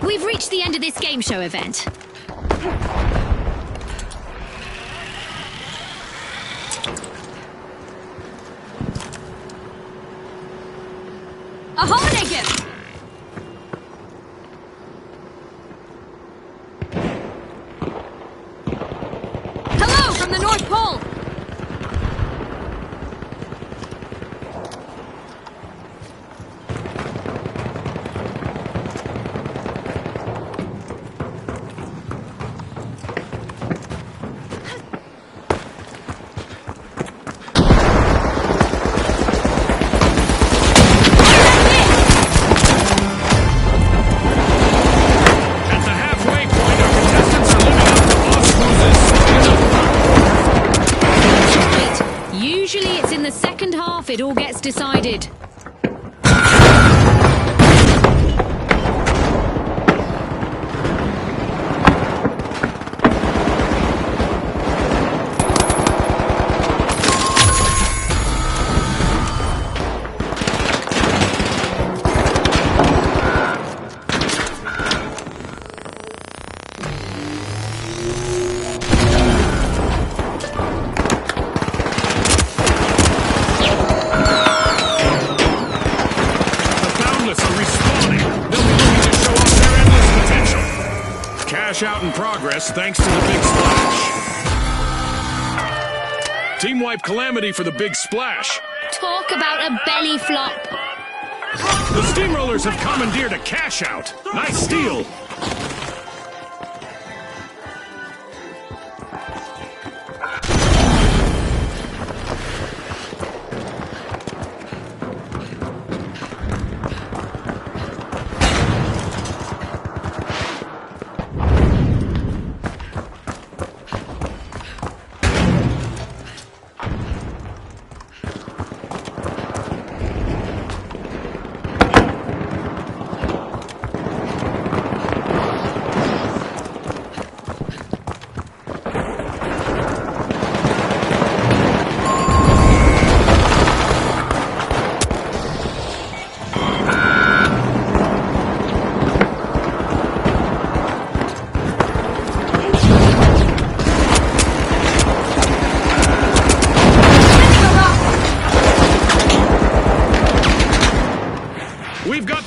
B: We've reached the end of this game show event.
C: A holiday gift! Hello from the North Pole!
A: At the halfway point, our contestants are living up to Osmosis.
B: Right. Usually it's in the second half it all gets decided.
A: The Boundless are respawning. They'll be looking to show off their endless potential. Cash out in progress thanks to the Big Splash. Team wipe calamity for the Big Splash.
B: Talk about a belly flop.
A: The Steamrollers have commandeered a cash out. Nice steal.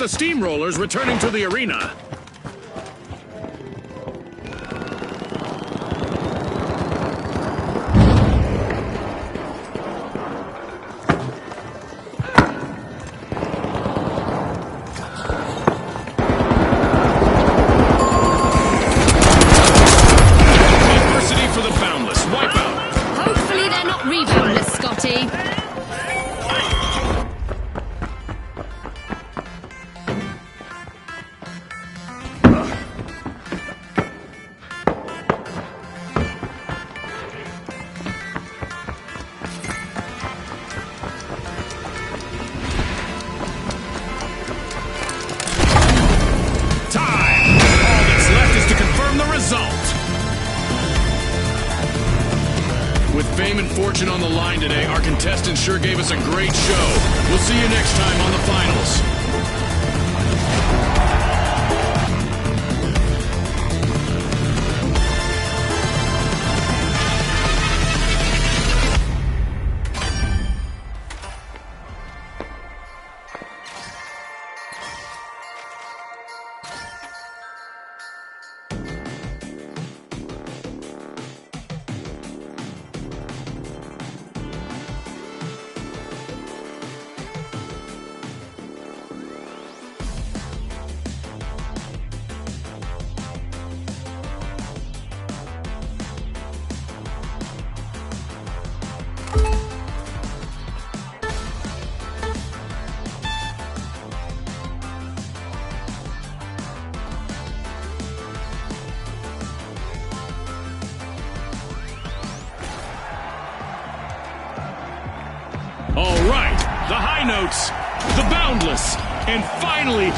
A: steamrollers returning to the arena. Adversity for the Boundless. Wipeout.
B: Hopefully they're not reboundless, Scotty.
A: With fame and fortune on the line today, our contestants sure gave us a great show. We'll see you next time on the finals. All right, the high notes, the Boundless, and finally,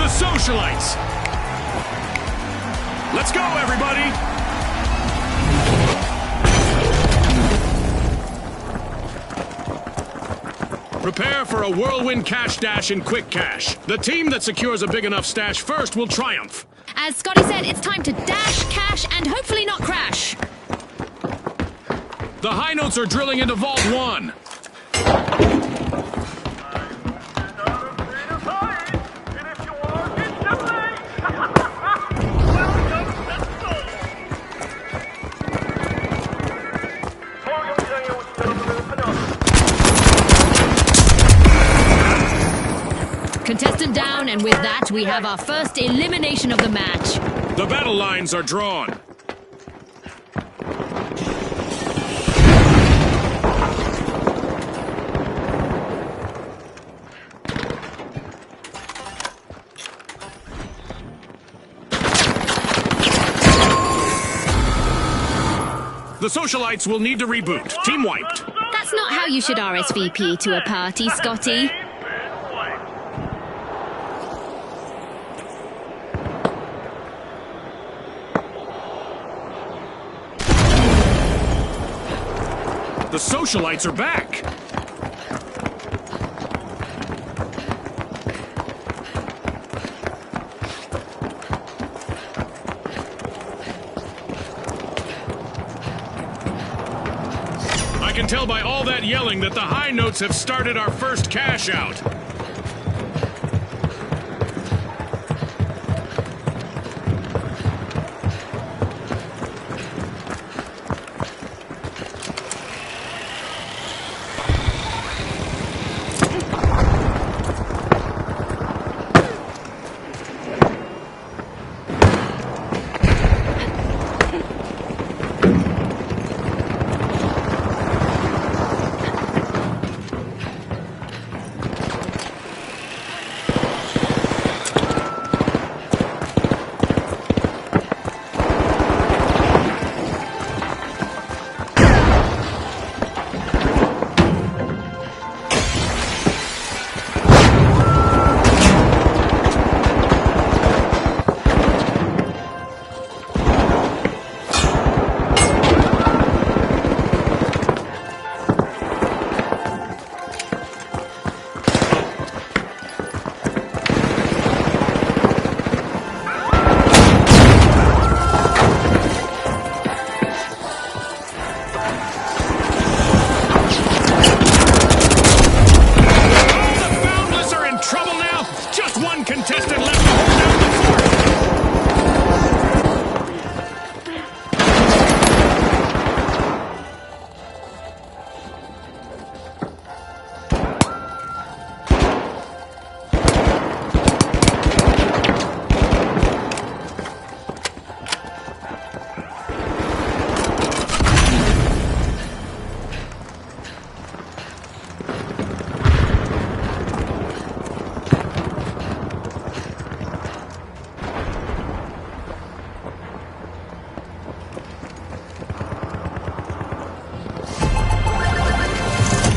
A: the Socialites. Let's go, everybody! Prepare for a whirlwind cash dash and quick cash. The team that secures a big enough stash first will triumph.
B: As Scotty said, it's time to dash, cash, and hopefully not crash.
A: The high notes are drilling into Vault 1.
B: Contestant down, and with that, we have our first elimination of the match.
A: The battle lines are drawn. The Socialites will need to reboot. Team wiped.
B: That's not how you should RSVP to a party, Scotty.
A: The Socialites are back. I can tell by all that yelling that the high notes have started our first cash out. left to hold down the fort.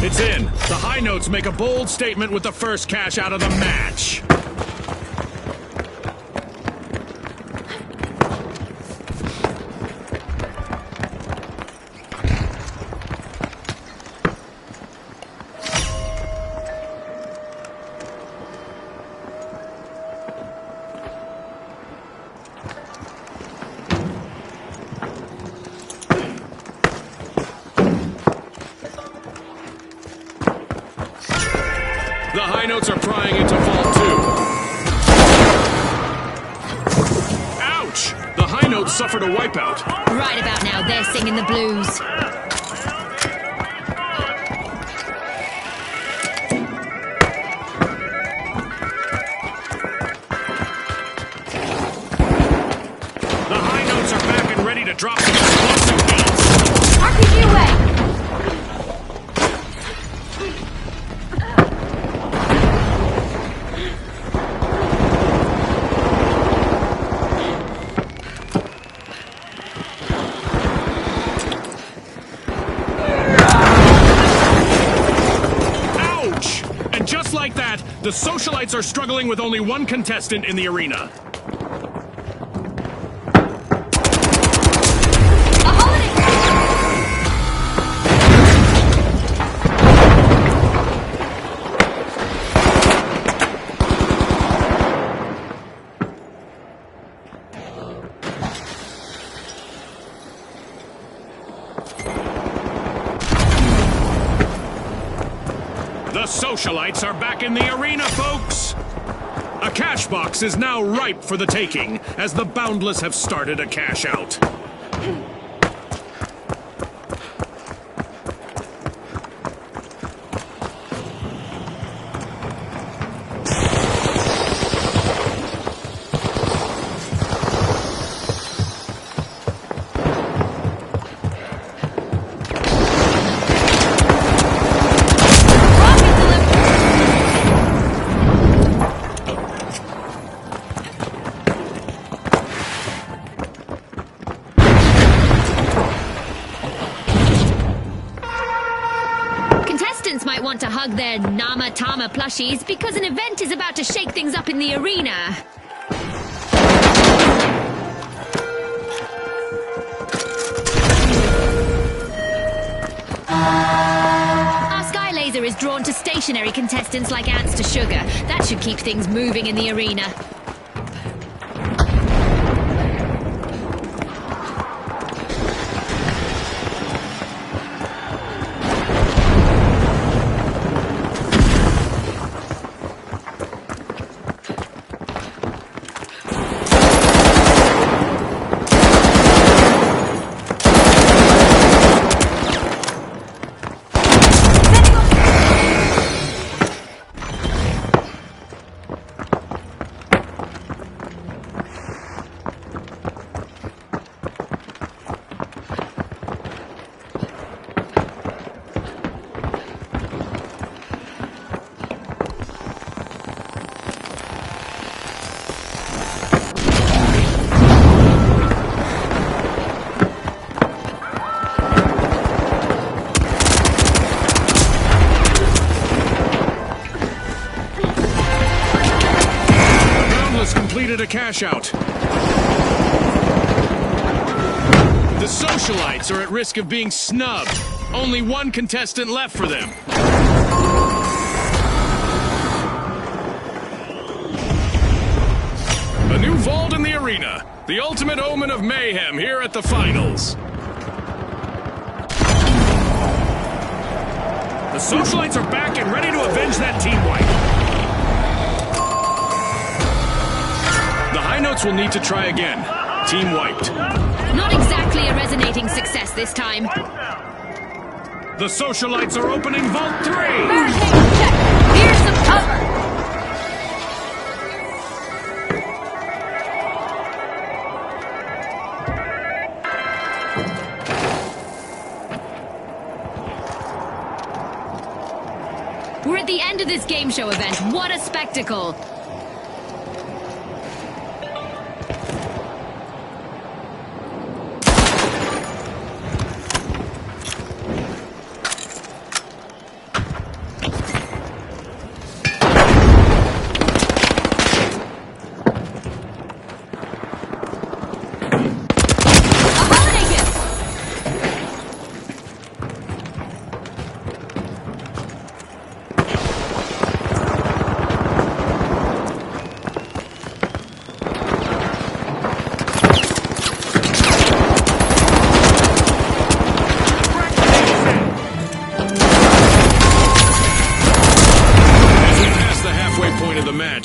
A: It's in. The High Notes make a bold statement with the first cash out of the match. The High Notes are prying into Vault 2. Ouch! The High Notes suffered a wipeout.
B: Right about now, they're singing the blues.
A: The High Notes are back and ready to drop some explosive beats.
C: RPG away!
A: Ouch! And just like that, the Socialites are struggling with only one contestant in the arena.
C: A holiday!
A: The Socialites are back in the arena, folks! A cash box is now ripe for the taking, as the Boundless have started a cash out.
B: Contestants might want to hug their Nama Tama plushies because an event is about to shake things up in the arena. Our Sky Laser is drawn to stationary contestants like ants to sugar. That should keep things moving in the arena.
A: Completed a cash out. The Socialites are at risk of being snubbed. Only one contestant left for them. A new vault in the arena. The ultimate omen of mayhem here at the finals. The Socialites are back and ready to avenge that team wipe. Notes will need to try again. Team wiped.
B: Not exactly a resonating success this time.
A: The Socialites are opening Vault 3!
C: Barricade check. Here's some cover.
B: We're at the end of this game show event. What a spectacle!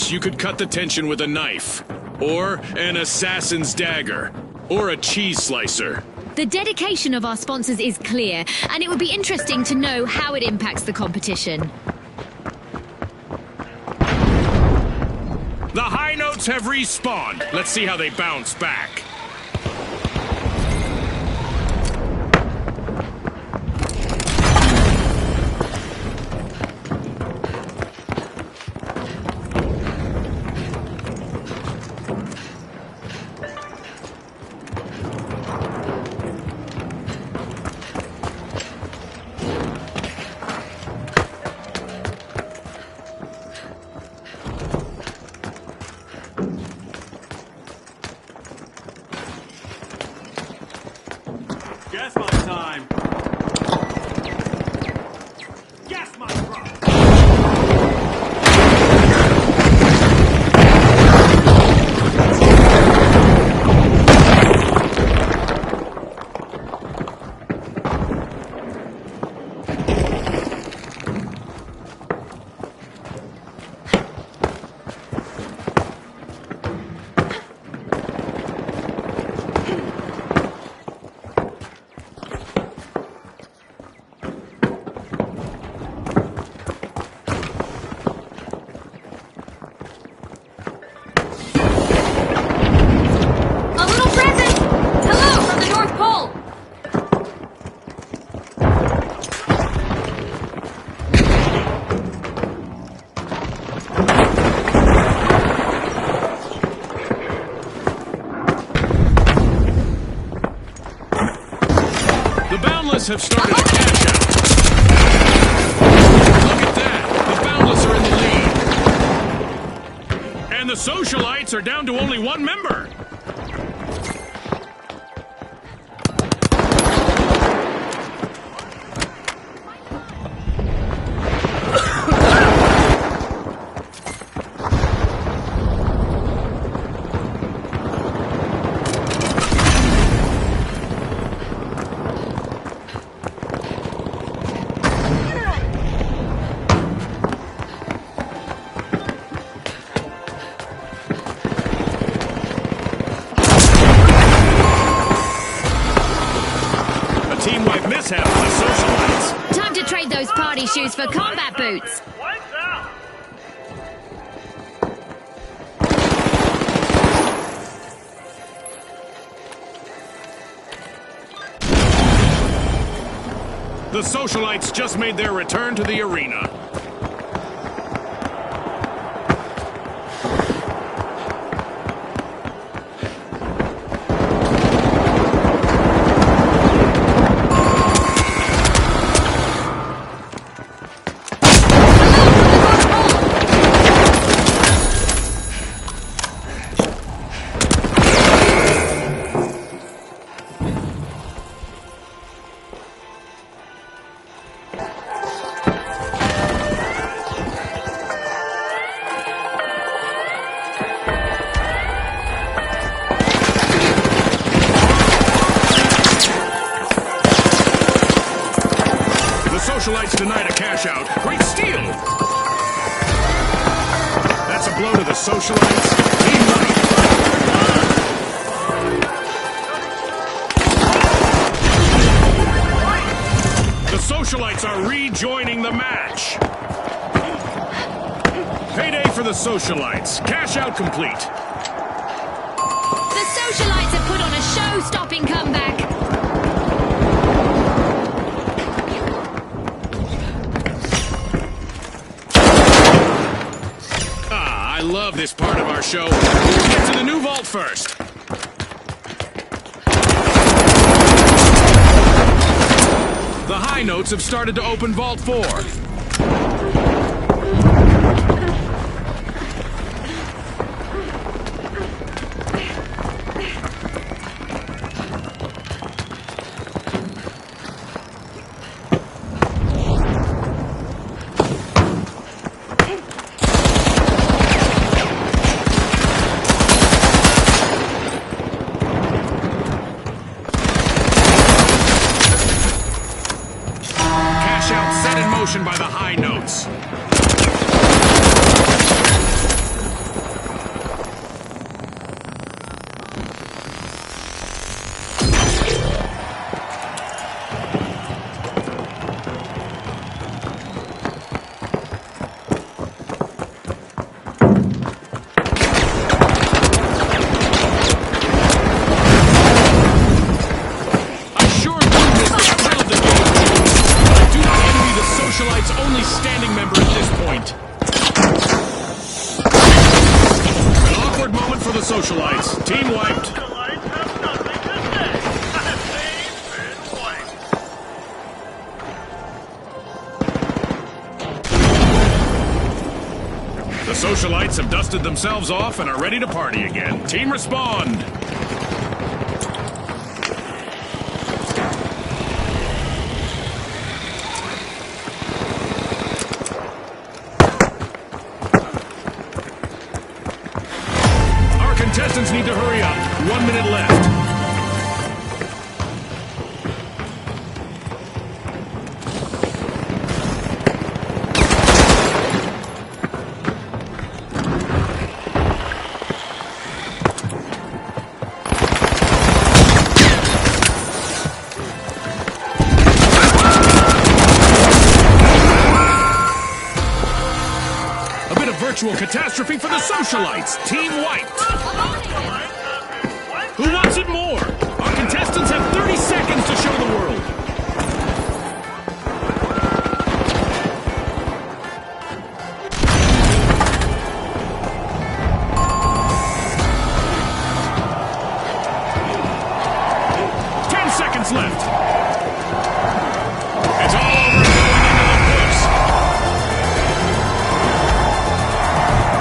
A: You could cut the tension with a knife, or an assassin's dagger, or a cheese slicer.
B: The dedication of our sponsors is clear, and it would be interesting to know how it impacts the competition.
A: The High Notes have respawned. Let's see how they bounce back.
F: Gas mine time. Gas mine drop.
A: Have started a cash out. Look at that! The Boundless are in the lead. And the Socialites are down to only one member.
B: Time to trade those party shoes for combat boots.
F: Lights out.
A: The Socialites just made their return to the arena. Socialites denied a cash out. Great steal! That's a blow to the Socialites. Team right. Socialites are rejoining the match. Payday for the Socialites. Cash out complete.
B: The Socialites have put on a show-stopping comeback.
A: I love this part of our show. We'll get to the new vault first. The high notes have started to open Vault 4. By the high notes. Only standing member at this point. An awkward moment for the Socialites. Team wiped.
F: Socialites have nothing to say. They've been wiped.
A: The Socialites have dusted themselves off and are ready to party again. Team respond. Contestants need to hurry up. 1 minute left. A bit of virtual catastrophe for the Socialites. Team wiped. Who wants it more? Our contestants have 30 seconds to show the world. Left. It's all over and going into the books.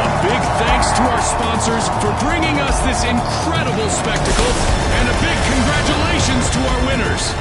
A: A big thanks to our sponsors for bringing us this incredible spectacle, and a big congratulations to our winners.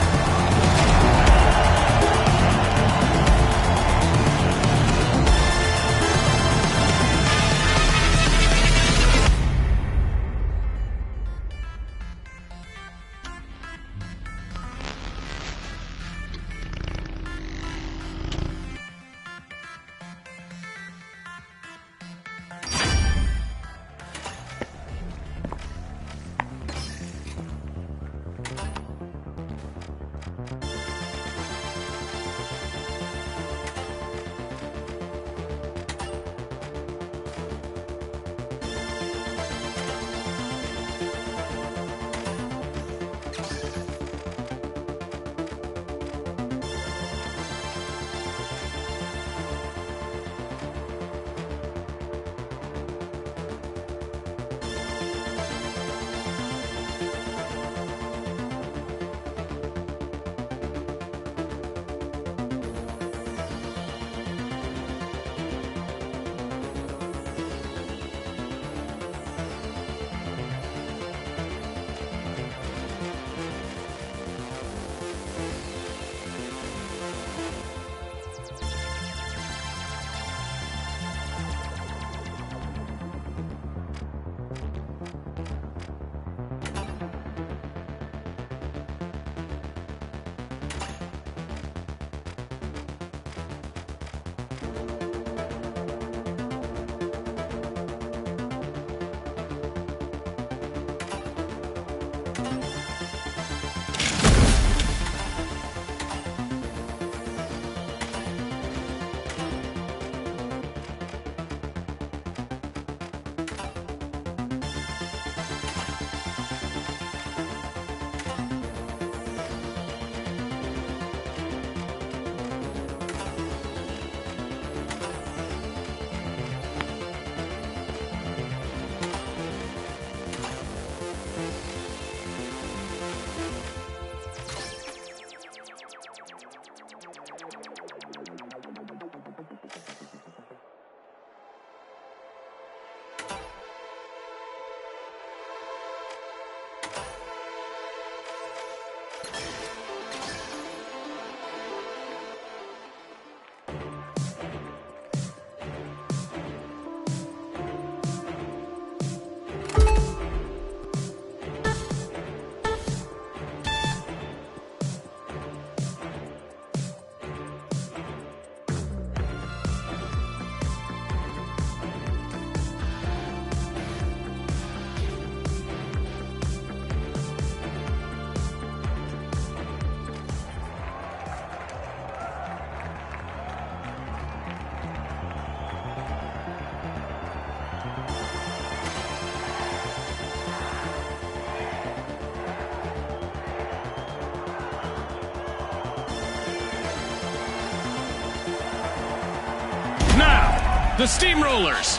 A: the Steamrollers,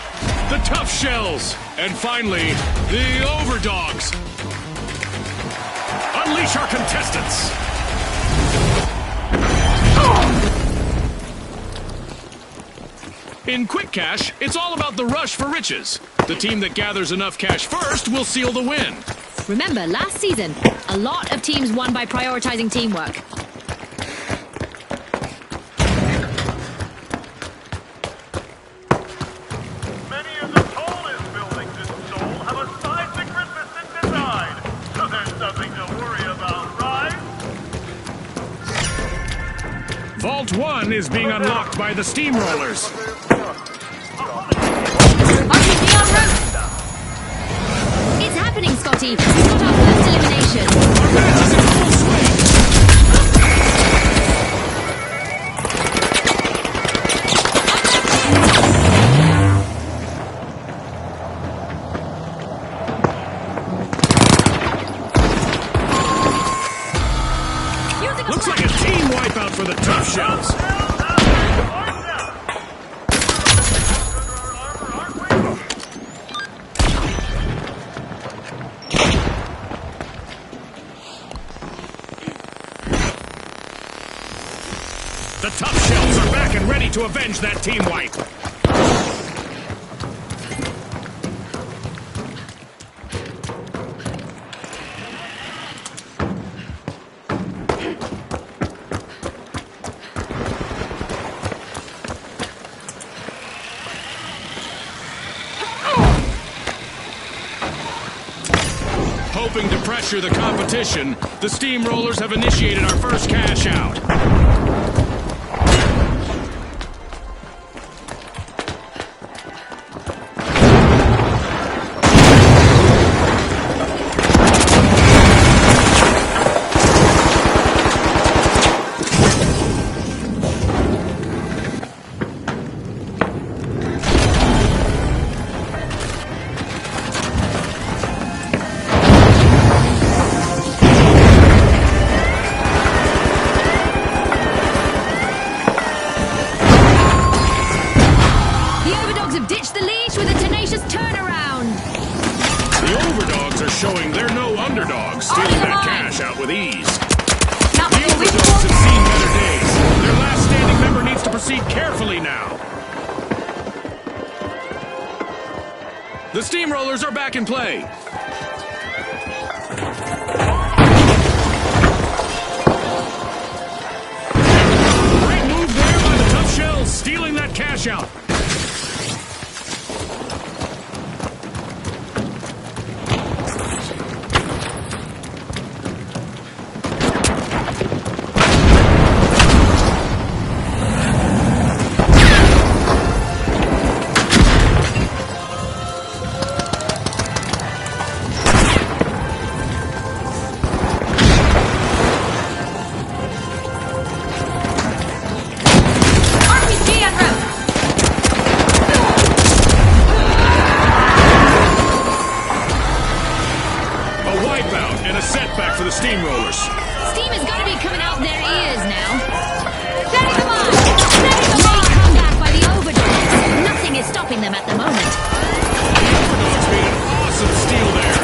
A: the Tough Shells, and finally, the Overdogs. Unleash our contestants! In Quick Cash, it's all about the rush for riches. The team that gathers enough cash first will seal the win.
B: Remember, last season, a lot of teams won by prioritizing teamwork.
F: Many of the tallest buildings in Seoul have a seismic resistant design, so there's nothing to worry about, right?
A: Vault 1 is being unlocked by the Steamrollers.
C: RPG en route!
B: It's happening, Scotty. We've got our first elimination.
A: Our match is in full swing.
C: Using a
A: Looks like a team wipeout for the Tough Shells. The Tough Shells are back and ready to avenge that team wipe. Hoping to pressure the competition, the Steamrollers have initiated our first cash out.
B: The Overdogs have ditched the leash with a tenacious turnaround.
A: The Overdogs are showing they're no underdogs, stealing that cash out with ease.
C: Not
A: The
C: what you wish
A: Overdogs
C: for.
A: have seen better days. Their last standing member needs to proceed carefully now. The Steamrollers are back in play. Great move there by the Tough Shells, stealing that cash out.
C: RPG en route!
A: A wipeout and a setback for the Steamrollers.
B: Steam has got to be coming out their ears now.
C: Steady the mine! Steady the
B: Great
C: mine!
B: comeback by the Overdogs. Nothing is stopping them at the moment.
A: Overdogs made an awesome steal there.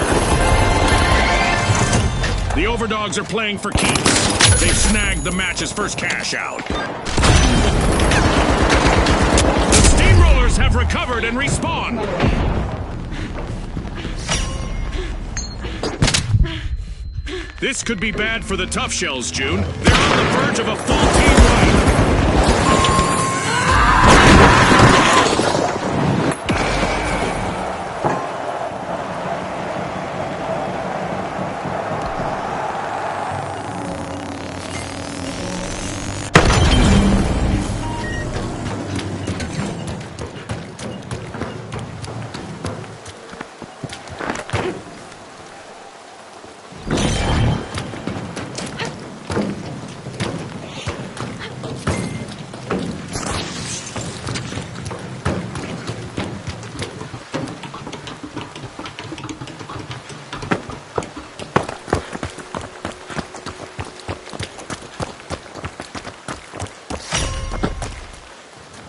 A: The Overdogs are playing for keeps. They've snagged the match's first cash out. The Steamrollers have recovered and respawned. This could be bad for the Tough Shells, June. They're on the verge of a full team wipe.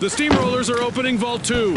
A: The steamrollers are opening Vault 2.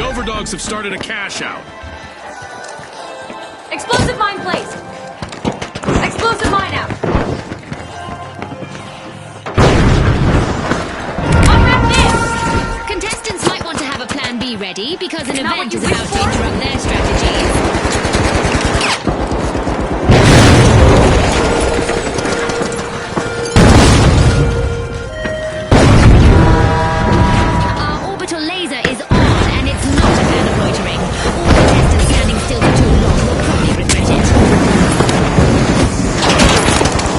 A: Overdogs have started a cash out.
C: Explosive mine placed. Explosive mine out. Unwrap this!
B: Contestants might want to have a plan B ready because an
C: Not
B: event
C: what
B: is
C: you
B: about
C: wish
B: to
C: for?
B: interrupt their strategies. Our orbital laser is on, and it's not a fan of loitering. All contestants standing still for too long will probably regret it.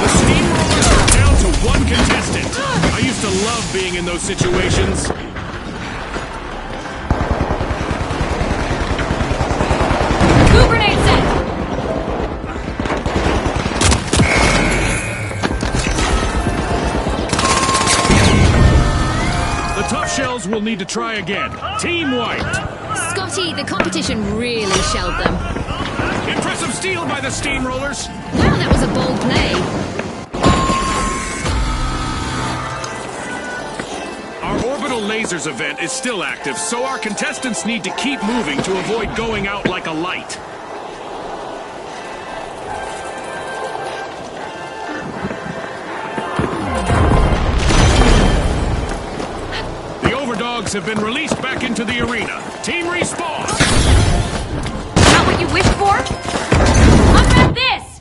A: The steamrollers are down to one contestant. I used to love being in those situations.
C: Blue grenade set.
A: The tough shells will need to try again. Team White.
B: Scotty, the competition really shelled them.
A: Impressive steal by the steamrollers.
B: Wow, that was a bold play.
A: Our orbital lasers event is still active, so our contestants need to keep moving to avoid going out like a light. The overdogs have been released back into the arena. Team respawn.
C: Not what you wished for? Unwrap this!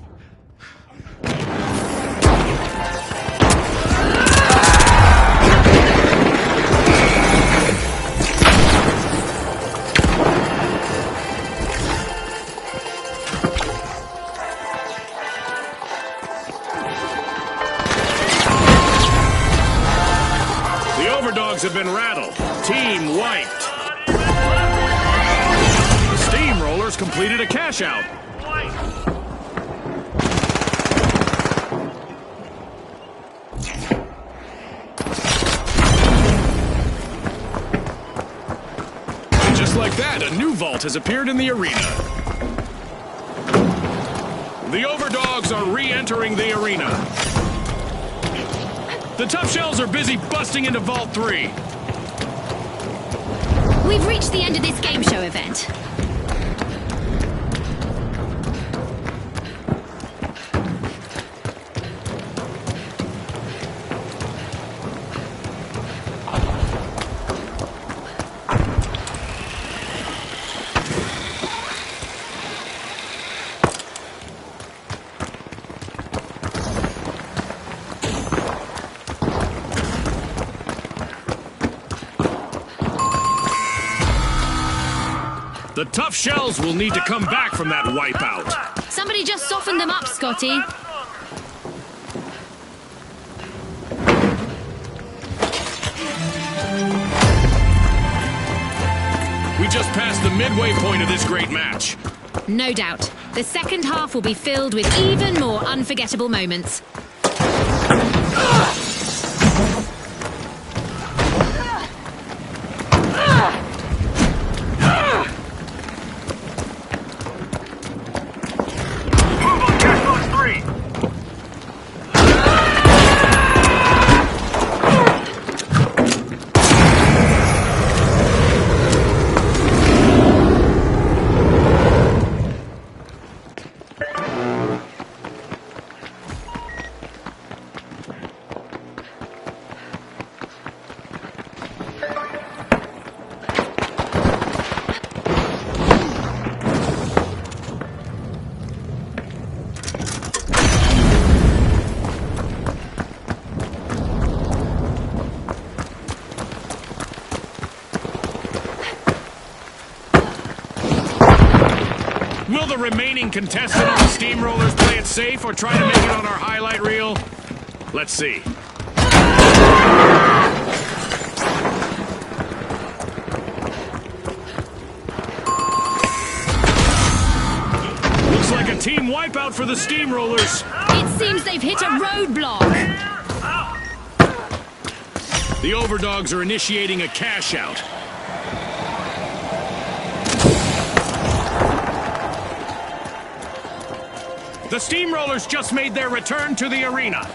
A: The overdogs have been rattled. Team wiped. The steamrollers completed a cash out. And just like that, a new vault has appeared in the arena. The overdogs are re-entering the arena. The tough shells are busy busting into Vault 3.
B: We've reached the end of this game show event.
A: The tough shells will need to come back from that wipeout.
B: Somebody just softened them up, Scotty.
A: We just passed the midway point of this great match.
B: No doubt. The second half will be filled with even more unforgettable moments.
F: Move on cash load 3.
A: remaining contestant on the Steamrollers play it safe or try to make it on our highlight reel? Let's see. Looks like a team wipeout for the Steamrollers.
B: It seems they've hit a roadblock.
A: The Overdogs are initiating a cash out. The Steamrollers just made their return to the arena.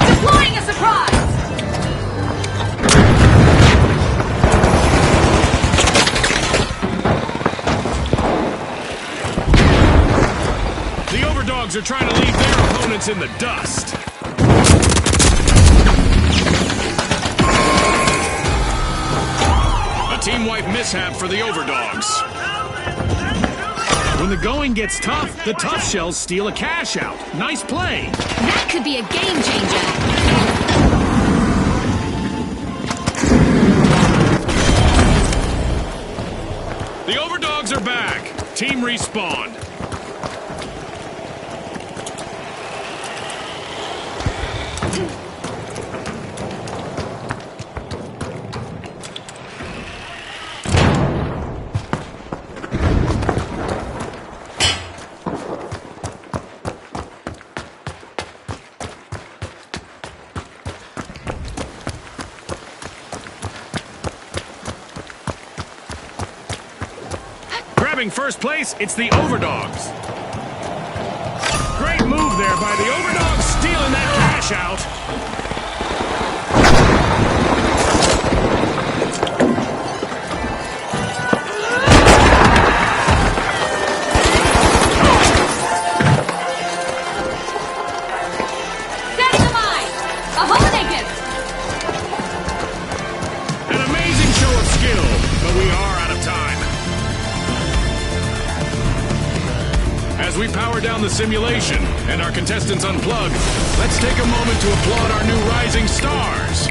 C: Deploying a surprise!
A: The Overdogs are trying to leave their opponents in the dust. A team wipe mishap for the Overdogs. When the going gets tough, the Tough Shells steal a cash out. Nice play.
B: That could be a game changer.
A: The Overdogs are back. Team respawned. Grabbing first place, it's the Overdogs. Great move there by the Overdogs, stealing that cash out.
C: Setting a mine! A holiday gift!
A: An amazing show of skill, but we are out of time. As we power down the simulation and our contestants unplug, let's take a moment to applaud our new rising stars.